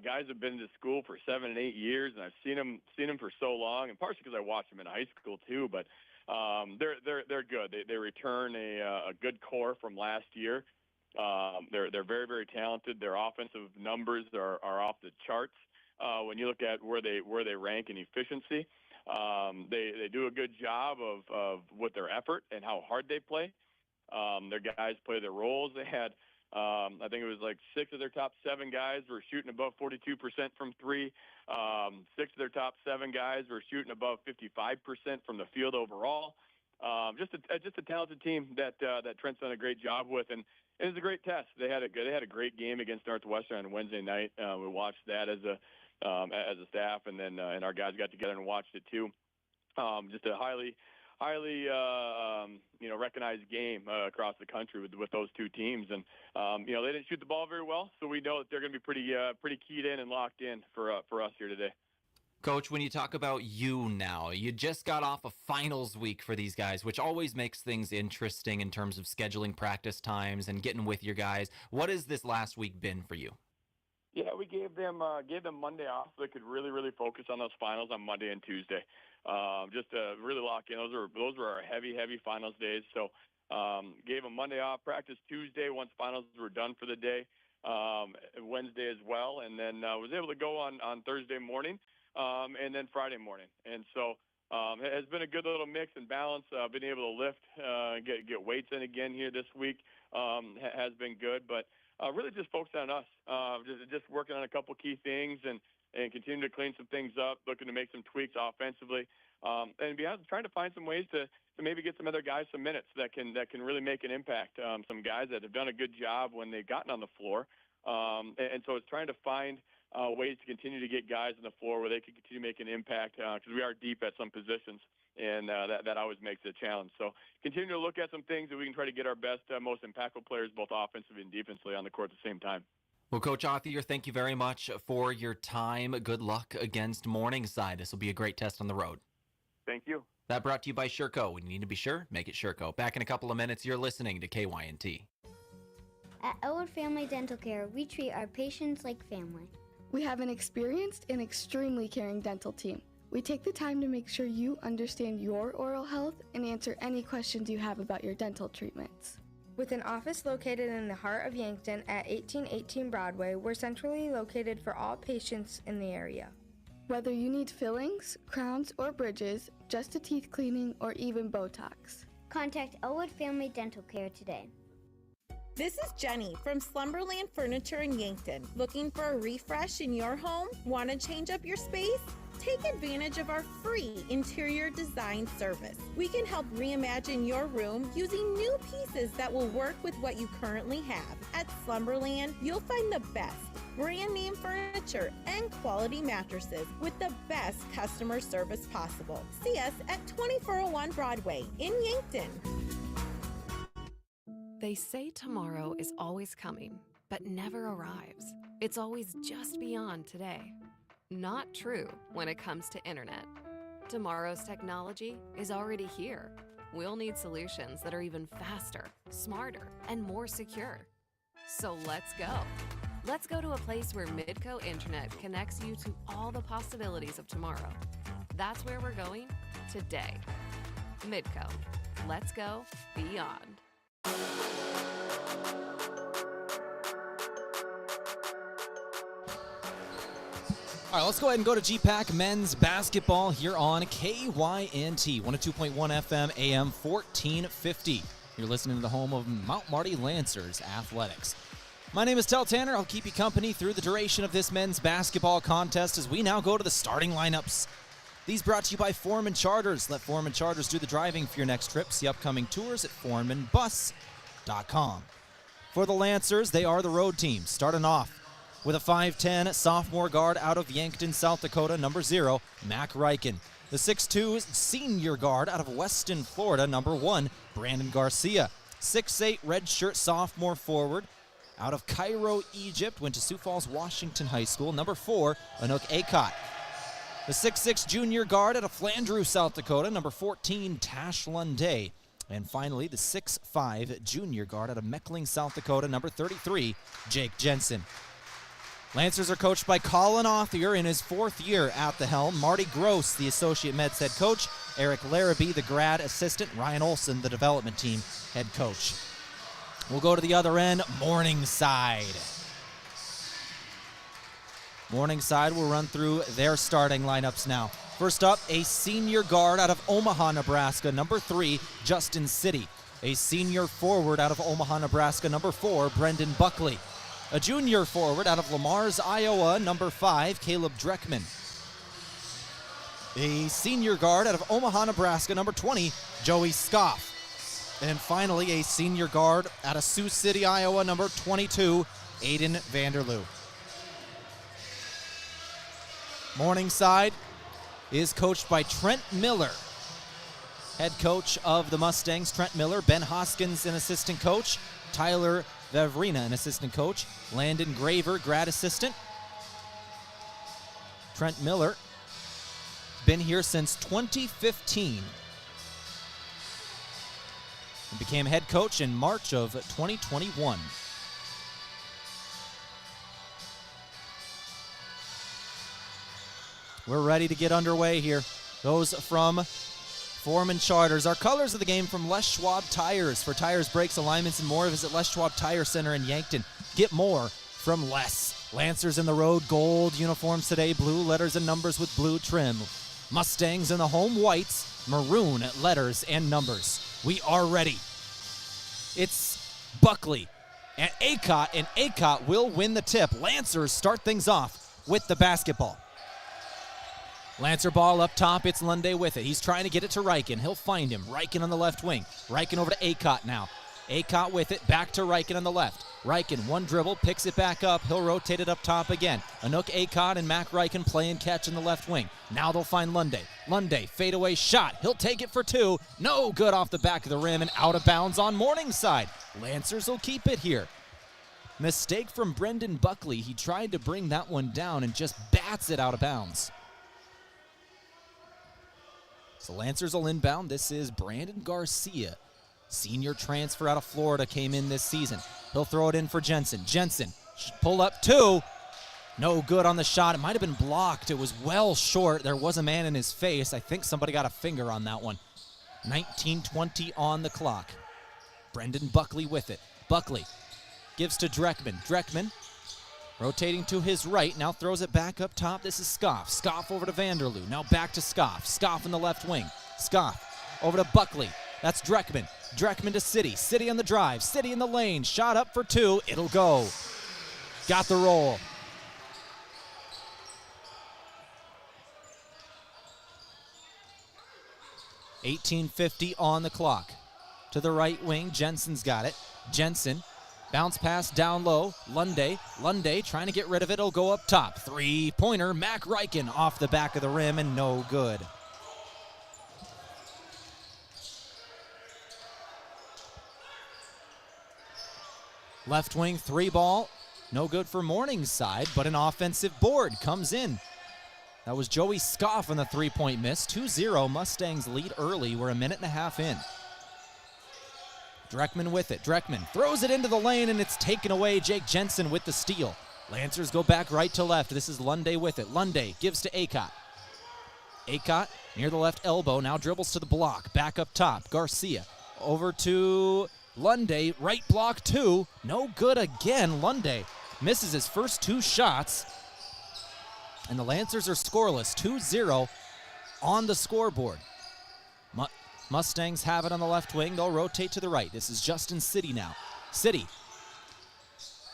guys have been to school for 7 and 8 years, and I've seen them for so long, and partially because I watched them in high school too. But they're good. They return a good core from last year. They're very, very talented. Their offensive numbers are off the charts when you look at where they rank in efficiency. They do a good job of with their effort and how hard they play. Their guys play their roles. They had, I think it was like 6 of their top 7 guys were shooting above 42% from 3. 6 of their top 7 guys were shooting above 55% from the field overall. Just a talented team that Trent's done a great job with, and it was a great test. They had a great game against Northwestern on Wednesday night. We watched that as a staff, and then and our guys got together and watched it too. Just a highly recognized game across the country with those two teams, and they didn't shoot the ball very well, so we know that they're going to be pretty keyed in and locked in for us here today. Coach, when you talk about you now, you just got off a finals week for these guys, which always makes things interesting in terms of scheduling practice times and getting with your guys. What has this last week been for you? Yeah, we gave them Monday off so they could really focus on those finals on Monday and Tuesday. Just to really lock in. Those were our heavy finals days. So gave them Monday off, practice Tuesday once finals were done for the day. Wednesday as well, and then was able to go on Thursday morning, and then Friday morning. And so it has been a good little mix and balance. Been able to lift, get weights in again here this week has been good, but really just focused on us, just working on a couple key things and continuing to clean some things up, looking to make some tweaks offensively, and trying to find some ways to maybe get some other guys some minutes that can really make an impact. Some guys that have done a good job when they've gotten on the floor, and so it's trying to find ways to continue to get guys on the floor where they can continue to make an impact, because we are deep at some positions, and that always makes it a challenge. So continue to look at some things that we can try to get our best, most impactful players, both offensively and defensively, on the court at the same time. Well, Coach Othier, thank you very much for your time. Good luck against Morningside. This will be a great test on the road. Thank you. That brought to you by Sherco. When you need to be sure, make it Sherco. Back in a couple of minutes, you're listening to KYNT. At Elwood Family Dental Care, we treat our patients like family. We have an experienced and extremely caring dental team. We take the time to make sure you understand your oral health and answer any questions you have about your dental treatments. With an office located in the heart of Yankton at 1818 Broadway, we're centrally located for all patients in the area. Whether you need fillings, crowns, or bridges, just a teeth cleaning, or even Botox, contact Elwood Family Dental Care today. This is Jenny from Slumberland Furniture in Yankton. Looking for a refresh in your home? Want to change up your space? Take advantage of our free interior design service. We can help reimagine your room using new pieces that will work with what you currently have. At Slumberland, you'll find the best brand name furniture and quality mattresses with the best customer service possible. See us at 2401 Broadway in Yankton. They say tomorrow is always coming, but never arrives. It's always just beyond today. Not true when it comes to internet. Tomorrow's technology is already here. We'll need solutions that are even faster, smarter, and more secure. So let's go. Let's go to a place where Midco Internet connects you to all the possibilities of tomorrow. That's where we're going today. Midco. Let's go beyond. All right, let's go ahead and go to GPAC men's basketball here on KYNT, 102.1 FM, AM 1450. You're listening to the home of Mount Marty Lancers Athletics. My name is Tehl Tanner. I'll keep you company through the duration of this men's basketball contest as we now go to the starting lineups. These brought to you by Foreman Charters. Let Foreman Charters do the driving for your next trip. See upcoming tours at foremanbus.com. For the Lancers, they are the road team, starting off with a 5'10 sophomore guard out of Yankton, South Dakota, number 0, Mac Riken. The 6'2 senior guard out of Weston, Florida, number 1, Brandon Garcia. 6'8 redshirt sophomore forward out of Cairo, Egypt, went to Sioux Falls, Washington High School, number 4, Anook Akot. The 6'6 junior guard out of Flandreau, South Dakota, number 14, Tash Lunday. And finally, the 6'5 junior guard out of Meckling, South Dakota, number 33, Jake Jensen. Lancers are coached by Colin Othier in his 4th year at the helm. Marty Gross, the associate Meds head coach. Eric Larrabee, the grad assistant. Ryan Olson, the development team head coach. We'll go to the other end, Morningside. Morningside will run through their starting lineups now. First up, a senior guard out of Omaha, Nebraska, number 3, Justin City. A senior forward out of Omaha, Nebraska, number 4, Brendan Buckley. A junior forward out of Lamar's, Iowa, number 5, Caleb Dreckman. A senior guard out of Omaha, Nebraska, number 20, Joey Scoff. And finally, a senior guard out of Sioux City, Iowa, number 22, Aiden Vanderloo. Morningside is coached by Trent Miller. Head coach of the Mustangs, Trent Miller. Ben Hoskins, an assistant coach. Tyler Vavrina, an assistant coach. Landon Graver, grad assistant. Trent Miller, been here since 2015. And became head coach in March of 2021. We're ready to get underway here. Those from Foreman Charters. Our colors of the game from Les Schwab Tires. For tires, brakes, alignments, and more, visit Les Schwab Tire Center in Yankton. Get more from Les. Lancers in the road, gold uniforms today, blue letters and numbers with blue trim. Mustangs in the home whites, maroon letters and numbers. We are ready. It's Buckley and Acott will win the tip. Lancers start things off with the basketball. Lancer ball up top, it's Lunday with it. He's trying to get it to Reichen. He'll find him. Reichen on the left wing. Reichen over to Acott now. Acott with it, back to Reichen on the left. Reichen, one dribble, picks it back up. He'll rotate it up top again. Anook Acott and Mac Reichen play and catch in the left wing. Now they'll find Lunday. Lunday, fadeaway shot. He'll take it for two. No good off the back of the rim and out of bounds on Morningside. Lancers will keep it here. Mistake from Brendan Buckley. He tried to bring that one down and just bats it out of bounds. So Lancers will inbound. This is Brandon Garcia. Senior transfer out of Florida, came in this season. He'll throw it in for Jensen. Jensen, pull up two. No good on the shot. It might have been blocked. It was well short. There was a man in his face. I think somebody got a finger on that one. 19:20 on the clock. Brendan Buckley with it. Buckley gives to Dreckman. Dreckman rotating to his right, now throws it back up top. This is Scoff. Scoff over to Vanderloo. Now back to Scoff. Scoff in the left wing. Scoff over to Buckley. That's Dreckman. Dreckman to City. City on the drive. City in the lane. Shot up for two. It'll go. Got the roll. $18:50 on the clock. To the right wing. Jensen's got it. Jensen. Bounce pass down low. Lunday trying to get rid of it. It'll go up top. Three-pointer. Mac Reichen off the back of the rim and no good. Left wing three ball. No good for Morningside, but an offensive board comes in. That was Joey Scoff on the three-point miss. 2-0. Mustangs lead early. We're a minute and a half in. Dreckman with it. Dreckman throws it into the lane, and it's taken away. Jake Jensen with the steal. Lancers go back right to left. This is Lunday with it. Lunday gives to Acott. Acott near the left elbow. Now dribbles to the block. Back up top. Garcia over to Lunday. Right block two. No good again. Lunday misses his first two shots. And the Lancers are scoreless. 2-0 on the scoreboard. Mustangs have it on the left wing. They'll rotate to the right. This is Justin City now. City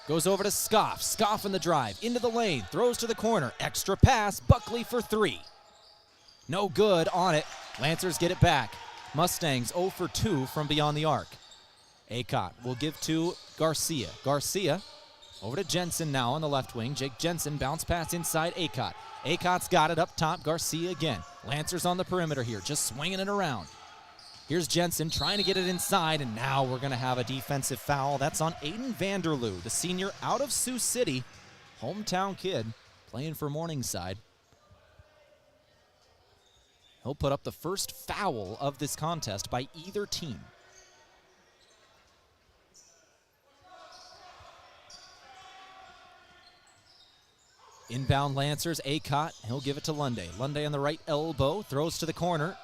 goes over to Scoff. Scoff in the drive. Into the lane. Throws to the corner. Extra pass. Buckley for three. No good on it. Lancers get it back. Mustangs 0 for 2 from beyond the arc. Acott will give to Garcia. Garcia over to Jensen now on the left wing. Jake Jensen bounce pass inside Acott. Acott's got it up top. Garcia again. Lancers on the perimeter here. Just swinging it around. Here's Jensen trying to get it inside, and now we're going to have a defensive foul. That's on Aiden Vanderloo, the senior out of Sioux City, hometown kid, playing for Morningside. He'll put up the first foul of this contest by either team. Inbound Lancers, Acott, he'll give it to Lunday. Lunday on the right elbow, throws to the corner.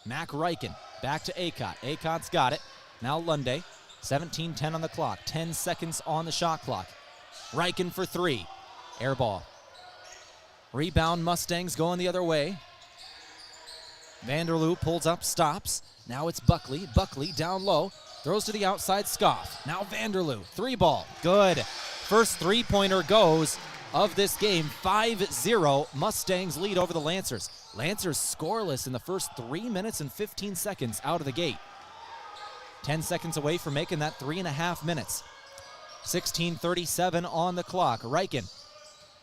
Mac Reichen. Back to Acott. Acott's got it. Now Lunday. 17:10 on the clock. 10 seconds on the shot clock. Reichen for three. Air ball. Rebound. Mustangs going the other way. Vanderloo pulls up, stops. Now it's Buckley. Buckley down low. Throws to the outside. Scoff. Now Vanderloo. Three ball. Good. First three-pointer goes of this game. 5-0. Mustangs lead over the Lancers. Lancers scoreless in the first 3 minutes and 15 seconds out of the gate. 10 seconds away from making that 3.5 minutes. 16:37 on the clock. Reichen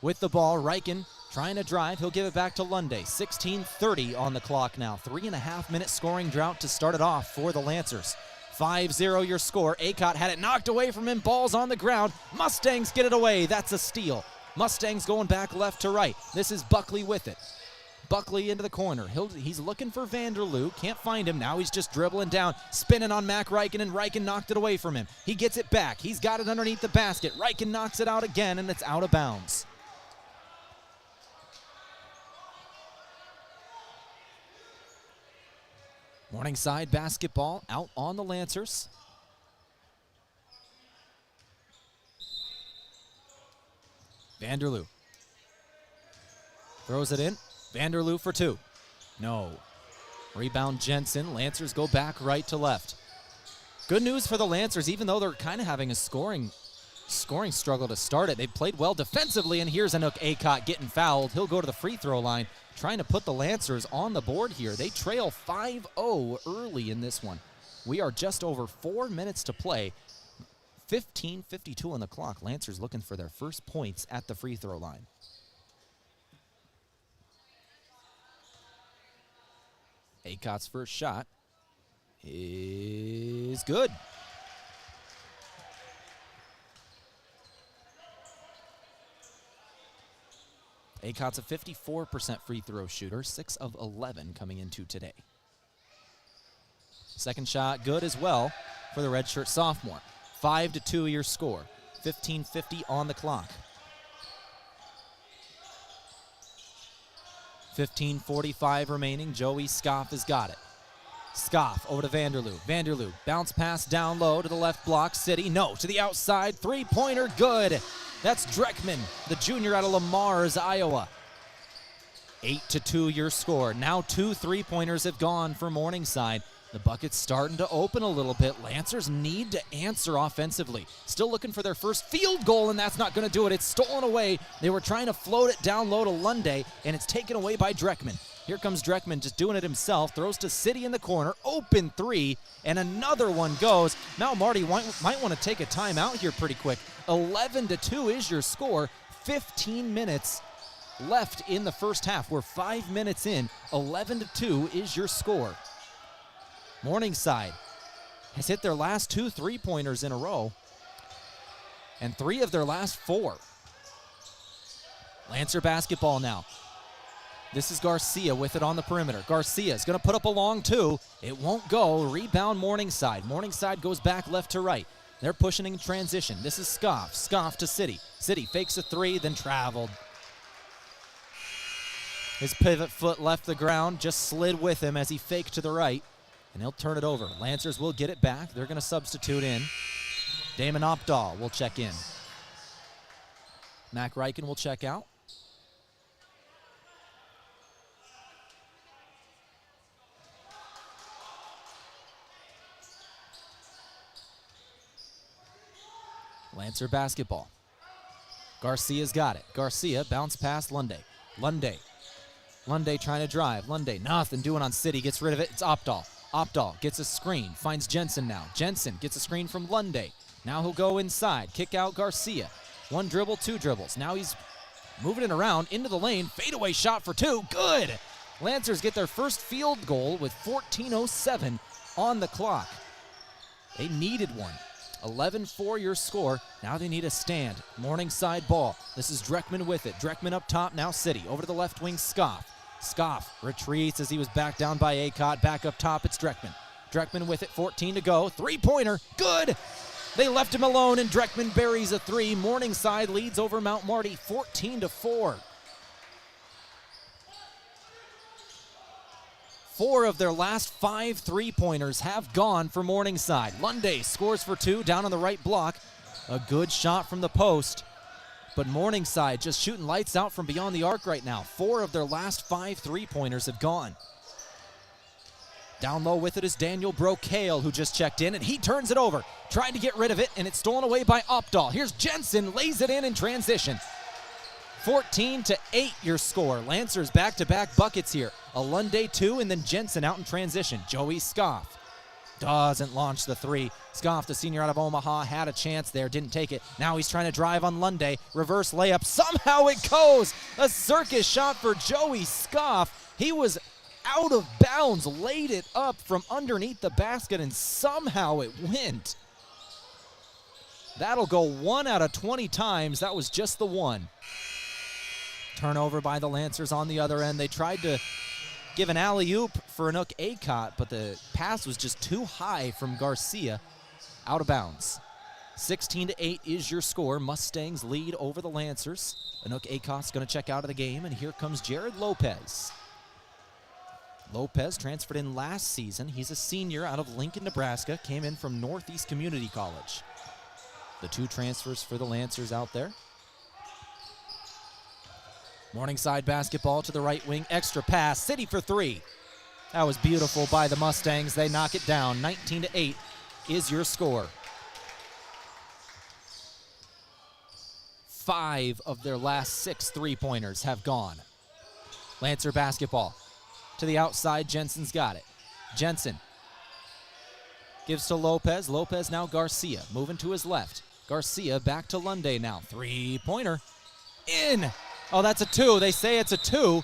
with the ball. Reichen trying to drive. He'll give it back to Lunday. 16:30 on the clock now. 3.5 minute scoring drought to start it off for the Lancers. 5-0 your score. Acott had it knocked away from him. Ball's on the ground. Mustangs get it away. That's a steal. Mustangs going back left to right. This is Buckley with it. Buckley into the corner. He's looking for Vanderloo. Can't find him. Now he's just dribbling down, spinning on Mac Reichen, and Reichen knocked it away from him. He gets it back. He's got it underneath the basket. Reichen knocks it out again, and it's out of bounds. Morningside basketball out on the Lancers. Vanderloo throws it in. Vanderloo for 2. No. Rebound Jensen. Lancers go back right to left. Good news for the Lancers, even though they're kind of having a scoring struggle to start it. They played well defensively, and here's Anook Acott getting fouled. He'll go to the free throw line, trying to put the Lancers on the board here. They trail 5-0 early in this one. We are just over 4 minutes to play. 15:52 on the clock. Lancers looking for their first points at the free throw line. Acott's first shot is good. Acott's a 54% free throw shooter, 6 of 11 coming into today. Second shot good as well for the redshirt sophomore. 5-2 your score. 15:50 on the clock. 15:45 remaining. Joey Scoff has got it. Scoff over to Vanderloo. Vanderloo bounce pass down low to the left block. City, no, to the outside. Three-pointer, good. That's Dreckman, the junior out of Lamar's, Iowa. 8-2 your score. Now 2 3-pointers have gone for Morningside. The bucket's starting to open a little bit. Lancers need to answer offensively. Still looking for their first field goal, and that's not going to do it. It's stolen away. They were trying to float it down low to Lunday, and it's taken away by Dreckman. Here comes Dreckman just doing it himself. Throws to City in the corner. Open 3, and another one goes. Now Marty might want to take a timeout here pretty quick. 11-2 is your score. 15 minutes left in the first half. We're 5 minutes in. 11-2 is your score. Morningside has hit their last 2 3-pointers in a row and 3 of their last 4. Lancer basketball now. This is Garcia with it on the perimeter. Garcia is going to put up a long 2. It won't go. Rebound Morningside. Morningside goes back left to right. They're pushing in transition. This is Scoff. Scoff to City. City fakes a 3, then traveled. His pivot foot left the ground, just slid with him as he faked to the right, and he'll turn it over. Lancers will get it back. They're going to substitute in. Damon Opdahl will check in. Mac Reichen will check out. Lancer basketball. Garcia's got it. Garcia bounce past Lunday. Lunday trying to drive. Lunday, nothing doing on City. Gets rid of it. It's Opdahl. Opdahl gets a screen. Finds Jensen now. Jensen gets a screen from Lunday. Now he'll go inside. Kick out Garcia. 1 dribble, 2 dribbles. Now he's moving it around into the lane. Fadeaway shot for 2. Good. Lancers get their first field goal with 14:07 on the clock. They needed one. 11-4 your score. Now they need a stand. Morningside ball. This is Dreckman with it. Dreckman up top. Now City. Over to the left wing, Scoff. Scoff retreats as he was backed down by Acott. Back up top, it's Dreckman. Dreckman with it. 14 to go. 3-pointer. Good. They left him alone, and Dreckman buries a 3. Morningside leads over Mount Marty 14-4. 4 of their last 5 3-pointers have gone for Morningside. Lunday scores for 2 down on the right block. A good shot from the post. But Morningside just shooting lights out from beyond the arc right now. 4 of their last 5 3-pointers have gone. Down low with it is Daniel Brocale, who just checked in, and he turns it over. Trying to get rid of it, and it's stolen away by Opdahl. Here's Jensen, lays it in transition. 14-8 your score. Lancers back-to-back buckets here. A Lunday 2, and then Jensen out in transition. Joey Scoff doesn't launch the 3. Scoff, the senior out of Omaha, had a chance there, didn't take it. Now he's trying to drive on Lunday. Reverse layup. Somehow it goes. A circus shot for Joey Scoff. He was out of bounds, laid it up from underneath the basket, and somehow it went. That'll go 1 out of 20 times. That was just the 1. Turnover by the Lancers on the other end. They tried to give an alley-oop for Anook Acott, but the pass was just too high from Garcia, out of bounds. 16-8 is your score. Mustangs lead over the Lancers. Anook Acott's going to check out of the game, and here comes Jared Lopez. Lopez transferred in last season. He's a senior out of Lincoln, Nebraska, came in from Northeast Community College. The 2 transfers for the Lancers out there. Morningside basketball to the right wing, extra pass, City for three. That was beautiful by the Mustangs. They knock it down. 19-8 is your score. 5 of their last 6 three-pointers have gone. Lancer basketball to the outside. Jensen's got it. Jensen gives to Lopez. Lopez now Garcia moving to his left. Garcia back to Lunday now. Three-pointer in. Oh, that's a 2. They say it's a 2,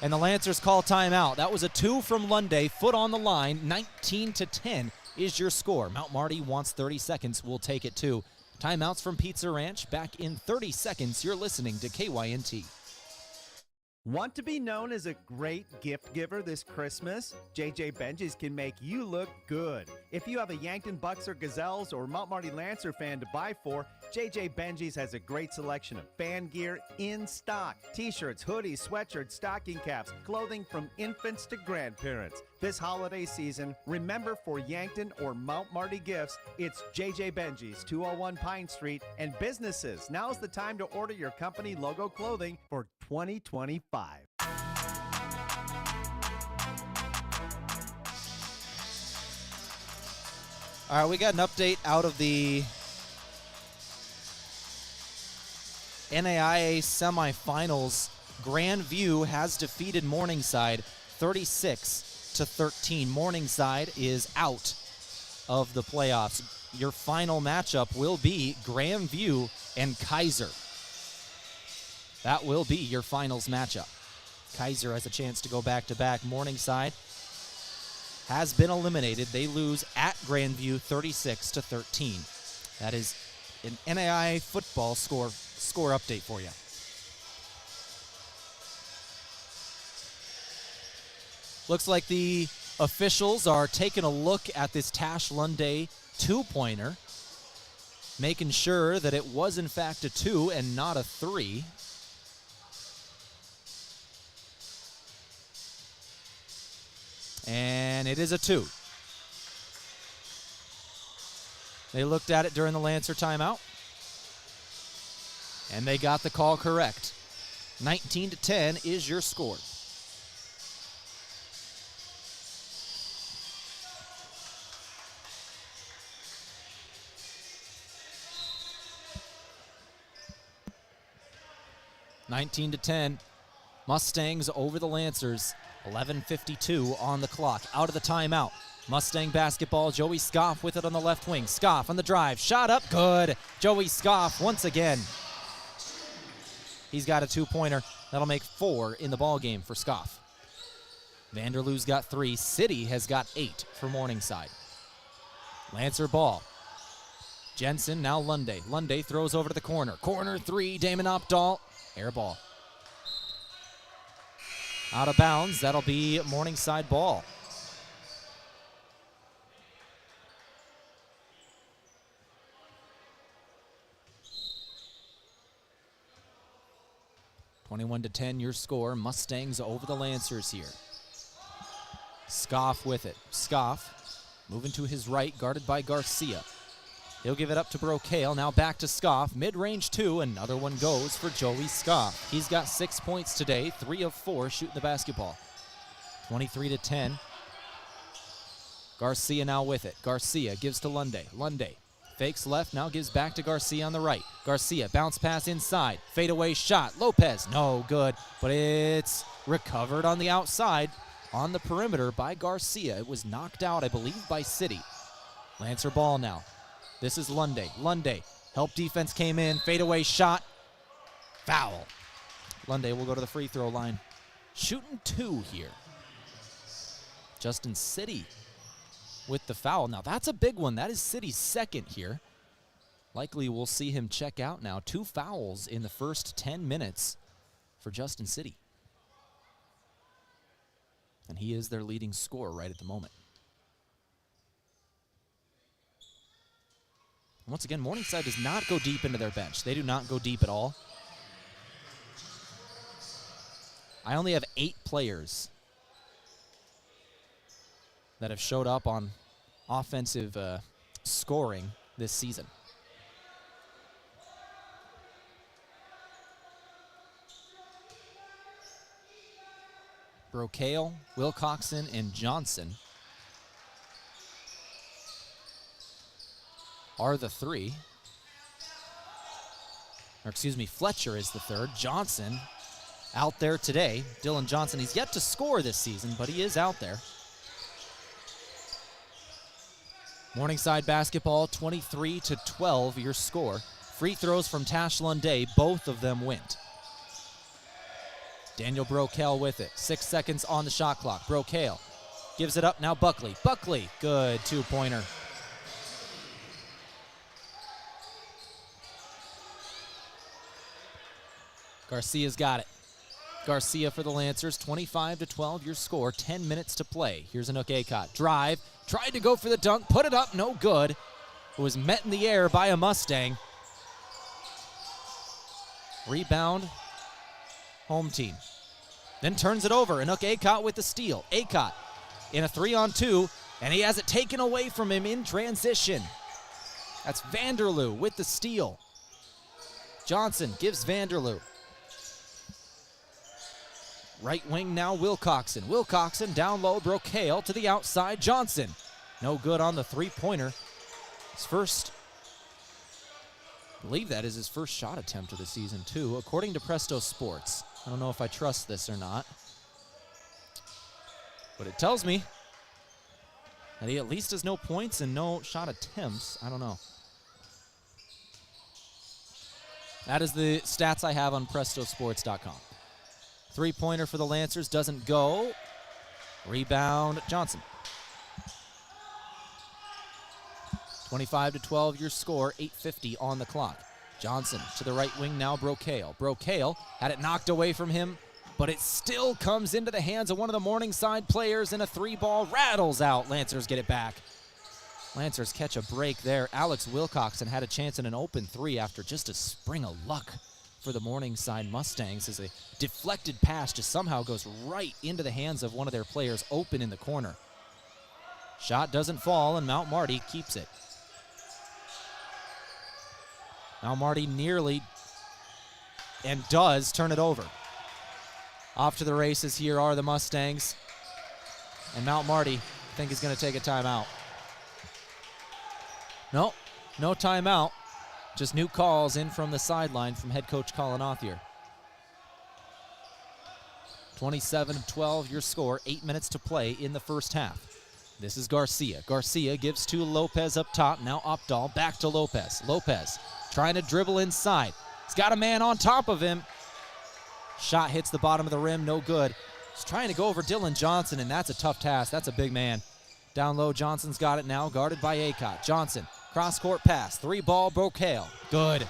and the Lancers call timeout. That was a 2 from Lunday. Foot on the line. 19-10 is your score. Mount Marty wants 30 seconds. We'll take it too. Timeouts from Pizza Ranch. Back in 30 seconds. You're listening to KYNT. Want to be known as a great gift giver this Christmas? JJ Benji's can make you look good. If you have a Yankton Bucks or Gazelles or Mount Marty Lancer fan to buy for, JJ Benji's has a great selection of fan gear in stock. T-shirts, hoodies, sweatshirts, stocking caps, clothing from infants to grandparents. This holiday season, remember for Yankton or Mount Marty gifts, it's JJ Benji's, 201 Pine Street, and businesses. Now's the time to order your company logo clothing for 2025. All right, we got an update out of the NAIA semifinals. Grandview has defeated Morningside 36-13. Morningside is out of the playoffs. Your final matchup will be Grandview and Kaiser. That will be your finals matchup. Kaiser has a chance to go back-to-back. Morningside has been eliminated. They lose at Grandview 36-13. That is an NAIA football score update for you. Looks like the officials are taking a look at this Tash Lunday two-pointer, making sure that it was in fact a 2 and not a 3. And it is a 2. They looked at it during the Lancer timeout, and they got the call correct. 19-10 is your score. Mustangs over the Lancers. 11:52 on the clock. Out of the timeout. Mustang basketball. Joey Scoff with it on the left wing. Scoff on the drive. Shot up. Good. Joey Scoff once again. He's got a two-pointer. That'll make 4 in the ball game for Scoff. Vanderloo's got 3. City has got 8 for Morningside. Lancer ball. Jensen, now Lunday. Lunday throws over to the corner. Corner 3, Damon Opdahl. Air ball. Out of bounds. That'll be Morningside ball. (21-10) your score. Mustangs over the Lancers here. Scoff with it. Scoff moving to his right, guarded by Garcia. He'll give it up to Brocail. Now back to Scoff. Mid-range 2. Another one goes for Joey Scoff. He's got 6 points today. 3 of 4 shooting the basketball. 23-10. Garcia now with it. Garcia gives to Lunday. Lunday fakes left. Now gives back to Garcia on the right. Garcia bounce pass inside. Fadeaway shot. Lopez. No good. But it's recovered on the outside on the perimeter by Garcia. It was knocked out, I believe, by City. Lancer ball now. This is Lunday. Lunday. Help defense came in. Fadeaway shot. Foul. Lunday will go to the free throw line. Shooting 2 here. Justin City with the foul. Now that's a big one. That is City's second here. Likely we'll see him check out now. 2 fouls in the first 10 minutes for Justin City. And he is their leading scorer right at the moment. Once again, Morningside does not go deep into their bench. They do not go deep at all. I only have 8 players that have showed up on offensive scoring this season. Brocail, Wilcoxon, and Johnson are the three. Or excuse me, Fletcher is the third. Johnson out there today. Dylan Johnson, he's yet to score this season, but he is out there. Morningside basketball, 23-12, your score. Free throws from Tash Lunday, both of them went. Daniel Brocail with it. 6 seconds on the shot clock. Brocail gives it up, now Buckley. Buckley, good two-pointer. Garcia's got it. Garcia for the Lancers, 25-12, your score, 10 minutes to play. Here's Anook Acott. Drive, tried to go for the dunk, put it up, no good. It was met in the air by a Mustang. Rebound, home team. Then turns it over. Anook Acott with the steal. Acott in a 3-on-2, and he has it taken away from him in transition. That's Vanderloo with the steal. Johnson gives Vanderloo. Right wing now, Wilcoxon. Wilcoxon down low, Brocail to the outside, Johnson. No good on the three-pointer. His first, I believe that is his first shot attempt of the season, too, according to Presto Sports. I don't know if I trust this or not, but it tells me that he at least has no points and no shot attempts. I don't know. That is the stats I have on PrestoSports.com. Three-pointer for the Lancers doesn't go. Rebound, Johnson. 25-12, your score, 8:50 on the clock. Johnson to the right wing now, Brocail. Brocail had it knocked away from him, but it still comes into the hands of one of the Morningside players, and a three-ball rattles out. Lancers get it back. Lancers catch a break there. Alex Wilcoxon had a chance in an open three after just a spring of luck for the Morningside Mustangs, as a deflected pass just somehow goes right into the hands of one of their players open in the corner. Shot doesn't fall, and Mount Marty keeps it. Mount Marty nearly and does turn it over. Off to the races here are the Mustangs, and Mount Marty, I think, is going to take a timeout. No timeout. Just new calls in from the sideline from head coach Colin Othier. 27-12, your score, 8 minutes to play in the first half. This is Garcia. Garcia gives to Lopez up top. Now Opdahl back to Lopez. Lopez trying to dribble inside. He's got a man on top of him. Shot hits the bottom of the rim, no good. He's trying to go over Dylan Johnson, and that's a tough task. That's a big man. Down low, Johnson's got it now, guarded by Acott. Johnson, cross-court pass, three-ball, Brocail. Good.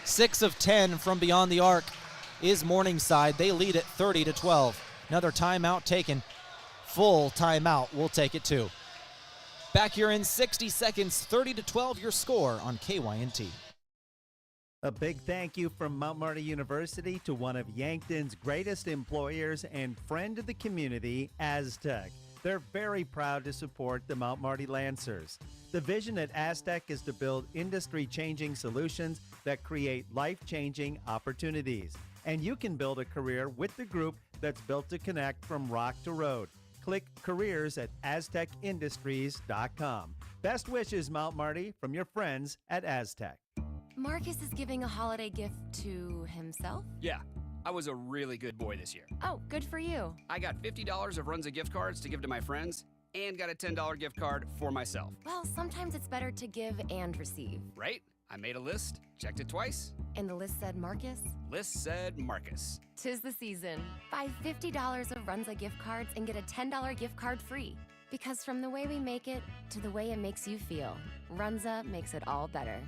6 of 10 from beyond the arc is Morningside. They lead it 30-12. Another timeout taken. Full timeout. We'll take it too. Back here in 60 seconds, 30-12 your score on KYNT. A big thank you from Mount Marty University to one of Yankton's greatest employers and friend of the community, Aztec. They're very proud to support the Mount Marty Lancers. The vision at Aztec is to build industry-changing solutions that create life-changing opportunities. And you can build a career with the group that's built to connect from rock to road. Click careers at aztecindustries.com. Best wishes, Mount Marty, from your friends at Aztec. Marcus is giving a holiday gift to himself? Yeah, I was a really good boy this year. Oh, good for you. I got $50 of Runza gift cards to give to my friends and got a $10 gift card for myself. Well, sometimes it's better to give and receive. Right? I made a list, checked it twice. And the list said Marcus? List said Marcus. 'Tis the season. Buy $50 of Runza gift cards and get a $10 gift card free. Because from the way we make it to the way it makes you feel, Runza makes it all better.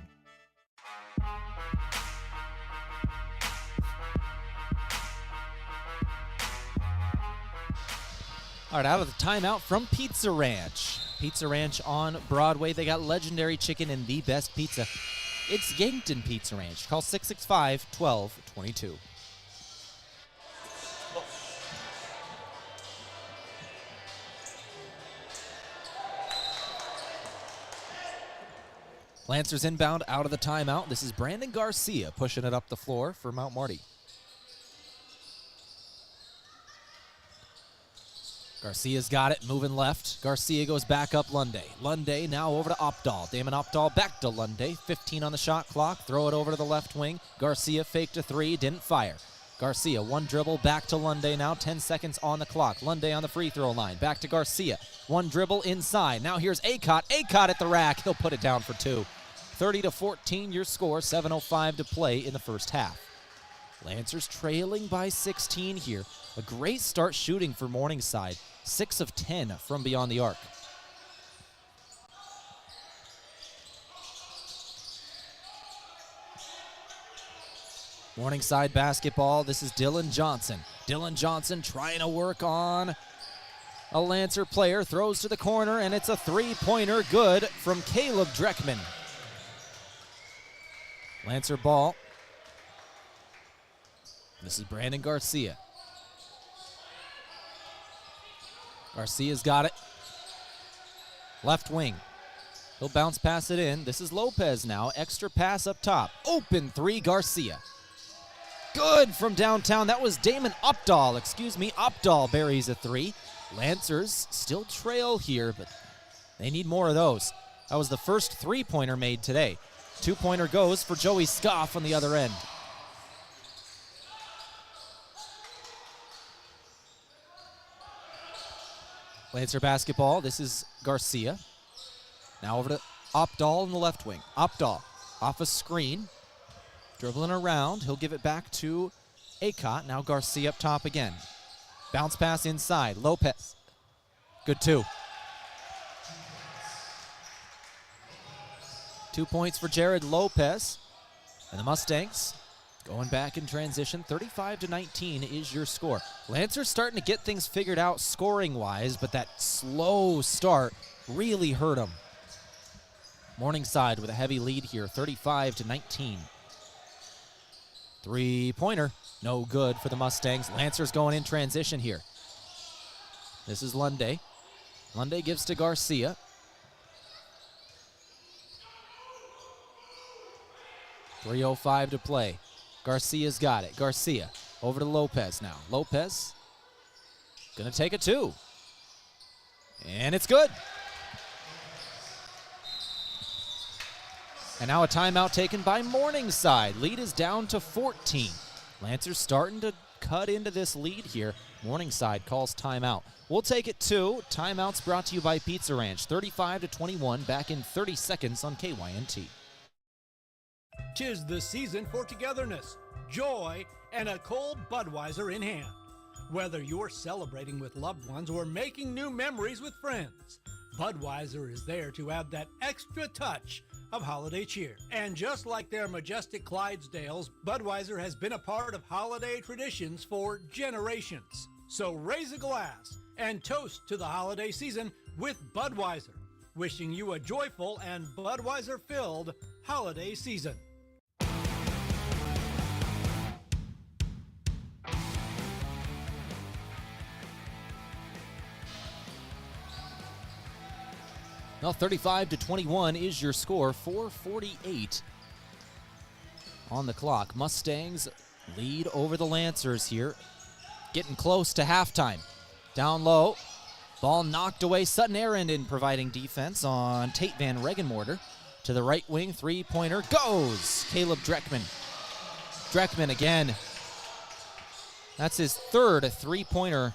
All right, out of the timeout from Pizza Ranch. Pizza Ranch on Broadway. They got legendary chicken and the best pizza. It's Yankton Pizza Ranch. Call 665-1222. Lancers inbound out of the timeout. This is Brandon Garcia pushing it up the floor for Mount Marty. Garcia's got it, moving left. Garcia goes back up Lunday. Lunday now over to Opdahl. Damon Opdahl back to Lunday. 15 on the shot clock. Throw it over to the left wing. Garcia faked a three, didn't fire. Garcia, one dribble, back to Lunday now. 10 seconds on the clock. Lunday on the free throw line. Back to Garcia. One dribble inside. Now here's Acott. Acott at the rack. He'll put it down for two. 30-14 your score. 7:05 to play in the first half. Lancers trailing by 16 here. A great start shooting for Morningside. 6 of 10 from beyond the arc. Morningside basketball. This is Dylan Johnson. Dylan Johnson trying to work on a Lancer player. Throws to the corner, and it's a three-pointer good from Caleb Dreckman. Lancer ball. This is Brandon Garcia. Garcia's got it. Left wing. He'll bounce pass it in. This is Lopez now. Extra pass up top. Open three, Garcia. Good from downtown. That was Damon Opdahl. Opdahl buries a three. Lancers still trail here, but they need more of those. That was the first three-pointer made today. Two-pointer goes for Joey Scoff on the other end. Lancer basketball. This is Garcia. Now over to Opdahl in the left wing. Opdahl off a screen. Dribbling around. He'll give it back to Acott. Now Garcia up top again. Bounce pass inside. Lopez. Good two. 2 points for Jared Lopez. And the Mustangs going back in transition. 35-19 is your score. Lancers starting to get things figured out scoring-wise, but that slow start really hurt them. Morningside with a heavy lead here, 35-19. Three-pointer, no good for the Mustangs. Lancers going in transition here. This is Lunday. Lunday gives to Garcia. .305 to play. Garcia's got it. Garcia over to Lopez now. Lopez gonna take a two. And it's good. And now a timeout taken by Morningside. Lead is down to 14. Lancers starting to cut into this lead here. Morningside calls timeout. We'll take it two. Timeouts brought to you by Pizza Ranch. 35-21, back in 30 seconds on KYNT. 'Tis the season for togetherness, joy, and a cold Budweiser in hand. Whether you're celebrating with loved ones or making new memories with friends, Budweiser is there to add that extra touch of holiday cheer. And just like their majestic Clydesdales, Budweiser has been a part of holiday traditions for generations. So raise a glass and toast to the holiday season with Budweiser. Wishing you a joyful and Budweiser-filled holiday season. Well, 35-21 is your score. 4:48 on the clock. Mustangs lead over the Lancers here. Getting close to halftime. Down low. Ball knocked away. Sutton Arundel providing defense on Tate Van Regenmorter. To the right wing, three-pointer goes. Caleb Dreckman. Dreckman again. That's his third three-pointer.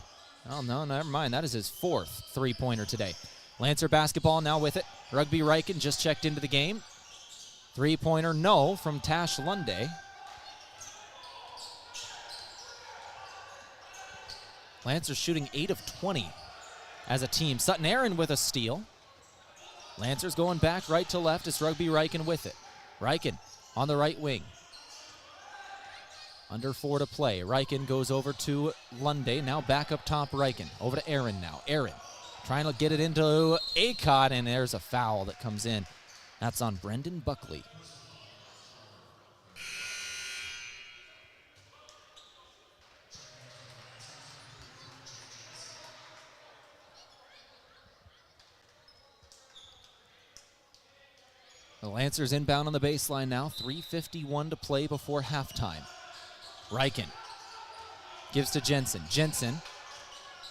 Oh, no, never mind. That is his fourth three-pointer today. Lancer basketball now with it. Rugby Riken just checked into the game. Three-pointer, no, from Tash Lunday. Lancers shooting 8 of 20 as a team. Sutton Arundel with a steal. Lancers going back right to left. It's Rugby Riken with it. Riken on the right wing. Under 4 to play. Riken goes over to Lunday. Now back up top Riken. Over to Aaron now. Aaron trying to get it into Acott, and there's a foul that comes in. That's on Brendan Buckley. The Lancers inbound on the baseline now. 3:51 to play before halftime. Riken gives to Jensen. Jensen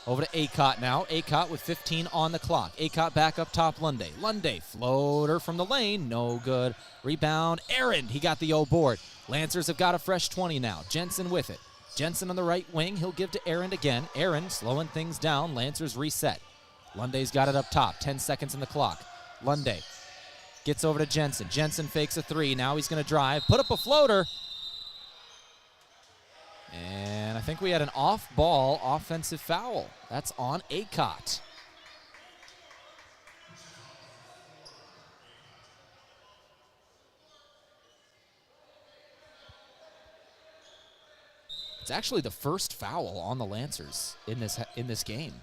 Over to Acott now. Acott with 15 on the clock. Acott back up top, Lunday. Lunday, floater from the lane, no good. Rebound, Aaron, he got the O board. Lancers have got a fresh 20 now. Jensen with it. Jensen on the right wing, he'll give to Aaron again. Aaron slowing things down, Lancers reset. Lunday's got it up top, 10 seconds in the clock. Lunday gets over to Jensen. Jensen fakes a three, now he's gonna drive, put up a floater. And I think we had an off-ball offensive foul. That's on Acott. It's actually the first foul on the Lancers in this game.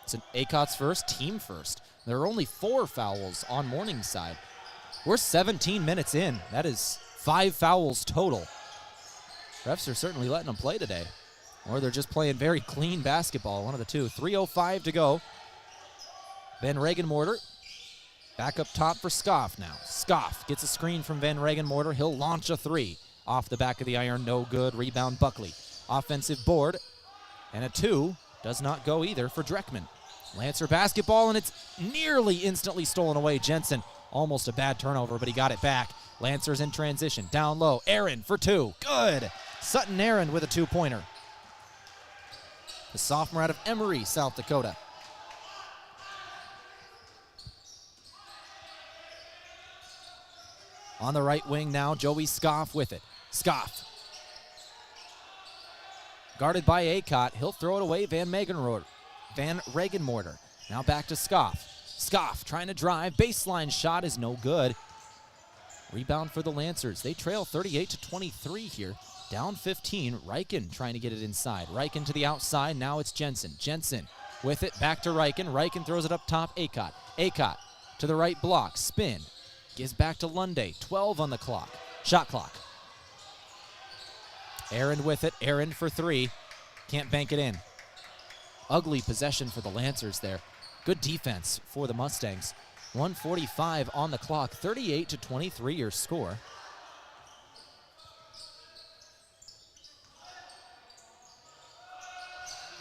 It's an Acott's first, team first. There are only 4 fouls on Morningside. We're 17 minutes in. That is 5 fouls total. Refs are certainly letting them play today. Or they're just playing very clean basketball, one of the two. 3:05 to go. Van Regenmorter back up top for Scoff now. Scoff gets a screen from Van Regenmorter. He'll launch a three. Off the back of the iron, no good. Rebound Buckley. Offensive board. And a 2 does not go either for Dreckman. Lancer basketball, and it's nearly instantly stolen away. Jensen, almost a bad turnover, but he got it back. Lancers in transition. Down low. Aaron for 2. Good. Sutton Aaron with a 2-pointer. The sophomore out of Emory, South Dakota. On the right wing now, Joey Scoff with it. Scoff. Guarded by Acott. He'll throw it away. Van Regenmorter. Now back to Scoff. Scoff trying to drive. Baseline shot is no good. Rebound for the Lancers. They trail 38-23 here. Down 15. Reichen trying to get it inside. Reichen to the outside. Now it's Jensen. Jensen with it. Back to Reichen. Reichen throws it up top. Acott. Acott to the right block. Spin. Gives back to Lunday. 12 on the clock. Shot clock. Aaron with it. Aaron for 3. Can't bank it in. Ugly possession for the Lancers there. Good defense for the Mustangs. 1:45 on the clock. 38-23 your score.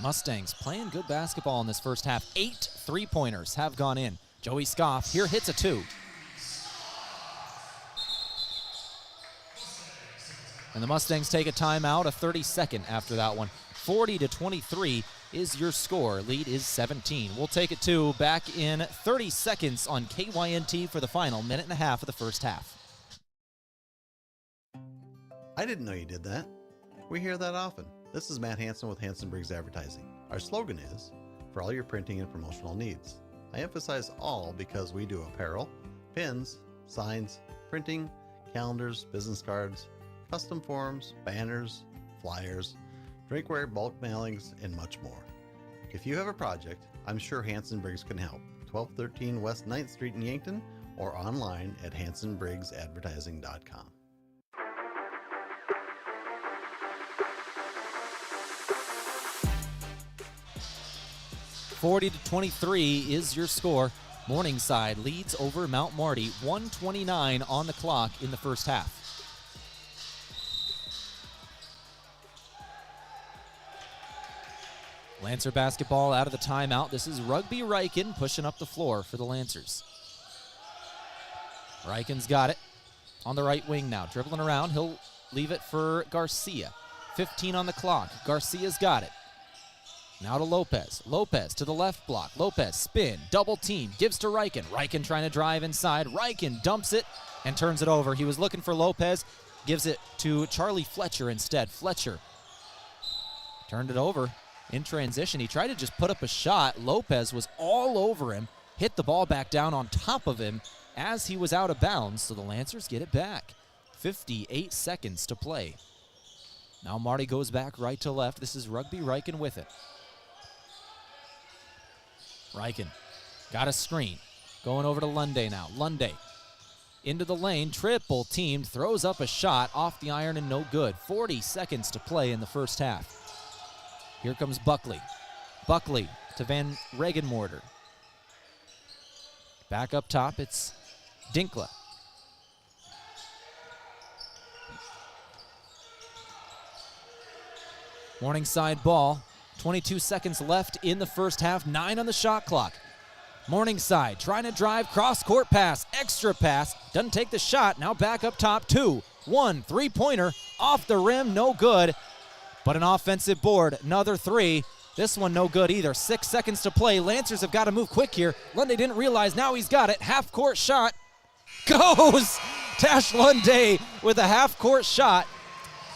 Mustangs playing good basketball in this first half. 8 3-pointers have gone in. Joey Scoff here hits a 2. And the Mustangs take a timeout, a 30-second after that one. 40-23 is your score. Lead is 17. We'll take it to back in 30 seconds on KYNT for the final minute and a half of the first half. I didn't know you did that. We hear that often. This is Matt Hansen with Hansen Briggs Advertising. Our slogan is, for all your printing and promotional needs. I emphasize all because we do apparel, pins, signs, printing, calendars, business cards, custom forms, banners, flyers, drinkware, bulk mailings, and much more. If you have a project, I'm sure Hansen Briggs can help. 1213 West 9th Street in Yankton or online at hansenbriggsadvertising.com. (40-23) is your score. Morningside leads over Mount Marty. 1:29 on the clock in the first half. Lancer basketball out of the timeout. This is Rugby Reichen pushing up the floor for the Lancers. Reichen's got it on the right wing now. Dribbling around. He'll leave it for Garcia. 15 on the clock. Garcia's got it. Now to Lopez. Lopez to the left block. Lopez spin. Double team. Gives to Reichen. Reichen trying to drive inside. Reichen dumps it and turns it over. He was looking for Lopez. Gives it to Charlie Fletcher instead. Fletcher turned it over. In transition, he tried to just put up a shot. Lopez was all over him, hit the ball back down on top of him as he was out of bounds, so the Lancers get it back. 58 seconds to play. Now Marty goes back right to left. This is Rugby Reichen with it. Reichen got a screen. Going over to Lunday now. Lunday into the lane, triple teamed, throws up a shot off the iron and no good. 40 seconds to play in the first half. Here comes Buckley. Buckley to Van Regenmorter. Back up top, it's Dinkla. Morningside ball. 22 seconds left in the first half, 9 on the shot clock. Morningside trying to drive, cross-court pass, extra pass, doesn't take the shot, now back up top, 2-1, 3-pointer, off the rim, no good, but an offensive board, another 3. This one no good either. 6 seconds to play. Lancers have got to move quick here. Lunday didn't realize, now he's got it. Half-court shot goes! Tash Lunday with a half-court shot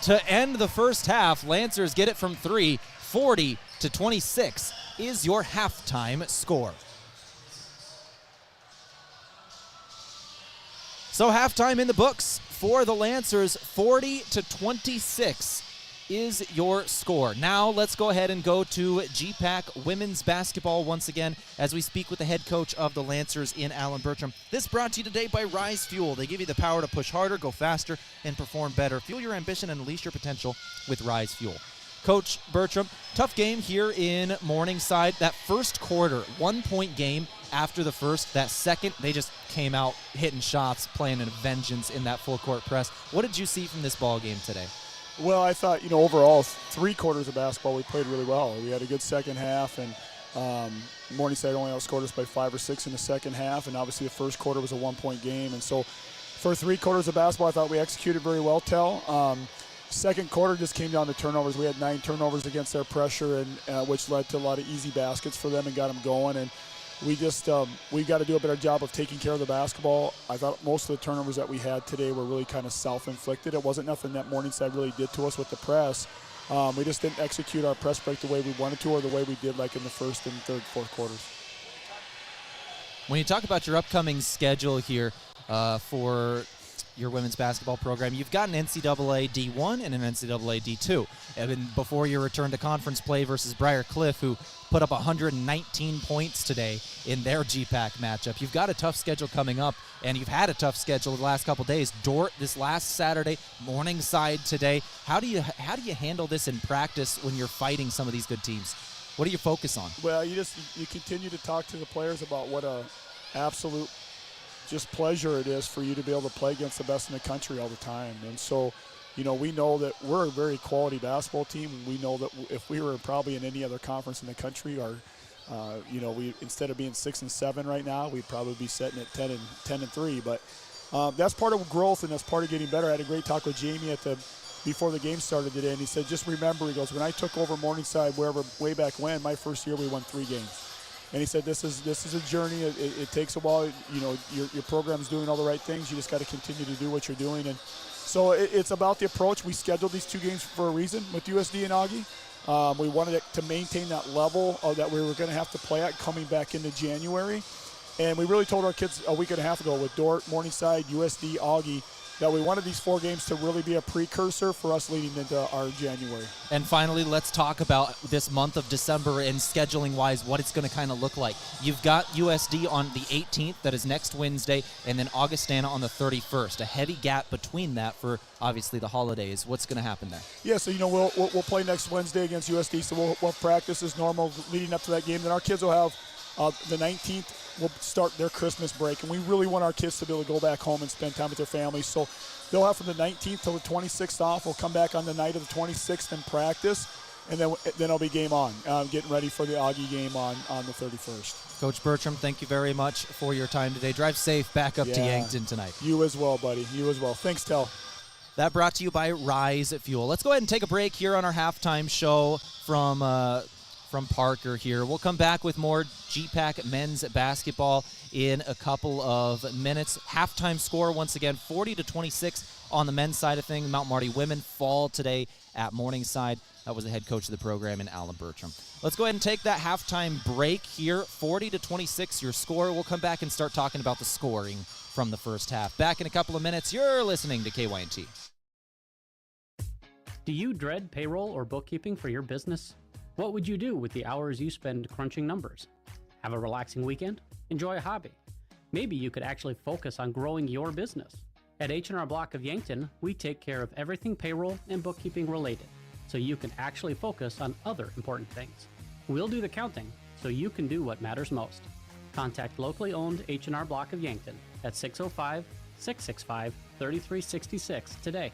to end the first half. Lancers get it from 3, 40-26 is your halftime score. So halftime in the books for the Lancers, 40-26 is your score. Now let's go ahead and go to GPAC women's basketball once again as we speak with the head coach of the Lancers in Alan Bertram. This brought to you today by Rise Fuel. They give you the power to push harder, go faster, and perform better. Fuel your ambition and unleash your potential with Rise Fuel. Coach Bertram, tough game here in Morningside. That first quarter, 1-point game after the first. That second, they just came out hitting shots, playing a vengeance in that full court press. What did you see from this ball game today? Well, I thought, overall, 3 quarters of basketball, we played really well. We had a good second half, and Morningside only outscored us by 5 or 6 in the second half, and obviously the first quarter was a 1-point game. And so for 3 quarters of basketball, I thought we executed very well, Tehl. Second quarter just came down to turnovers. We had 9 turnovers against their pressure, and which led to a lot of easy baskets for them and got them going. And we just we got to do a better job of taking care of the basketball. I thought most of the turnovers that we had today were really kind of self-inflicted. It wasn't nothing that Morningside really did to us with the press. We just didn't execute our press break the way we wanted to or the way we did like in the first and third, fourth quarters. When you talk about your upcoming schedule here for your women's basketball program, you've got an NCAA D1 and an NCAA D2. And then before your return to conference play versus Briar Cliff, who put up 119 points today in their GPAC matchup. You've got a tough schedule coming up, and you've had a tough schedule the last couple days. Dort this last Saturday, Morningside today. How do you handle this in practice when you're fighting some of these good teams? What do you focus on? Well, you continue to talk to the players about what a absolute just pleasure it is for you to be able to play against the best in the country all the time. And so, we know that we're a very quality basketball team. We know that if we were probably in any other conference in the country, we instead of being 6 and 7 right now, we'd probably be sitting at 10 and 3. But that's part of growth and that's part of getting better. I had a great talk with Jamie before the game started today, and he said, just remember, he goes, when I took over Morningside way back when, my first year we won 3 games. And he said, this is a journey. It takes a while. Your program's doing all the right things. You just got to continue to do what you're doing. And so it's about the approach. We scheduled these 2 games for a reason with USD and Augie. We wanted to maintain that level that we were going to have to play at coming back into January. And we really told our kids a week and a half ago with Dort, Morningside, USD, Augie, that we wanted these 4 games to really be a precursor for us leading into our January. And finally, let's talk about this month of December and scheduling-wise, what it's going to kind of look like. You've got USD on the 18th, that is next Wednesday, and then Augustana on the 31st. A heavy gap between that for, obviously, the holidays. What's going to happen there? Yeah, so, we'll play next Wednesday against USD, so we'll practice as normal leading up to that game. Then our kids will have the 19th will start their Christmas break, and we really want our kids to be able to go back home and spend time with their families. So they'll have from the 19th till the 26th off. We'll come back on the night of the 26th and practice, and then it'll be game on, getting ready for the Augie game on the 31st. Coach Bertram, thank you very much for your time today. Drive safe back up to Yankton tonight. You as well, buddy. You as well. Thanks, Tehl. That brought to you by Rise Fuel. Let's go ahead and take a break here on our halftime show from Parker here. We'll come back with more GPAC men's basketball in a couple of minutes. Halftime score, once again, 40-26 on the men's side of things. Mount Marty women fall today at Morningside. That was the head coach of the program in Alan Bertram. Let's go ahead and take that halftime break here. 40-26 your score. We'll come back and start talking about the scoring from the first half. Back in a couple of minutes. You're listening to KYNT. Do you dread payroll or bookkeeping for your business? What would you do with the hours you spend crunching numbers? Have a relaxing weekend? Enjoy a hobby? Maybe you could actually focus on growing your business. At H&R Block of Yankton, we take care of everything payroll and bookkeeping related, so you can actually focus on other important things. We'll do the counting, so you can do what matters most. Contact locally owned H&R Block of Yankton at 605-665-3366 today.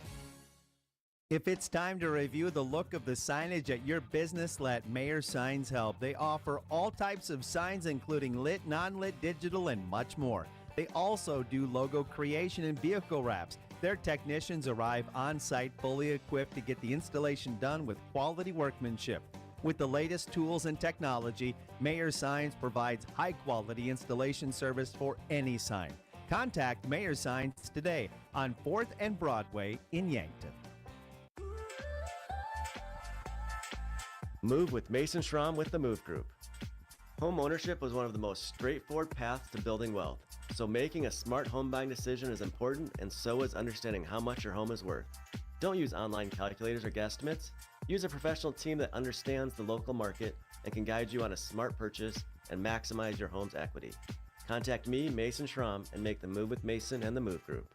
If it's time to review the look of the signage at your business, let Mayor Signs help. They offer all types of signs, including lit, non-lit, digital, and much more. They also do logo creation and vehicle wraps. Their technicians arrive on site fully equipped to get the installation done with quality workmanship. With the latest tools and technology, Mayor Signs provides high-quality installation service for any sign. Contact Mayor Signs today on 4th and Broadway in Yankton. Move with Mason Schramm with the Move Group. Home ownership was one of the most straightforward paths to building wealth. So making a smart home buying decision is important, and so is understanding how much your home is worth. Don't use online calculators or guesstimates. Use a professional team that understands the local market and can guide you on a smart purchase and maximize your home's equity. Contact me, Mason Schramm, and make the move with Mason and the Move Group.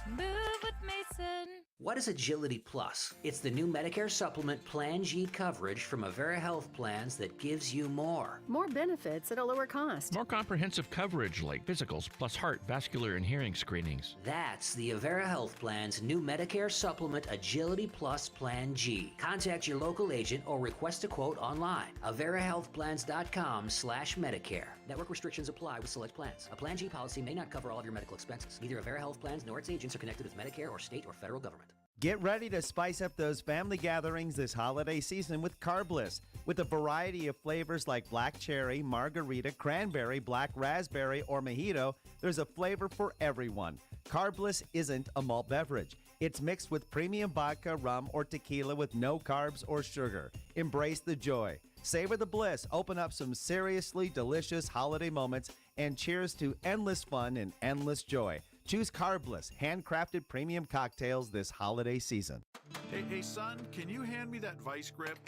Move with Mason. What is Agility Plus? It's the new Medicare supplement Plan G coverage from Avera Health Plans that gives you more. More benefits at a lower cost. More comprehensive coverage like physicals plus heart, vascular, and hearing screenings. That's the Avera Health Plan's new Medicare supplement Agility Plus Plan G. Contact your local agent or request a quote online. AveraHealthPlans.com/Medicare. Network restrictions apply with select plans. A Plan G policy may not cover all of your medical expenses. Neither Avera Health Plans nor its agents are connected with Medicare or state or federal government. Get ready to spice up those family gatherings this holiday season with Carbliss. With a variety of flavors like black cherry, margarita, cranberry, black raspberry, or mojito, there's a flavor for everyone. Carbliss isn't a malt beverage. It's mixed with premium vodka, rum, or tequila with no carbs or sugar. Embrace the joy. Savor the bliss. Open up some seriously delicious holiday moments, and cheers to endless fun and endless joy. Choose Carbliss, handcrafted premium cocktails this holiday season. Hey, son, can you hand me that vice grip?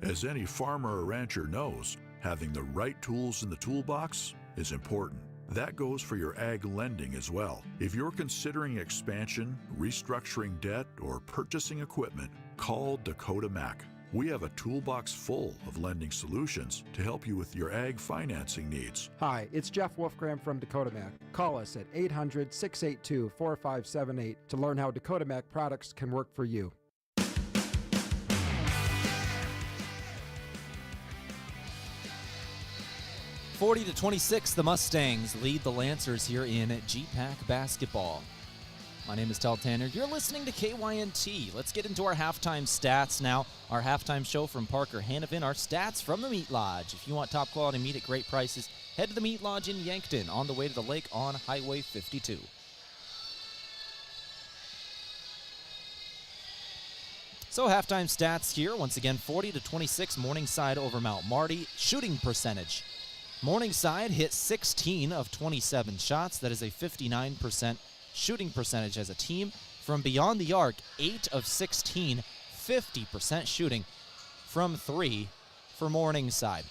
As any farmer or rancher knows, having the right tools in the toolbox is important. That goes for your ag lending as well. If you're considering expansion, restructuring debt, or purchasing equipment, call Dakota Mac. We have a toolbox full of lending solutions to help you with your ag financing needs. Hi, it's Jeff Wolfgram from Dakota Mac. Call us at 800-682-4578 to learn how Dakota Mac products can work for you. (40-26), the Mustangs lead the Lancers here in GPAC basketball. My name is Tehl Tanner. You're listening to KYNT. Let's get into our halftime stats now. Our halftime show from Parker Hannafin. Our stats from the Meat Lodge. If you want top quality meat at great prices, head to the Meat Lodge in Yankton on the way to the lake on Highway 52. So halftime stats here. Once again, 40-26, Morningside over Mount Marty. Shooting percentage. Morningside hit 16 of 27 shots. That is a 59% shooting percentage as a team. From beyond the arc, 8 of 16, 50% shooting from 3 for Morningside.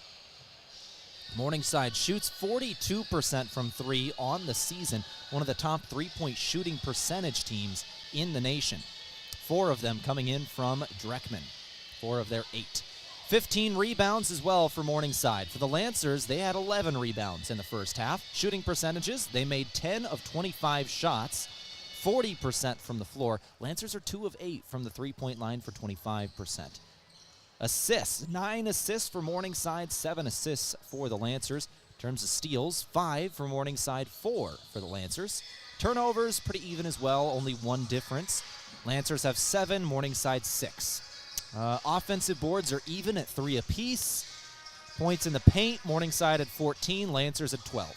Morningside shoots 42% from 3 on the season, one of the top three-point shooting percentage teams in the nation. 4 of them coming in from Dreckman, 4 of their 8. 15 rebounds as well for Morningside. For the Lancers, they had 11 rebounds in the first half. Shooting percentages, they made 10 of 25 shots, 40% from the floor. Lancers are 2 of 8 from the three-point line for 25%. Assists, 9 assists for Morningside, 7 assists for the Lancers. In terms of steals, 5 for Morningside, 4 for the Lancers. Turnovers, pretty even as well, only 1 difference. Lancers have 7, Morningside 6. Offensive boards are even at 3 apiece. Points in the paint, Morningside at 14, Lancers at 12.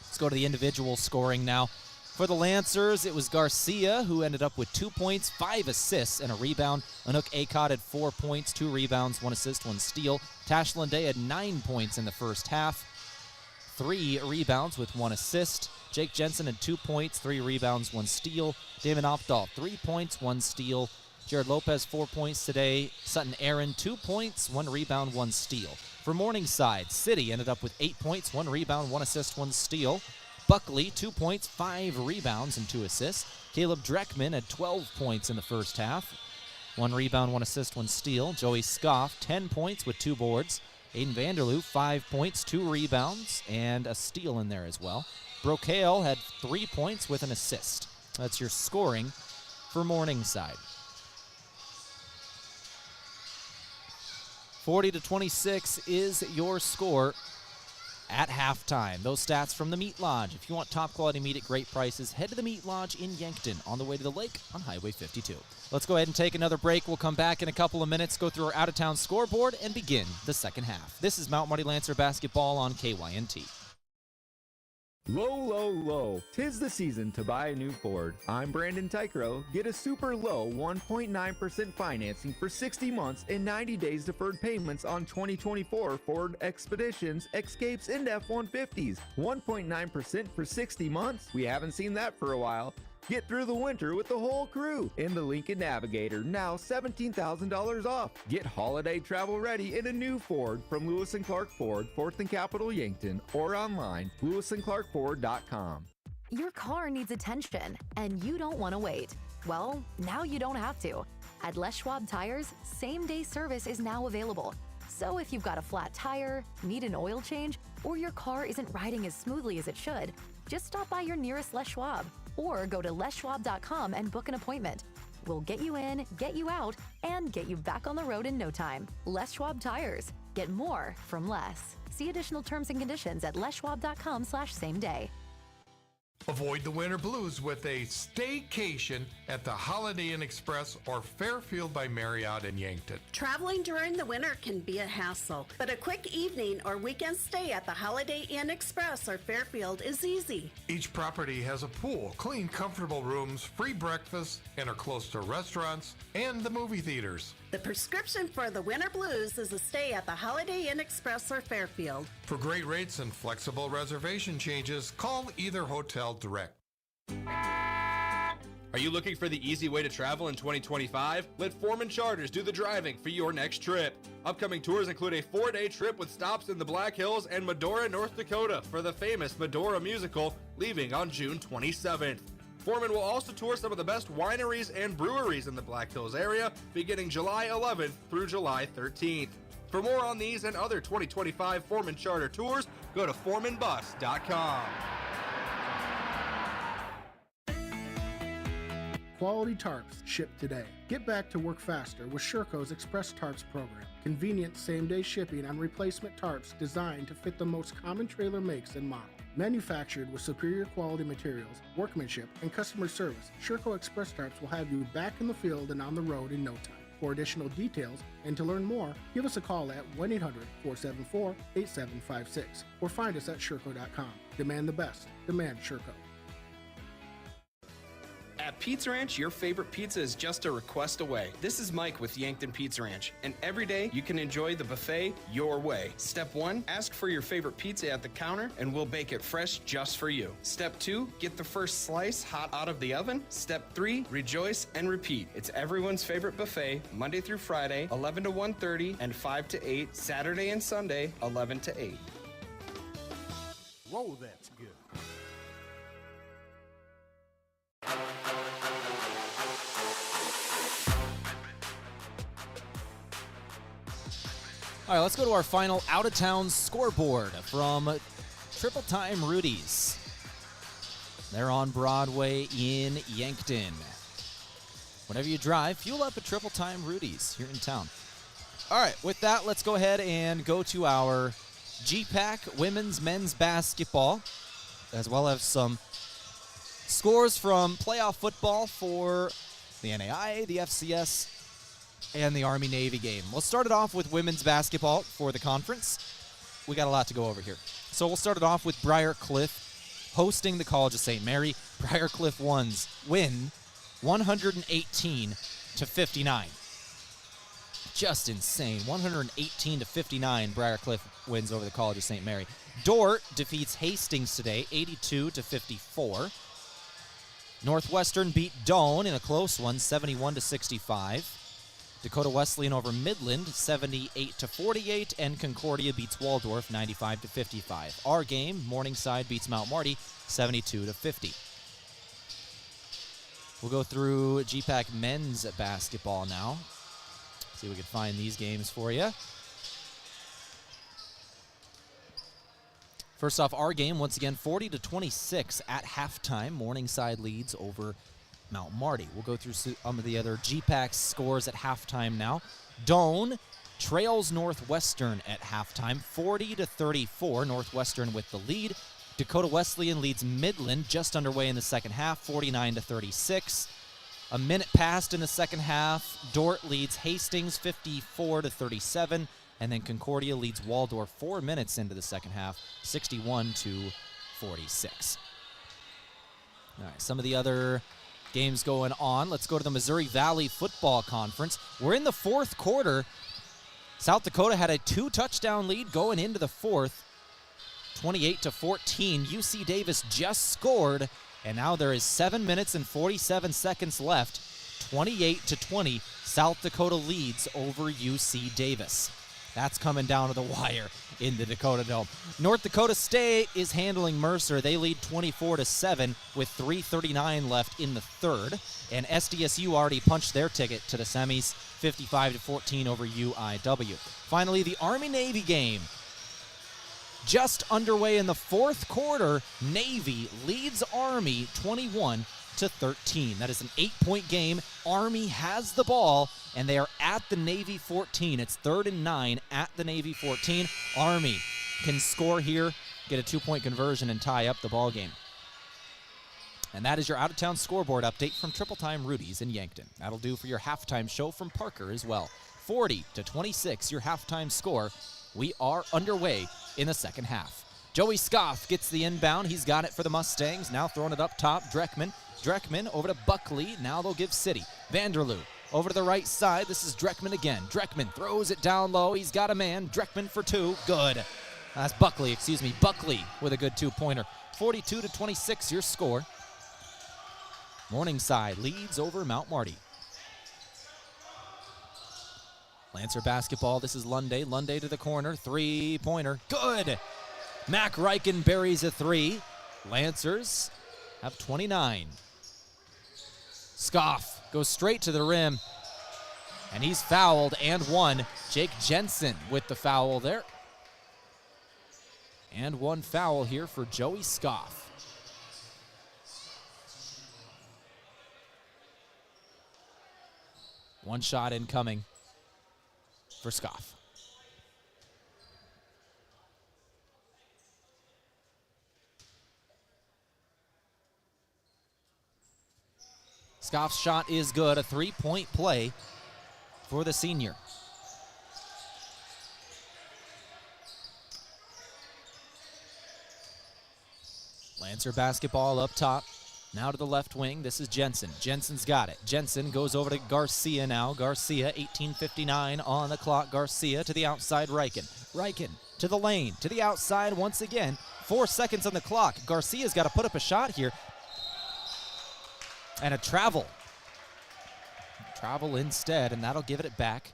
Let's go to the individual scoring now. For the Lancers, it was Garcia who ended up with 2 points, 5 assists, and a rebound. Anook Akot had 4 points, 2 rebounds, 1 assist, 1 steal. Tash Linde had 9 points in the first half, 3 rebounds with 1 assist. Jake Jensen had 2 points, 3 rebounds, 1 steal. Damon Opdahl, 3 points, 1 steal. Jared Lopez, 4 points today. Sutton Aaron, 2 points, 1 rebound, 1 steal. For Morningside, City ended up with 8 points, 1 rebound, 1 assist, 1 steal. Buckley, 2 points, 5 rebounds, and 2 assists. Caleb Dreckman had 12 points in the first half. 1 rebound, 1 assist, 1 steal. Joey Scoff, 10 points with 2 boards. Aiden Vanderloo, 5 points, 2 rebounds, and a steal in there as well. Brocale had 3 points with an assist. That's your scoring for Morningside. 40-26 is your score at halftime. Those stats from the Meat Lodge. If you want top quality meat at great prices, head to the Meat Lodge in Yankton on the way to the lake on Highway 52. Let's go ahead and take another break. We'll come back in a couple of minutes, go through our out-of-town scoreboard, and begin the second half. This is Mount Marty Lancer basketball on KYNT. Low, low, low. 'Tis the season to buy a new Ford. I'm Brandon Tykrow. Get a super low 1.9% financing for 60 months and 90 days deferred payments on 2024 Ford Expeditions, Escapes, and F-150s. 1.9% for 60 months? We haven't seen that for a while. Get through the winter with the whole crew in the Lincoln Navigator, now $17,000 off. Get holiday travel ready in a new Ford from Lewis & Clark Ford, 4th and Capitol Yankton, or online, lewisandclarkford.com. Your car needs attention, and you don't want to wait. Well, now you don't have to. At Les Schwab Tires, same-day service is now available. So if you've got a flat tire, need an oil change, or your car isn't riding as smoothly as it should, just stop by your nearest Les Schwab or go to leschwab.com and book an appointment. We'll get you in, get you out, and get you back on the road in no time. Les Schwab Tires. Get more from less. See additional terms and conditions at leschwab.com/same-day. Avoid the winter blues with a staycation at the Holiday Inn Express or Fairfield by Marriott in Yankton. Traveling during the winter can be a hassle, but a quick evening or weekend stay at the Holiday Inn Express or Fairfield is easy. Each property has a pool, clean, comfortable rooms, free breakfast, and are close to restaurants and the movie theaters. The prescription for the winter blues is a stay at the Holiday Inn Express or Fairfield. For great rates and flexible reservation changes, call either hotel direct. Are you looking for the easy way to travel in 2025? Let Foreman Charters do the driving for your next trip. Upcoming tours include a 4-day trip with stops in the Black Hills and Medora, North Dakota for the famous Medora musical, leaving on June 27th. Foreman will also tour some of the best wineries and breweries in the Black Hills area, beginning July 11th through July 13th. For more on these and other 2025 Foreman Charter tours, go to foremanbus.com. Quality tarps shipped today. Get back to work faster with Sherco's Express Tarps program. Convenient same-day shipping on replacement tarps designed to fit the most common trailer makes and models. Manufactured with superior quality materials, workmanship, and customer service, Sherco Express Tarps will have you back in the field and on the road in no time. For additional details and to learn more, give us a call at 1-800-474-8756 or find us at Sherco.com. Demand the best. Demand Sherco. At Pizza Ranch, your favorite pizza is just a request away. This is Mike with Yankton Pizza Ranch, and every day you can enjoy the buffet your way. Step 1, ask for your favorite pizza at the counter, and we'll bake it fresh just for you. Step 2, get the first slice hot out of the oven. Step 3, rejoice and repeat. It's everyone's favorite buffet, Monday through Friday, 11 to 1:30, and 5 to 8, Saturday and Sunday, 11 to 8. Whoa, that's good. All right, let's go to our final out-of-town scoreboard from Triple Time Rudy's. They're on Broadway in Yankton. Whenever you drive, fuel up at Triple Time Rudy's here in town. All right, with that, let's go ahead and go to our GPAC women's men's basketball, as well as some scores from playoff football for the NAIA, the FCS, and the Army-Navy game. We'll start it off with women's basketball for the conference. We got a lot to go over here. So we'll start it off with Briar Cliff hosting the College of St. Mary. Briar Cliff win 118-59. Just insane. 118-59, Briar Cliff wins over the College of St. Mary. Dordt defeats Hastings today, 82-54. Northwestern beat Doane in a close one, 71-65. Dakota Wesleyan over Midland, 78-48, and Concordia beats Waldorf, 95-55. Our game, Morningside beats Mount Marty, 72-50. We'll go through GPAC men's basketball now. See if we can find these games for you. First off, our game, once again, 40-26 at halftime. Morningside leads over Mount Marty. We'll go through some of the other GPAC scores at halftime now. Doane trails Northwestern at halftime, 40-34. Northwestern with the lead. Dakota Wesleyan leads Midland just underway in the second half, 49-36. A minute passed in the second half. Dordt leads Hastings 54-37. And then Concordia leads Waldorf 4 minutes into the second half, 61-46. All right, some of the other games going on. Let's go to the Missouri Valley Football Conference. We're in the fourth quarter. South Dakota had a 2-touchdown lead going into the fourth, 28-14. UC Davis just scored, and now there is 7 minutes and 47 seconds left. 28-20, South Dakota leads over UC Davis. That's coming down to the wire in the Dakota Dome. North Dakota State is handling Mercer. They lead 24-7 with 3:39 left in the third. And SDSU already punched their ticket to the semis, 55-14 over UIW. Finally, the Army-Navy game. Just underway in the fourth quarter, Navy leads Army 21-13. That is an 8-point game. Army has the ball, and they are at the Navy 14. It's 3rd and 9 at the Navy 14. Army can score here, get a 2-point conversion, and tie up the ball game. And that is your out-of-town scoreboard update from Triple Time Rudy's in Yankton. That'll do for your halftime show from Parker as well. 40-26, your halftime score. We are underway in the second half. Joey Scoff gets the inbound. He's got it for the Mustangs. Now throwing it up top. Dreckman over to Buckley. Now they'll give City. Vanderloo over to the right side. This is Dreckman again. Dreckman throws it down low. He's got a man. Dreckman for 2. Good. That's Buckley, Buckley with a good 2-pointer. 42-26, your score. Morningside leads over Mount Marty. Lancer basketball. This is Lunday. Lunday to the corner. 3-pointer. Good. Mac Reichen buries a 3. Lancers have 29. Scoff goes straight to the rim, and he's fouled and 1. Jake Jensen with the foul there. And 1 foul here for Joey Scoff. One shot incoming for Scoff. Scoff's shot is good, a 3-point play for the senior. Lancer basketball up top. Now to the left wing. This is Jensen. Jensen's got it. Jensen goes over to Garcia now. Garcia, 18:59 on the clock. Garcia to the outside, Reichen. Reichen to the lane, to the outside once again. 4 seconds on the clock. Garcia's got to put up a shot here. And a travel. Travel instead, and that'll give it back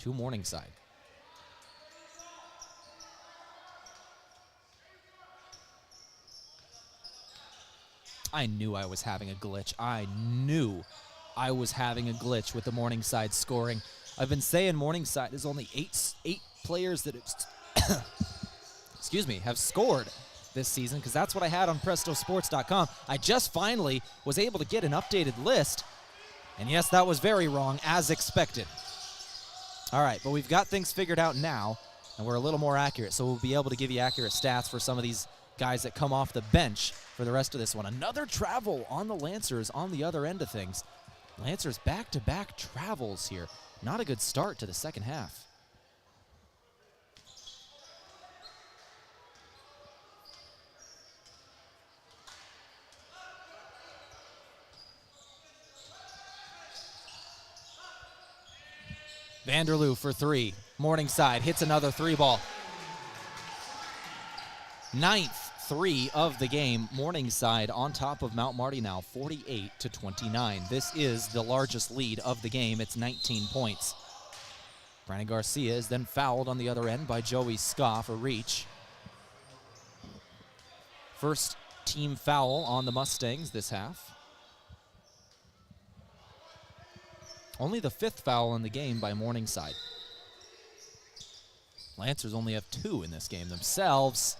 to Morningside. I knew I was having a glitch. I knew I was having a glitch with the Morningside scoring. I've been saying Morningside is only eight players that have, have scored this season, because that's what I had on PrestoSports.com. I just finally was able to get an updated list, and yes, that was very wrong, as expected. All right, but we've got things figured out now, and we're a little more accurate, so we'll be able to give you accurate stats for some of these guys that come off the bench for the rest of this one. Another travel on the Lancers on the other end of things. Lancers back-to-back travels here. Not a good start to the second half. Vanderloo for 3. Morningside hits another 3-ball. 9th 3 of the game. Morningside on top of Mount Marty now, 48-29. This is the largest lead of the game. It's 19 points. Brandon Garcia is then fouled on the other end by Joey Scoff, a reach. First team foul on the Mustangs this half. Only the 5th foul in the game by Morningside. Lancers only have 2 in this game themselves.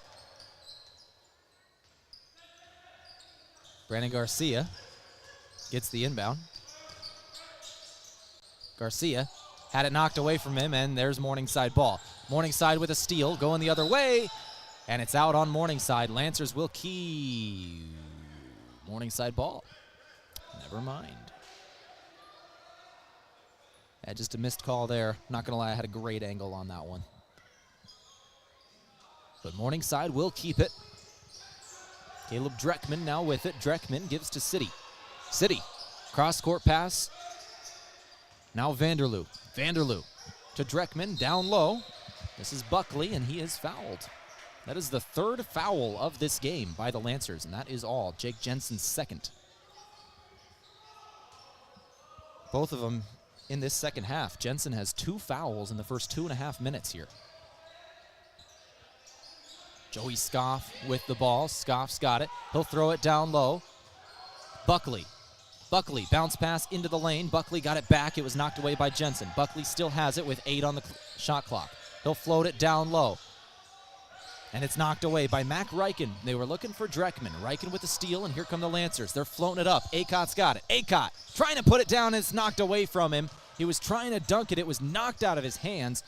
Brandon Garcia Gets the inbound. Garcia had it knocked away from him, and there's Morningside ball. Morningside with a steal, going the other way, and it's out on Morningside. Lancers will key. Morningside ball. Never mind. Yeah, just a missed call there. Not going to lie, I had a great angle on that one. But Morningside will keep it. Caleb Dreckman now with it. Dreckman gives to City. City, cross-court pass. Now Vanderloo. Vanderloo to Dreckman, down low. This is Buckley, and he is fouled. That is the third foul of this game by the Lancers, and that is all. Jake Jensen's second. Both of them in this second half. Jensen has 2 fouls in the first 2.5 minutes here. Joey Scoff with the ball. Scoff's got it. He'll throw it down low. Buckley. Buckley, bounce pass into the lane. Buckley got it back. It was knocked away by Jensen. Buckley still has it with 8 on the shot clock. He'll float it down low. And it's knocked away by Mac Reichen. They were looking for Dreckman. Reichen with the steal, and here come the Lancers. They're floating it up. Acot's got it. Acot trying to put it down, and it's knocked away from him. He was trying to dunk it. It was knocked out of his hands.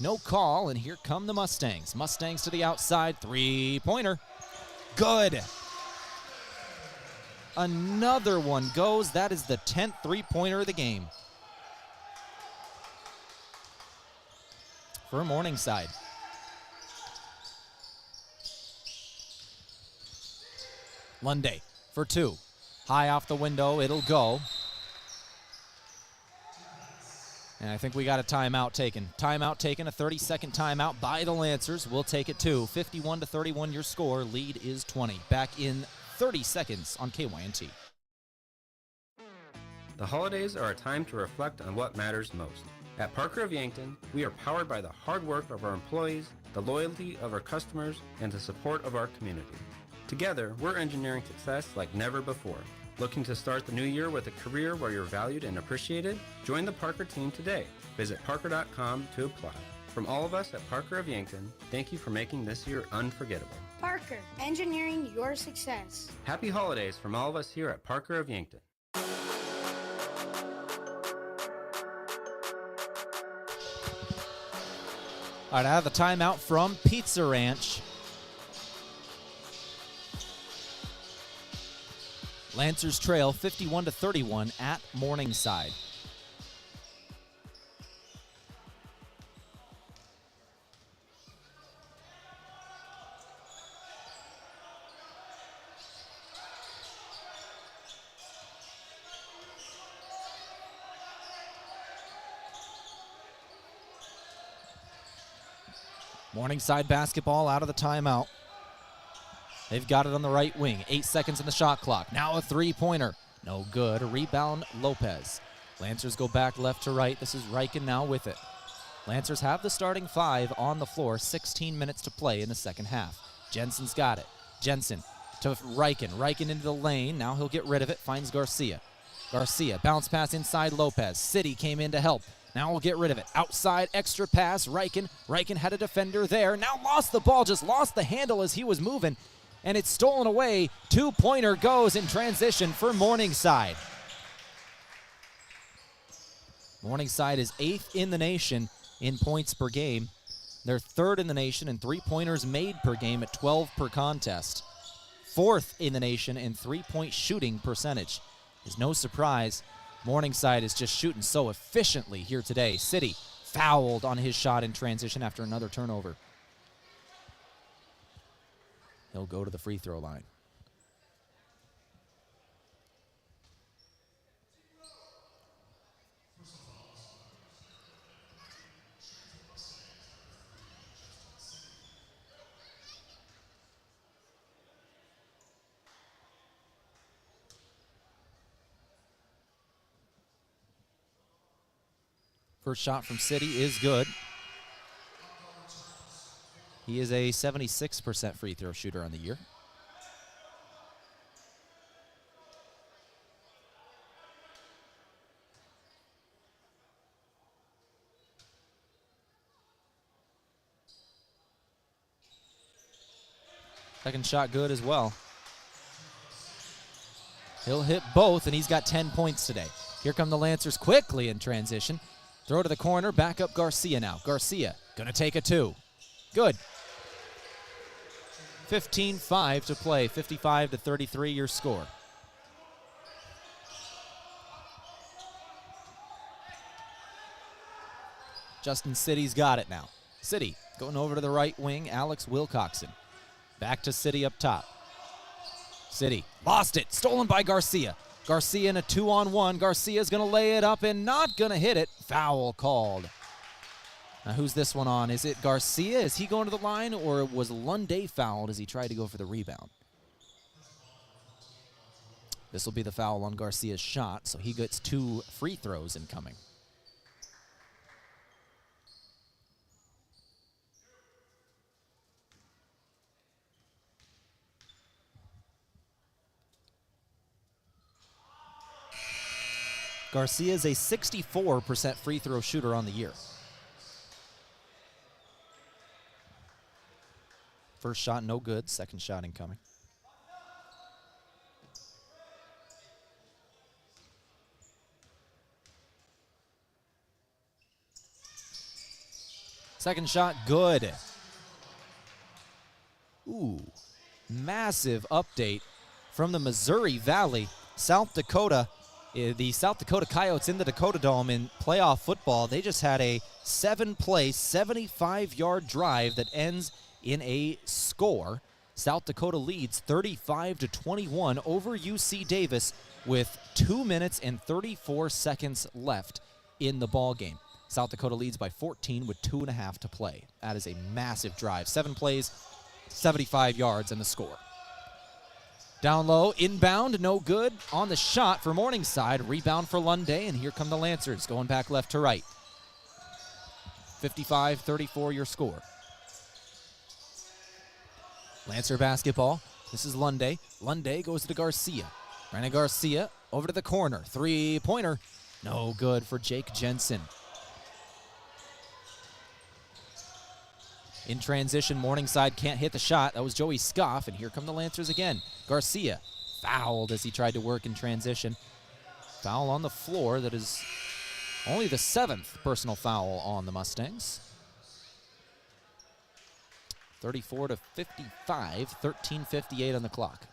No call, and here come the Mustangs. Mustangs to the outside. 3-pointer. Good. Another one goes. That is the 10th 3-pointer of the game for Morningside. Lunday for 2. High off the window. It'll go. And I think we got a timeout taken. Timeout taken, a 30-second timeout by the Lancers. We'll take it too. 51-31 your score. Lead is 20. Back in 30 seconds on KYNT. The holidays are a time to reflect on what matters most. At Parker of Yankton, we are powered by the hard work of our employees, the loyalty of our customers, and the support of our community. Together, we're engineering success like never before. Looking to start the new year with a career where you're valued and appreciated? Join the Parker team today. Visit parker.com to apply. From all of us at Parker of Yankton, thank you for making this year unforgettable. Parker, engineering your success. Happy holidays from all of us here at Parker of Yankton. All right, I have the timeout from Pizza Ranch. Lancers trail 51-31 at Morningside. Morningside basketball out of the timeout. They've got it on the right wing. 8 seconds in the shot clock. Now a 3-pointer. No good. A rebound, Lopez. Lancers go back left to right. This is Reichen now with it. Lancers have the starting 5 on the floor. 16 minutes to play in the second half. Jensen's got it. Jensen to Reichen. Reichen into the lane. Now he'll get rid of it. Finds Garcia. Garcia, bounce pass inside Lopez. City came in to help. Now we'll get rid of it. Outside, extra pass. Reichen. Reichen had a defender there. Now lost the ball. Just lost the handle as he was moving. And it's stolen away. 2-pointer goes in transition for Morningside. Morningside is 8th in the nation in points per game. They're 3rd in the nation in 3-pointers made per game at 12 per contest. 4th in the nation in 3-point shooting percentage. It's no surprise Morningside is just shooting so efficiently here today. City fouled on his shot in transition after another turnover. He'll go to the free throw line. First shot from City is good. He is a 76% free throw shooter on the year. Second shot good as well. He'll hit both, and he's got 10 points today. Here come the Lancers quickly in transition. Throw to the corner, back up Garcia now. Garcia gonna take a 2. Good. 15-5 to play, 55-33 your score. Justin City's got it now. City going over to the right wing, Alex Wilcoxon. Back to City up top. City lost it, stolen by Garcia. Garcia in a 2-on-1. Garcia's gonna lay it up and not gonna hit it. Foul called. Now who's this one on? Is it Garcia? Is he going to the line, or was Lunday fouled as he tried to go for the rebound? This will be the foul on Garcia's shot, so he gets 2 free throws incoming. Garcia is a 64% free throw shooter on the year. First shot no good, second shot incoming. Second shot good. Ooh, massive update from the Missouri Valley. South Dakota, the South Dakota Coyotes in the Dakota Dome in playoff football, they just had a 7-play, 75-yard drive that ends in a score. South Dakota leads 35-21 over UC Davis with 2 minutes and 34 seconds left in the ball game. South Dakota leads by 14 with 2.5 to play. That is a massive drive. 7 plays, 75 yards, and the score. Down low, inbound, no good. On the shot for Morningside, rebound for Lunday, and here come the Lancers going back left to right. 55-34 your score. Lancer basketball. This is Lunday. Lunday goes to Garcia. Brandon Garcia over to the corner. 3-pointer. No good for Jake Jensen. In transition, Morningside can't hit the shot. That was Joey Scoff, and here come the Lancers again. Garcia fouled as he tried to work in transition. Foul on the floor. That is only the 7th personal foul on the Mustangs. 34-55, 13:58 on the clock.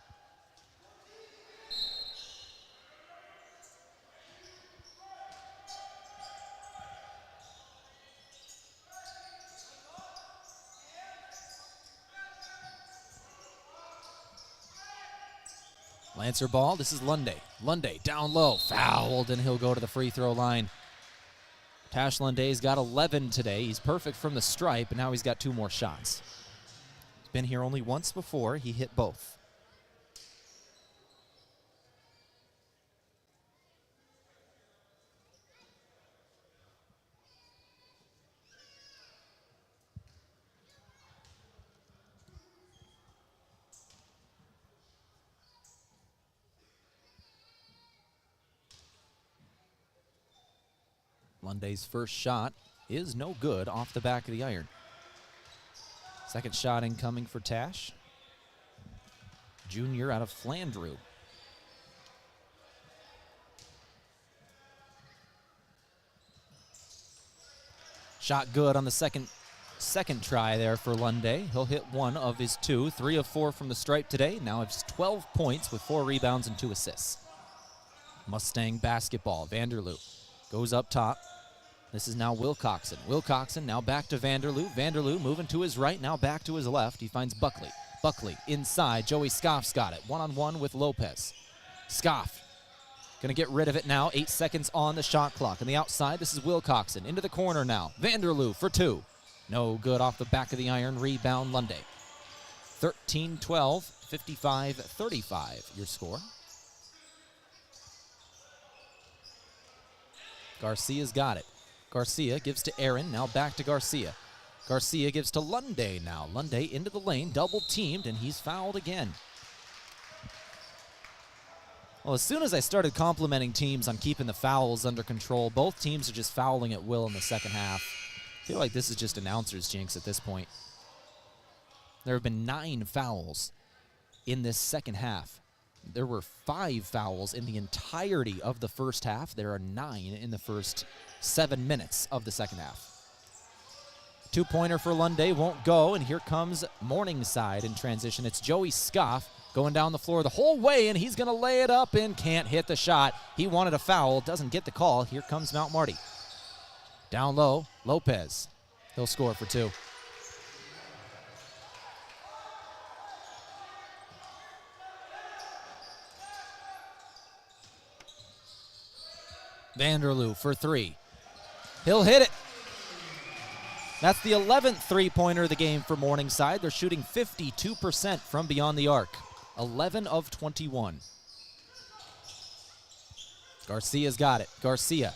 Lancer ball, this is Lunday. Lunday down low, fouled, and he'll go to the free throw line. Tash Lunday's got 11 today. He's perfect from the stripe, and now he's got 2 more shots. He's been here only once before. He hit both. Lunday's first shot is no good off the back of the iron. Second shot incoming for Tash. Junior out of Flandreau. Shot good on the second try there for Lunday. He'll hit 1 of his 2. 3 of 4 from the stripe today. Now it's 12 points with 4 rebounds and 2 assists. Mustang basketball. Vanderloo goes up top. This is now Wilcoxon. Wilcoxon now back to Vanderloo. Vanderloo moving to his right, now back to his left. He finds Buckley. Buckley inside. Joey Scoff's got it. 1-on-1 with Lopez. Scoff gonna get rid of it now. 8 seconds on the shot clock. On the outside, this is Wilcoxon. Into the corner now. Vanderloo for 2. No good off the back of the iron. Rebound Lunday. 13-12, 55-35 your score. Garcia's got it. Garcia gives to Aaron, now back to Garcia. Garcia gives to Lunday now. Lunday into the lane, double teamed, and he's fouled again. Well, as soon as I started complimenting teams on keeping the fouls under control, both teams are just fouling at will in the second half. I feel like this is just announcer's jinx at this point. There have been 9 fouls in this second half. there were 5 fouls in the entirety of the first half. There are 9 in the first 7 minutes of the second half. 2-pointer for Lunday won't go, and here comes Morningside in transition. It's Joey Scoff going down the floor the whole way, and he's going to lay it up and can't hit the shot. He wanted a foul, doesn't get the call. Here comes Mount Marty. Down low, Lopez. He'll score for 2. Vanderloo for 3. He'll hit it. That's the 11th three-pointer of the game for Morningside. They're shooting 52% from beyond the arc. 11 of 21. Garcia's got it. Garcia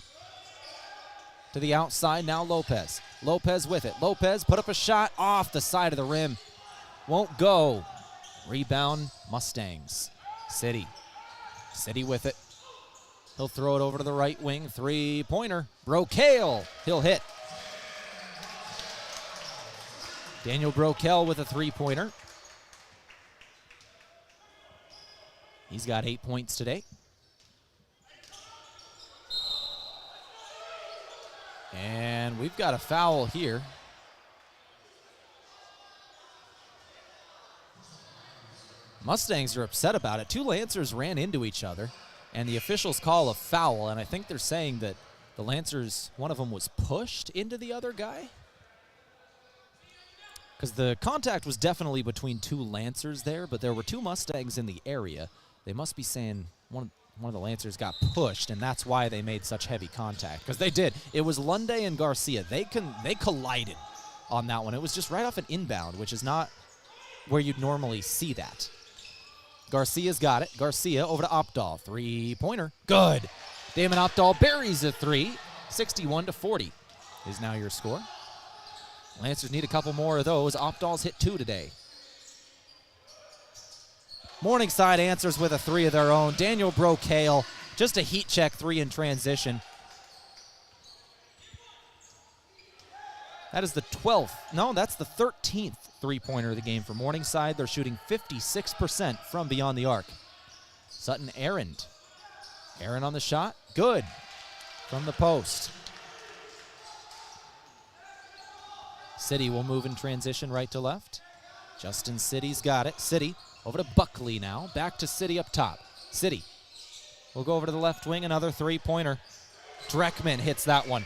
to the outside, now Lopez. Lopez with it. Lopez put up a shot off the side of the rim. Won't go. Rebound, Mustangs. City with it. He'll throw it over to the right wing. 3-pointer. Brocail. He'll hit. Daniel Brocail with a 3-pointer. He's got 8 points today. And we've got a foul here. Mustangs are upset about it. 2 Lancers ran into each other, and the officials call a foul, and I think they're saying that the Lancers, one of them was pushed into the other guy. Because the contact was definitely between 2 Lancers there, but there were 2 Mustangs in the area. They must be saying one of the Lancers got pushed, and that's why they made such heavy contact. Because they did. It was Lunday and Garcia. They collided on that one. It was just right off an inbound, which is not where you'd normally see that. Garcia's got it. Garcia over to Opdahl. 3-pointer. Good. Damon Opdahl buries a 3. 61-40 is now your score. Lancers need a couple more of those. Opdahl's hit 2 today. Morningside answers with a 3 of their own. Daniel Brocail, just a heat check 3 in transition. That is the 12th. No, that's the 13th three-pointer of the game for Morningside. They're shooting 56% from beyond the arc. Sutton Arend. Arend on the shot. Good. From the post. City will move in transition right to left. Justin City's got it. City over to Buckley now. Back to City up top. City will go over to the left wing. Another 3-pointer. Dreckman hits that one.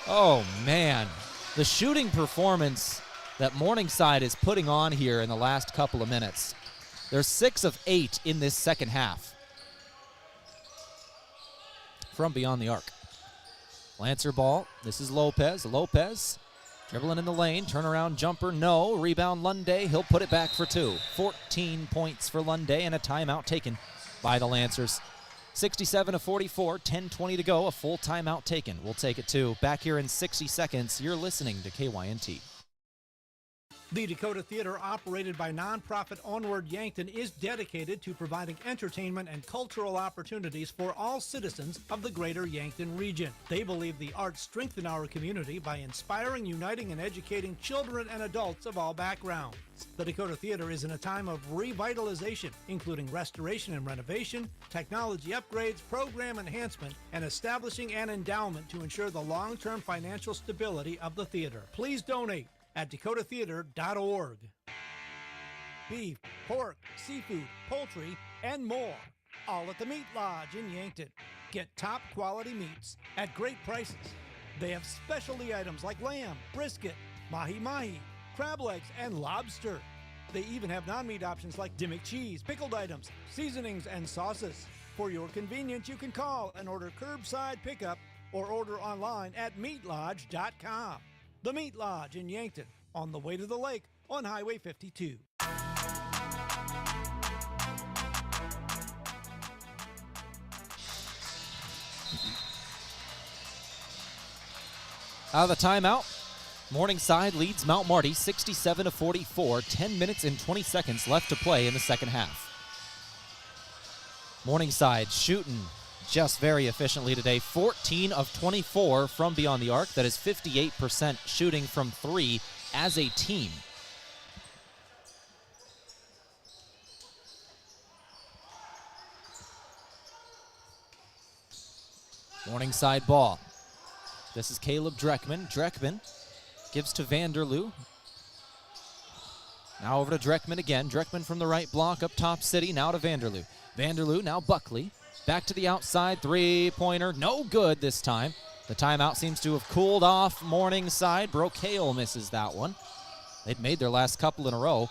Oh, man. The shooting performance that Morningside is putting on here in the last couple of minutes. They're 6 of 8 in this second half. From beyond the arc. Lancer ball. This is Lopez. Lopez dribbling in the lane. Turnaround jumper. No. Rebound Lunday. He'll put it back for 2. 14 points for Lunday and a timeout taken by the Lancers. 67-44. 10:20 to go. A full timeout taken. We'll take it too. Back here in 60 seconds. You're listening to KYNT. The Dakota Theater, operated by nonprofit Onward Yankton, is dedicated to providing entertainment and cultural opportunities for all citizens of the greater Yankton region. They believe the arts strengthen our community by inspiring, uniting, and educating children and adults of all backgrounds. The Dakota Theater is in a time of revitalization, including restoration and renovation, technology upgrades, program enhancement, and establishing an endowment to ensure the long-term financial stability of the theater. Please donate at dakotatheater.org. Beef, pork, seafood, poultry, and more. All at the Meat Lodge in Yankton. Get top quality meats at great prices. They have specialty items like lamb, brisket, mahi-mahi, crab legs, and lobster. They even have non-meat options like Dimmick cheese, pickled items, seasonings, and sauces. For your convenience, you can call and order curbside pickup or order online at meatlodge.com. The Meat Lodge in Yankton, on the way to the lake on Highway 52. Out of the timeout, Morningside leads Mount Marty 67-44. 10 minutes and 20 seconds left to play in the second half. Morningside shooting just very efficiently today. 14 of 24 from beyond the arc. That is 58% shooting from 3 as a team. Morningside ball. This is Caleb Dreckman. Dreckman gives to Vanderloo. Now over to Dreckman again. Dreckman from the right block up top City. Now to Vanderloo. Vanderloo, now Buckley. Back to the outside. Three-pointer. No good this time. The timeout seems to have cooled off Morningside. Brocale misses that one. They'd made their last couple in a row.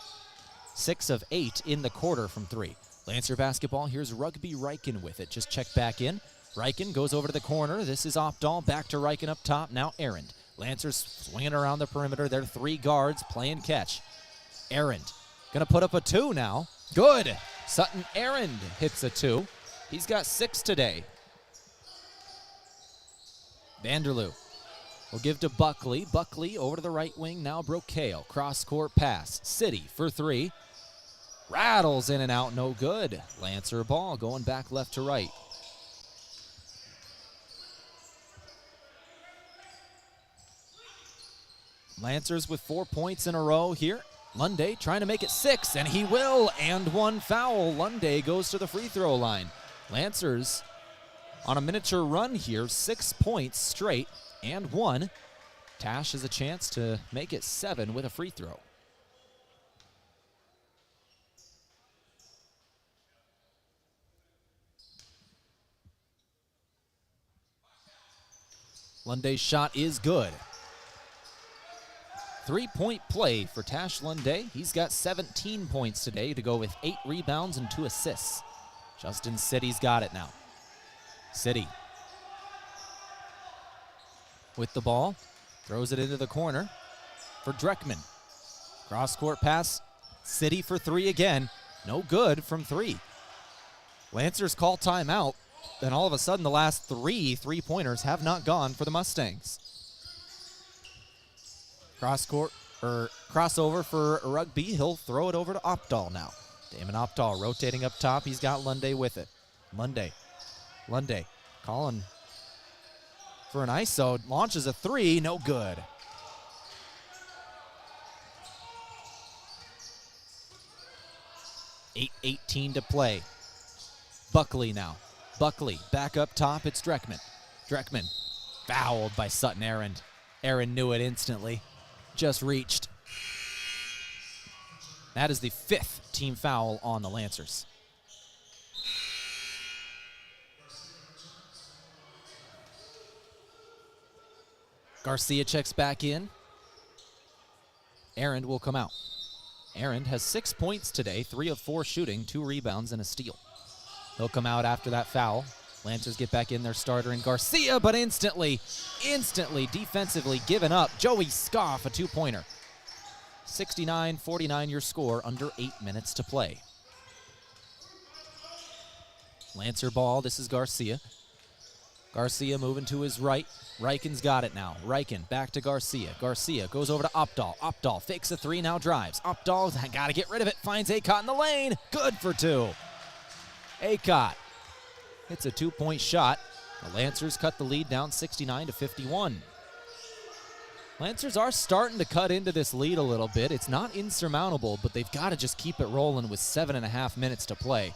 6 of 8 in the quarter from 3. Lancer basketball. Here's Rugby Riken with it. Just check back in. Riken goes over to the corner. This is Opdahl. Back to Riken up top. Now Arend. Lancers swinging around the perimeter. They're 3 guards playing catch. Arend gonna put up a 2 now. Good. Sutton Arend hits a 2. He's got 6 today. Vanderloo will give to Buckley. Buckley over to the right wing. Now Brocale. Cross-court pass. City for 3. Rattles in and out. No good. Lancer ball going back left to right. Lancers with 4 points in a row here. Lunday trying to make it 6, and he will, and 1 foul. Lunday goes to the free throw line. Lancers on a miniature run here, 6 points straight, and 1. Tash has a chance to make it 7 with a free throw. Lunday's shot is good. 3-point play for Tash Lunday. He's got 17 points today to go with 8 rebounds and 2 assists. Justin City's got it now. City with the ball, throws it into the corner for Dreckman. Cross-court pass, City for 3 again. No good from 3. Lancers call timeout, then all of a sudden the last 3 three-pointers have not gone for the Mustangs. Crossover for Rugby. He'll throw it over to Opdahl now. Damon Opdahl rotating up top. He's got Lunday with it. Lunday calling for an ISO. Launches a 3. No good. .8:18 to play. Buckley now. Buckley back up top. It's Dreckman. Dreckman fouled by Sutton Arend. Arend knew it instantly. Just reached. That is the 5th team foul on the Lancers. Garcia checks back in. Arend will come out. Arend has 6 points today, 3 of 4 shooting, 2 rebounds, and a steal. He'll come out after that foul. Lancers get back in their starter in Garcia, but instantly defensively given up. Joey Scoff, a 2-pointer. 69-49 your score, under 8 minutes to play. Lancer ball, this is Garcia. Garcia moving to his right. Riken's got it now. Riken back to Garcia. Garcia goes over to Opdahl. Opdahl fakes a 3, now drives. Opdahl's got to get rid of it. Finds Acott in the lane. Good for 2. Acott hits a 2-point shot. The Lancers cut the lead down 69-51. Lancers are starting to cut into this lead a little bit. It's not insurmountable, but they've got to just keep it rolling with 7.5 minutes to play.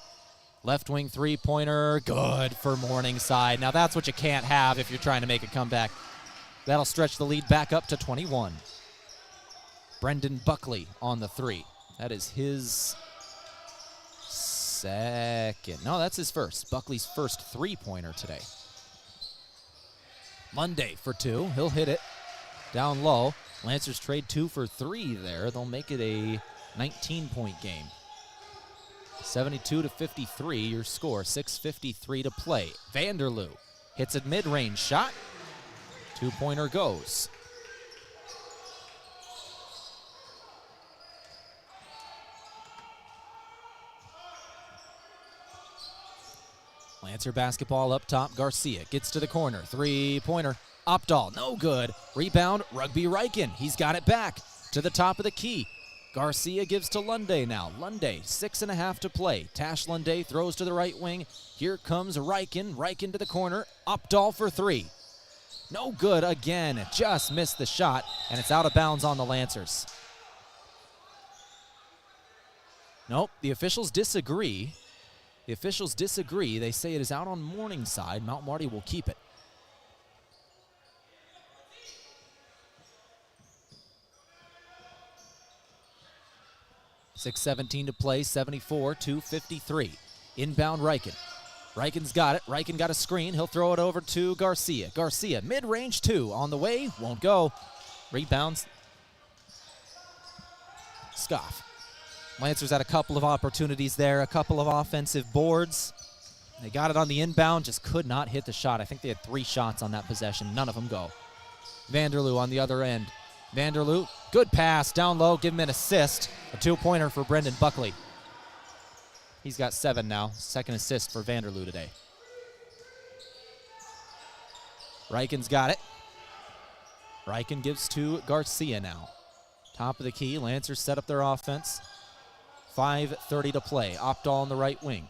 Left wing 3-pointer, good for Morningside. Now that's what you can't have if you're trying to make a comeback. That'll stretch the lead back up to 21. Brendan Buckley on the 3. That is his second. No, that's his first. Buckley's first 3-pointer today. Monday for 2. He'll hit it down low. Lancers trade 2 for 3 there. They'll make it a 19-point game. 72-53 your score. 6:53 to play. Vanderloo hits a mid-range shot. 2-pointer goes. Lancer basketball up top. Garcia gets to the corner. 3-pointer. Opdahl, no good. Rebound, Rugby Riken. He's got it back to the top of the key. Garcia gives to Lunday now. Lunday, 6.5 to play. Tash Lunday throws to the right wing. Here comes Riken. Riken to the corner. Opdahl for 3. No good again. Just missed the shot, and it's out of bounds on the Lancers. Nope, the officials disagree. They say it is out on Morningside. Mount Marty will keep it. 6:17 to play, 74-53. Inbound Riken. Riken's got it. Riken got a screen. He'll throw it over to Garcia. Garcia, mid-range 2. On the way, won't go. Rebounds. Scoff. Lancers had a couple of opportunities there, a couple of offensive boards. They got it on the inbound, just could not hit the shot. I think they had 3 shots on that possession. None of them go. Vanderloo on the other end. Vanderloo, good pass, down low, give him an assist. A 2-pointer for Brendan Buckley. He's got 7 now. Second assist for Vanderloo today. Riken's got it. Riken gives to Garcia now. Top of the key, Lancers set up their offense. 5:30 to play. Opdahl on the right wing.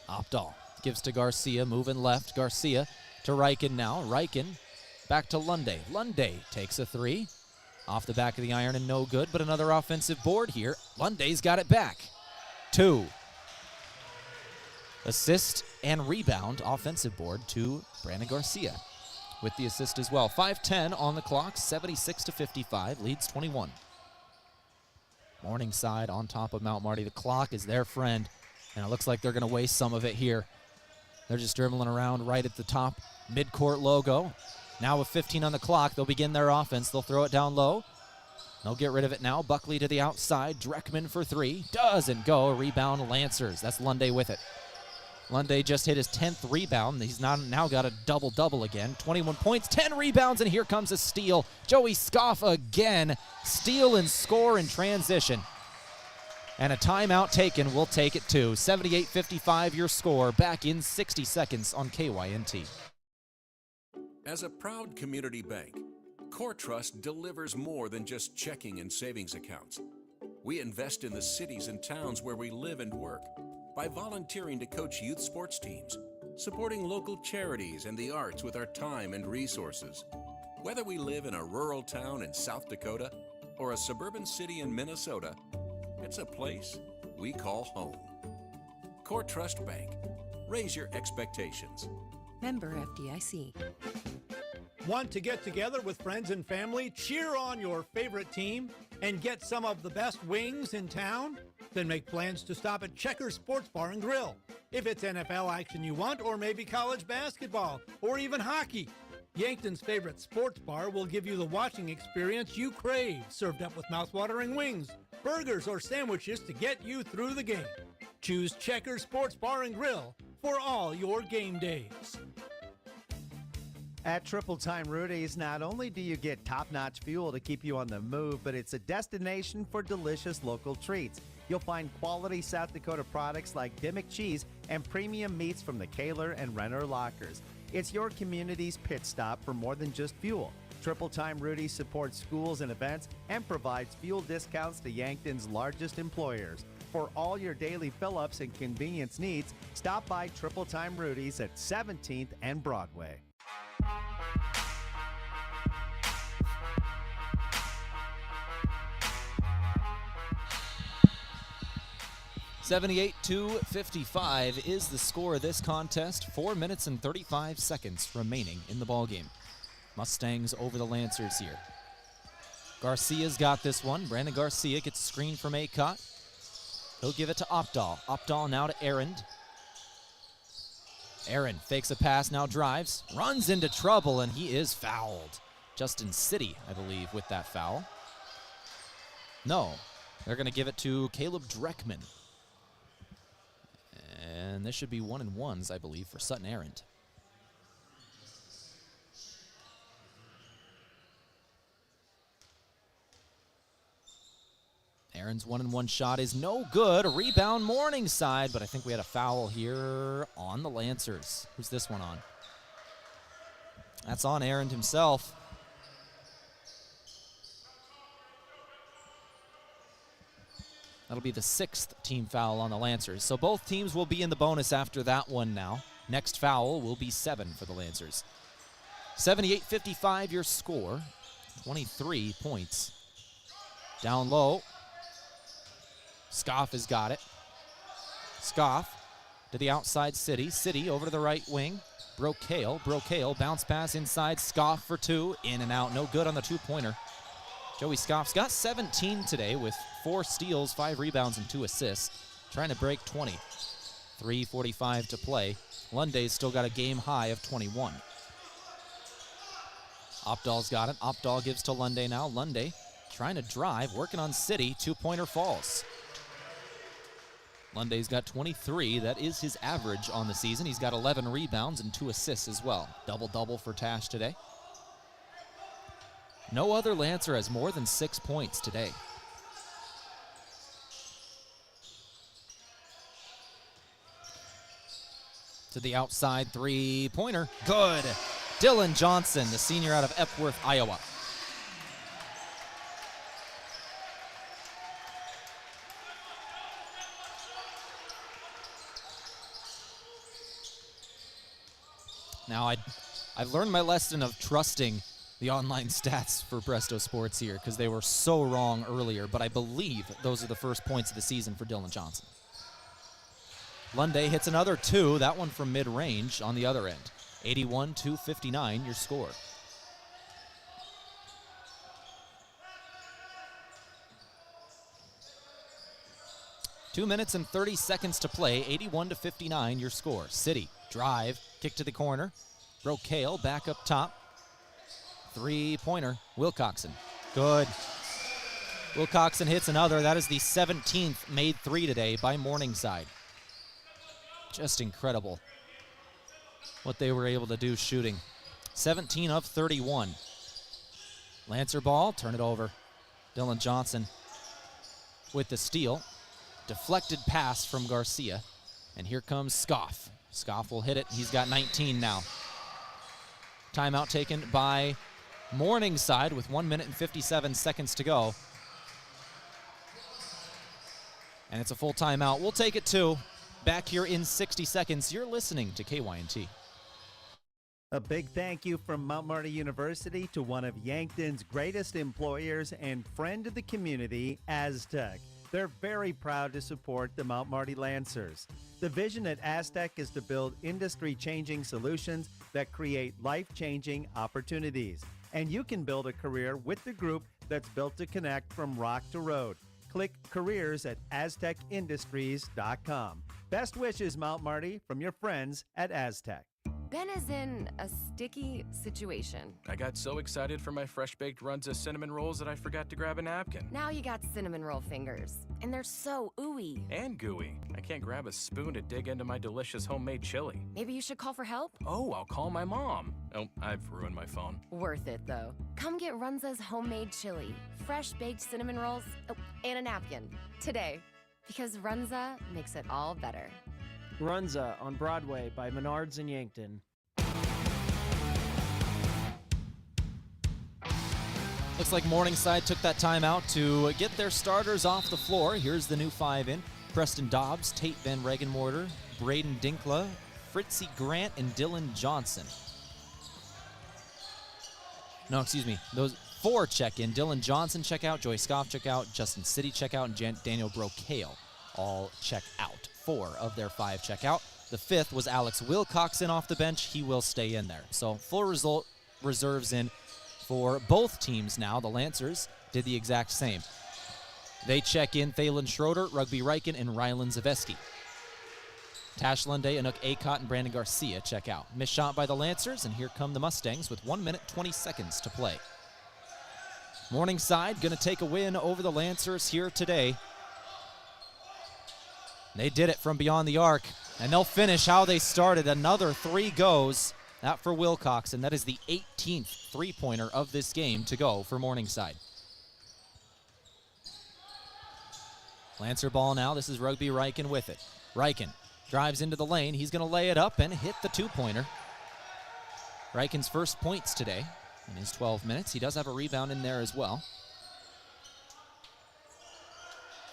Opdahl gives to Garcia, moving left. Garcia to Riken now. Riken back to Lunday. Lunday takes a 3. Off the back of the iron and no good, but another offensive board here. Lunday's got it back. 2. Assist and rebound, offensive board to Brandon Garcia with the assist as well. 5:10 on the clock, 76-55, leads 21. Morningside on top of Mount Marty. The clock is their friend, and it looks like they're going to waste some of it here. They're just dribbling around right at the top midcourt logo. Now with 15 on the clock, they'll begin their offense. They'll throw it down low. They'll get rid of it now. Buckley to the outside. Dreckman for 3. Doesn't go. Rebound Lancers. That's Lunday with it. Lunday just hit his 10th rebound. He's now got a double-double again. 21 points, 10 rebounds, and here comes a steal. Joey Scoff again. Steal and score in transition. And a timeout taken. We'll take it too. 78-55 your score. Back in 60 seconds on KYNT. As a proud community bank, Core Trust delivers more than just checking and savings accounts. We invest in the cities and towns where we live and work by volunteering to coach youth sports teams, supporting local charities and the arts with our time and resources. Whether we live in a rural town in South Dakota or a suburban city in Minnesota, it's a place we call home. Core Trust Bank. Raise your expectations. Member FDIC. Want to get together with friends and family, cheer on your favorite team, and get some of the best wings in town? Then make plans to stop at Checkers Sports Bar and Grill. If it's NFL action you want, or maybe college basketball, or even hockey, Yankton's favorite sports bar will give you the watching experience you crave, served up with mouthwatering wings, burgers, or sandwiches to get you through the game. Choose Checkers Sports Bar and Grill for all your game days. At Triple Time Rudy's, not only do you get top-notch fuel to keep you on the move, but it's a destination for delicious local treats. You'll find quality South Dakota products like Dimmick cheese and premium meats from the Kaler and Renner lockers. It's your community's pit stop for more than just fuel. Triple Time Rudy's supports schools and events and provides fuel discounts to Yankton's largest employers. For all your daily fill-ups and convenience needs, stop by Triple Time Rudy's at 17th and Broadway. 78-55 is the score of this contest. 4 minutes and 35 seconds remaining in the ballgame. Mustangs over the Lancers here. Garcia's got this one. Brandon Garcia gets a screen from Acott. He'll give it to Opdahl. Opdahl now to Aaron. Aaron fakes a pass, now drives, runs into trouble, and he is fouled. Justin City, I believe, with that foul. No, they're going to give it to Caleb Dreckman. And this should be 1-and-1s, I believe, for Sutton Arendt. Aaron's 1-and-1 shot is no good. A rebound Morningside, but I think we had a foul here on the Lancers. Who's this one on? That's on Aaron himself. That'll be the 6th team foul on the Lancers. So both teams will be in the bonus after that one now. Next foul will be 7 for the Lancers. 78-55 your score. 23 points. Down low. Scoff has got it. Scoff to the outside City. City over to the right wing. Brocail, bounce pass inside. Scoff for 2. In and out. No good on the 2-pointer. Joey Scoff's got 17 today with 4 steals, 5 rebounds, and 2 assists. Trying to break 20. 3:45 to play. Lunday's still got a game high of 21. Opdahl's got it. Opdahl gives to Lunday now. Lunday trying to drive, working on City. 2-pointer falls. Lunday's got 23. That is his average on the season. He's got 11 rebounds and 2 assists as well. Double-double for Tash today. No other Lancer has more than 6 points today. To the outside 3-pointer. Good. Dylan Johnson, the senior out of Epworth, Iowa. Now, I've learned my lesson of trusting the online stats for Presto Sports here because they were so wrong earlier, but I believe those are the first points of the season for Dylan Johnson. Lunday hits another 2, that one from mid-range on the other end. 81-59, your score. Two minutes and 30 seconds to play, 81-59, your score. City, drive, kick to the corner. Brocail back up top. 3-pointer, Wilcoxon. Good. Wilcoxon hits another. That is the 17th made 3 today by Morningside. Just incredible what they were able to do shooting. 17 of 31. Lancer ball, turn it over. Dylan Johnson with the steal. Deflected pass from Garcia. And here comes Scoff. Scoff will hit it. He's got 19 now. Timeout taken by Morningside with 1 minute and 57 seconds to go. And it's a full timeout. We'll take it too. Back here in 60 seconds. You're listening to KYNT. A big thank you from Mount Marty University to one of Yankton's greatest employers and friend of the community, Aztec. They're very proud to support the Mount Marty Lancers. The vision at Aztec is to build industry-changing solutions that create life-changing opportunities. And you can build a career with the group that's built to connect from rock to road. Click careers at aztecindustries.com. Best wishes, Mount Marty, from your friends at Aztec. Ben is in a sticky situation. I got so excited for my fresh-baked Runza cinnamon rolls that I forgot to grab a napkin. Now you got cinnamon roll fingers, and they're so ooey. And gooey. I can't grab a spoon to dig into my delicious homemade chili. Maybe you should call for help? Oh, I'll call my mom. Oh, I've ruined my phone. Worth it, though. Come get Runza's homemade chili, fresh-baked cinnamon rolls, and a napkin today. Because Runza makes it all better. Runza on Broadway by Menards in Yankton. Looks like Morningside took that timeout to get their starters off the floor. Here's the new 5 in. Preston Dobbs, Tate Van Regenmorter, Braden Dinkla, Fritzy Grant, and Dylan Johnson. No, excuse me. Those 4 check in. Dylan Johnson check out, Joey Scoff check out, Justin City check out, and Daniel Brocail all check out. 4 of their 5 check out. The 5th was Alex Wilcoxon off the bench. He will stay in there. So full result reserves in for both teams now. The Lancers did the exact same. They check in Thalen Schroeder, Rugby Riken, and Rylan Zaveski. Tash Lunday, Anook Acott, and Brandon Garcia check out. Missed shot by the Lancers, and here come the Mustangs with 1 minute, 20 seconds to play. Morningside going to take a win over the Lancers here today. They did it from beyond the arc, and they'll finish how they started. Another 3 goes. That for Wilcox, and that is the 18th three-pointer of this game to go for Morningside. Lancer ball now. This is Rugby Riken with it. Riken drives into the lane. He's going to lay it up and hit the 2-pointer. Riken's first points today in his 12 minutes. He does have a rebound in there as well.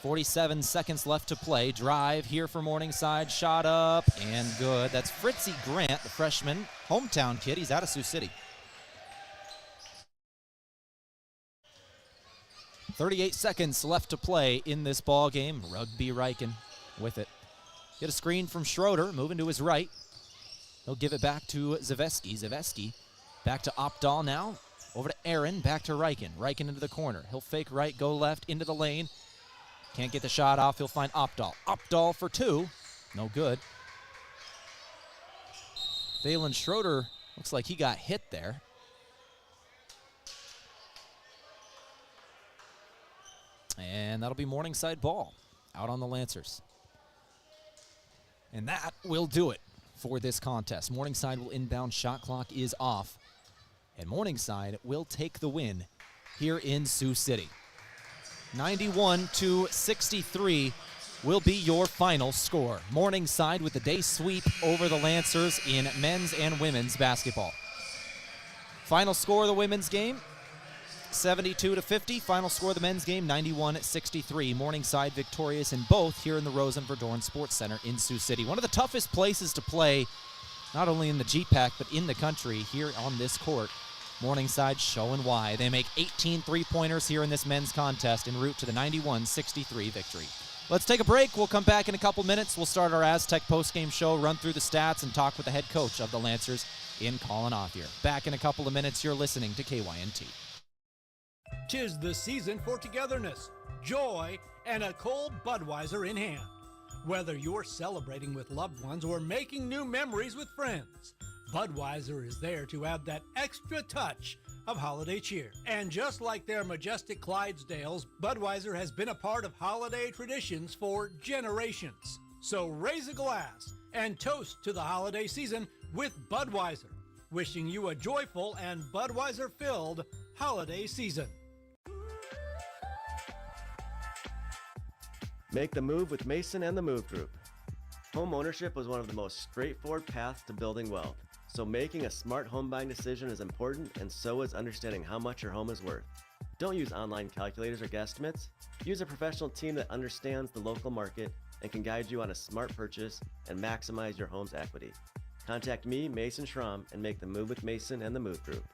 47 seconds left to play. Drive here for Morningside. Shot up and good. That's Fritzy Grant, the freshman, hometown kid. He's out of Sioux City. 38 seconds left to play in this ball game. Rugby Riken with it. Get a screen from Schroeder, moving to his right. He'll give it back to Zaveski. Zaveski back to Opdahl now. Over to Aaron, back to Riken. Riken into the corner. He'll fake right, go left, into the lane. Can't get the shot off. He'll find Opdahl. Opdahl for two. No good. Valen Schroeder looks like he got hit there. And that'll be Morningside ball out on the Lancers. And that will do it for this contest. Morningside will inbound. Shot clock is off. And Morningside will take the win here in Sioux City. 91-63 will be your final score. Morningside with the day sweep over the Lancers in men's and women's basketball. Final score of the women's game, 72-50. Final score of the men's game, 91-63. Morningside victorious in both here in the Rosen Verdoorn Sports Center in Sioux City. One of the toughest places to play, not only in the GPAC, but in the country here on this court. Morningside showing why. They make 18 three-pointers here in this men's contest en route to the 91-63 victory. Let's take a break. We'll come back in a couple minutes. We'll start our Aztec postgame show, run through the stats, and talk with the head coach of the Lancers in Colin Othnier. Back in a couple of minutes. You're listening to KYNT. 'Tis the season for togetherness, joy, and a cold Budweiser in hand. Whether you're celebrating with loved ones or making new memories with friends, Budweiser is there to add that extra touch of holiday cheer. And just like their majestic Clydesdales, Budweiser has been a part of holiday traditions for generations. So raise a glass and toast to the holiday season with Budweiser. Wishing you a joyful and Budweiser-filled holiday season. Make the move with Mason and the Move Group. Home ownership was one of the most straightforward paths to building wealth. So making a smart home buying decision is important, and so is understanding how much your home is worth. Don't use online calculators or guesstimates. Use a professional team that understands the local market and can guide you on a smart purchase and maximize your home's equity. Contact me, Mason Schramm, and make the move with Mason and the Move Group.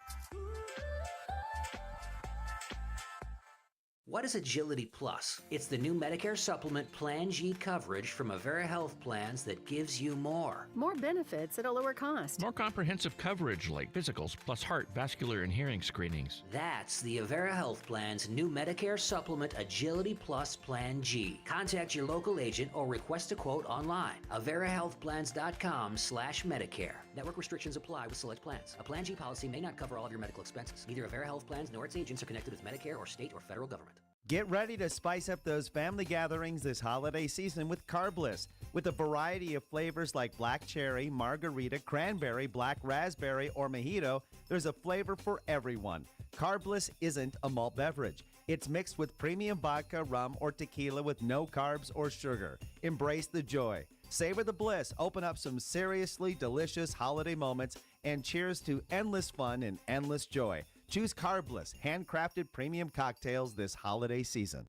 What is Agility Plus? It's the new Medicare supplement Plan G coverage from Avera Health Plans that gives you more. More benefits at a lower cost. More comprehensive coverage like physicals plus heart, vascular, and hearing screenings. That's the Avera Health Plan's new Medicare supplement Agility Plus Plan G. Contact your local agent or request a quote online. AveraHealthPlans.com/Medicare. Network restrictions apply with select plans. A Plan G policy may not cover all of your medical expenses. Neither Avera Health Plans nor its agents are connected with Medicare or state or federal government. Get ready to spice up those family gatherings this holiday season with Carbliss. With a variety of flavors like black cherry, margarita, cranberry, black raspberry, or mojito, there's a flavor for everyone. Carbliss isn't a malt beverage. It's mixed with premium vodka, rum, or tequila with no carbs or sugar. Embrace the joy. Savor the bliss. Open up some seriously delicious holiday moments, and cheers to endless fun and endless joy. Choose Carbliss, handcrafted premium cocktails this holiday season.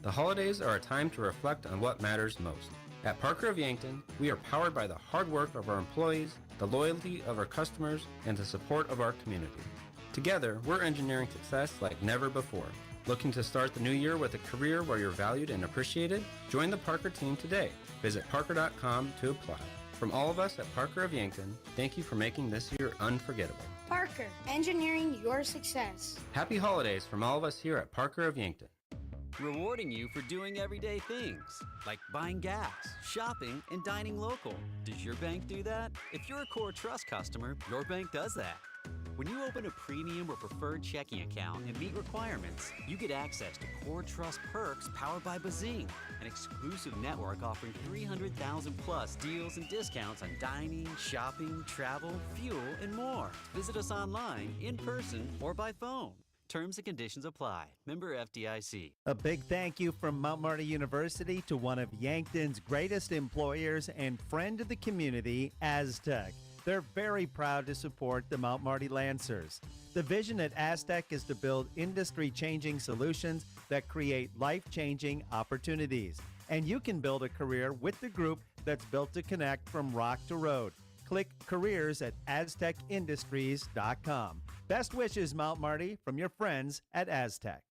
The holidays are a time to reflect on what matters most. At Parker of Yankton, we are powered by the hard work of our employees, the loyalty of our customers, and the support of our community. Together, we're engineering success like never before. Looking to start the new year with a career where you're valued and appreciated? Join the Parker team today. Visit parker.com to apply. From all of us at Parker of Yankton, thank you for making this year unforgettable. Parker, engineering your success. Happy holidays from all of us here at Parker of Yankton. Rewarding you for doing everyday things, like buying gas, shopping, and dining local. Does your bank do that? If you're a Core Trust customer, your bank does that. When you open a premium or preferred checking account and meet requirements, you get access to Core Trust perks powered by Bazing, an exclusive network offering 300,000 plus deals and discounts on dining, shopping, travel, fuel, and more. Visit us online, in person, or by phone. Terms and conditions apply. Member FDIC. A big thank you from Mount Marty University to one of Yankton's greatest employers and friend of the community, Aztec. They're very proud to support the Mount Marty Lancers. The vision at Aztec is to build industry-changing solutions that create life-changing opportunities. And you can build a career with the group that's built to connect from rock to road. Click careers at aztecindustries.com. Best wishes, Mount Marty, from your friends at Aztec.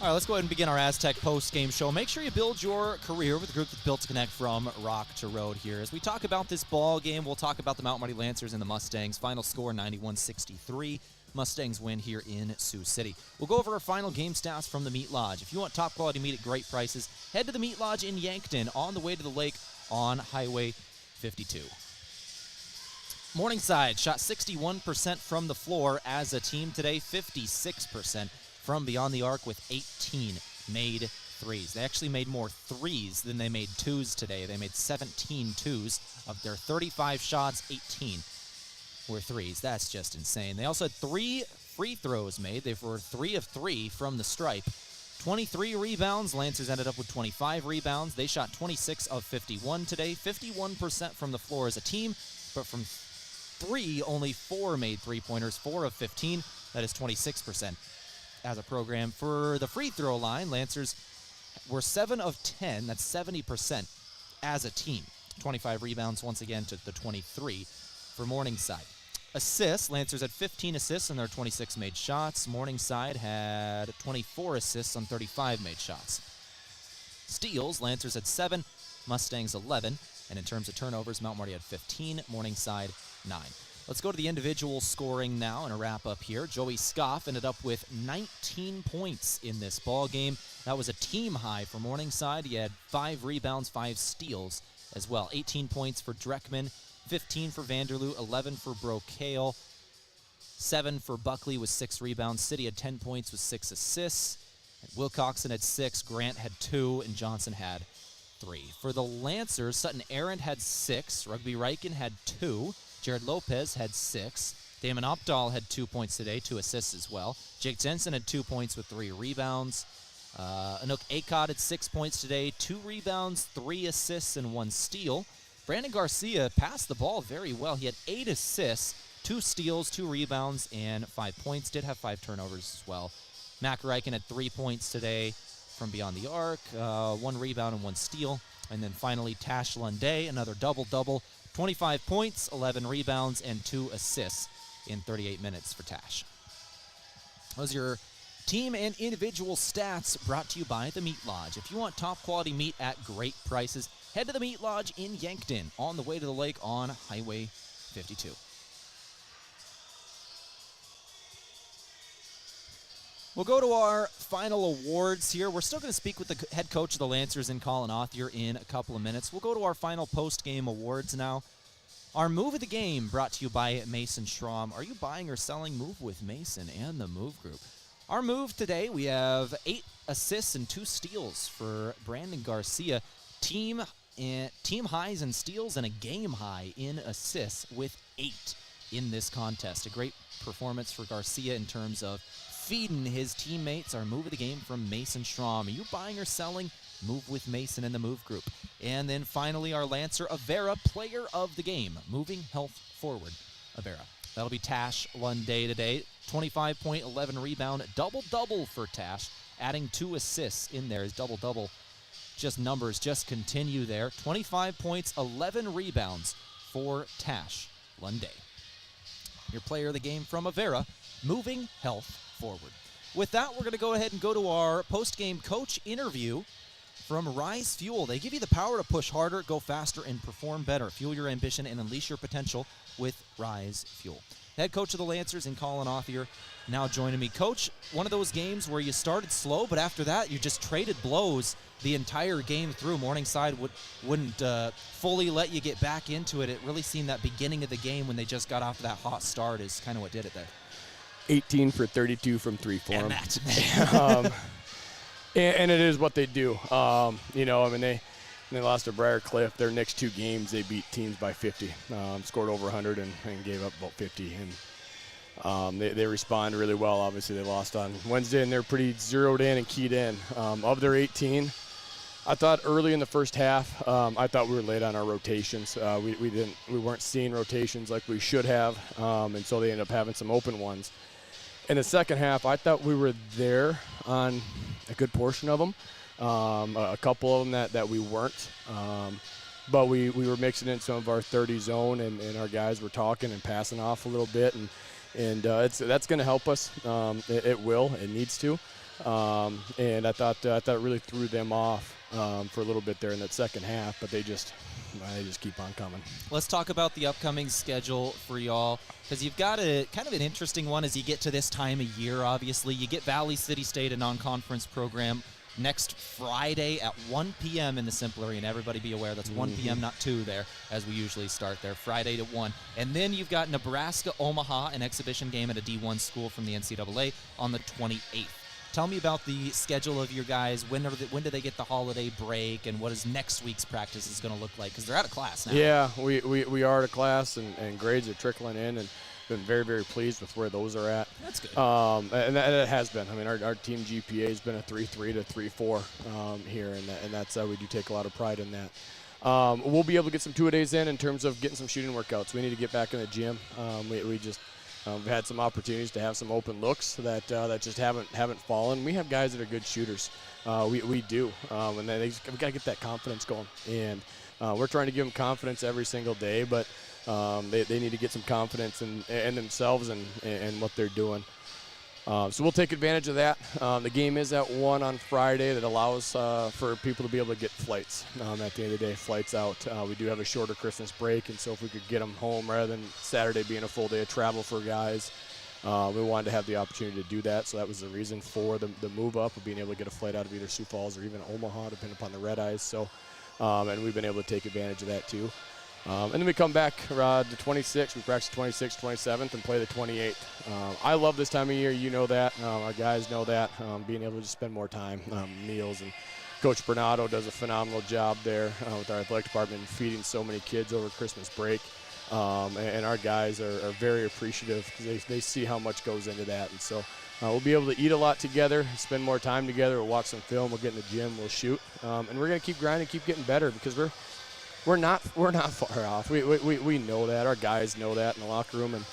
All right, let's go ahead and begin our Aztec post-game show. Make sure you build your career with the group that's built to connect from rock to road here. As we talk about this ball game, we'll talk about the Mount Marty Lancers and the Mustangs. Final score, 91-63. Mustangs win here in Sioux City. We'll go over our final game stats from the Meat Lodge. If you want top-quality meat at great prices, head to the Meat Lodge in Yankton on the way to the lake on Highway 52. Morningside shot 61% from the floor as a team today, 56% from beyond the arc with 18 made threes. They actually made more threes than they made twos today. They made 17 twos. Of their 35 shots, 18 were threes. That's just insane. They also had 3 free throws made. They were 3 of 3 from the stripe. 23 rebounds. Lancers ended up with 25 rebounds. They shot 26 of 51 today. 51% from the floor as a team, but from 3, only 4 made three-pointers. 4 of 15. That is 26%. As a program. For the free throw line, Lancers were 7 of 10, that's 70% as a team. 25 rebounds once again to the 23 for Morningside. Assists, Lancers had 15 assists on their 26 made shots. Morningside had 24 assists on 35 made shots. Steals, Lancers had 7, Mustangs 11, and in terms of turnovers, Mount Marty had 15, Morningside 9. Let's go to the individual scoring now and a wrap-up here. Joey Scoff ended up with 19 points in this ball game. That was a team high for Morningside. He had 5 rebounds, 5 steals as well. 18 points for Dreckman, 15 for Vanderloo, 11 for Brokale, 7 for Buckley with 6 rebounds. City had 10 points with 6 assists. And Wilcoxon had 6, Grant had 2, and Johnson had 3. For the Lancers, Sutton Arendt had 6, Rugby Riken had 2, Jared Lopez had 6. Damon Opdahl had 2 points today, 2 assists as well. Jake Jensen had 2 points with 3 rebounds. Anook Akot had 6 points today, 2 rebounds, 3 assists, and 1 steal. Brandon Garcia passed the ball very well. He had 8 assists, 2 steals, 2 rebounds, and 5 points. Did have 5 turnovers as well. Mac Riken had 3 points today from beyond the arc, 1 rebound and 1 steal. And then finally, Tash Lunday, another double-double. 25 points, 11 rebounds, and 2 assists in 38 minutes for Tash. Those are your team and individual stats brought to you by the Meat Lodge. If you want top-quality meat at great prices, head to the Meat Lodge in Yankton on the way to the lake on Highway 52. We'll go to our final awards here. We're still going to speak with the head coach of the Lancers in Colin Othier in a couple of minutes. We'll go to our final post-game awards now. Our move of the game brought to you by Mason Schramm. Are you buying or selling? Move with Mason and the Move Group. Our move today, we have 8 assists and 2 steals for Brandon Garcia. Team highs in steals and a game high in assists with 8 in this contest. A great performance for Garcia in terms of feeding his teammates. Our move of the game from Mason Schramm. Are you buying or selling? Move with Mason and the Move Group. And then finally, our Lancer Avera player of the game. Moving health forward, Avera. That'll be Tash Lunday today. 25 point, 11 rebound, double-double for Tash. Adding 2 assists in there. His double-double just numbers just continue there. 25 points, 11 rebounds for Tash Lunday. Your player of the game from Avera. Moving health forward. With that, we're going to go ahead and go to our post-game coach interview from Rise Fuel. They give you the power to push harder, go faster, and perform better. Fuel your ambition and unleash your potential with Rise Fuel. Head coach of the Lancers in Colin Othier now joining me. Coach, one of those games where you started slow, but after that you just traded blows the entire game through. Morningside wouldn't fully let you get back into it. It really seemed that beginning of the game when they just got off to that hot start is kind of what did it there. 18 for 32 from 3 for them. And it is what they do. They lost to Briarcliff. Their next 2 games, they beat teams by 50, scored over 100 and gave up about 50. And they respond really well. Obviously, they lost on Wednesday, and they're pretty zeroed in and keyed in. Of their 18, I thought early in the first half, I thought we were late on our rotations. We weren't seeing rotations like we should have, and so they ended up having some open ones. In the second half, I thought we were there on a good portion of them. A couple of them that we weren't. But we were mixing in some of our 30 zone, and our guys were talking and passing off a little bit, and that's going to help us. It will. It needs to. and I thought it really threw them off for a little bit there in that second half, but they just keep on coming. Let's talk about the upcoming schedule for y'all, because you've got a kind of an interesting one as you get to this time of year. Obviously, you get Valley City State, a non-conference program, next Friday at 1 p.m. in the Simple Arena. Everybody be aware that's 1 p.m., not 2 there, as we usually start there, Friday at 1. And then you've got Nebraska-Omaha, an exhibition game at a D1 school from the NCAA on the 28th. Tell me about the schedule of your guys. When do they get the holiday break, and what is next week's practice is going to look like? Because they're out of class now. Yeah, we are out of class, and grades are trickling in, and been very, very pleased with where those are at. That's good. And it has been. I mean, our team GPA has been a 3.3 to 3.4 here, and that's we do take a lot of pride in that. We'll be able to get some two-a-days in terms of getting some shooting workouts. We need to get back in the gym. We've had some opportunities to have some open looks that just haven't fallen. We have guys that are good shooters. We do, and then we've got to get that confidence going. And we're trying to give them confidence every single day, but they need to get some confidence in themselves and what they're doing. So we'll take advantage of that. The game is at 1 on Friday. That allows for people to be able to get flights at the end of the day, flights out. We do have a shorter Christmas break, and so if we could get them home rather than Saturday being a full day of travel for guys, we wanted to have the opportunity to do that. So that was the reason for the move up of being able to get a flight out of either Sioux Falls or even Omaha, depending upon the red eyes. So, and we've been able to take advantage of that too. And then we come back the 26th. We practice 26th, 27th, and play the 28th. I love this time of year. You know that. Our guys know that. Being able to just spend more time, meals. And Coach Bernardo does a phenomenal job there with our athletic department, feeding so many kids over Christmas break. And our guys are very appreciative because they see how much goes into that. And so we'll be able to eat a lot together, spend more time together. We'll watch some film. We'll get in the gym. We'll shoot. And we're going to keep grinding, keep getting better because we're not far off. We know that. Our guys know that in the locker room, and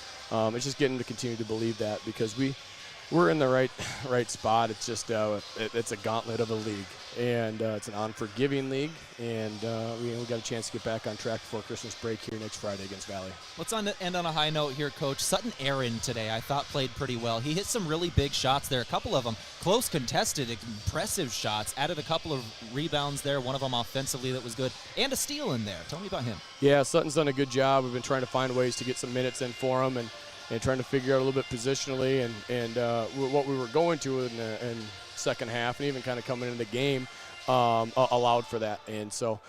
it's just getting to continue to believe that because we're in the right spot. It's just it's a gauntlet of a league, and it's an unforgiving league, and we got a chance to get back on track before Christmas break here next Friday against Valley. Let's end on a high note here, Coach. Sutton Aaron today I thought played pretty well. He hit some really big shots there, a couple of them close contested, impressive shots, added a couple of rebounds there, one of them offensively that was good, and a steal in there. Tell me about him. Yeah, Sutton's done a good job. We've been trying to find ways to get some minutes in for him, and trying to figure out a little bit positionally and what we were going to in second half and even kind of coming into the game allowed for that. And so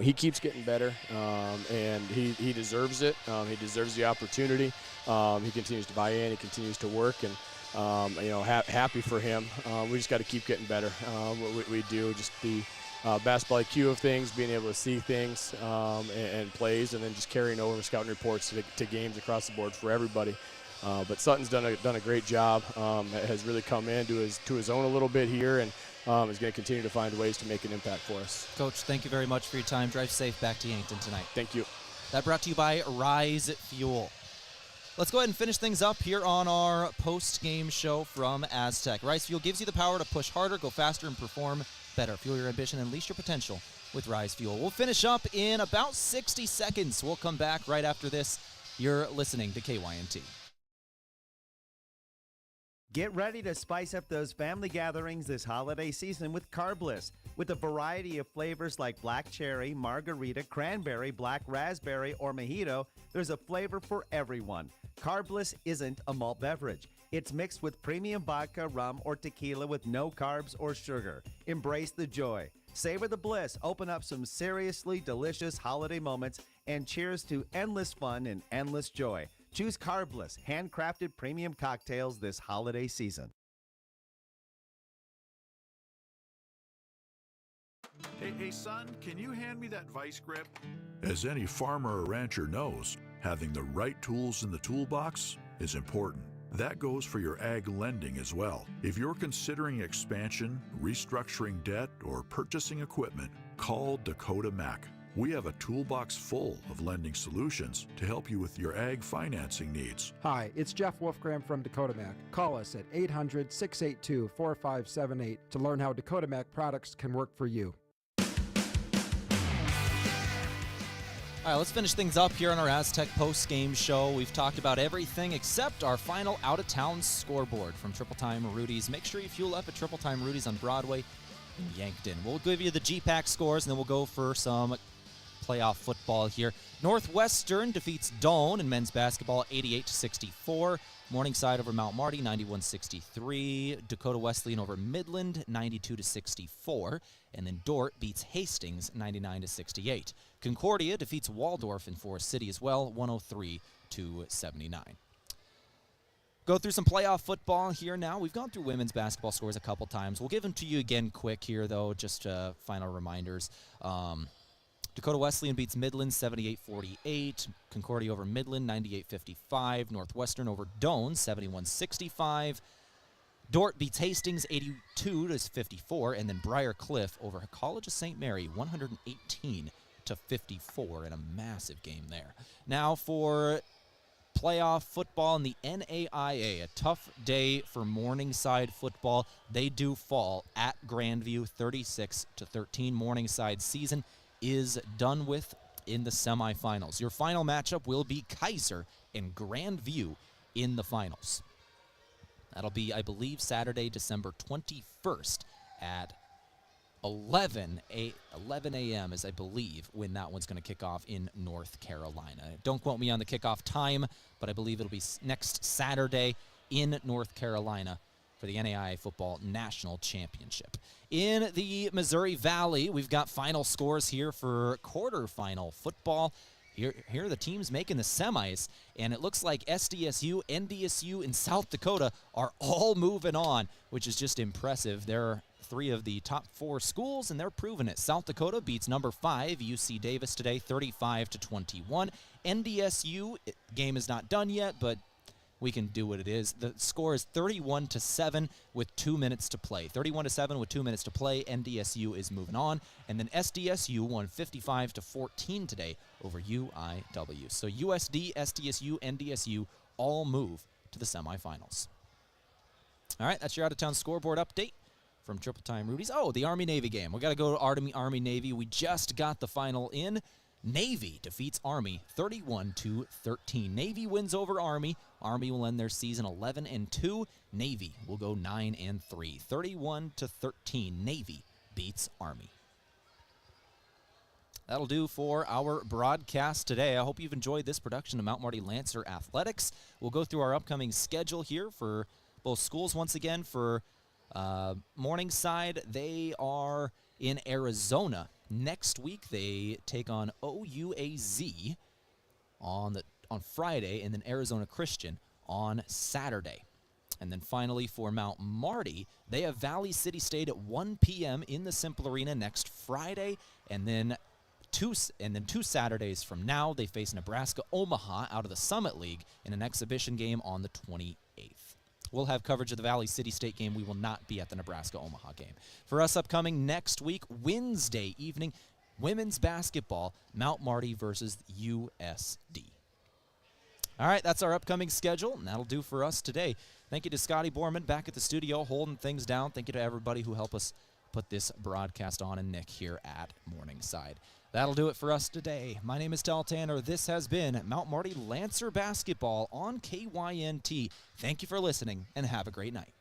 he keeps getting better, and he deserves it. He deserves the opportunity. He continues to buy in. He continues to work, and happy for him. We just got to keep getting better. We do just the basketball IQ of things, being able to see things and plays, and then just carrying over scouting reports to games across the board for everybody. But Sutton's done a great job. Has really come into his own a little bit here, and is going to continue to find ways to make an impact for us. Coach, thank you very much for your time. Drive safe back to Yankton tonight. Thank you. That brought to you by Rise Fuel. Let's go ahead and finish things up here on our post-game show from Aztec. Rise Fuel gives you the power to push harder, go faster, and perform better. Fuel your ambition and unleash your potential with Rise Fuel. We'll finish up in about 60 seconds. We'll come back right after this. You're listening to KYNT. Get ready to spice up those family gatherings this holiday season with Carbliss. With a variety of flavors like black cherry, margarita, cranberry, black raspberry, or mojito, there's a flavor for everyone. Carbliss isn't a malt beverage. It's mixed with premium vodka, rum, or tequila with no carbs or sugar. Embrace the joy. Savor the bliss. Open up some seriously delicious holiday moments, and cheers to endless fun and endless joy. Choose Carbliss, handcrafted premium cocktails this holiday season. Hey, son, can you hand me that vice grip? As any farmer or rancher knows, having the right tools in the toolbox is important. That goes for your ag lending as well. If you're considering expansion, restructuring debt, or purchasing equipment, call Dakota Mac. We have a toolbox full of lending solutions to help you with your ag financing needs. Hi, it's Jeff Wolfgram from Dakota Mac. Call us at 800-682-4578 to learn how Dakota Mac products can work for you. All right, let's finish things up here on our Aztec post-game show. We've talked about everything except our final out-of-town scoreboard from Triple Time Rudy's. Make sure you fuel up at Triple Time Rudy's on Broadway in Yankton. We'll give you the GPAC scores, and then we'll go for some playoff football here. Northwestern defeats Doane in men's basketball 88-64. Morningside over Mount Marty 91-63. Dakota Wesleyan over Midland 92-64. And then Dordt beats Hastings 99-68. Concordia defeats Waldorf in Forest City as well 103-79. Go through some playoff football here now. We've gone through women's basketball scores a couple times. We'll give them to you again quick here, though, just final reminders. Dakota Wesleyan beats Midland 78-48. Concordia over Midland 98-55. Northwestern over Doane 71-65. Dordt beats Hastings 82-54. And then Briar Cliff over College of St. Mary 118-54 in a massive game there. Now for playoff football in the NAIA. A tough day for Morningside football. They do fall at Grandview 36-13. Morningside season is done with in the semifinals. Your final matchup will be Kaiser and Grandview in the finals. That'll be, I believe, Saturday, December 21st at 11 a.m. is, I believe, when that one's going to kick off in North Carolina. Don't quote me on the kickoff time, but I believe it'll be next Saturday in North Carolina for the NAIA Football National Championship. In the Missouri Valley, we've got final scores here for quarterfinal football. Here are the teams making the semis, and it looks like SDSU, NDSU, and South Dakota are all moving on, which is just impressive. They're three of the top four schools, and they're proving it. South Dakota beats number 5, UC Davis today, 35-21. NDSU, game is not done yet, but we can do what it is. The score is 31-7 with 2 minutes to play. 31-7 with 2 minutes to play. NDSU is moving on. And then SDSU won 55-14 today over UIW. So USD, SDSU, NDSU all move to the semifinals. All right, that's your out-of-town scoreboard update from Triple Time Rudy's. Oh, the Army-Navy game. We got to go to Army-Navy. We just got the final in. Navy defeats Army 31-13. Navy wins over Army. Army will end their season 11-2. Navy will go 9-3. 31-13. Navy beats Army. That'll do for our broadcast today. I hope you've enjoyed this production of Mount Marty Lancer Athletics. We'll go through our upcoming schedule here for both schools. Once again, for Morningside, they are in Arizona. Next week, they take on OUAZ on Friday, and then Arizona Christian on Saturday. And then finally, for Mount Marty, they have Valley City State at 1 p.m. in the Simple Arena next Friday, and then two Saturdays from now, they face Nebraska Omaha out of the Summit League in an exhibition game on the 28th. We'll have coverage of the Valley City State game. We will not be at the Nebraska-Omaha game. For us upcoming next week, Wednesday evening, women's basketball, Mount Marty versus USD. All right, that's our upcoming schedule, and that'll do for us today. Thank you to Scotty Borman back at the studio holding things down. Thank you to everybody who helped us put this broadcast on, and Nick here at Morningside. That'll do it for us today. My name is Tehl Tanner. This has been Mount Marty Lancer Basketball on KYNT. Thank you for listening, and have a great night.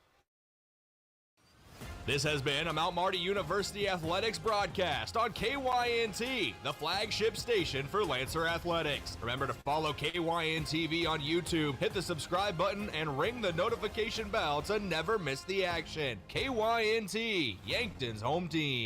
This has been a Mount Marty University Athletics broadcast on KYNT, the flagship station for Lancer Athletics. Remember to follow KYNTV on YouTube, hit the subscribe button, and ring the notification bell to never miss the action. KYNT, Yankton's home team.